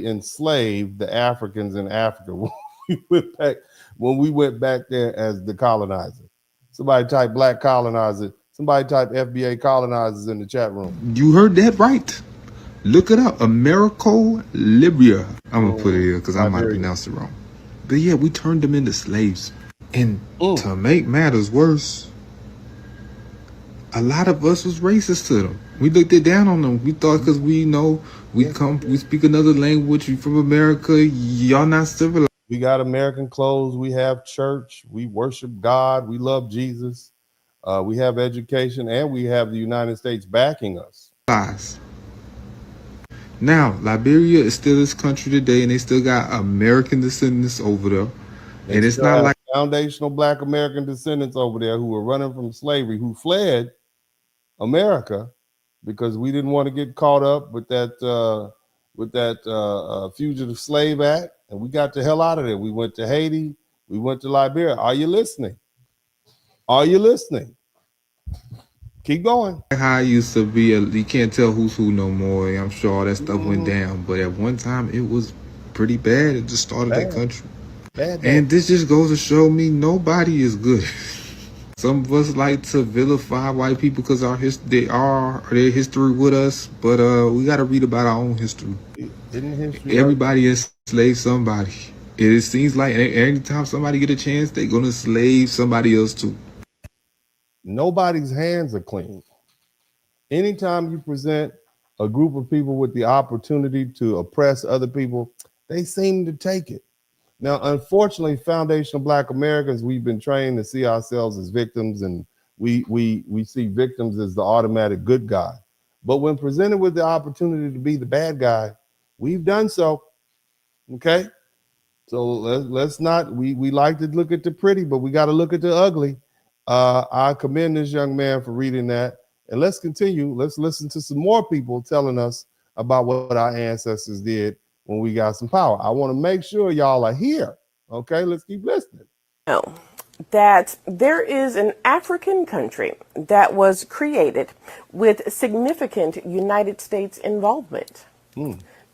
enslaved the Africans in Africa when we went back there as the colonizer. Somebody type black colonizer. Somebody type FBA colonizers in the chat room. You heard that right. Look it up. Liberia. I'm going to put it here because I might pronounce it wrong. But yeah, we turned them into slaves. And to make matters worse, a lot of us was racist to them. We looked it down on them. We thought because we speak another language, we from America, y'all not civilized. We got American clothes. We have church. We worship God. We love Jesus. We have education, and we have the United States backing us. Now, Liberia is still this country today, and they still got American descendants over there. And it's not like foundational Black American descendants over there who were running from slavery, who fled America because we didn't want to get caught up with that Fugitive Slave Act, and we got the hell out of there. We went to Haiti. We went to Liberia. Are you listening? Are you listening? Keep going. how it used to be. You can't tell who's who no more. I'm sure all that stuff went down. But at one time, it was pretty bad at the start of that country. And this just goes to show me nobody is good. Some of us like to vilify white people because their history with us. But we got to read about our own history. Everybody enslaved somebody. It seems like anytime somebody get a chance, they're going to slave somebody else too. Nobody's hands are clean. Anytime you present a group of people with the opportunity to oppress other people, they seem to take it. Now, unfortunately, foundational Black Americans, we've been trained to see ourselves as victims, and we see victims as the automatic good guy. But when presented with the opportunity to be the bad guy, we've done so. Okay? So let's not, we like to look at the pretty, but we got to look at the ugly. I commend this young man for reading that. And let's continue. Let's listen to some more people telling us about what our ancestors did when we got some power. I want to make sure y'all are here. Okay, let's keep listening. That there is an African country that was created with significant United States involvement.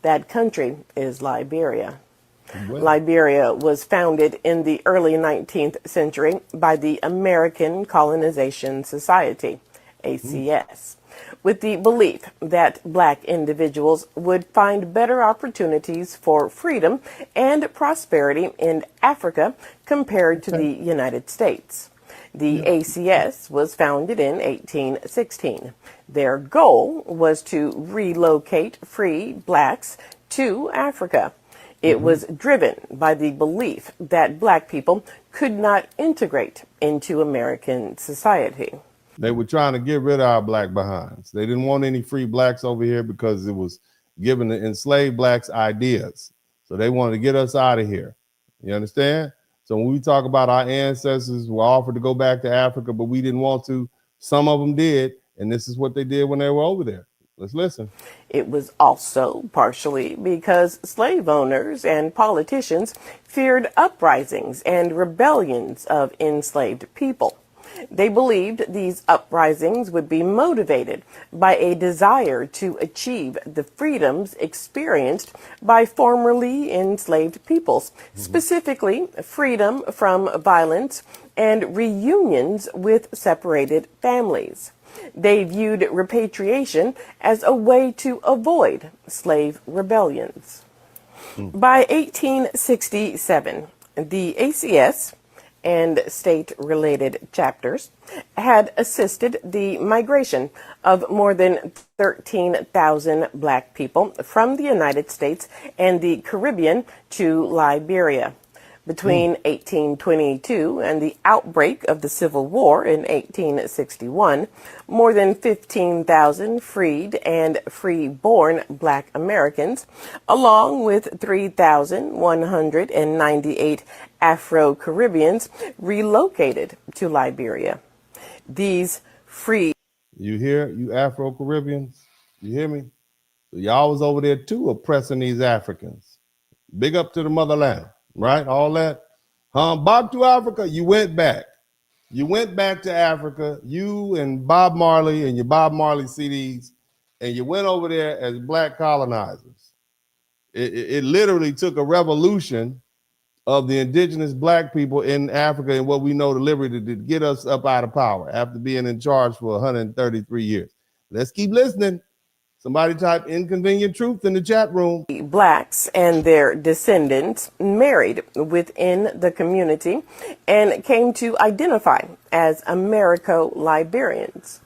That country is Liberia. Liberia was founded in the early 19th century by the American Colonization Society, ACS, with the belief that Black individuals would find better opportunities for freedom and prosperity in Africa compared to the United States. The ACS was founded in 1816. Their goal was to relocate free Blacks to Africa. It was driven by the belief that Black people could not integrate into American society. They were trying to get rid of our Black behinds. They didn't want any free Blacks over here because it was giving the enslaved Blacks ideas. So they wanted to get us out of here. You understand? So when we talk about our ancestors were offered to go back to Africa, but we didn't want to, some of them did. And this is what they did when they were over there. Let's listen. It was also partially because slave owners and politicians feared uprisings and rebellions of enslaved people. They believed these uprisings would be motivated by a desire to achieve the freedoms experienced by formerly enslaved peoples, specifically freedom from violence and reunions with separated families. They viewed repatriation as a way to avoid slave rebellions. By 1867, the ACS and state-related chapters had assisted the migration of more than 13,000 Black people from the United States and the Caribbean to Liberia. Between 1822 and the outbreak of the Civil War in 1861, more than 15,000 freed and free-born Black Americans, along with 3,198 Afro-Caribbeans, relocated to Liberia. These free... You hear, you Afro-Caribbeans? You hear me? So y'all was over there too oppressing these Africans. Big up to the motherland. Right? All that. Back to Africa. You went back. You went back to Africa. You and Bob Marley and your Bob Marley CDs, and you went over there as Black colonizers. It literally took a revolution of the indigenous Black people in Africa and what we know the liberty to get us up out of power after being in charge for 133 years. Let's keep listening. Somebody type inconvenient truth in the chat room. Blacks and their descendants married within the community and came to identify as Americo-Liberians.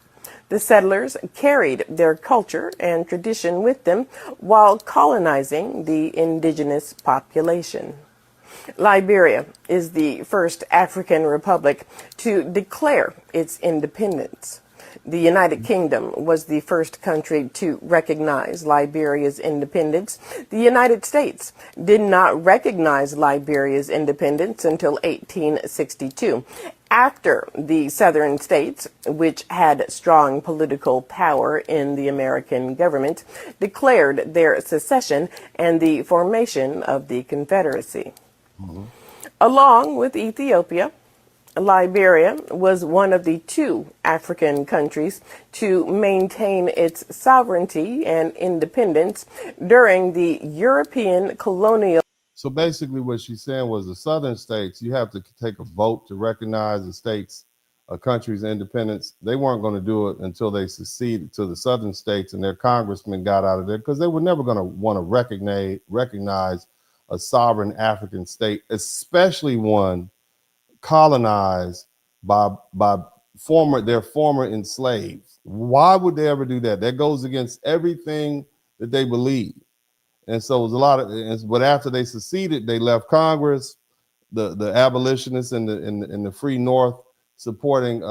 The settlers carried their culture and tradition with them while colonizing the indigenous population. Liberia is the first African republic to declare its independence. The United Kingdom was the first country to recognize Liberia's independence. The United States did not recognize Liberia's independence until 1862, after the southern states, which had strong political power in the American government, declared their secession and the formation of the Confederacy. Along with Ethiopia, Liberia was one of the 2 African countries to maintain its sovereignty and independence during the European colonial. So basically what she's saying was the southern states, you have to take a vote to recognize the states, a country's independence. They weren't going to do it until they seceded to the southern states and their congressmen got out of there, because they were never going to want to recognize a sovereign African state, especially one colonized by their former enslaved. Why would they ever do that? That goes against everything that they believe. And so it was a lot of, but after they seceded, they left Congress, the abolitionists in the free North supporting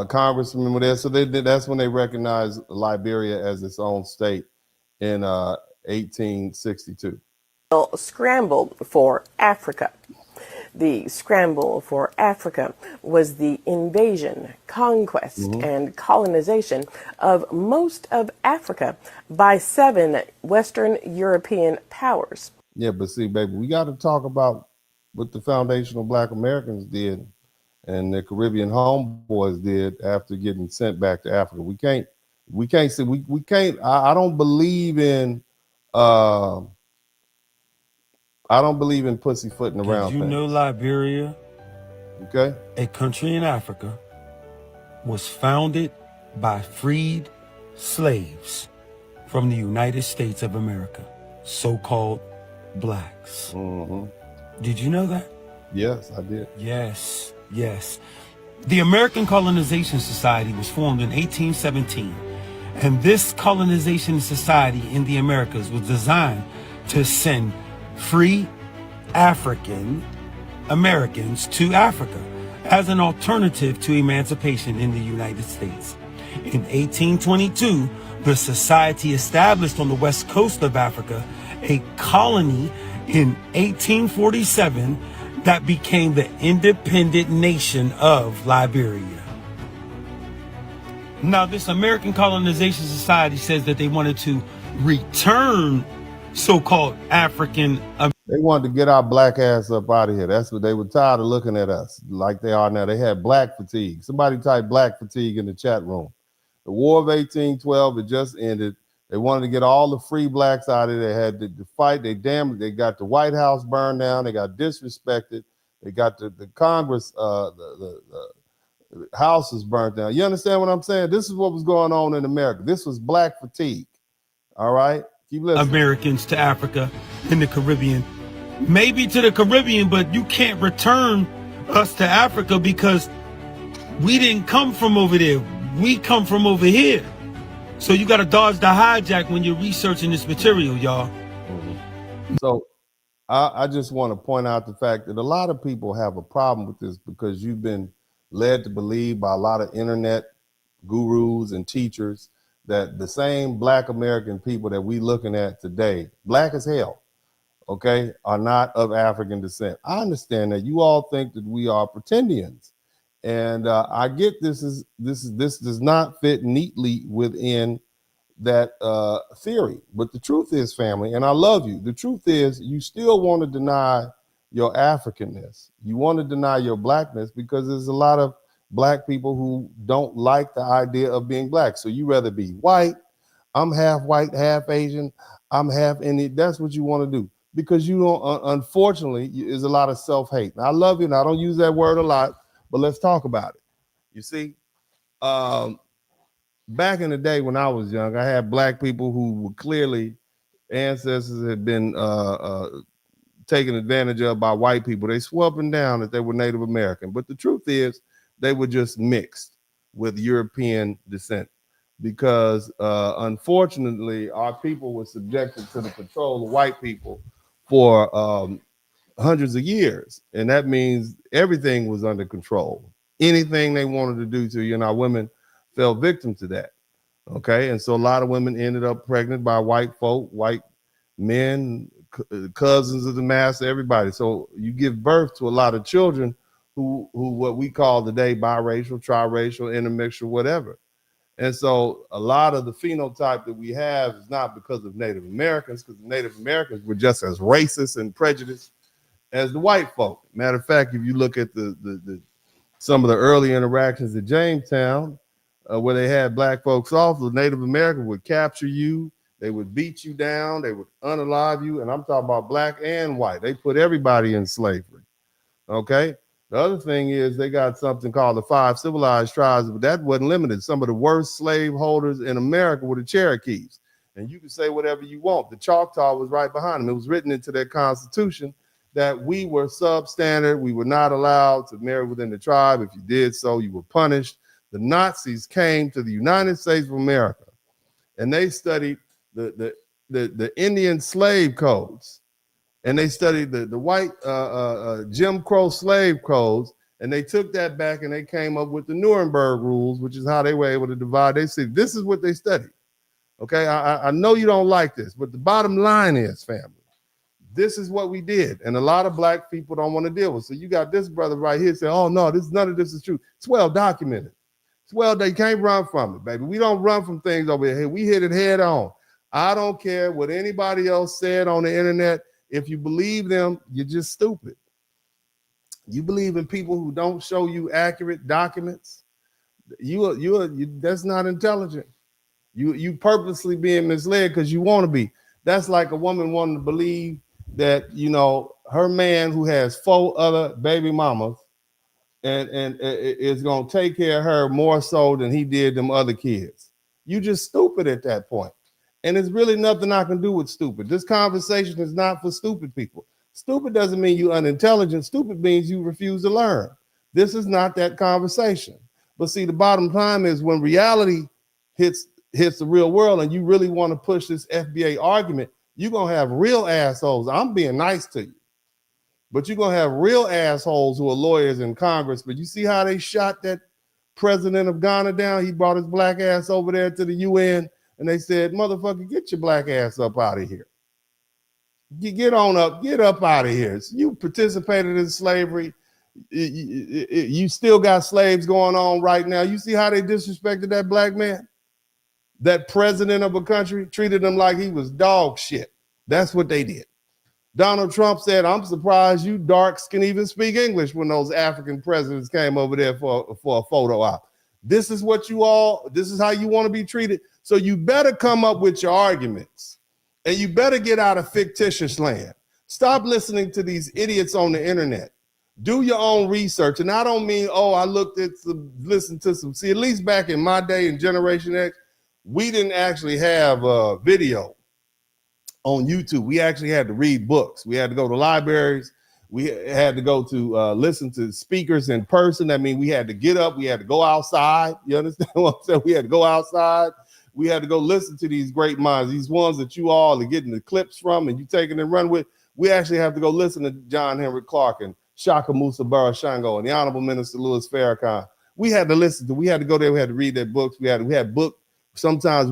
congressmen were there. So that's when they recognized Liberia as its own state in 1862. Scramble for Africa. The scramble for Africa was the invasion, conquest, and colonization of most of Africa by 7 Western European powers. Yeah, but see, baby, we got to talk about what the foundational Black Americans did and the Caribbean homeboys did after getting sent back to Africa. We can't say we can't. I don't believe in. I don't believe in pussyfooting around. Did you know Liberia, okay, a country in Africa, was founded by freed slaves from the United States of America, so-called blacks? Did you know that? Yes, I did. Yes, yes. The American Colonization Society was formed in 1817, and this colonization society in the Americas was designed to send free African Americans to Africa as an alternative to emancipation in the United States. In 1822, the society established on the west coast of Africa a colony in 1847 that became the independent nation of Liberia. Now, this American Colonization Society says that they wanted to return so-called African. They wanted to get our black ass up out of here. That's what they were tired of looking at us like they are now. They had black fatigue. Somebody type black fatigue in the chat room. The War of 1812, it just ended. They wanted to get all the free blacks out of there. They had to fight. They got the White House burned down. They got disrespected. They got the Congress, the house is burnt down. You understand what I'm saying? This is what was going on in America. This was black fatigue. All right? Keep listening. Americans to Africa in the Caribbean. Maybe to the Caribbean, but you can't return us to Africa because we didn't come from over there. We come from over here. So you got to dodge the hijack when you're researching this material, y'all. So I just want to point out the fact that a lot of people have a problem with this because you've been led to believe by a lot of internet gurus and teachers that the same black American people that we looking at today, black as hell, okay, are not of African descent. I understand that you all think that we are pretendians. And I get this does not fit neatly within that theory. But the truth is, family, and I love you, the truth is you still want to deny your Africanness. You want to deny your blackness because there's a lot of black people who don't like the idea of being black. So you rather be white. I'm half white, half Asian. I'm half Indian. That's what you want to do because you don't, unfortunately, there's a lot of self-hate. Now, I love you, and I don't use that word a lot, but let's talk about it. You see, back in the day when I was young, I had black people who were clearly ancestors had been taken advantage of by white people. They swore up and down that they were Native American, but the truth is they were just mixed with European descent because unfortunately our people were subjected to the control of white people for hundreds of years. And that means everything was under control. Anything they wanted to do to you, and our women fell victim to that. Okay. And so a lot of women ended up pregnant by white folk, white men, cousins of the master, everybody. So you give birth to a lot of children who what we call today biracial, triracial, intermixture, whatever. And so a lot of the phenotype that we have is not because of Native Americans, because the Native Americans were just as racist and prejudiced as the white folk. Matter of fact, if you look at the some of the early interactions at Jamestown, where they had black folks off, the Native Americans would capture you, they would beat you down, they would unalive you, and I'm talking about black and white. They put everybody in slavery. Okay. The other thing is they got something called the 5 civilized tribes, but that wasn't limited. Some of the worst slave holders in America were the Cherokees. And you can say whatever you want. The Choctaw was right behind them. It was written into their constitution that we were substandard. We were not allowed to marry within the tribe. If you did so, you were punished. The Nazis came to the United States of America, and they studied the Indian slave codes. And they studied the white Jim Crow slave codes, and they took that back and they came up with the Nuremberg rules, which is how they were able to divide. They said, this is what they studied. Okay, I know you don't like this, but the bottom line is, family, this is what we did. And a lot of black people don't want to deal with. So you got this brother right here saying, oh, no, none of this is true. It's well documented. It's well, they can't run from it, baby. We don't run from things over here. We hit it head on. I don't care what anybody else said on the internet. If you believe them, you're just stupid. You believe in people who don't show you accurate documents. That's not intelligent. You purposely being misled because you want to be. That's like a woman wanting to believe that, you know, her man who has 4 other baby mamas and is going to take care of her more so than he did them other kids. You just stupid at that point. And there's really nothing I can do with stupid. This conversation is not for stupid people. Stupid doesn't mean you unintelligent. Stupid means you refuse to learn. This is not that conversation. But see, the bottom line is when reality hits the real world and you really want to push this FBA argument, you're going to have real assholes. I'm being nice to you. But you're going to have real assholes who are lawyers in Congress. But you see how they shot that president of Ghana down? He brought his black ass over there to the UN. And they said, motherfucker, get your black ass up out of here. Get on up, get up out of here. So you participated in slavery. You still got slaves going on right now. You see how they disrespected that black man? That president of a country treated him like he was dog shit. That's what they did. Donald Trump said, I'm surprised you darks can even speak English when those African presidents came over there for a photo op. This is what this is how you want to be treated. So you better come up with your arguments and you better get out of fictitious land. Stop listening to these idiots on the internet. Do your own research. And I don't mean, oh, I listened to some, see, at least back in my day in Generation X, we didn't actually have video on YouTube. We actually had to read books. We had to go to libraries. We had to go to listen to speakers in person. I mean, we had to get up. We had to go outside. You understand what I'm saying? We had to go outside. We had to go listen to these great minds, these ones that you all are getting the clips from and you taking and run with. We actually have to go listen to John Henry Clark and Shaka Musa Barashango and the Honorable Minister Louis Farrakhan. We had to listen to, we had to go there. We had to read their books. We had book. Sometimes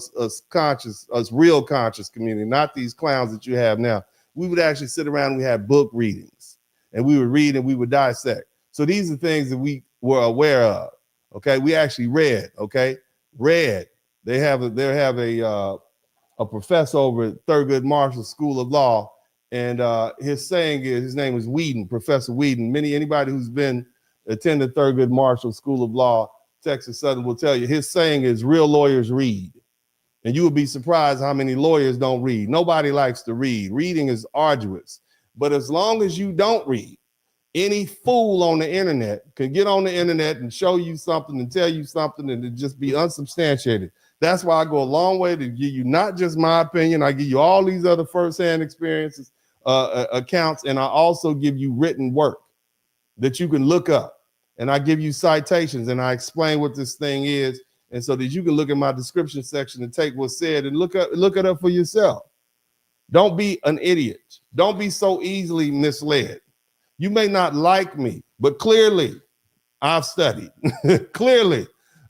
us real conscious community, not these clowns that you have now. We would actually sit around and we had book readings and we would read and we would dissect. So these are things that we were aware of. Okay. We actually read. Okay. Read. They have a professor over at Thurgood Marshall School of Law. And his saying is, his name is Whedon, Professor Whedon. Anybody who's been attended Thurgood Marshall School of Law, Texas Southern will tell you, his saying is real lawyers read. And you would be surprised how many lawyers don't read. Nobody likes to read. Reading is arduous. But as long as you don't read, any fool on the internet can get on the internet and show you something and tell you something and it just be unsubstantiated. That's why I go a long way to give you not just my opinion. I give you all these other firsthand experiences, accounts, and I also give you written work that you can look up. And I give you citations and I explain what this thing is. And so that you can look at my description section and take what's said and look it up for yourself. Don't be an idiot. Don't be so easily misled. You may not like me, but clearly I've studied. Clearly,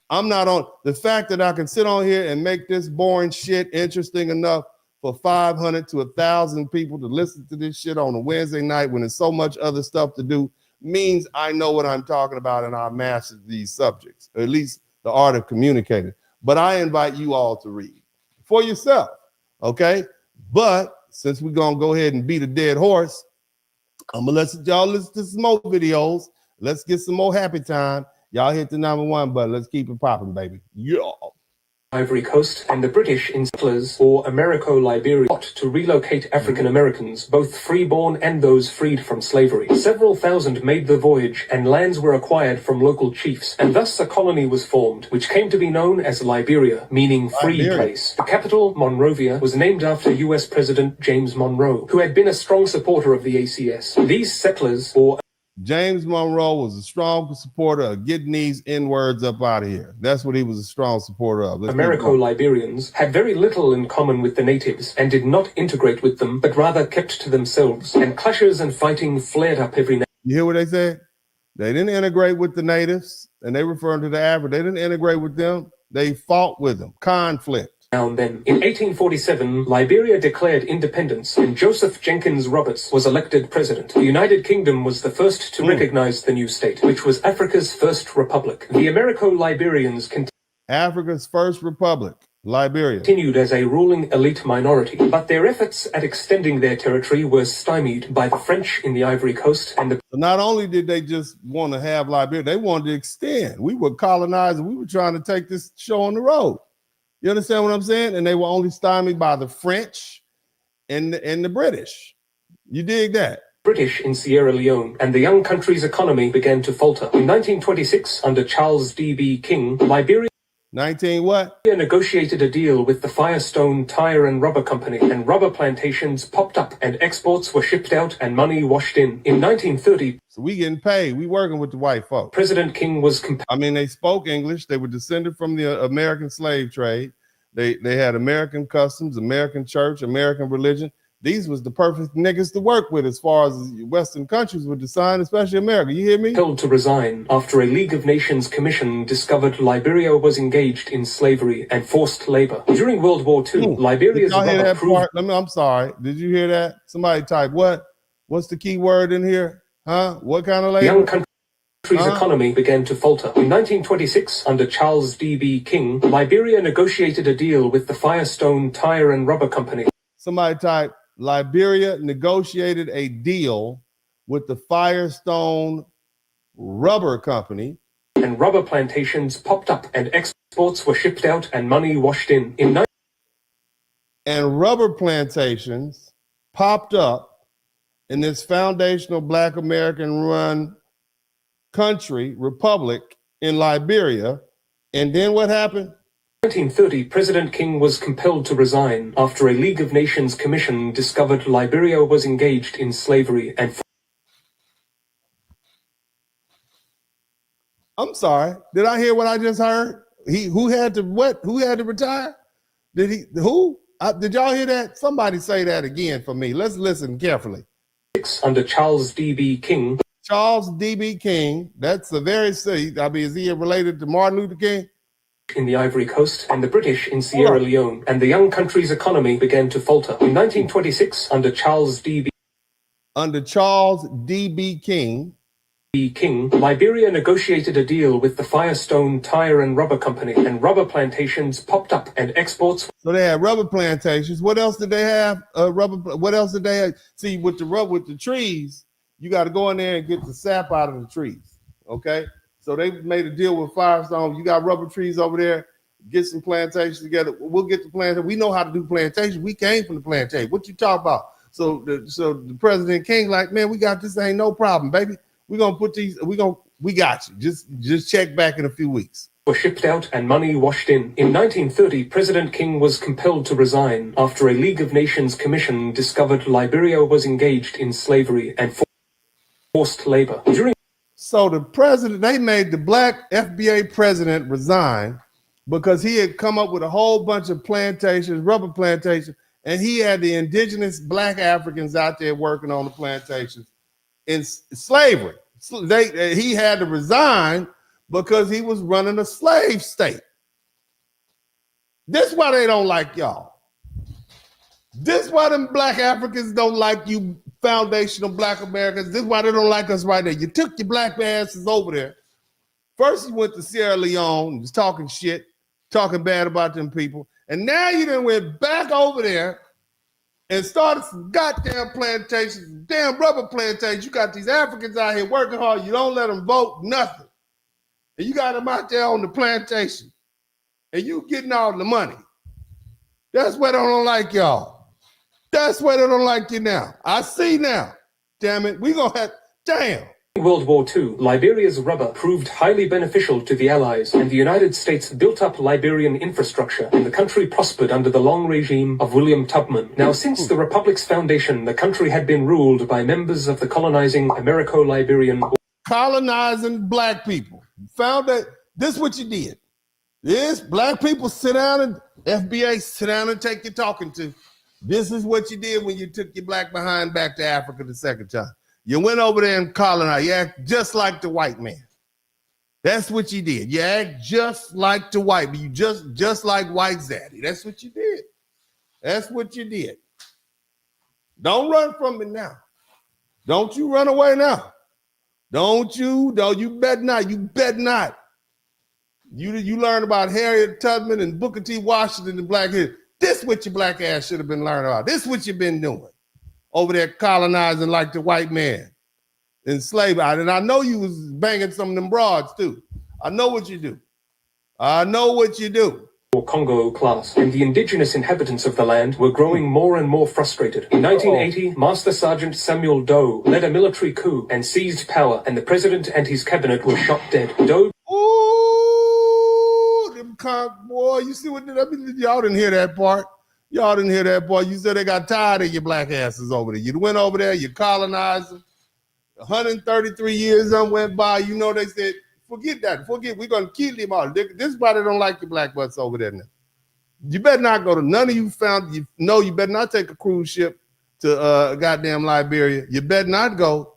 I'm not on the fact that I can sit on here and make this boring shit interesting enough for 500 to 1,000 people to listen to this shit on a Wednesday night when there's so much other stuff to do means I know what I'm talking about and I mastered these subjects, or at least the art of communicating. But I invite you all to read for yourself, okay? But since we're gonna go ahead and beat a dead horse, I'm gonna let y'all listen to some more videos. Let's get some more happy time. Y'all hit the #1 button. Let's keep it popping, baby. Yeah. Ivory Coast and the British in settlers or Americo-Liberia plot to relocate African Americans, both freeborn and those freed from slavery. Several thousand made the voyage and lands were acquired from local chiefs, and thus a colony was formed, which came to be known as Liberia, meaning free place. The capital, Monrovia, was named after US President James Monroe, who had been a strong supporter of the ACS. These settlers, or James Monroe, was a strong supporter of getting these N-words up out of here. That's what he was a strong supporter of. Americo-Liberians had very little in common with the natives and did not integrate with them, but rather kept to themselves, and clashes and fighting flared up every now. You hear what they said? They didn't integrate with the natives, and they referring to the Africans. They didn't integrate with them. They fought with them. Conflict. Now and then. In 1847, Liberia declared independence and Joseph Jenkins Roberts was elected president. The United Kingdom was the first to recognize the new state, which was Africa's first republic. The Americo-Liberians Africa's first republic, Liberia, continued as a ruling elite minority, but their efforts at extending their territory were stymied by the French in the Ivory Coast and the... Not only did they just want to have Liberia, they wanted to extend. We were colonizing. We were trying to take this show on the road. You understand what I'm saying? And they were only stymied by the French and the British. You dig that? British in Sierra Leone, and the young country's economy began to falter. In 1926, under Charles D.B. King, Liberia negotiated a deal with the Firestone Tire and Rubber Company, and rubber plantations popped up, and exports were shipped out, and money washed in. In 1930, so we getting paid. We working with the white folks. President King was... they spoke English. They were descended from the American slave trade. They had American customs, American church, American religion. These was the perfect niggas to work with as far as Western countries were designed, especially America. You hear me? Told to resign after a League of Nations commission discovered Liberia was engaged in slavery and forced labor. During World War II, Liberia's... Did y'all hear that part? I'm sorry. Did you hear that? Somebody type what? What's the key word in here? Huh? What kind of labor? The young country's economy began to falter. In 1926, under Charles D.B. King, Liberia negotiated a deal with the Firestone Tire and Rubber Company. Somebody type, Liberia negotiated a deal with the Firestone Rubber Company. And rubber plantations popped up, and exports were shipped out, and money washed in. And rubber plantations popped up in this foundational Black American-run country, republic in Liberia. And then what happened? 1930, President King was compelled to resign after a League of Nations commission discovered Liberia was engaged in slavery and... I'm sorry. Did I hear what I just heard? Who had to retire? Did y'all hear that? Somebody say that again for me. Let's listen carefully. Under Charles D.B. King. Charles D.B. King. That's a very... is he related to Martin Luther King? In the Ivory Coast, and the British in Sierra Leone, and the young country's economy began to falter. In 1926, under Charles D.B. King, Liberia negotiated a deal with the Firestone Tire and Rubber Company, and rubber plantations popped up, and exports... So they had rubber plantations. What else did they have? What else did they have? See, with the trees, you got to go in there and get the sap out of the trees, okay? So they made a deal with Firestone. You got rubber trees over there. Get some plantations together. We'll get the plantation. We know how to do plantation. We came from the plantation. What you talk about? So the President King like, man, we got this. Ain't no problem, baby. We're gonna put these. We got you. Just check back in a few weeks. Were shipped out and money washed in. In 1930, President King was compelled to resign after a League of Nations commission discovered Liberia was engaged in slavery and forced labor. So the president, they made the black FBA president resign because he had come up with a whole bunch of plantations, rubber plantations, And he had the indigenous black Africans out there working on the plantations in slavery. He had to resign because he was running a slave state. This is why they don't like y'all. This is why them black Africans don't like you foundational black Americans. This is why they don't like us right there. You took your black asses over there. First you went to Sierra Leone, was talking shit, talking bad about them people. And now you done went back over there and started some goddamn plantations, damn rubber plantations. You got these Africans out here working hard. You don't let them vote, nothing. And you got them out there on the plantation. And you getting all the money. That's why they don't like y'all. That's why they don't like you now. I see now. Damn it. We gonna have, damn. In World War II, Liberia's rubber proved highly beneficial to the Allies, and the United States built up Liberian infrastructure, and the country prospered under the long regime of William Tubman. Now, since the Republic's foundation, the country had been ruled by members of the colonizing Americo-Liberian... Colonizing black people. Found that, this is what you did. This, black people sit down and, FBA, sit down and take your talking to. This is what you did when you took your black behind back to Africa the second time. You went over there and colonized. You act just like the white man. That's what you did. You act just like the white man. You just like white zaddy. That's what you did. That's what you did. Don't run from it now. Don't you run away now. Don't you? No, you bet not. You bet not. You learn about Harriet Tubman and Booker T. Washington and black history. This is what your black ass should have been learning about. This is what you've been doing. Over there colonizing like the white man, enslaved. And I know you was banging some of them broads too. I know what you do. I know what you do. Or Congo class, and the indigenous inhabitants of the land were growing more and more frustrated. In 1980, Master Sergeant Samuel Doe led a military coup and seized power, and the president and his cabinet were shot dead. Doe... Ooh, them boy, you see what y'all didn't hear that part. Y'all didn't hear that part. You said they got tired of your black asses over there. You went over there, you colonized them. 133 years went by. You know, they said, forget that. Forget, we're going to kill them all. This body don't like your black butts over there now. You better not go to, none of you you better not take a cruise ship to goddamn Liberia. You better not go.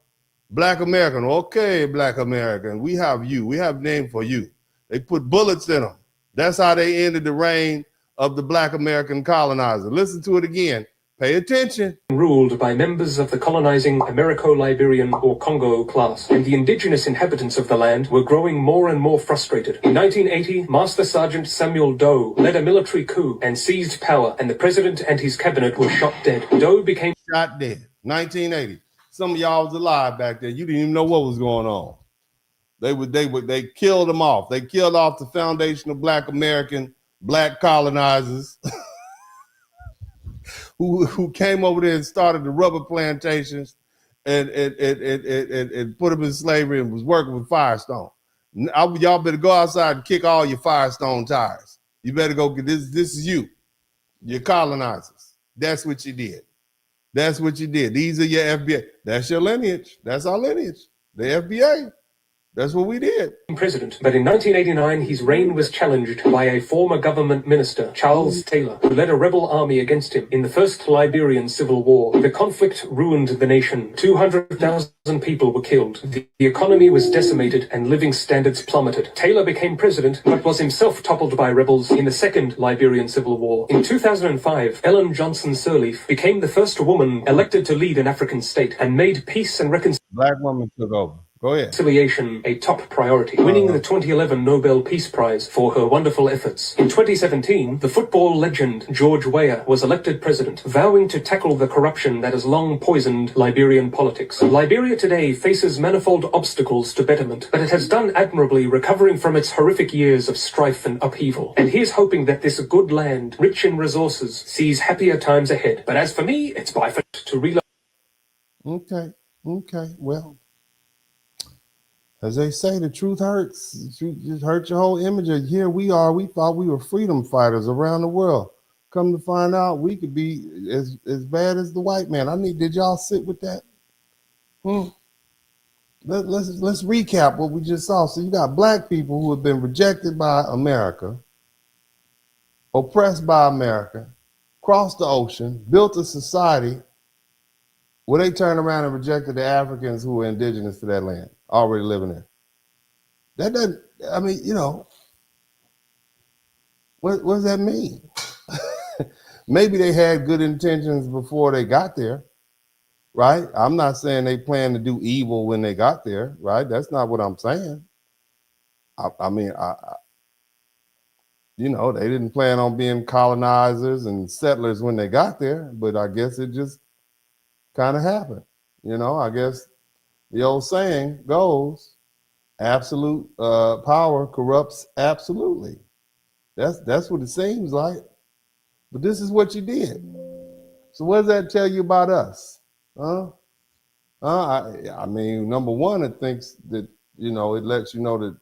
Black American. Okay, Black American. We have you. We have a name for you. They put bullets in them. That's how they ended the reign of the black American colonizer. Listen to it again. Pay attention. Ruled by members of the colonizing Americo-Liberian or Congo class, and the indigenous inhabitants of the land were growing more and more frustrated. In 1980, Master Sergeant Samuel Doe led a military coup and seized power, and the president and his cabinet were shot dead. Doe became shot dead. 1980. Some of y'all was alive back then. You didn't even know what was going on. They killed them off. They killed off the foundational black American black colonizers who came over there and started the rubber plantations and put them in slavery and was working with Firestone. Y'all better go outside and kick all your Firestone tires. You better go get this. This is you. You're colonizers. That's what you did. That's what you did. These are your FBA. That's your lineage. That's our lineage. The FBA. That's what we did. President, but in 1989, his reign was challenged by a former government minister, Charles Taylor, who led a rebel army against him in the First Liberian Civil War. The conflict ruined the nation. 200,000 people were killed. The economy was decimated and living standards plummeted. Taylor became president, but was himself toppled by rebels in the Second Liberian Civil War. In 2005, Ellen Johnson Sirleaf became the first woman elected to lead an African state and made peace and reconciliation. Black woman took over. Go ahead. Reconciliation a top priority, winning the 2011 Nobel Peace Prize for her wonderful efforts. In 2017, the football legend George Weah was elected president, vowing to tackle the corruption that has long poisoned Liberian politics. Liberia today faces manifold obstacles to betterment, but it has done admirably recovering from its horrific years of strife and upheaval. And here's hoping that this good land, rich in resources, sees happier times ahead. But as for me, it's by fate to reload. Okay, well. As they say, the truth hurts. The truth just hurts your whole image. And here we are. We thought we were freedom fighters around the world. Come to find out, we could be as bad as the white man. Did y'all sit with that? Let's recap what we just saw. So you got black people who have been rejected by America, oppressed by America, crossed the ocean, built a society where they turned around and rejected the Africans who were indigenous to that land, already living there. That doesn't, I mean, you know, what does that mean? Maybe they had good intentions before they got there, right? I'm not saying they planned to do evil when they got there, right? That's not what I'm saying. I mean, you know, they didn't plan on being colonizers and settlers when they got there, but I guess it just kind of happened. You know, I guess the old saying goes, absolute power corrupts absolutely. That's what it seems like. But this is what you did. So what does that tell you about us? I mean, number one, it thinks that, you know, it lets you know that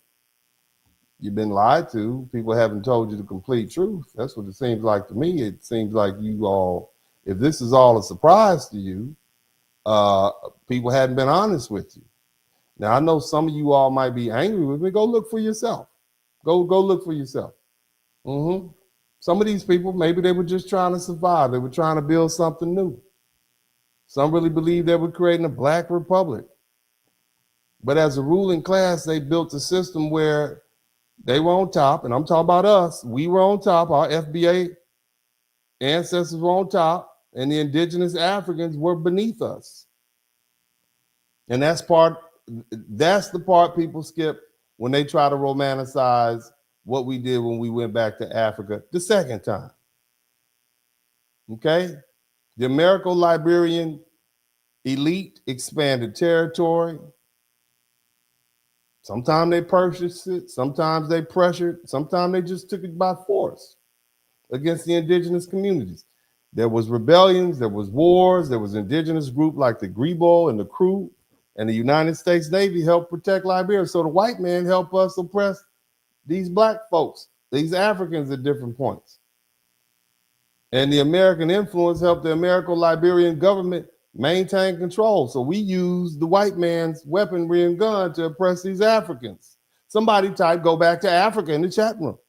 you've been lied to. People haven't told you the complete truth. That's what it seems like to me. It seems like you all, if this is all a surprise to you, people hadn't been honest with you. Now, I know some of you all might be angry with me. Go look for yourself. Go look for yourself. Some of these people, maybe they were just trying to survive. They were trying to build something new. Some really believed they were creating a black republic. But as a ruling class, they built a system where they were on top, and I'm talking about us. We were on top. Our FBA ancestors were on top, and the indigenous Africans were beneath us. And that's the part people skip when they try to romanticize what we did when we went back to Africa the second time. Okay? The Americo-Liberian elite expanded territory. Sometimes they purchased it, sometimes they pressured, sometimes they just took it by force against the indigenous communities. There was rebellions, there was wars, there was indigenous groups like the Grebo and the Crew, and the United States Navy helped protect Liberia. So the white man helped us oppress these black folks, these Africans at different points. And the American influence helped the Americo-Liberian government maintain control. So we used the white man's weaponry and gun to oppress these Africans. Somebody type, go back to Africa in the chat room.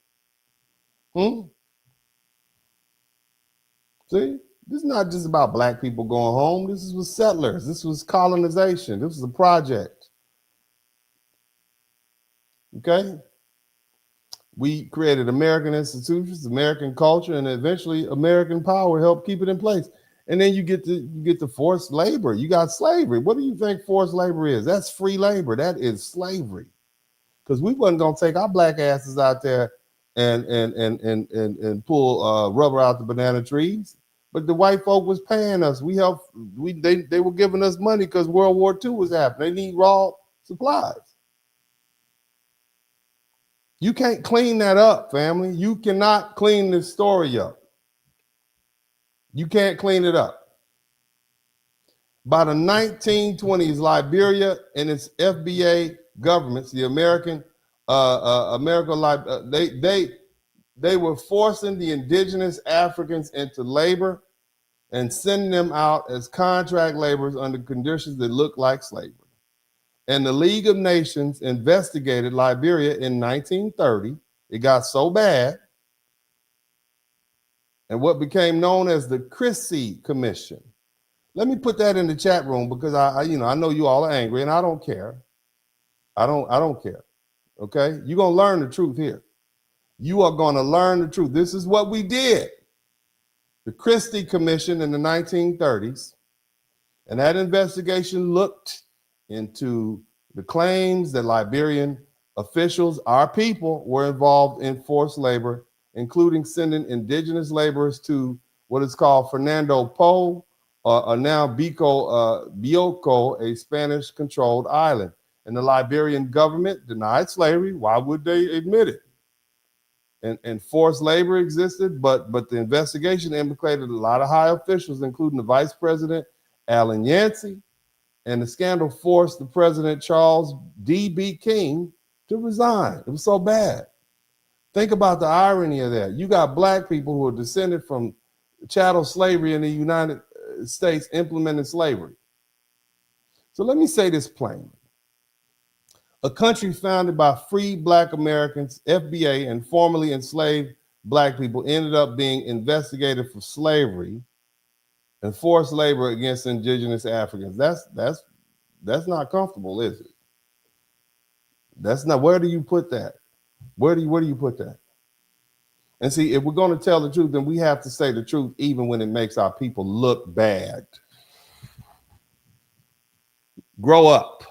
See, this is not just about black people going home. This was settlers. This was colonization. This was a project. Okay? We created American institutions, American culture, and eventually American power helped keep it in place. And then you get to forced labor. You got slavery. What do you think forced labor is? That's free labor. That is slavery. Because we wasn't gonna take our black asses out there and pull rubber out the banana trees. But the white folk was paying us. They were giving us money because World War II was happening. They need raw supplies. You can't clean that up, family. You cannot clean this story up. You can't clean it up. By the 1920s, Liberia and its FBA governments, the they were forcing the indigenous Africans into labor and sending them out as contract laborers under conditions that looked like slavery. And the League of Nations investigated Liberia in 1930. It got so bad. And what became known as the Christie Commission. Let me put that in the chat room because I know you all are angry and I don't care. I don't care. Okay? You're going to learn the truth here. You are going to learn the truth. This is what we did. The Christie Commission in the 1930s. And that investigation looked into the claims that Liberian officials, our people, were involved in forced labor, including sending indigenous laborers to what is called Fernando Po, or now Bioko, a Spanish-controlled island. And the Liberian government denied slavery. Why would they admit it? And forced labor existed, but the investigation implicated a lot of high officials, including the Vice President, Alan Yancey, and the scandal forced the President, Charles D.B. King, to resign. It was so bad. Think about the irony of that. You got black people who are descended from chattel slavery in the United States implementing slavery. So let me say this plainly. A country founded by free black Americans, FBA, and formerly enslaved black people ended up being investigated for slavery and forced labor against indigenous Africans. That's not comfortable, is it? That's not. Where do you put that? Where do you put that? And see, if we're going to tell the truth, then we have to say the truth even when it makes our people look bad. Grow up.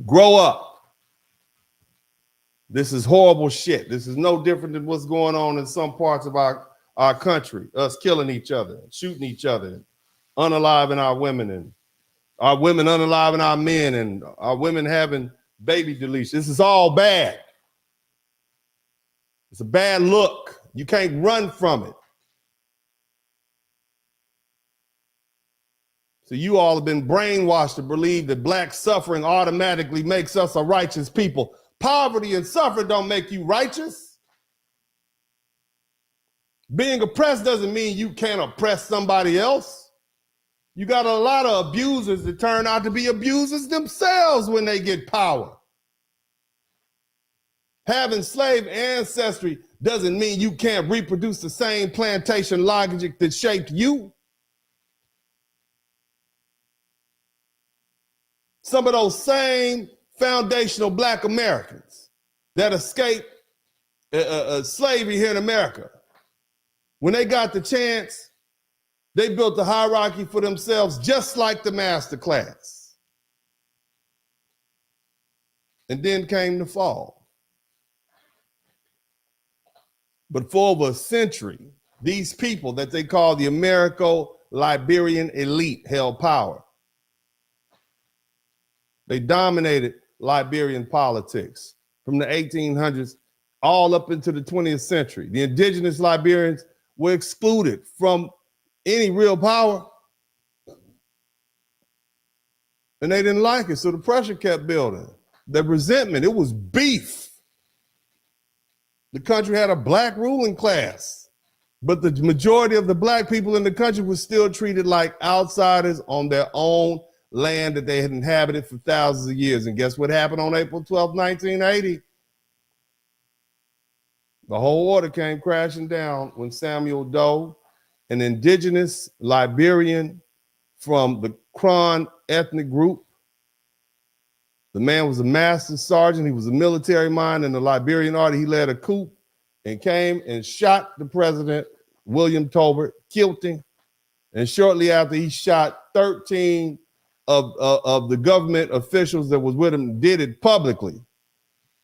Grow up. This is horrible shit. This is no different than what's going on in some parts of our country. Us killing each other, shooting each other, unaliving our women, and our women unaliving our men, and our women having baby deletion. This is all bad. It's a bad look. You can't run from it. So you all have been brainwashed to believe that black suffering automatically makes us a righteous people. Poverty and suffering don't make you righteous. Being oppressed doesn't mean you can't oppress somebody else. You got a lot of abusers that turn out to be abusers themselves when they get power. Having slave ancestry doesn't mean you can't reproduce the same plantation logic that shaped you. Some of those same foundational black Americans that escaped slavery here in America, when they got the chance, they built a hierarchy for themselves just like the master class. And then came the fall. But for over a century, these people that they call the Americo-Liberian elite held power. They dominated Liberian politics from the 1800s all up into the 20th century. The indigenous Liberians were excluded from any real power. And they didn't like it, so the pressure kept building. The resentment, it was beef. The country had a black ruling class, but the majority of the black people in the country were still treated like outsiders on their own land that they had inhabited for thousands of years. And guess what happened on April 12, 1980? The whole order came crashing down when Samuel Doe, an indigenous Liberian from the Kron ethnic group, the man was a master sergeant. He was a military mind in the Liberian army. He led a coup and came and shot the president, William Tolbert, killed him. And shortly after, he shot 13 of the government officials that was with him, did it publicly.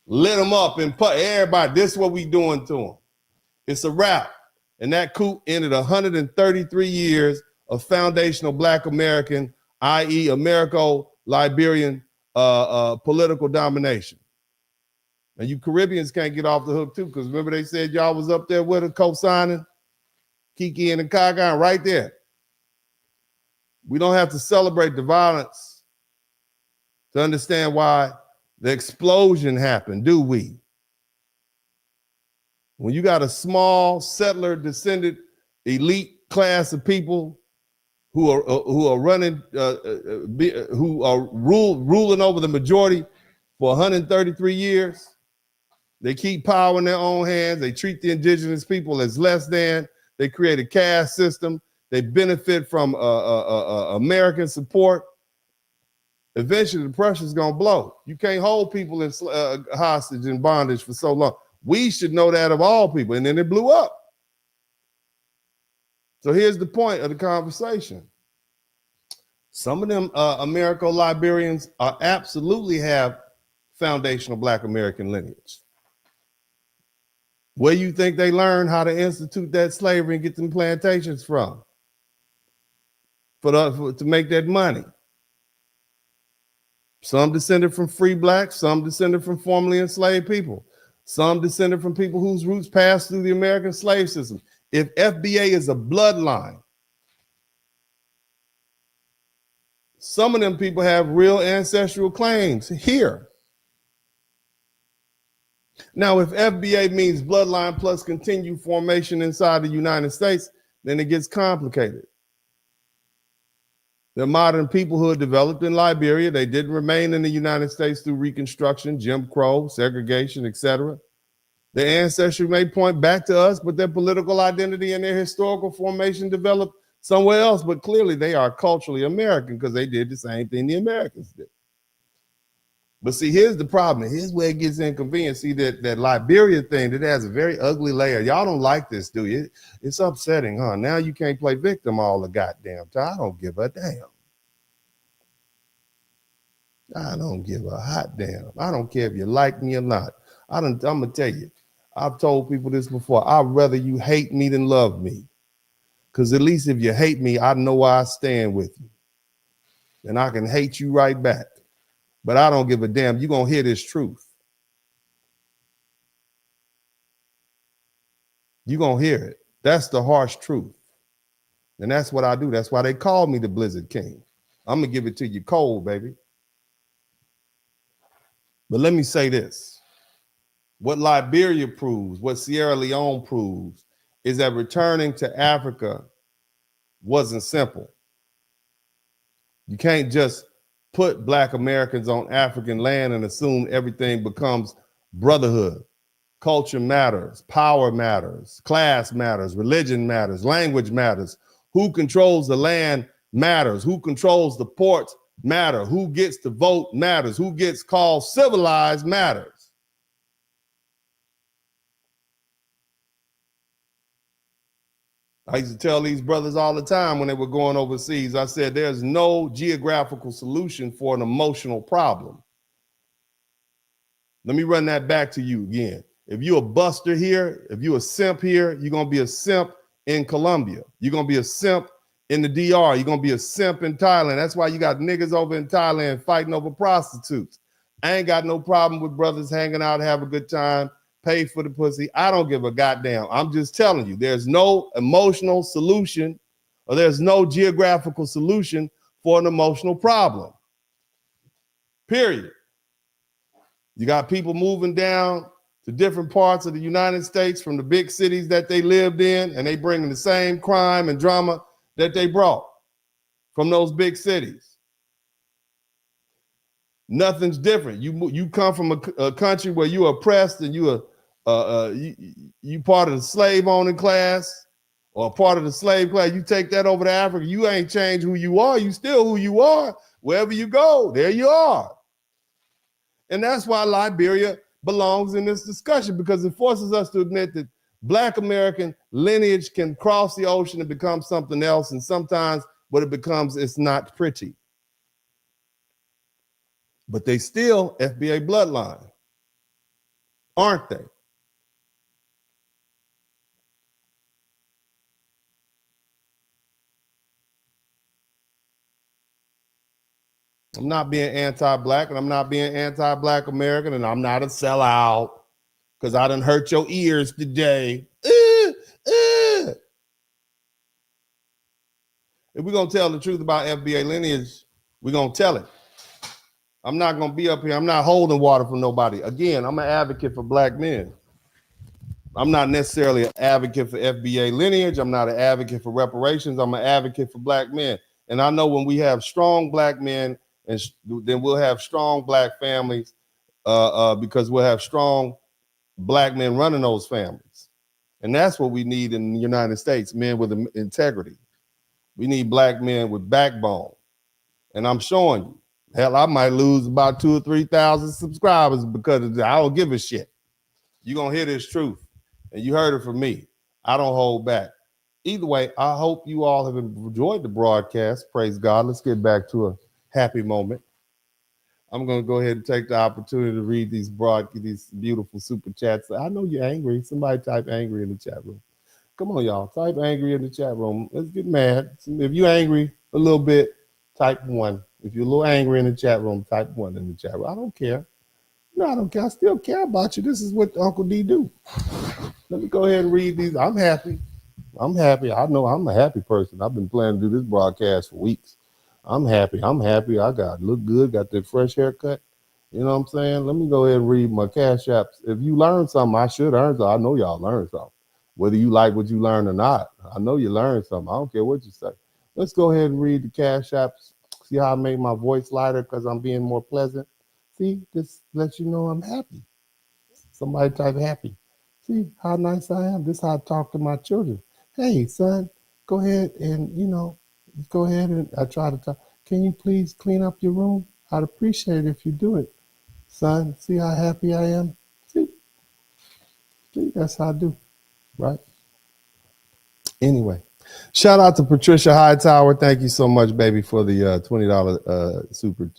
Lit them up and put everybody, this is what we doing to them. It's a wrap. And that coup ended 133 years of foundational black American, i.e. Americo-Liberian political domination. And you Caribbeans can't get off the hook too, because remember they said y'all was up there with a co-signing Kiki and Kaga right there. We don't have to celebrate the violence to understand why the explosion happened, do we? When you got a small settler descended elite class of people who are running, who are ruling over the majority for 133 years. They keep power in their own hands. They treat the indigenous people as less than. They create a caste system. They benefit from American support. Eventually, the pressure's gonna blow. You can't hold people in hostage and bondage for so long. We should know that of all people, and then it blew up. So here's the point of the conversation. Some of them Americo-Liberians absolutely have foundational black American lineage. Where you think they learned how to institute that slavery and get them plantations from? To make that money. Some descended from free blacks, some descended from formerly enslaved people. Some descended from people whose roots passed through the American slave system. If FBA is a bloodline, some of them people have real ancestral claims here. Now, if FBA means bloodline plus continued formation inside the United States, then it gets complicated. The modern peoplehood developed in Liberia. They didn't remain in the United States through Reconstruction, Jim Crow, segregation, etc. Their ancestry may point back to us, but their political identity and their historical formation developed somewhere else. But clearly they are culturally American because they did the same thing the Americans did. But see, here's the problem. Here's where it gets inconvenient. See, that Liberia thing, that has a very ugly layer. Y'all don't like this, do you? It's upsetting, huh? Now you can't play victim all the goddamn time. I don't give a damn. I don't give a hot damn. I don't care if you like me or not. I'm going to tell you, I've told people this before. I'd rather you hate me than love me. Because at least if you hate me, I know where I stand with you. And I can hate you right back. But I don't give a damn. You're going to hear this truth. You're going to hear it. That's the harsh truth. And that's what I do. That's why they call me the Blizzard King. I'm going to give it to you cold, baby. But let me say this. What Liberia proves, what Sierra Leone proves, is that returning to Africa wasn't simple. You can't just put Black Americans on African land and assume everything becomes brotherhood. Culture matters, power matters, class matters, religion matters, language matters. Who controls the land matters. Who controls the ports matter. Who gets to vote matters. Who gets called civilized matters. I used to tell these brothers all the time when they were going overseas, I said, there's no geographical solution for an emotional problem. Let me run that back to you again. If you're a buster here, if you're a simp here, you're going to be a simp in Colombia. You're going to be a simp in the DR. You're going to be a simp in Thailand. That's why you got niggas over in Thailand fighting over prostitutes. I ain't got no problem with brothers hanging out, have a good time, pay for the pussy. I don't give a goddamn. I'm just telling you, there's no emotional solution or there's no geographical solution for an emotional problem. Period. You got people moving down to different parts of the United States from the big cities that they lived in, and they bringing the same crime and drama that they brought from those big cities. Nothing's different. You come from a country where you're oppressed and you part of the slave owning class or part of the slave class. You take that over to Africa, you ain't changed who you are. You still who you are. Wherever you go, there you are. And that's why Liberia belongs in this discussion, because it forces us to admit that Black American lineage can cross the ocean and become something else. And sometimes what it becomes, it's not pretty. But they still FBA bloodline, aren't they? I'm not being anti-Black, and I'm not being anti-Black American, and I'm not a sellout because I done hurt your ears today. If we're going to tell the truth about FBA lineage, we're going to tell it. I'm not going to be up here. I'm not holding water for nobody. Again, I'm an advocate for Black men. I'm not necessarily an advocate for FBA lineage. I'm not an advocate for reparations. I'm an advocate for Black men. And I know when we have strong Black men, and then we'll have strong Black families because we'll have strong Black men running those families. And that's what we need in the United States, men with integrity. We need Black men with backbone. And I'm showing you. Hell, I might lose about 2,000 or 3,000 subscribers because of that. I don't give a shit. You're going to hear this truth. And you heard it from me. I don't hold back. Either way, I hope you all have enjoyed the broadcast. Praise God. Let's get back to a happy moment. I'm going to go ahead and take the opportunity to read these beautiful super chats. I know you're angry. Somebody type angry in the chat room. Come on, y'all. Type angry in the chat room. Let's get mad. If you're angry a little bit, type 1. If you're a little angry in the chat room, type 1 in the chat room. I don't care. No, I don't care. I still care about you. This is what Uncle D do. Let me go ahead and read these. I'm happy. I'm happy. I know I'm a happy person. I've been planning to do this broadcast for weeks. I'm happy. I look good, got that fresh haircut. You know what I'm saying? Let me go ahead and read my Cash Apps. If you learn something, I should earn something. I know y'all learned something. Whether you like what you learn or not, I know you learned something. I don't care what you say. Let's go ahead and read the Cash Apps. See how I made my voice lighter because I'm being more pleasant? See, this lets you know I'm happy. Somebody type happy. See how nice I am? This is how I talk to my children. Hey, son, go ahead and, go ahead and I try to talk. Can you please clean up your room? I'd appreciate it if you do it. Son, see how happy I am? See, that's how I do, right? Anyway, shout out to Patricia Hightower. Thank you so much, baby, for the $20 super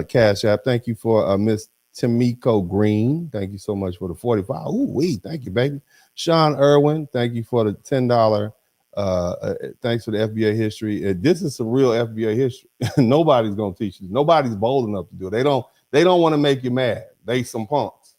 cash app. Thank you for Miss Timiko Green. Thank you so much for the 45. Ooh, thank you, baby. Sean Irwin, thank you for the $10. Thanks for the FBA history. This is some real FBA history. Nobody's gonna teach you. Nobody's bold enough to do it. They don't want to make you mad. They some punks.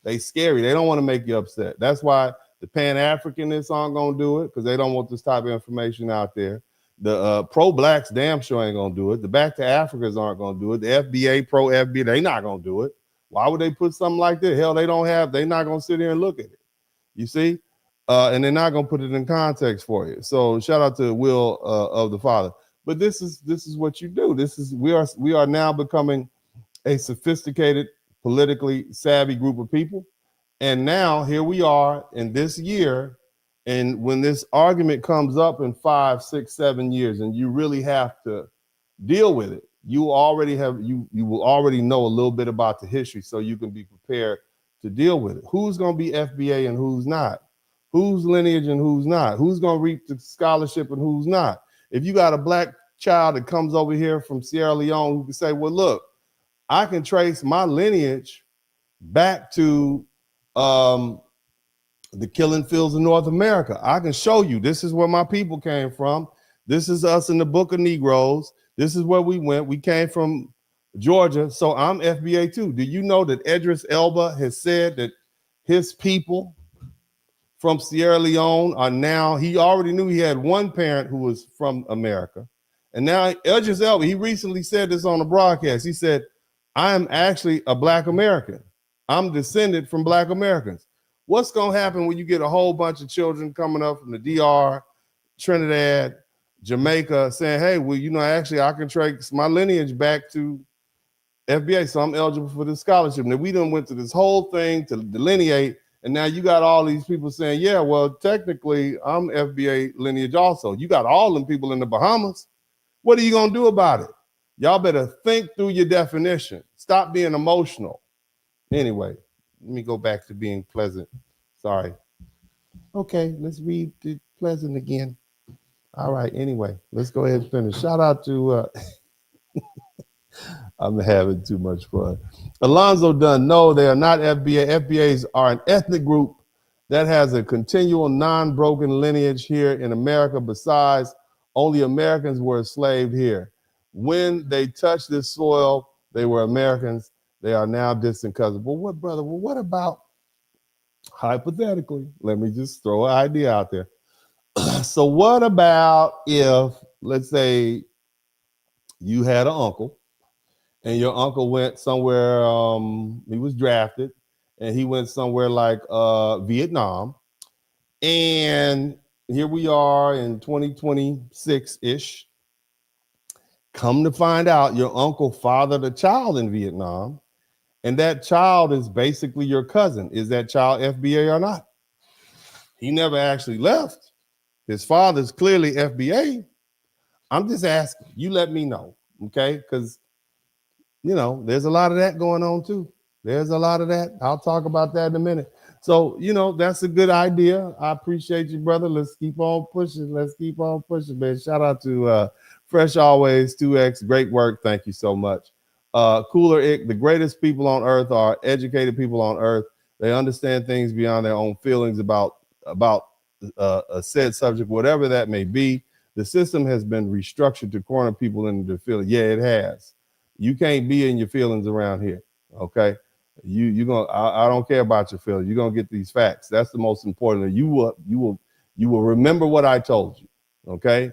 They scary. They don't want to make you upset. That's why the pan-Africanists aren't gonna do it, because they don't want this type of information out there. The pro-blacks damn sure ain't gonna do it. The back to Africans aren't gonna do it. The FBA, pro-FBA, they not gonna do it. Why would they put something like this? Hell, they're not gonna sit here and look at it. You see? And they're not gonna put it in context for you. So shout out to Will of the Father. But this is what you do. We are now becoming a sophisticated, politically savvy group of people. And now here we are in this year. And when this argument comes up in 5, 6, 7 years, and you really have to deal with it, you will already know a little bit about the history, so you can be prepared to deal with it. Who's going to be FBA and who's not? Who's lineage and who's not? Who's going to reap the scholarship and who's not? If you got a black child that comes over here from Sierra Leone who can say, well, look, I can trace my lineage back to the killing fields of North America. I can show you this is where my people came from. This is us in the Book of Negroes. This is where we went. We came from Georgia. So I'm FBA too. Do you know that Idris Elba has said that his people from Sierra Leone are now, he already knew he had one parent who was from America. And now Idris Elba, he recently said this on a broadcast. He said, I am actually a Black American. I'm descended from Black Americans. What's going to happen when you get a whole bunch of children coming up from the DR, Trinidad, Jamaica, saying, hey, well, actually I can trace my lineage back to FBA, so I'm eligible for this scholarship. Now we done went through this whole thing to delineate, and now you got all these people saying, yeah, well, technically I'm FBA lineage also. You got all them people in the Bahamas. What are you going to do about it? Y'all better think through your definition. Stop being emotional. Anyway, let me go back to being pleasant. Sorry. Okay, let's read the pleasant again. All right, anyway, let's go ahead and finish. Shout out to, I'm having too much fun. Alonzo Dunn, no, they are not FBA. FBAs are an ethnic group that has a continual non-broken lineage here in America. Besides, only Americans were enslaved here. When they touched this soil, they were Americans. They are now distant cousins. Well, what about, hypothetically, let me just throw an idea out there. So what about if, let's say, you had an uncle, and your uncle went somewhere, he was drafted, and he went somewhere like Vietnam, and here we are in 2026-ish. Come to find out, your uncle fathered a child in Vietnam, and that child is basically your cousin. Is that child FBA or not? He never actually left. His father's clearly FBA. I'm just asking. You let me know, okay? Because, there's a lot of that going on too. There's a lot of that. I'll talk about that in a minute. So, that's a good idea. I appreciate you, brother. Let's keep on pushing. Let's keep on pushing, man. Shout out to Fresh Always 2X. Great work. Thank you so much. Cooler Ick, the greatest people on earth are educated people on earth. They understand things beyond their own feelings about a said subject, whatever that may be. The system has been restructured to corner people into their feelings. Yeah, it has. You can't be in your feelings around here. Okay. I don't care about your feelings. You're gonna get these facts. That's the most important. You will remember what I told you. Okay.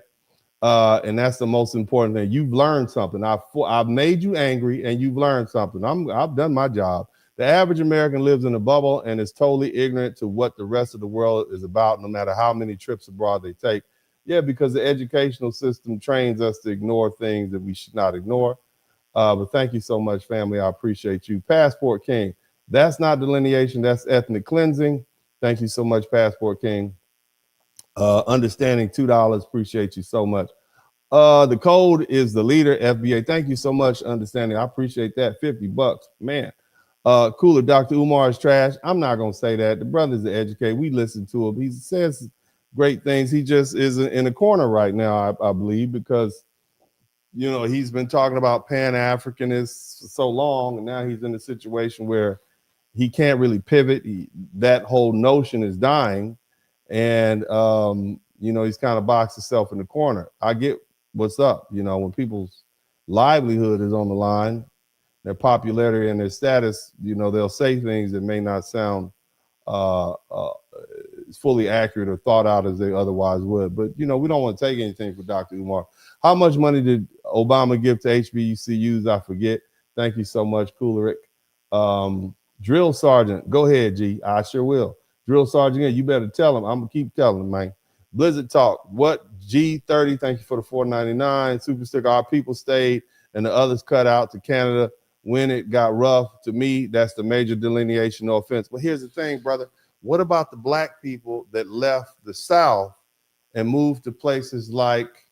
And that's the most important thing. You've learned something. I've made you angry, and you've learned something. I've done my job. The average American lives in a bubble and is totally ignorant to what the rest of the world is about, no matter how many trips abroad they take. Yeah, because the educational system trains us to ignore things that we should not ignore. But thank you so much, family. I appreciate you. Passport King. That's not delineation, that's ethnic cleansing. Thank you so much, Passport King. Understanding, $2, appreciate you so much. The code is the leader, FBA. Thank you so much, Understanding. I appreciate that. $50, man. Cooler, Dr. Umar is trash. I'm not gonna say that. The brother's an educator. We listen to him. He says great things. He just is in a corner right now, I believe, because you know he's been talking about pan-Africanists for so long, and now he's in a situation where he can't really pivot. That whole notion is dying, and you know he's kind of boxed himself in the corner. I get what's up. You know, when people's livelihood is on the line, their popularity and their status, you know, they'll say things that may not sound fully accurate or thought out as they otherwise would. But, you know, we don't want to take anything for Dr. Umar. How much money did Obama give to HBCUs? I forget. Thank you so much, Coolerick. Drill Sergeant, go ahead, G. I sure will. Drill Sergeant, you better tell him. I'm going to keep telling him, man. Blizzard Talk, what? G30, thank you for the $4.99. Super Sticker, our people stayed and the others cut out to Canada when it got rough. To me, that's the major delineation, no offense. But here's the thing, brother. What about the black people that left the South and moved to places like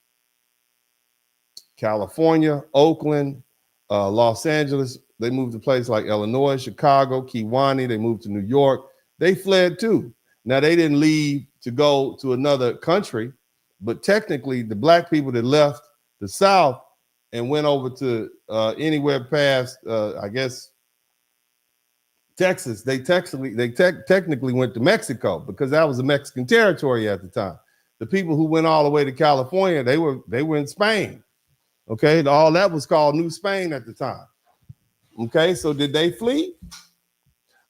California, Oakland, Los Angeles? They moved to places like Illinois, Chicago, Kewanee. They moved to New York. They fled too. Now, they didn't leave to go to another country, but technically the black people that left the South and went over to anywhere past, I guess, Texas, they technically went to Mexico because that was a Mexican territory at the time. The people who went all the way to California, they were in Spain. Okay, all that was called New Spain at the time. Okay, so did they flee?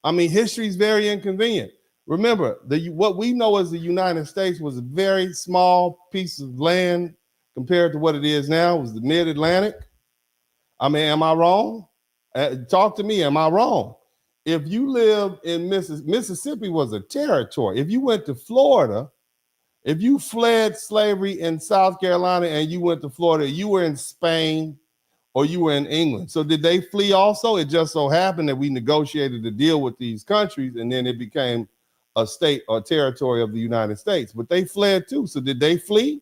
I mean, history is very inconvenient. Remember, what we know as the United States was a very small piece of land compared to what it is now. It was the mid-Atlantic. I mean, am I wrong? Talk to me, am I wrong? If you live in Mississippi was a territory. If you went to Florida, if you fled slavery in South Carolina and you went to Florida, you were in Spain or you were in England. So did they flee also? It just so happened that we negotiated a deal with these countries and then it became a state or territory of the United States. But they fled too. So did they flee?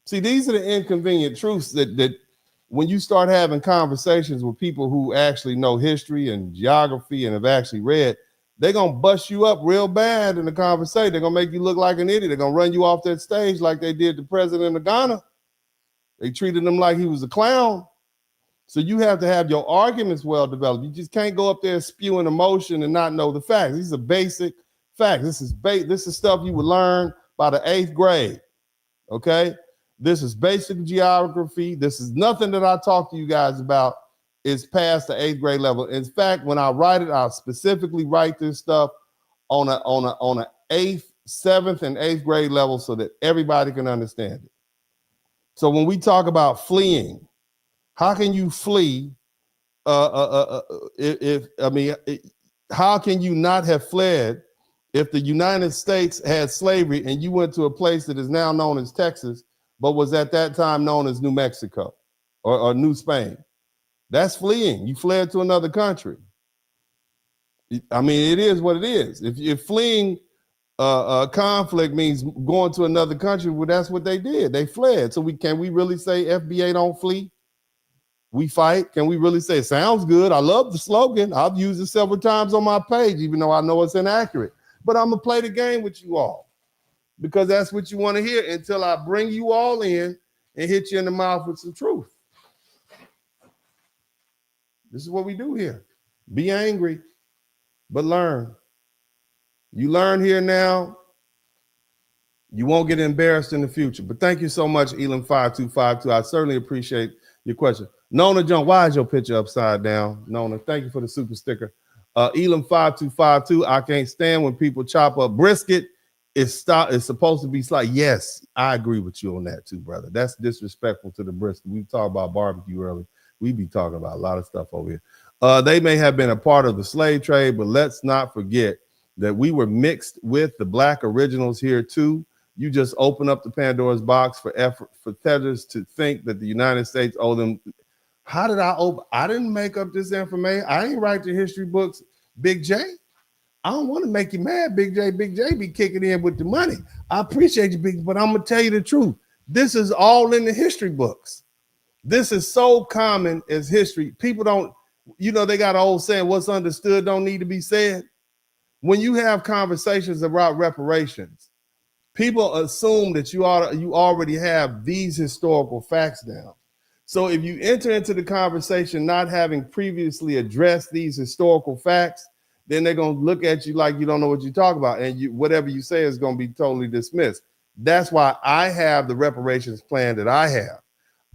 See, these are the inconvenient truths that when you start having conversations with people who actually know history and geography and have actually read, they're going to bust you up real bad in the conversation. They're going to make you look like an idiot. They're going to run you off that stage like they did the president of Ghana. They treated him like he was a clown. So you have to have your arguments well developed. You just can't go up there spewing emotion and not know the facts. These are basic facts. This is stuff you would learn by the 8th grade, okay? This is basic geography. This is nothing that I talk to you guys about is past the 8th grade level. In fact, when I write it, I'll specifically write this stuff on a 8th, 7th, and 8th grade level so that everybody can understand it. So when we talk about fleeing, how can you flee? How can you not have fled if the United States had slavery and you went to a place that is now known as Texas, but was at that time known as New Mexico or New Spain? That's fleeing. You fled to another country. I mean, it is what it is. If fleeing conflict means going to another country, well, that's what they did. They fled. So can we really say FBA don't flee? We fight. Can we really say it sounds good? I love the slogan. I've used it several times on my page, even though I know it's inaccurate. But I'm going to play the game with you all because that's what you want to hear until I bring you all in and hit you in the mouth with some truth. This is what we do here. Be angry, but learn. You learn here now, you won't get embarrassed in the future. But thank you so much, Elam5252. I certainly appreciate your question. Nona Jones, why is your picture upside down? Nona, thank you for the super sticker. Elam5252, I can't stand when people chop up brisket. It's supposed to be sliced. Yes, I agree with you on that too, brother. That's disrespectful to the brisket. We talked about barbecue earlier. We be talking about a lot of stuff over here. They may have been a part of the slave trade, but let's not forget that we were mixed with the black originals here too. You just open up the Pandora's box for tethers to think that the United States owe them. How did I open? I didn't make up this information. I ain't write the history books. Big J. I don't want to make you mad, Big J. Big J be kicking in with the money. I appreciate you, Big, but I'm gonna tell you the truth. This is all in the history books. This is so common as history. People don't, they got an old saying, what's understood don't need to be said. When you have conversations about reparations, people assume that you already have these historical facts down. So if you enter into the conversation not having previously addressed these historical facts, then they're going to look at you like you don't know what you talk about, and whatever you say is going to be totally dismissed. That's why I have the reparations plan that I have.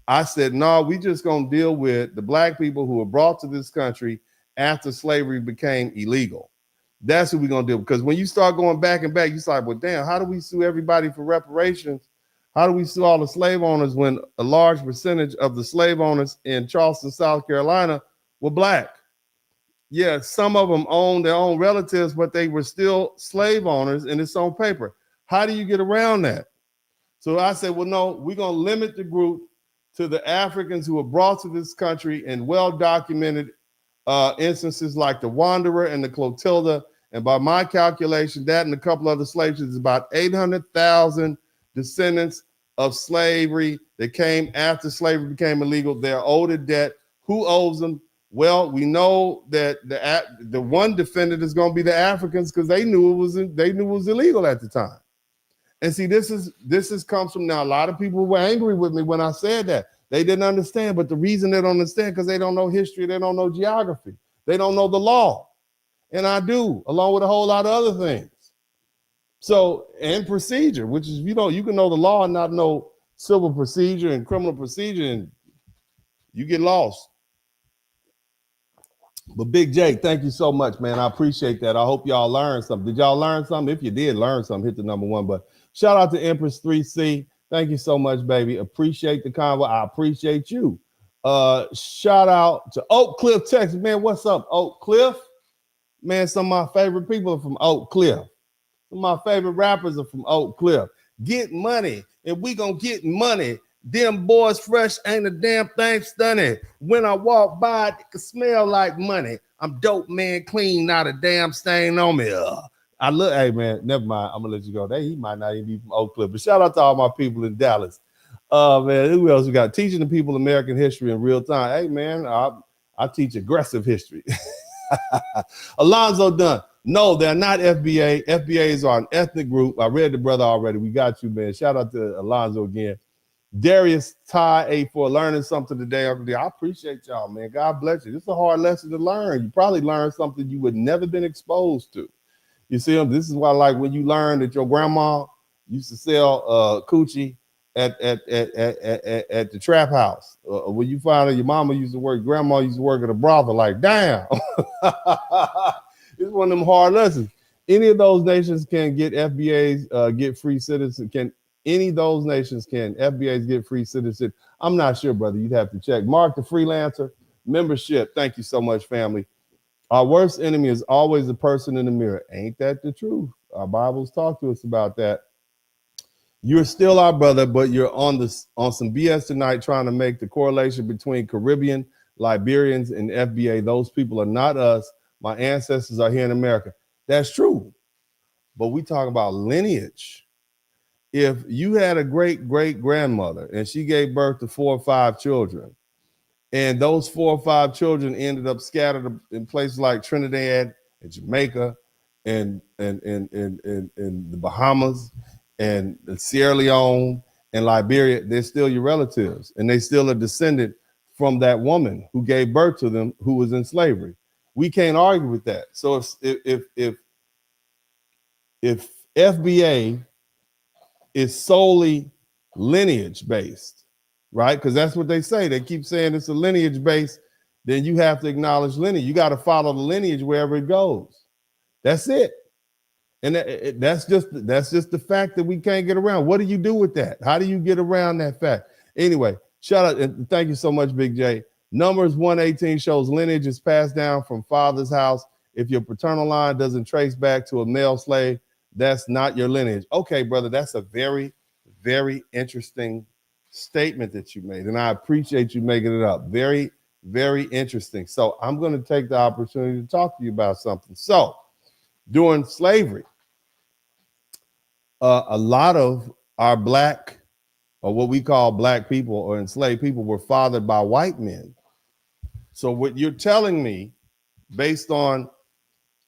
I said, no, we just going to deal with the black people who were brought to this country after slavery became illegal. That's what we're going to do. Because when you start going back and back, you start, well, damn, how do we sue everybody for reparations? How do we sue all the slave owners when a large percentage of the slave owners in Charleston, South Carolina were black? Yeah, some of them owned their own relatives, but they were still slave owners and it's on paper. How do you get around that? So I said, well, no, we're going to limit the group to the Africans who were brought to this country in well-documented instances like the Wanderer and the Clotilda. And by my calculation, that and a couple other slave ships is about 800,000 descendants of slavery that came after slavery became illegal. They're owed a debt. Who owes them? Well, we know that the one defendant is going to be the Africans because they knew it was illegal at the time. And see, this comes from now. A lot of people were angry with me when I said that. They didn't understand, but the reason they don't understand because they don't know history, they don't know geography, they don't know the law, and I do, along with a whole lot of other things. So, and procedure, which is you can know the law and not know civil procedure and criminal procedure, and you get lost. But Big J, thank you so much, man. I appreciate that. I hope y'all learned something. Did y'all learn something? If you did learn something, hit the number 1. But shout out to Empress 3C. Thank you so much, baby. Appreciate the convo. I appreciate you. Shout out to Oak Cliff, Texas. Man, what's up, Oak Cliff? Man, some of my favorite people are from Oak Cliff. Some of my favorite rappers are from Oak Cliff. Get money, and we gonna get money. Them boys fresh, ain't a damn thing stunning. When I walk by, it can smell like money. I'm dope, man, clean, not a damn stain on me. Hey, man, never mind. I'm gonna let you go. He might not even be from Oak Cliff, but shout out to all my people in Dallas. Man, who else we got? Teaching the people American history in real time. Hey, man, I teach aggressive history. Alonzo Dunn. No, they're not FBA. FBAs are an ethnic group. I read the brother already. We got you, man. Shout out to Alonzo again. Darius Ty 84 learning something today. I appreciate y'all, man. God bless you. This is a hard lesson to learn. You probably learned something you would never been exposed to. You see them? This is why, like, when you learn that your grandma used to sell coochie at the trap house. When you find out your mama used to work, grandma used to work at a brothel, like, damn. It's one of them hard lessons. Any of those nations can get FBAs, get free citizens. Any of those nations can FBAs get free citizenship? I'm not sure, brother. You'd have to check. Mark the Freelancer, membership. Thank you so much, family. Our worst enemy is always the person in the mirror. Ain't that the truth? Our Bibles talk to us about that. You're still our brother, but you're on some BS tonight trying to make the correlation between Caribbean, Liberians, and FBA. Those people are not us. My ancestors are here in America. That's true. But we talk about lineage. If you had a great-great-grandmother and she gave birth to 4 or 5 children, and those 4 or 5 children ended up scattered in places like Trinidad and Jamaica and the Bahamas and Sierra Leone and Liberia, they're still your relatives, and they still are descended from that woman who gave birth to them who was in slavery. We can't argue with that. So if FBA is solely lineage based, right? Because that's what they say. They keep saying it's a lineage based. Then you have to acknowledge lineage. You got to follow the lineage wherever it goes. That's it. And that's just the fact that we can't get around. What do you do with that? How do you get around that fact? Anyway, shout out and thank you so much, Big J. Numbers 118 shows lineage is passed down from father's house. If your paternal line doesn't trace back to a male slave, that's not your lineage. Okay, brother, that's a very, very interesting statement that you made, and I appreciate you making it up. Very Very interesting. So I'm going to take the opportunity to talk to you about something. So during slavery, a lot of our black, or what we call black people or enslaved people, were fathered by white men. So what you're telling me, based on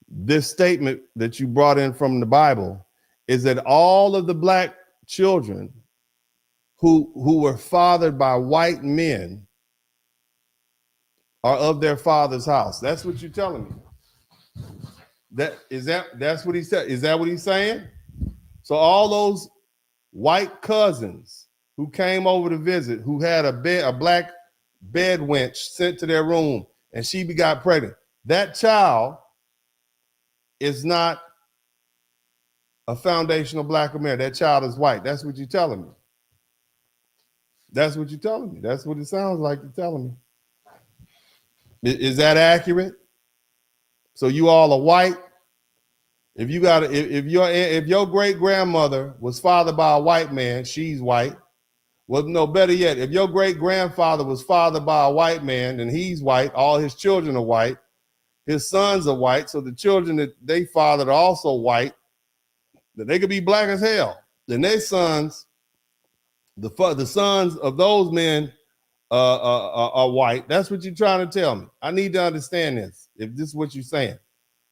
this statement that you brought in from the Bible, is that all of the black children who were fathered by white men are of their father's house. That's what you're telling me. That's what he said. Is that what he's saying? So all those white cousins who came over to visit, who had a black bed wench sent to their room, and she got pregnant, that child is not a foundational black American. That child is white. That's what you're telling me. That's what you're telling me. That's what it sounds like you're telling me. Is that accurate? So you all are white. If your great grandmother was fathered by a white man, she's white. Well, no, better yet, if your great grandfather was fathered by a white man, then he's white. All his children are white. His sons are white. So the children that they fathered are also white. Then they could be black as hell. Then their sons, the sons of those men are white. That's what you're trying to tell me. I need to understand this, if this is what you're saying.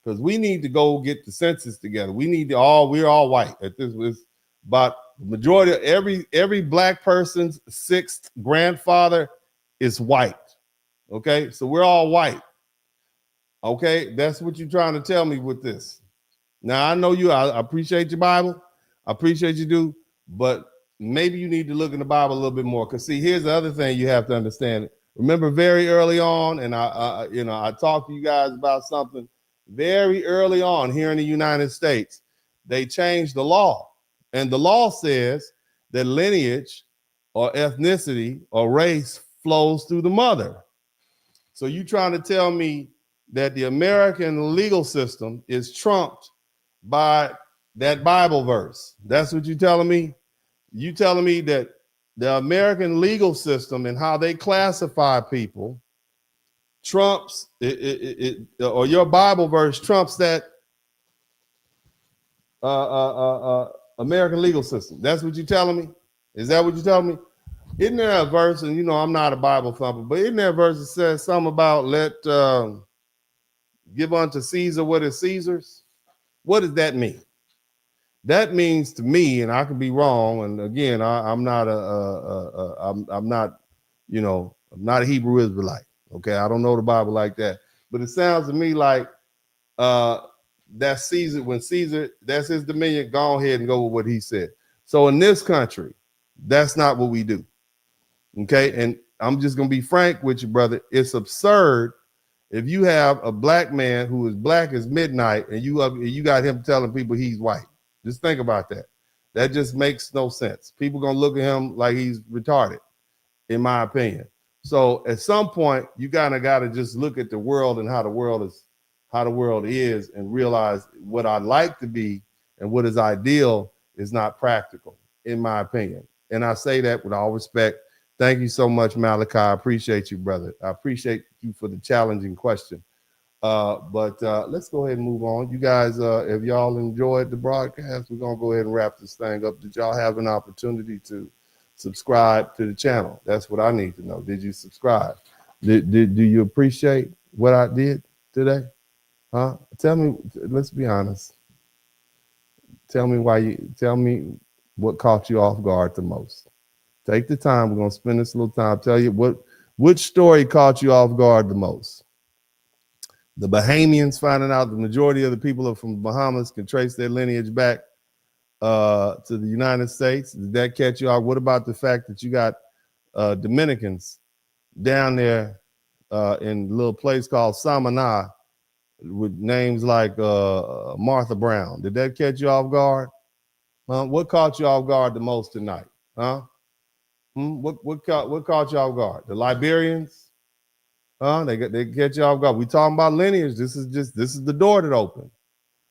Because we need to go get the census together. We're all white. At this was about the majority of every black person's sixth grandfather is white. Okay, so we're all white. Okay, that's what you're trying to tell me with this. Now I know I appreciate your Bible. I appreciate you do, but maybe you need to look in the Bible a little bit more. Because see, here's the other thing you have to understand. Remember, very early on, and I talked to you guys about something. Very early on here in the United States, they changed the law. And the law says that lineage or ethnicity or race flows through the mother. So you trying to tell me that the American legal system is trumped by that Bible verse? That's what you're telling me? You telling me that the American legal system and how they classify people trumps or your Bible verse trumps that American legal system? That's what you're telling me? Is that what you're telling me? Isn't there a verse, and I'm not a Bible thumper, but isn't there a verse that says something about give unto Caesar what is Caesar's? What does that mean? That means to me, and I could be wrong, and again, I'm not I'm not a Hebrew Israelite. Okay, I don't know the Bible like that, but it sounds to me like that's Caesar. When Caesar, that's his dominion, go ahead and go with what he said. So in this country, that's not what we do. Okay, and I'm just gonna be frank with you, brother. It's absurd if you have a black man who is black as midnight, and you got him telling people he's white. Just think about that. That just makes no sense. People gonna look at him like he's retarded, in my opinion. So at some point, you kind of got to just look at the world and how the world is, and realize what I'd like to be and what is ideal is not practical, in my opinion. And I say that with all respect. Thank you so much, Malachi. I appreciate you, brother. I appreciate you for the challenging question. But let's go ahead and move on. You guys, if y'all enjoyed the broadcast, we're going to go ahead and wrap this thing up. Did y'all have an opportunity to subscribe to the channel? That's what I need to know. Did you subscribe? Do you appreciate what I did today? Huh? Tell me, let's be honest. Tell me what caught you off guard the most. Take the time. We're going to spend this little time. Tell you which story caught you off guard the most. The Bahamians finding out the majority of the people are from Bahamas can trace their lineage back to the United States. Did that catch you off? What about the fact that you got Dominicans down there in a little place called Samaná with names like Martha Brown? Did that catch you off guard? What caught you off guard the most tonight? Huh? What caught you off guard? The Liberians? They catch you off guard. We talking about lineage. This is the door that opened.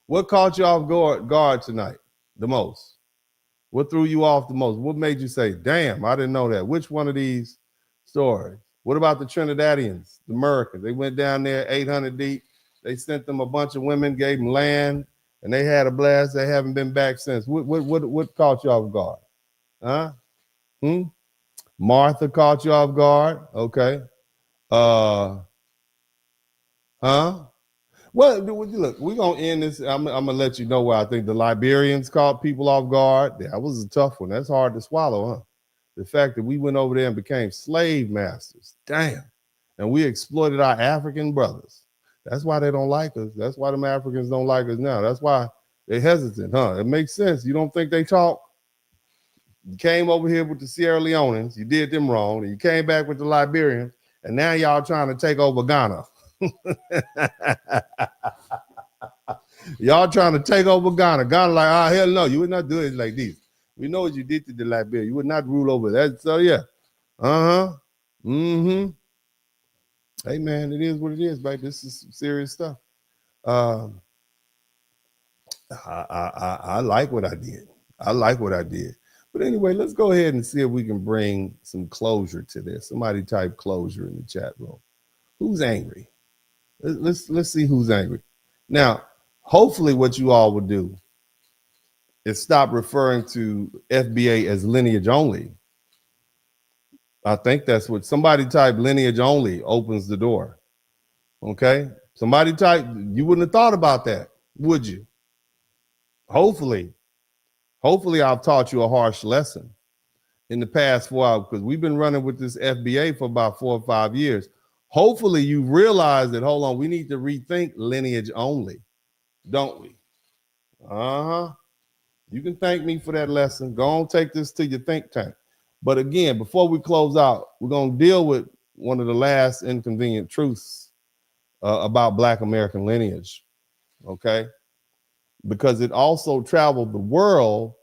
What caught you off guard tonight the most? What threw you off the most? What made you say, damn, I didn't know that? Which one of these stories? What about the Trinidadians, the Americans? They went down there 800 deep. They sent them a bunch of women, gave them land, and they had a blast. They haven't been back since. What caught you off guard? Huh? Martha caught you off guard. Okay. Huh? Well, look, we're going to end this. I'm going to let you know where I think the Liberians caught people off guard. That was a tough one. That's hard to swallow, huh? The fact that we went over there and became slave masters. Damn. And we exploited our African brothers. That's why they don't like us. That's why them Africans don't like us now. That's why they're hesitant, huh? It makes sense. You don't think they talk? You came over here with the Sierra Leoneans. You did them wrong. And you came back with the Liberians. And now y'all trying to take over Ghana. Y'all trying to take over Ghana. Ghana like, hell no, you would not do it like this. We know what you did to the Liberia. You would not rule over that. So yeah. Hey man, it is what it is, baby. This is some serious stuff. I like what I did. I like what I did. But anyway, let's go ahead and see if we can bring some closure to this. Somebody type closure in the chat room. Who's angry? Let's see who's angry. Now, hopefully what you all would do is stop referring to FBA as lineage only. I think that's what somebody type lineage only opens the door. Okay. Somebody type, you wouldn't have thought about that, would you? Hopefully I've taught you a harsh lesson in the past 4 hours, because we've been running with this FBA for about 4 or 5 years. Hopefully you realize that, hold on, we need to rethink lineage only, don't we? You can thank me for that lesson. Go on, take this to your think tank. But again, before we close out, we're going to deal with one of the last inconvenient truths about Black American lineage, okay? Because it also traveled the world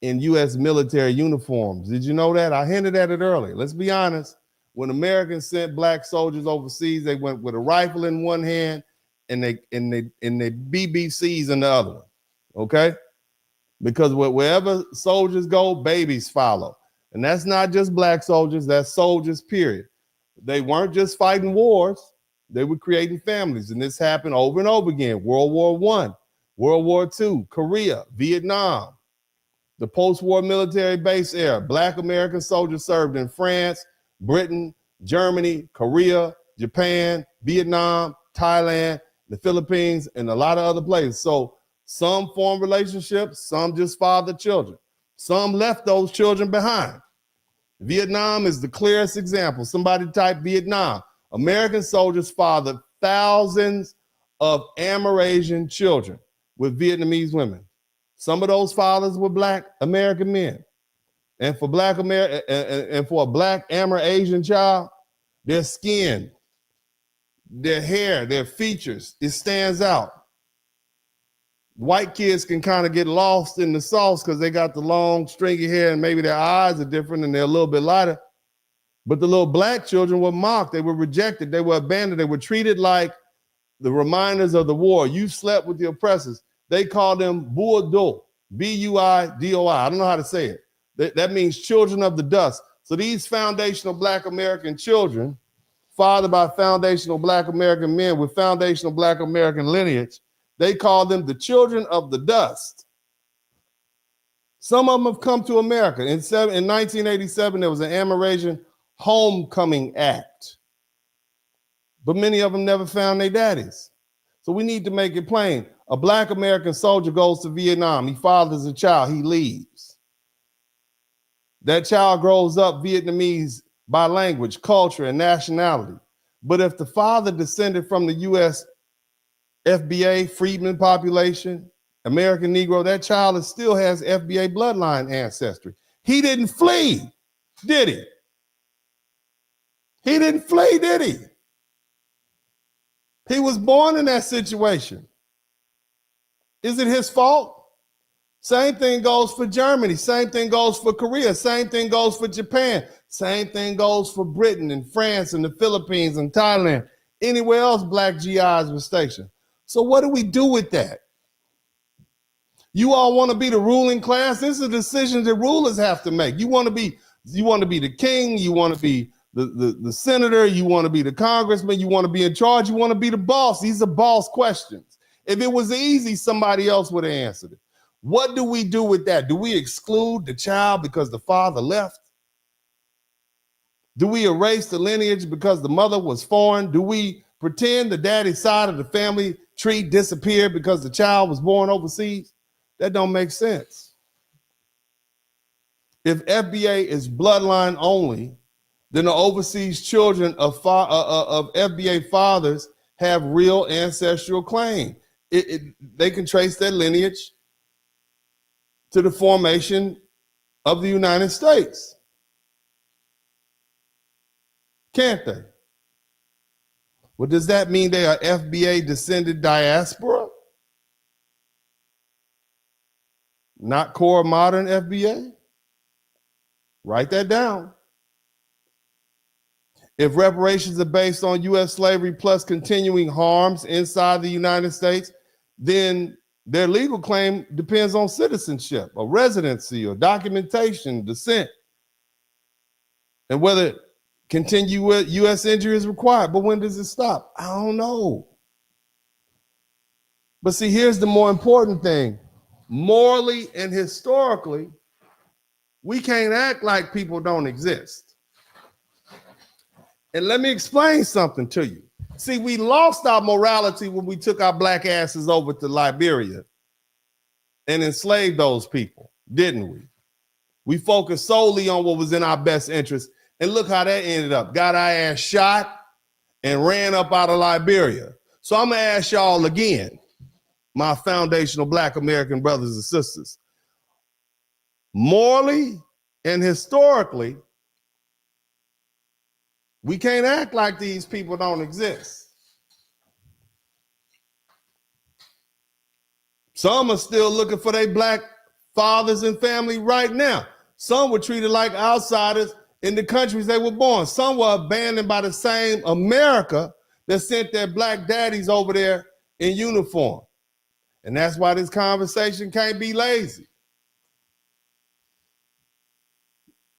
in U.S. military uniforms. Did you know that? I hinted at it earlier. Let's be honest. When Americans sent Black soldiers overseas, they went with a rifle in one hand and they BBCs in the other one, okay? Because wherever soldiers go, babies follow. And that's not just Black soldiers, that's soldiers, period. They weren't just fighting wars, they were creating families. And this happened over and over again. World War I, World War II, Korea, Vietnam, the post-war military base era. Black American soldiers served in France, Britain, Germany, Korea, Japan, Vietnam, Thailand, the Philippines, and a lot of other places. So some formed relationships, some just fathered children. Some left those children behind. Vietnam is the clearest example. Somebody type Vietnam. American soldiers fathered thousands of Amerasian children with Vietnamese women. Some of those fathers were Black American men. And for Black and for a Black Amerasian child, their skin, their hair, their features, it stands out. White kids can kind of get lost in the sauce because they got the long, stringy hair and maybe their eyes are different and they're a little bit lighter. But the little Black children were mocked. They were rejected. They were abandoned. They were treated like the reminders of the war. You slept with the oppressors. They called them Buido, B-U-I-D-O-I. I don't know how to say it. That means children of the dust. So these foundational Black American children, fathered by foundational Black American men with foundational Black American lineage, they call them the children of the dust. Some of them have come to America. In 1987, there was an Amerasian Homecoming Act. But many of them never found their daddies. So we need to make it plain. A Black American soldier goes to Vietnam. He fathers a child. He leaves. That child grows up Vietnamese by language, culture, and nationality. But if the father descended from the U.S. FBA, freedmen population, American Negro, that child still has FBA bloodline ancestry. He didn't flee, did he? He didn't flee, did he? He was born in that situation. Is it his fault? Same thing goes for Germany. Same thing goes for Korea. Same thing goes for Japan. Same thing goes for Britain and France and the Philippines and Thailand. Anywhere else Black GIs were stationed. So what do we do with that? You all want to be the ruling class? This is a decision that rulers have to make. You want to be the king, you want to be the senator, you want to be the congressman, you want to be in charge, you want to be the boss. These are boss questions. If it was easy, somebody else would have answered it. What do we do with that? Do we exclude the child because the father left? Do we erase the lineage because the mother was foreign? Do we pretend the daddy's side of the family tree disappeared because the child was born overseas? That don't make sense. If FBA is bloodline only, then the overseas children of FBA fathers have real ancestral claim. They can trace their lineage to the formation of the United States. Can't they? Well, does that mean they are FBA descended diaspora? Not core modern FBA? Write that down. If reparations are based on U.S. slavery plus continuing harms inside the United States, then their legal claim depends on citizenship or residency or documentation, descent, and whether continued U.S. injury is required. But when does it stop? I don't know. But see, here's the more important thing. Morally and historically, we can't act like people don't exist. And let me explain something to you. See, we lost our morality when we took our black asses over to Liberia and enslaved those people, didn't we? We focused solely on what was in our best interest. And look how that ended up. Got our ass shot and ran up out of Liberia. So I'm gonna ask y'all again, my foundational Black American brothers and sisters. Morally and historically, we can't act like these people don't exist. Some are still looking for their black fathers and family right now. Some were treated like outsiders in the countries they were born. Some were abandoned by the same America that sent their black daddies over there in uniform. And that's why this conversation can't be lazy.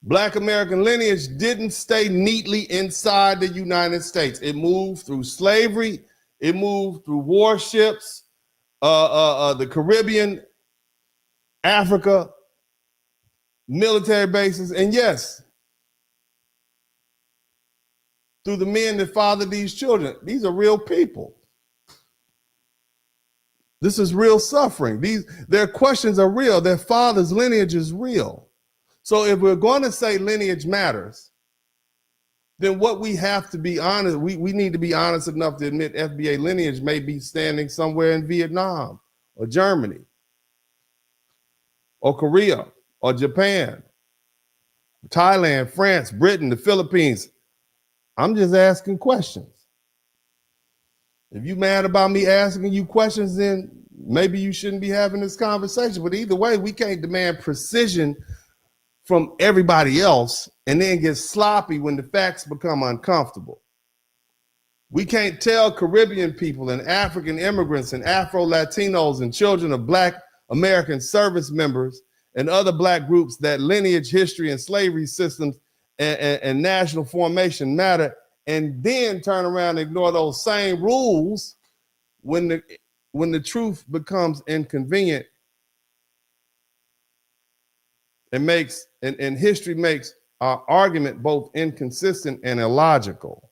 Black American lineage didn't stay neatly inside the United States. It moved through slavery. It moved through warships, the Caribbean, Africa, military bases, and yes, through the men that fathered these children. These are real people. This is real suffering. Their questions are real. Their father's lineage is real. So if we're going to say lineage matters, then what we have to be honest, we need to be honest enough to admit FBA lineage may be standing somewhere in Vietnam or Germany or Korea or Japan, Thailand, France, Britain, the Philippines. I'm just asking questions. If you're mad about me asking you questions, then maybe you shouldn't be having this conversation. But either way, we can't demand precision from everybody else and then get sloppy when the facts become uncomfortable. We can't tell Caribbean people and African immigrants and Afro-Latinos and children of Black American service members and other Black groups that lineage, history, and slavery systems and national formation matter, and then turn around and ignore those same rules when the truth becomes inconvenient. And history makes our argument both inconsistent and illogical,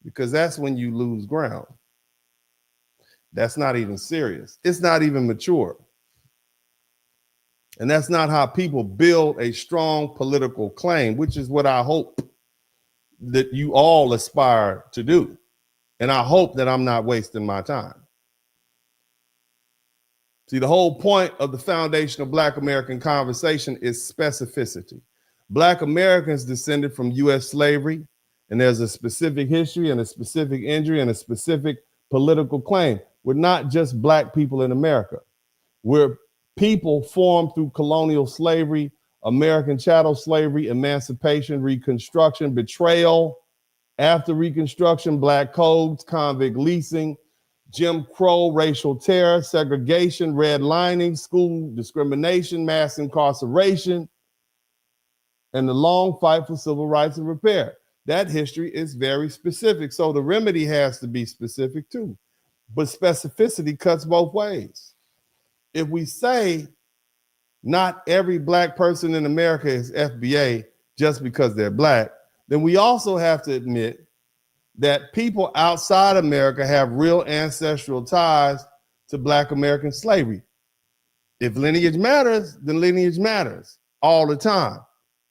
because that's when you lose ground. That's not even serious. It's not even mature. And that's not how people build a strong political claim, which is what I hope that you all aspire to do. And I hope that I'm not wasting my time. See, the whole point of the foundation of Black American conversation is specificity. Black Americans descended from U.S. slavery, and there's a specific history and a specific injury and a specific political claim. We're not just Black people in America. We're people formed through colonial slavery, American chattel slavery, emancipation, Reconstruction, betrayal after Reconstruction, Black codes, convict leasing, Jim Crow, racial terror, segregation, redlining, school discrimination, mass incarceration, and the long fight for civil rights and repair. that history is very specific. So the remedy has to be specific too. But specificity cuts both ways. If we say not every black person in America is FBA just because they're black, then we also have to admit that people outside America have real ancestral ties to black American slavery. If lineage matters, then lineage matters all the time,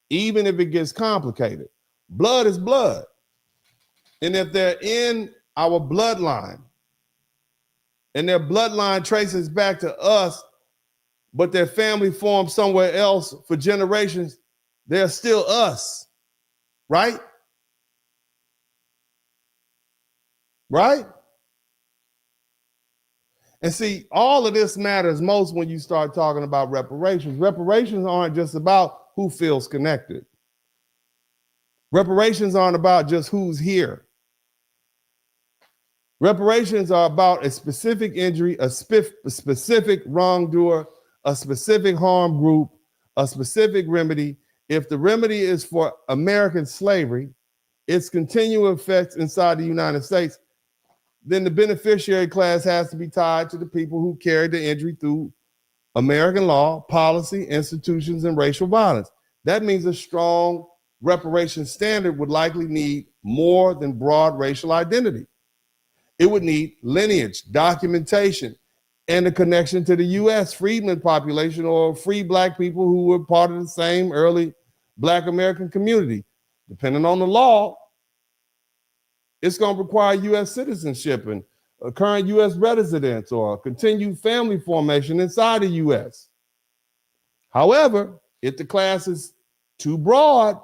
even if it gets complicated. Blood is blood. And if they're in our bloodline and their bloodline traces back to us, but their family formed somewhere else for generations, they're still us, right? Right? And see, all of this matters most when you start talking about reparations. Reparations aren't just about who feels connected. Reparations aren't about just who's here. Reparations are about a specific injury, a specific wrongdoer, a specific harm group, a specific remedy. If the remedy is for American slavery, its continual effects inside the United States, then the beneficiary class has to be tied to the people who carried the injury through American law, policy, institutions, and racial violence. That means a strong reparation standard would likely need more than broad racial identity. It would need lineage, documentation, and a connection to the U.S. freedmen population or free black people who were part of the same early black American community. Depending on the law, it's going to require U.S. citizenship and a current U.S. residence or continued family formation inside the U.S. However, if the class is too broad,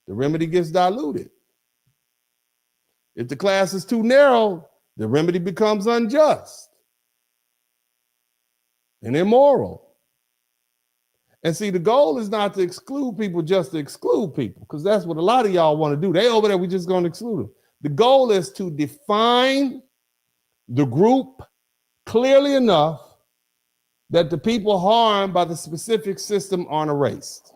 the remedy gets diluted. If the class is too narrow, the remedy becomes unjust and immoral. And see, the goal is not to exclude people just to exclude people, because that's what a lot of y'all want to do. They over there, we just going to exclude them. The goal is to define the group clearly enough that the people harmed by the specific system aren't erased.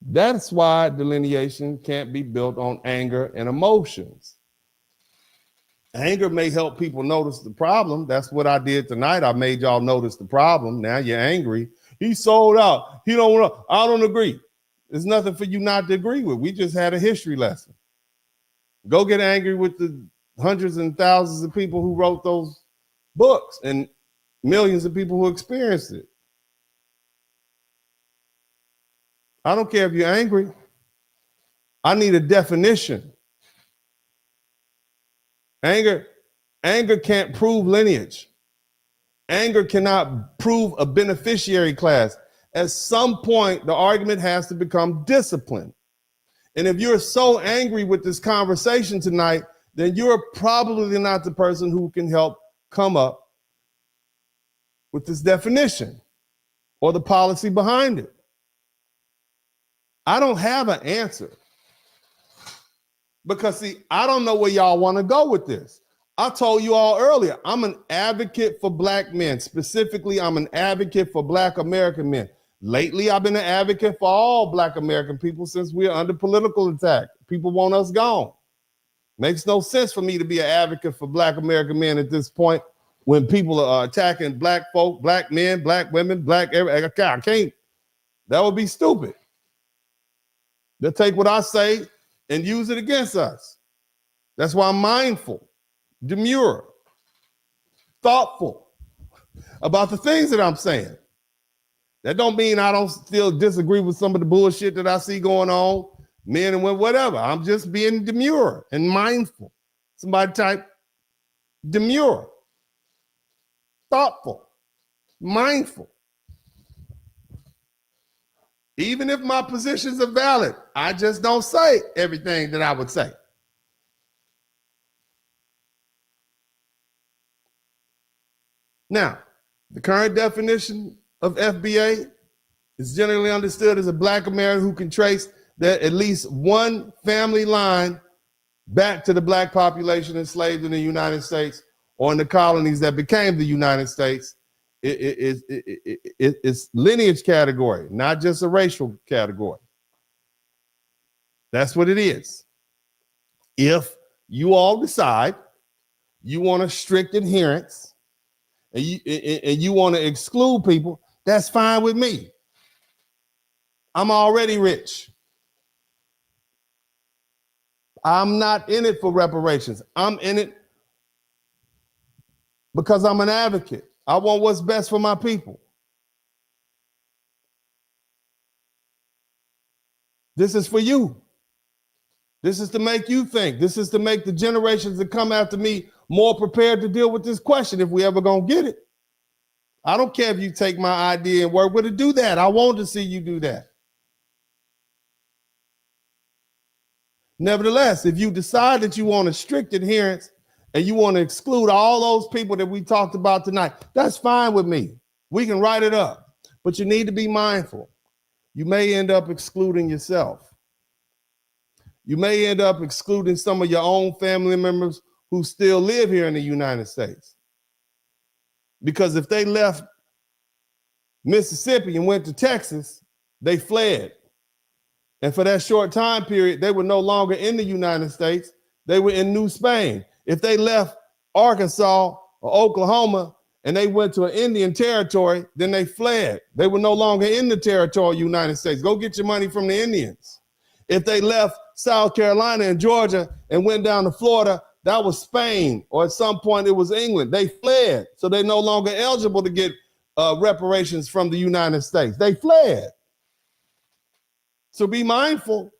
That's why delineation can't be built on anger and emotions. Anger may help people notice the problem. That's what I did tonight. I made y'all notice the problem. Now you're angry. He sold out. He don't want to. I don't agree. There's nothing for you not to agree with. We just had a history lesson. Go get angry with the hundreds and thousands of people who wrote those books and millions of people who experienced it. I don't care if you're angry. I need a definition. Anger can't prove lineage. Anger cannot prove a beneficiary class. At some point, the argument has to become discipline. And if you're so angry with this conversation tonight, then you're probably not the person who can help come up with this definition or the policy behind it. I don't have an answer because, see, I don't know where y'all want to go with this. I told you all earlier, I'm an advocate for black men. Specifically, I'm an advocate for black American men. Lately, I've been an advocate for all black American people since we're under political attack. People want us gone. Makes no sense for me to be an advocate for black American men at this point when people are attacking black folk, black men, black women, black everything. I can't. That would be stupid. They'll take what I say and use it against us. That's why I'm mindful, demure, thoughtful about the things that I'm saying. That don't mean I don't still disagree with some of the bullshit that I see going on, men and women, whatever. I'm just being demure and mindful. Somebody type demure, thoughtful, mindful. Even if my positions are valid, I just don't say everything that I would say. Now, the current definition of FBA is generally understood as a black American who can trace that at least one family line back to the black population enslaved in the United States or in the colonies that became the United States. It's lineage category, not just a racial category. That's what it is. If you all decide you want a strict adherence and you want to exclude people, that's fine with me. I'm already rich. I'm not in it for reparations. I'm in it because I'm an advocate. I want what's best for my people. This is for you. This is to make you think. This is to make the generations that come after me more prepared to deal with this question if we ever gonna get it. I don't care if you take my idea and work with it, do that. I want to see you do that. Nevertheless, if you decide that you want a strict adherence and you want to exclude all those people that we talked about tonight, that's fine with me. We can write it up, but you need to be mindful. You may end up excluding yourself. You may end up excluding some of your own family members who still live here in the United States. Because if they left Mississippi and went to Texas, they fled. And for that short time period, they were no longer in the United States. They were in New Spain. If they left Arkansas or Oklahoma and they went to an Indian territory, then they fled. They were no longer in the territorial United States. Go get your money from the Indians. If they left South Carolina and Georgia and went down to Florida, that was Spain, or at some point it was England. They fled, so they're no longer eligible to get reparations from the United States. They fled. So be mindful.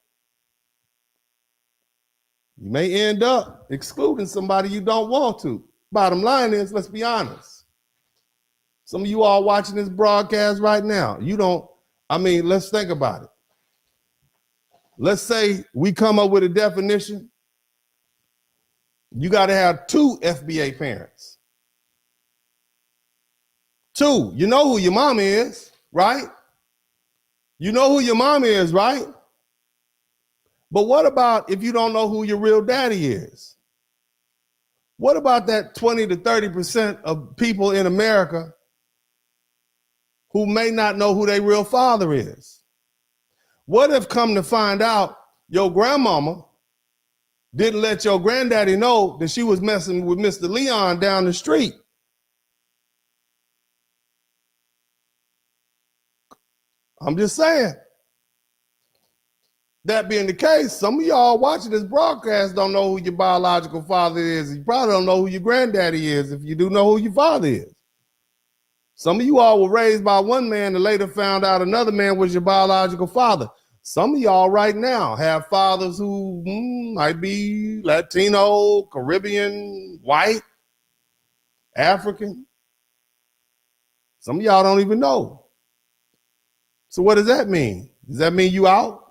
You may end up excluding somebody you don't want to. Bottom line is, let's be honest. Some of you all watching this broadcast right now, let's think about it. Let's say we come up with a definition. You got to have 2 FBA parents. 2, you know who your mom is, right? You know who your mom is, right? But what about if you don't know who your real daddy is? What about that 20 to 30% of people in America who may not know who their real father is? What if, come to find out, your grandmama didn't let your granddaddy know that she was messing with Mr. Leone down the street? I'm just saying. That being the case, some of y'all watching this broadcast don't know who your biological father is. You probably don't know who your granddaddy is if you do know who your father is. Some of you all were raised by one man and later found out another man was your biological father. Some of y'all right now have fathers who might be Latino, Caribbean, white, African. Some of y'all don't even know. So what does that mean? Does that mean you out?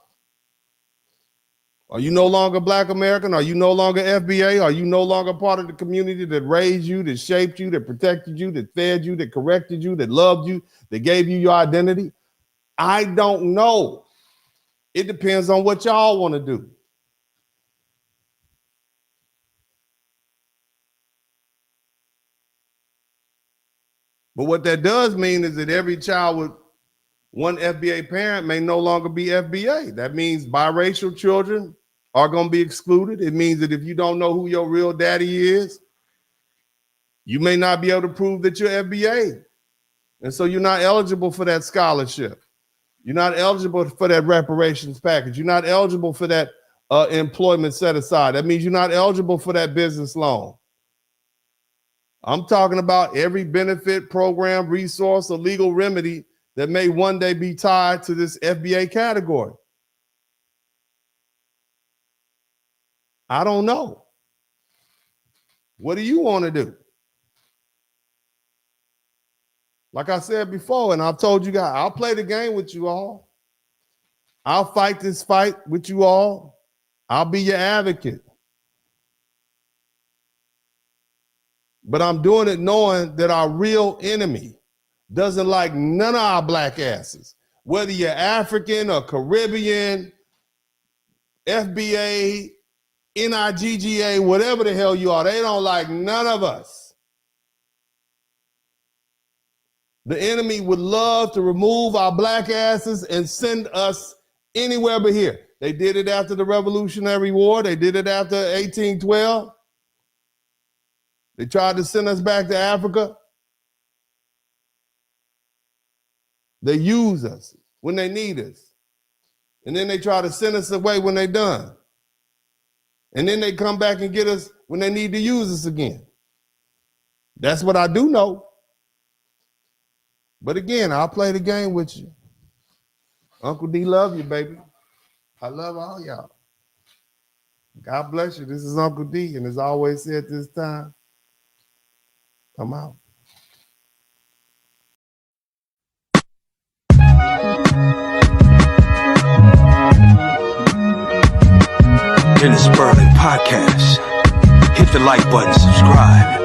Are you no longer Black American? Are you no longer FBA? Are you no longer part of the community that raised you, that shaped you, that protected you, that fed you, that corrected you, that loved you, that gave you your identity? I don't know. It depends on what y'all want to do. But what that does mean is that every child with one FBA parent may no longer be FBA. That means biracial children are going to be excluded. It means that if you don't know who your real daddy is, you may not be able to prove that you're FBA. And so you're not eligible for that scholarship. You're not eligible for that reparations package. You're not eligible for that employment set aside. That means you're not eligible for that business loan. I'm talking about every benefit, program, resource, or legal remedy that may one day be tied to this FBA category. I don't know. What do you want to do? Like I said before, and I've told you guys, I'll play the game with you all. I'll fight this fight with you all. I'll be your advocate. But I'm doing it knowing that our real enemy doesn't like none of our black asses. Whether you're African or Caribbean, FBA, NIGGA, whatever the hell you are, they don't like none of us. The enemy would love to remove our black asses and send us anywhere but here. They did it after the Revolutionary War. They did it after 1812. They tried to send us back to Africa. They use us when they need us. And then they try to send us away when they're done. And then they come back and get us when they need to use us again. That's what I do know. But again, I'll play the game with you. Uncle D love you, baby. I love all y'all. God bless you. This is Uncle D, and as I always say at this time, I'm out. In the Spurling podcast, hit the like button, subscribe.